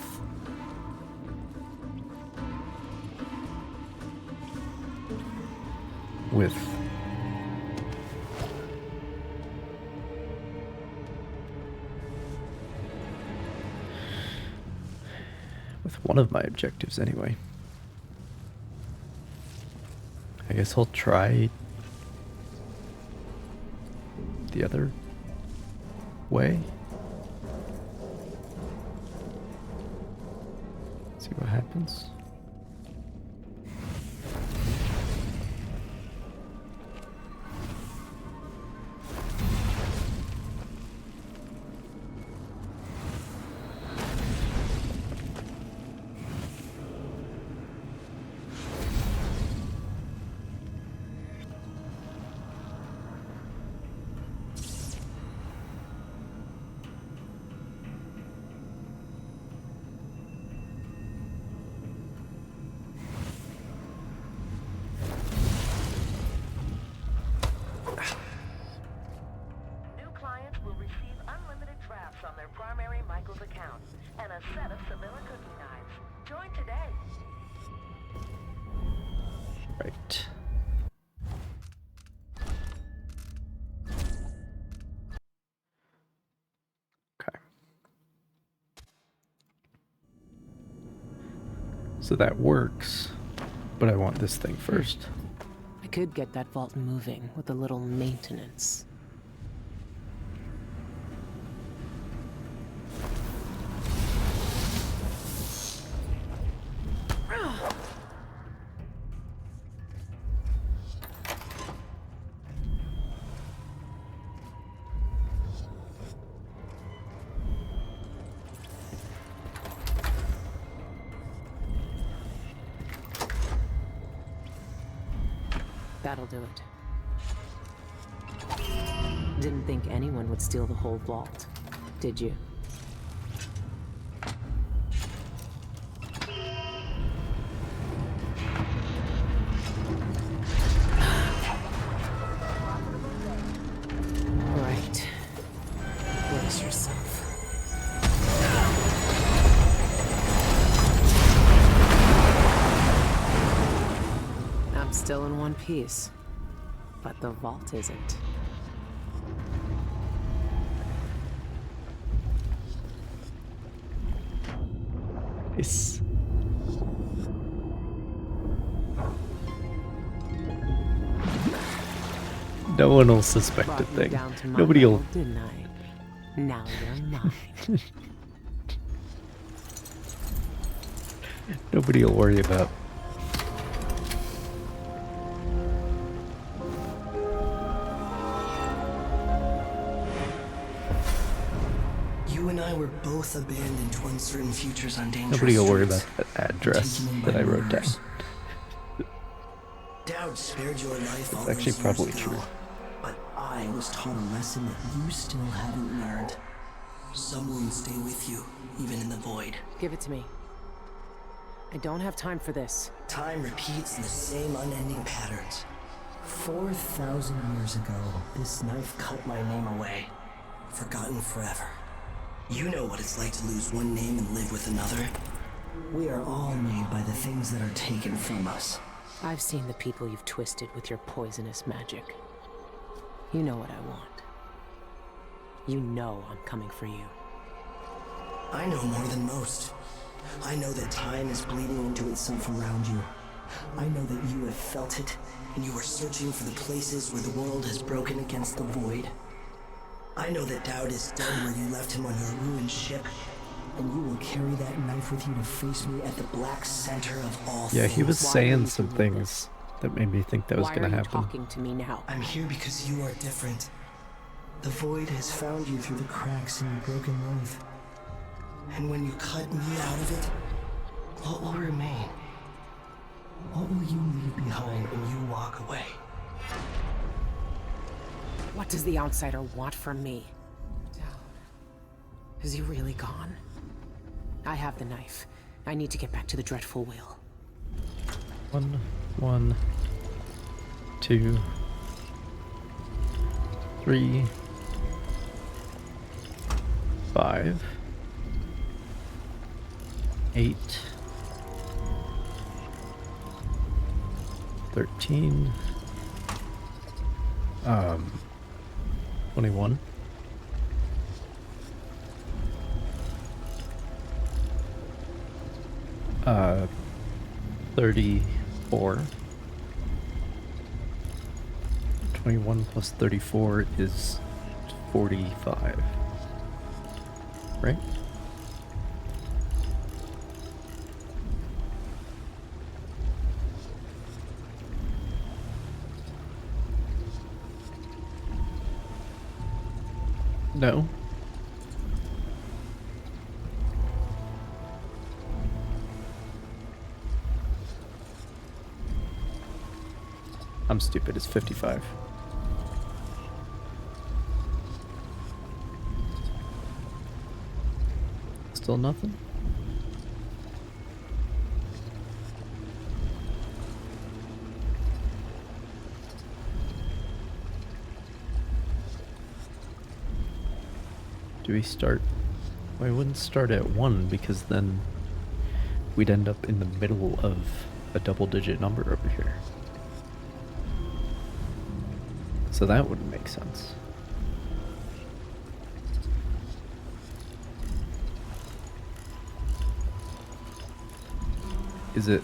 one of my objectives anyway. I guess I'll try the other way. See what happens. On their primary Michael's account, and a set of Sevilla cooking knives. Join today. Right. Okay. So that works, but I want this thing first. I could get that vault moving with a little maintenance. That'll do it. Didn't think anyone would steal the whole vault, did you? Right. Brace yourself. Still in one piece, but the vault isn't. Nice. No one will suspect a thing. Nobody will. Didn't I? Now you're mine. Nobody will worry about. You and I were both abandoned when certain futures on dangerous Nobody will worry streets about that address that I wrote down. Dowd spared your life. It's all actually those probably years true. ago, but I was taught a lesson that you still haven't learned. Some wounds stay with you, even in the void. Give it to me. I don't have time for this. Time repeats in the same unending patterns. 4,000 years ago, this knife cut my name away. Forgotten forever. You know what it's like to lose one name and live with another. We are all made by the things that are taken from us. I've seen the people you've twisted with your poisonous magic. You know what I want. You know I'm coming for you. I know more than most. I know that time is bleeding into itself around you. I know that you have felt it, and you are searching for the places where the world has broken against the void. I know that Dowd is dead where you left him on your ruined ship, and you will carry that knife with you to face me at the black center of all things. Yeah, he was saying some things that made me think that was going to happen. Why are you talking to me now? I'm here because you are different. The void has found you through the cracks in your broken life. And when you cut me out of it, what will remain? What will you leave behind when you walk away? What does the outsider want from me? Is he really gone? I have the knife. I need to get back to the dreadful whale. 1, 2, 3, 5. 8, 13, 21, 34. 21 plus 34 is 45, right? No. I'm stupid, it's 55. Still nothing? Do we start? Well, we wouldn't start at 1 because then we'd end up in the middle of a double-digit number over here. So that wouldn't make sense. Is it?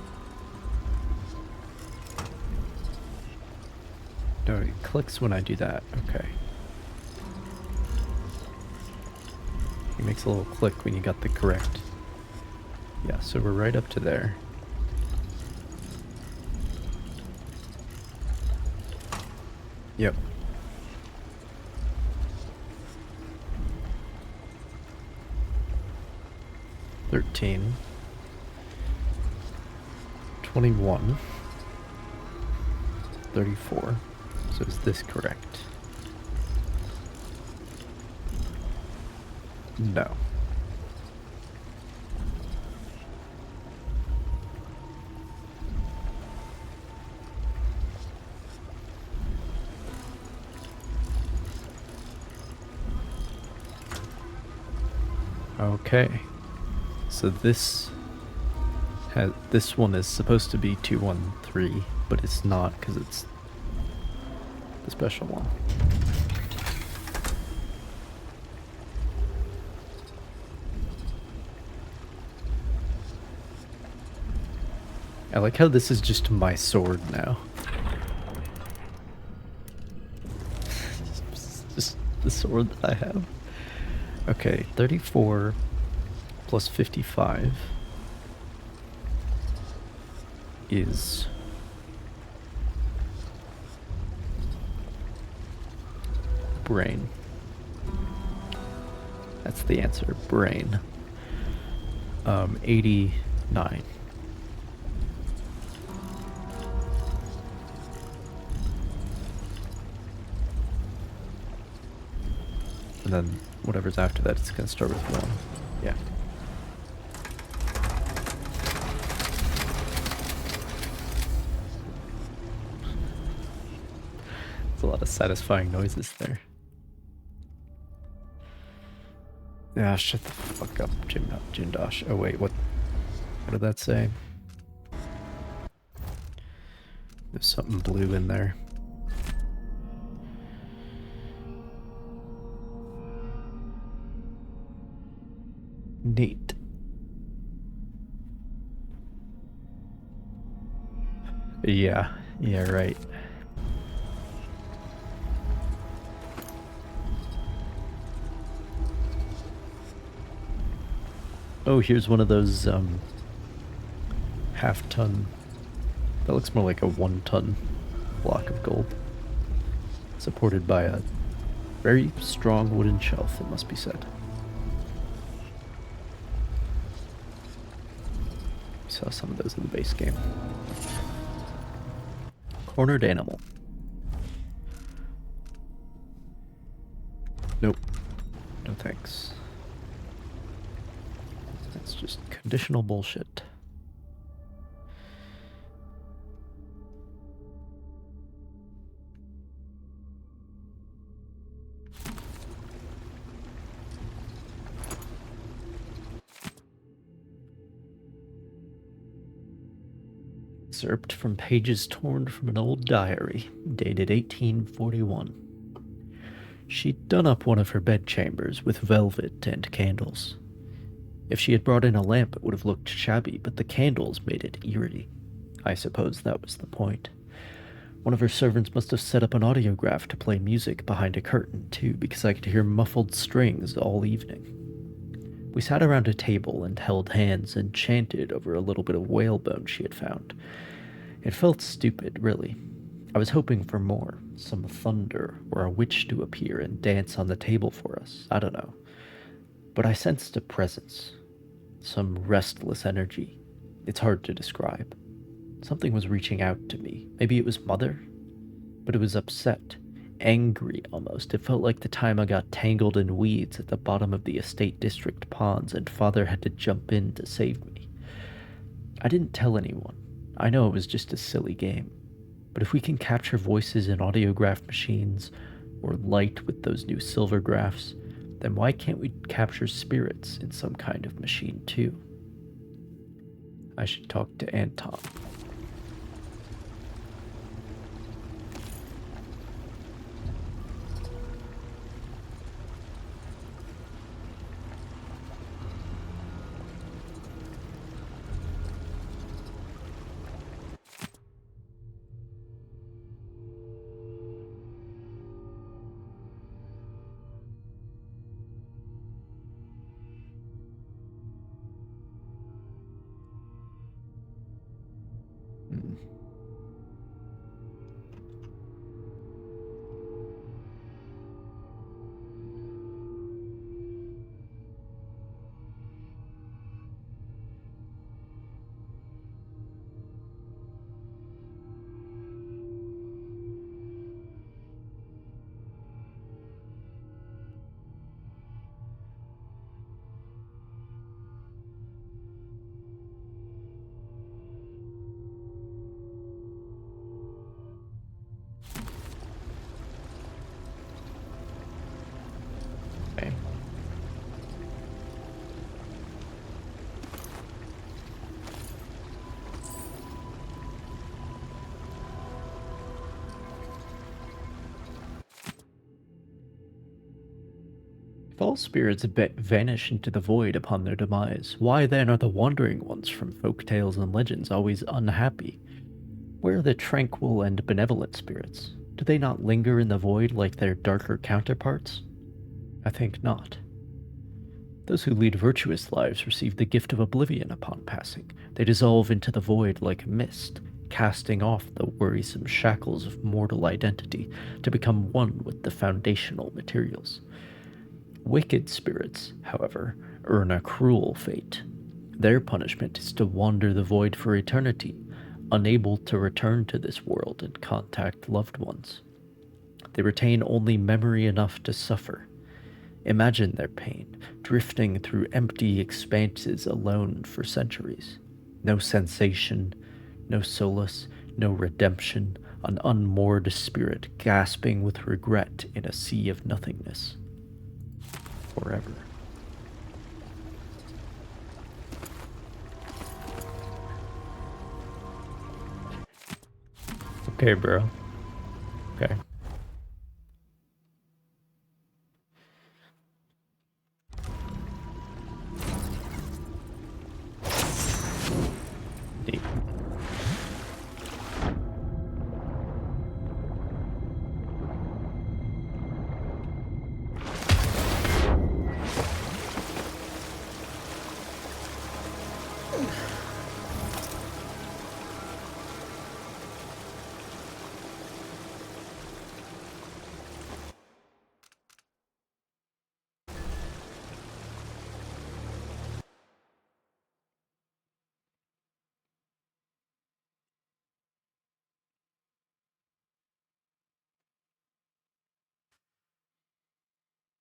No, it clicks when I do that. Okay. It makes a little click when you got the correct. Yeah, so we're right up to there. Yep. $13. 21. 34. So is this correct? No. Okay. So this one is supposed to be 213, but it's not because it's the special one. I like how this is just my sword now. Just the sword that I have. Okay, 34 plus 55 is brain. That's the answer, brain. 89. And then whatever's after that, it's gonna start with 1. Yeah. There's a lot of satisfying noises there. Yeah, shut the fuck up, Jindosh. Oh wait, what did that say? There's something blue in there. Neat. Yeah, right. Oh, here's one of those half-ton. That looks more like a 1-ton block of gold. Supported by a very strong wooden shelf, it must be said. We saw some of those in the base game. Cornered animal. Nope. No thanks. That's just conditional bullshit. excerpt from pages torn from an old diary, dated 1841. She'd done up one of her bedchambers with velvet and candles. If she had brought in a lamp, it would have looked shabby, but the candles made it eerie. I suppose that was the point. One of her servants must have set up an audiograph to play music behind a curtain, too, because I could hear muffled strings all evening. We sat around a table and held hands and chanted over a little bit of whalebone she had found. It felt stupid, really. I was hoping for more, some thunder or a witch to appear and dance on the table for us. I don't know. But I sensed a presence, some restless energy. It's hard to describe. Something was reaching out to me. Maybe it was Mother? But it was upset, angry almost. It felt like the time I got tangled in weeds at the bottom of the estate district ponds and Father had to jump in to save me. I didn't tell anyone. I know it was just a silly game. But if we can capture voices in audiograph machines or light with those new silver graphs, then why can't we capture spirits in some kind of machine too? I should talk to Anton. If all spirits vanish into the void upon their demise, why then are the wandering ones from folk tales and legends always unhappy? Where are the tranquil and benevolent spirits? Do they not linger in the void like their darker counterparts? I think not. Those who lead virtuous lives receive the gift of oblivion upon passing. They dissolve into the void like mist, casting off the worrisome shackles of mortal identity to become one with the foundational materials. Wicked spirits, however, earn a cruel fate. Their punishment is to wander the void for eternity, unable to return to this world and contact loved ones. They retain only memory enough to suffer. Imagine their pain, drifting through empty expanses alone for centuries. No sensation, no solace, no redemption, an unmoored spirit gasping with regret in a sea of nothingness. Forever. Okay, bro. Okay. Deep.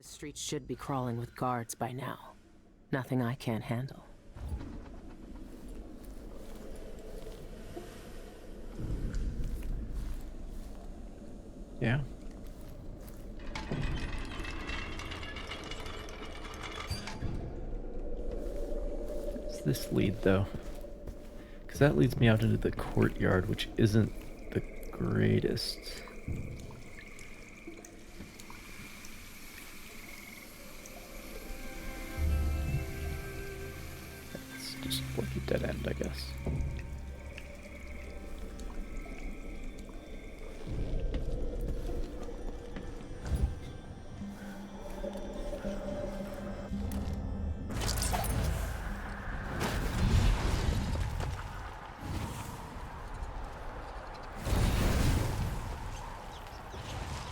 The streets should be crawling with guards by now. Nothing I can't handle. Yeah. Where's this lead, though? Because that leads me out into the courtyard, which isn't the greatest. It's just like a dead end, I guess.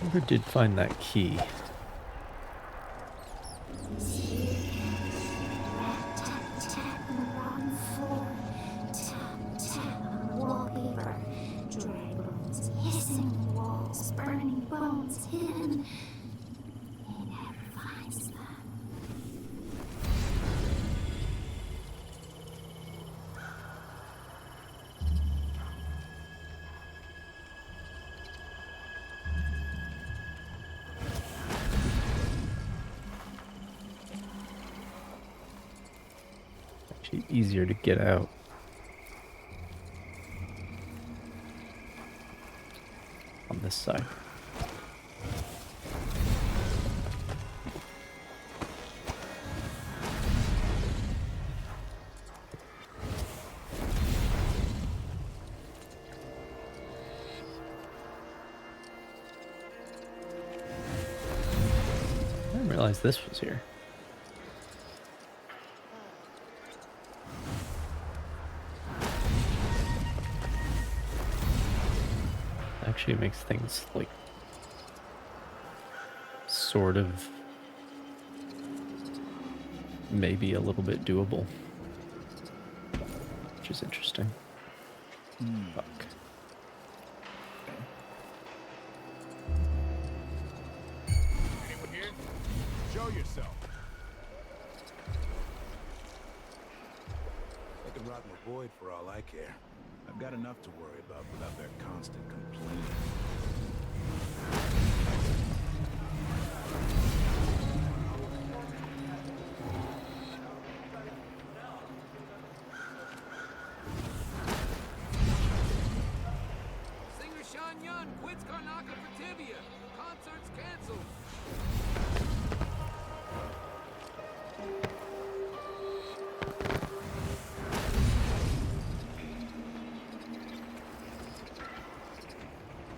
Never did find that key. Wallpaper, dry bones, hissing walls, burning bones, hidden. He never finds them. Actually easier to get out. On this side. I didn't realize this was here. Actually makes things like sort of maybe a little bit doable, which is interesting. Fuck. Anyone here? Show yourself. They can rot in the void for all I care. I've got enough to worry about without their constant complaining. Singer Sean Yun quits Karnaka for Tibia. Concert's canceled.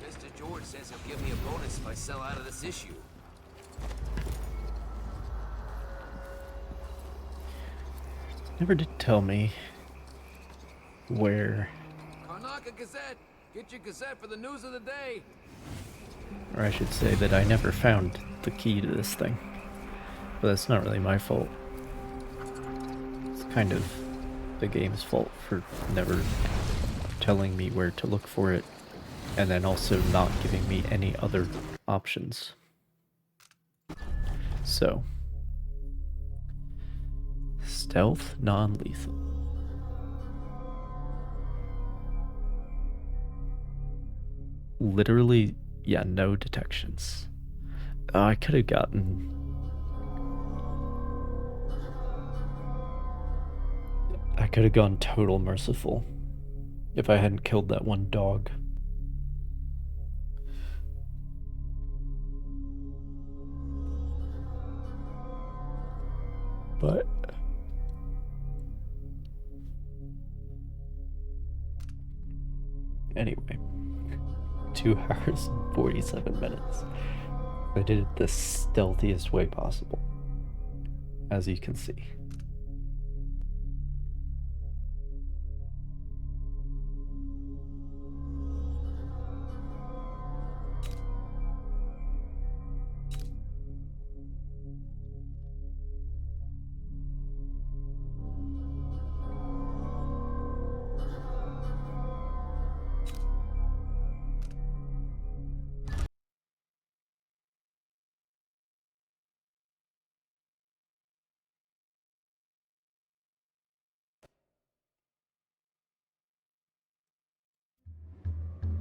Mr. George says he'll give me a bonus if I sell out of this issue. Never did tell me where, Karnaka Gazette! Get your Gazette for the news of the day! or I should say that I never found the key to this thing. But that's not really my fault. It's kind of the game's fault for never telling me where to look for it, and then also not giving me any other options. So, stealth, non-lethal. Literally, yeah, no detections. I could have gotten... I could have gone total merciful if I hadn't killed that one dog. But anyway, 2 hours and 47 minutes. I did it the stealthiest way possible, as you can see.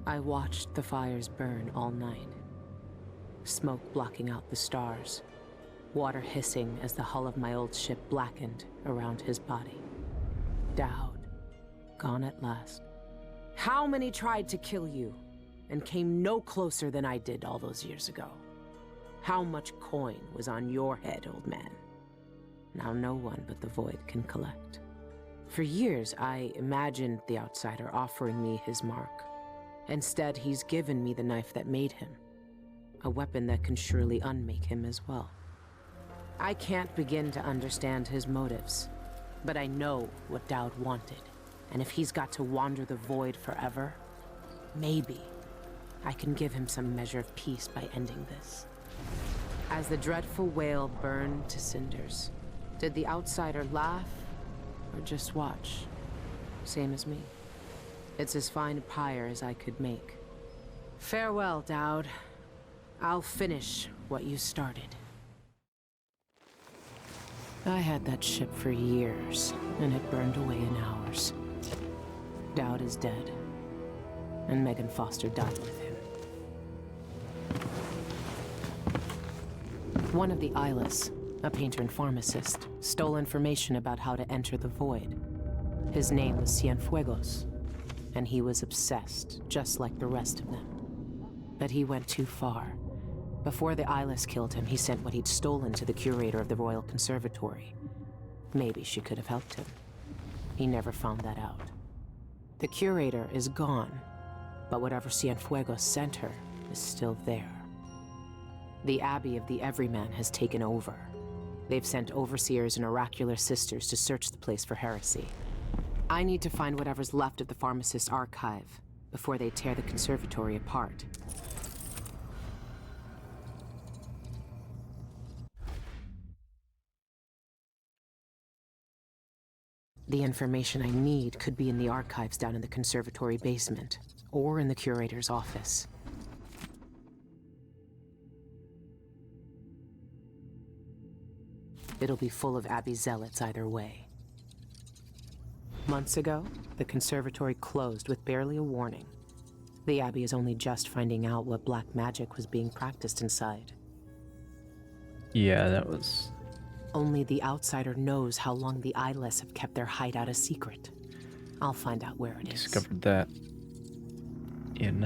I watched the fires burn all night. Smoke blocking out the stars. Water hissing as the hull of my old ship blackened around his body. Dowd, Gone at last. How many tried to kill you and came no closer than I did all those years ago? How much coin was on your head, old man? Now no one but the Void can collect. For years, I imagined the outsider offering me his mark. Instead, he's given me the knife that made him. A weapon that can surely unmake him as well. I can't begin to understand his motives, but I know what Dowd wanted. And if he's got to wander the Void forever, maybe I can give him some measure of peace by ending this. As the dreadful whale burned to cinders, did the outsider laugh or just watch? Same as me. It's as fine a pyre as I could make. Farewell, Dowd. I'll finish what you started. I had that ship for years, and it burned away in hours. Dowd is dead, and Megan Foster died with him. One of the Eyeless, a painter and pharmacist, stole information about how to enter the Void. His name was Cienfuegos, and he was obsessed, just like the rest of them. But he went too far. Before the Eyeless killed him, he sent what he'd stolen to the curator of the Royal Conservatory. Maybe she could have helped him. He never found that out. The curator is gone, but whatever Cienfuegos sent her is still there. The Abbey of the Everyman has taken over. They've sent overseers and oracular sisters to search the place for heresy. I need to find whatever's left of the pharmacist's archive before they tear the conservatory apart. The information I need could be in the archives down in the conservatory basement, or in the curator's office. It'll be full of Abbey zealots either way. Months ago, the conservatory closed with barely a warning. The Abbey is only just finding out what black magic was being practiced inside. Yeah, that was... Only the outsider knows how long the Eyeless have kept their hideout a secret. I'll find out where it is. Discovered that in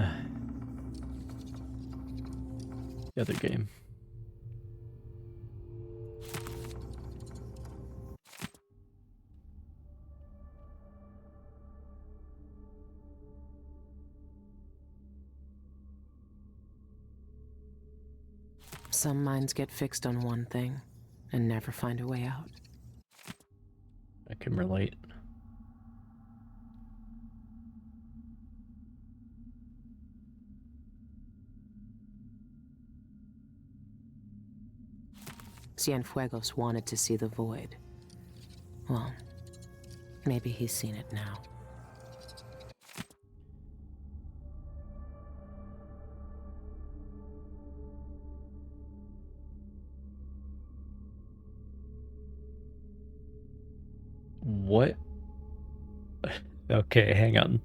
the other game. Some minds get fixed on one thing and never find a way out. I can relate. Cienfuegos wanted to see the Void. Well, maybe he's seen it now. What? Okay, hang on.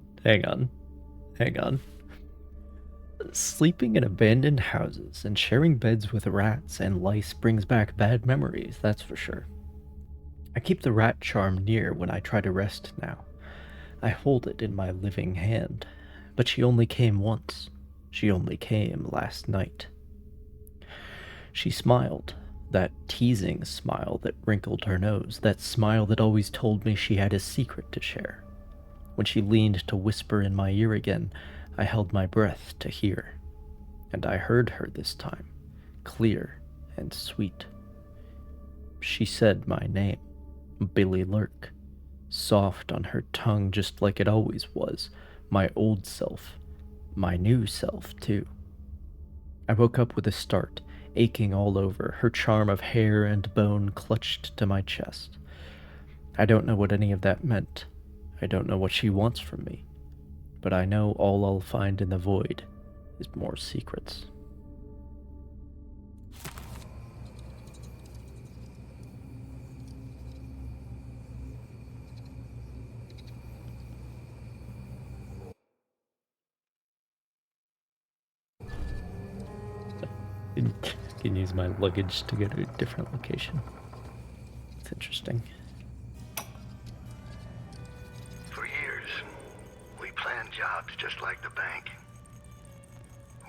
Sleeping in abandoned houses and sharing beds with rats and lice brings back bad memories, that's for sure. I keep the rat charm near when I try to rest now. I hold it in my living hand, but she only came once. She only came last night. She smiled. That teasing smile that wrinkled her nose, that smile that always told me she had a secret to share. When she leaned to whisper in my ear again, I held my breath to hear. And I heard her this time, clear and sweet. She said my name, Billy Lurk, soft on her tongue just like it always was, my old self, my new self too. I woke up with a start, aching all over, her charm of hair and bone clutched to my chest. I don't know what any of that meant. I don't know what she wants from me. But I know all I'll find in the Void is more secrets. Can use my luggage to go to a different location. It's interesting. For years, just like the bank.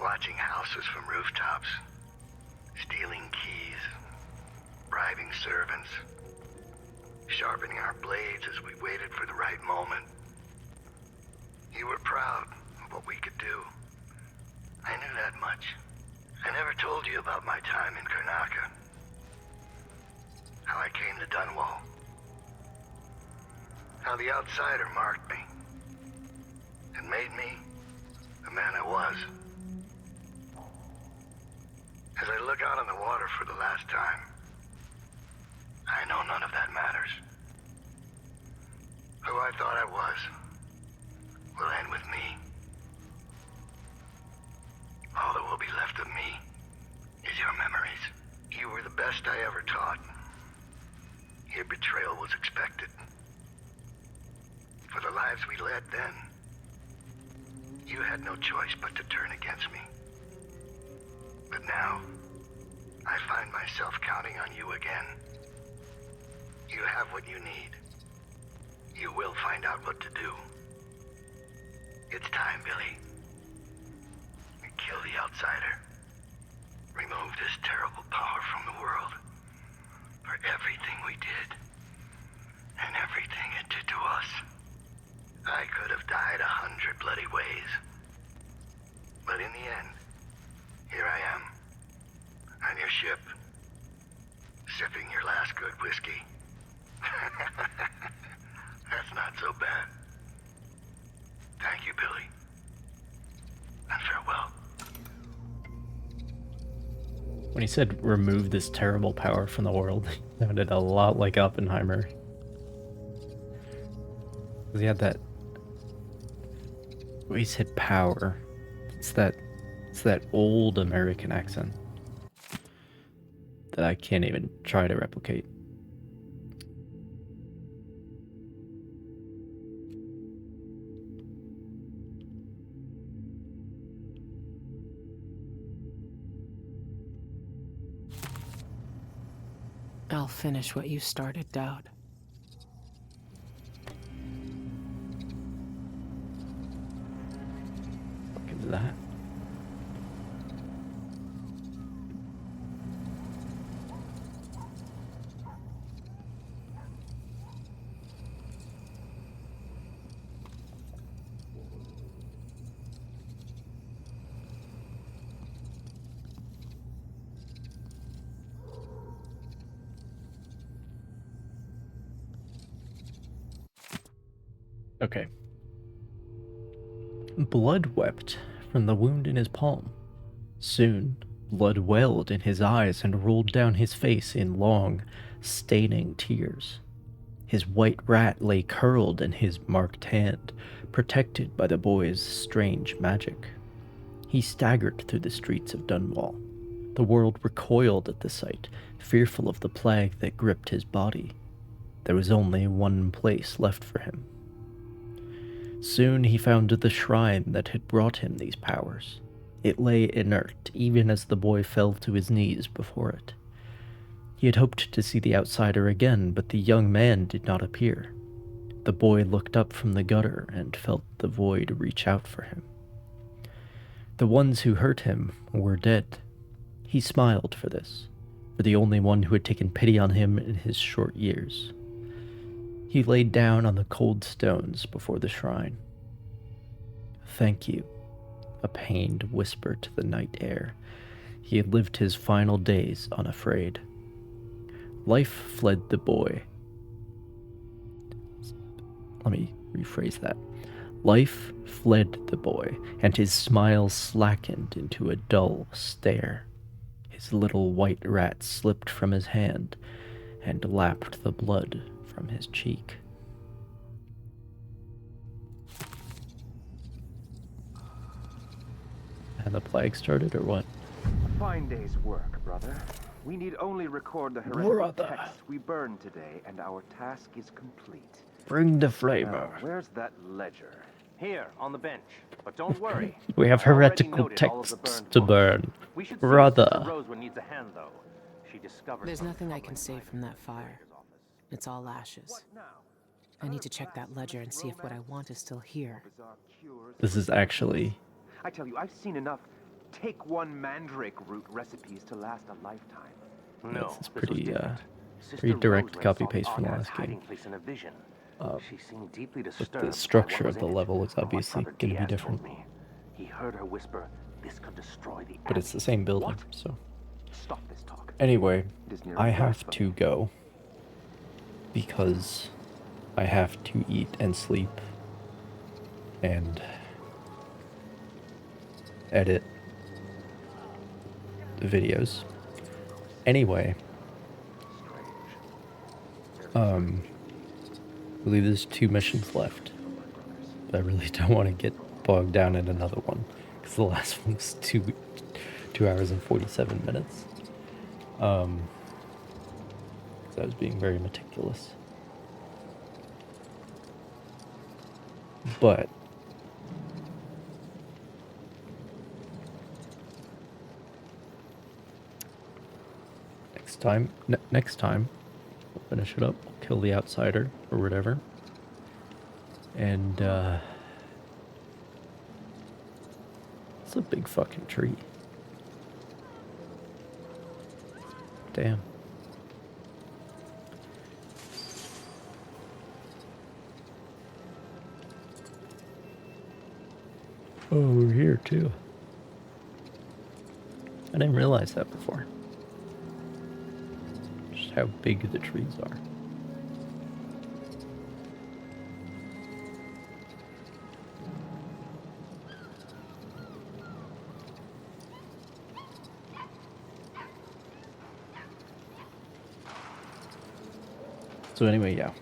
Watching houses from rooftops, stealing keys, bribing servants, sharpening our blades as we waited for the right moment. You were proud of what we could do. I knew that much. I never told you about my time in Karnaca. How I came to Dunwall. How the outsider marked me. And made me the man I was. As I look out on the water for the last time, I know none of that matters. Who I thought I was will end with me. All that will be left of me is your memories. You were the best I ever taught. Your betrayal was expected. For the lives we led then, you had no choice but to turn against me. But now, I find myself counting on you again. You have what you need. You will find out what to do. It's time, Billy. We kill the outsider. Remove this terrible power from the world. For everything we did. And everything it did to us. I could have died 100 bloody ways. But in the end, here I am. On your ship. Sipping your last good whiskey. That's not so bad. Thank you, Billy. And farewell. When he said remove this terrible power from the world, he sounded a lot like Oppenheimer. He had that... When he said power, it's that old American accent that I can't even try to replicate. I'll finish what you started, Dowd. Look into that. Okay. Blood wept from the wound in his palm. Soon, blood welled in his eyes and rolled down his face in long, staining tears. His white rat lay curled in his marked hand, protected by the boy's strange magic. He staggered through the streets of Dunwall. The world recoiled at the sight, fearful of the plague that gripped his body. There was only one place left for him. Soon he found the shrine that had brought him these powers. It lay inert, even as the boy fell to his knees before it. He had hoped to see the outsider again, but the young man did not appear. The boy looked up from the gutter and felt the void reach out for him. The ones who hurt him were dead. He smiled for this, for the only one who had taken pity on him in his short years. He laid down on the cold stones before the shrine. "Thank you," a pained whisper to the night air. He had lived his final days unafraid. Life fled the boy. Let me rephrase that. Life fled the boy, and his smile slackened into a dull stare. His little white rat slipped from his hand and lapped the blood from his cheek. And the plague started, or what? A fine day's work, brother. We need only record the heretical text we burned today, and our task is complete. Bring the flavor. Now, where's that ledger? Here, on the bench. But don't worry. We have heretical texts to burn. Brother. Rosewood needs a hand, though. She discovered There's nothing I can save from that fire. It's all ashes. I need to check that ledger and see if what I want is still here. This is actually... I tell you, I've seen enough take one mandrake root recipes to last a lifetime. This is pretty, pretty direct copy-paste from the last game. She seemed deeply But disturbed the structure by of what the was in it. level is But what obviously Brother going to be Diaz different. told me. He heard her whisper, "This could destroy the But it's the same building, so... Stop this talk. Anyway, It is near I a have birth, to go. Because I have to eat and sleep. And... edit the videos. Anyway... I believe there's 2 missions left. But I really don't want to get bogged down in another one. Because the last one was 2 hours and 47 minutes. Because I was being very meticulous. But... next time, we'll finish it up. We'll kill the outsider, or whatever. And, it's a big fucking tree. Damn. Oh, we're here too. I didn't realize that before. Just how big the trees are. So anyway, yeah,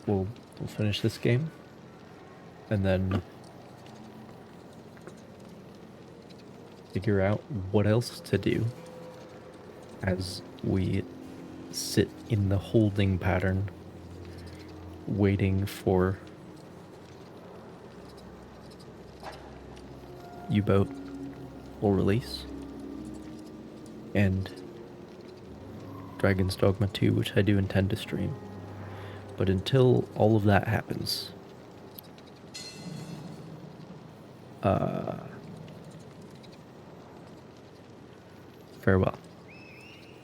we'll finish this game, and then figure out what else to do as we sit in the holding pattern, waiting for U-Boat will release, and Dragon's Dogma 2, which I do intend to stream. But until all of that happens, farewell.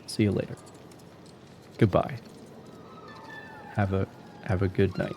See you later. Goodbye. Have a good night.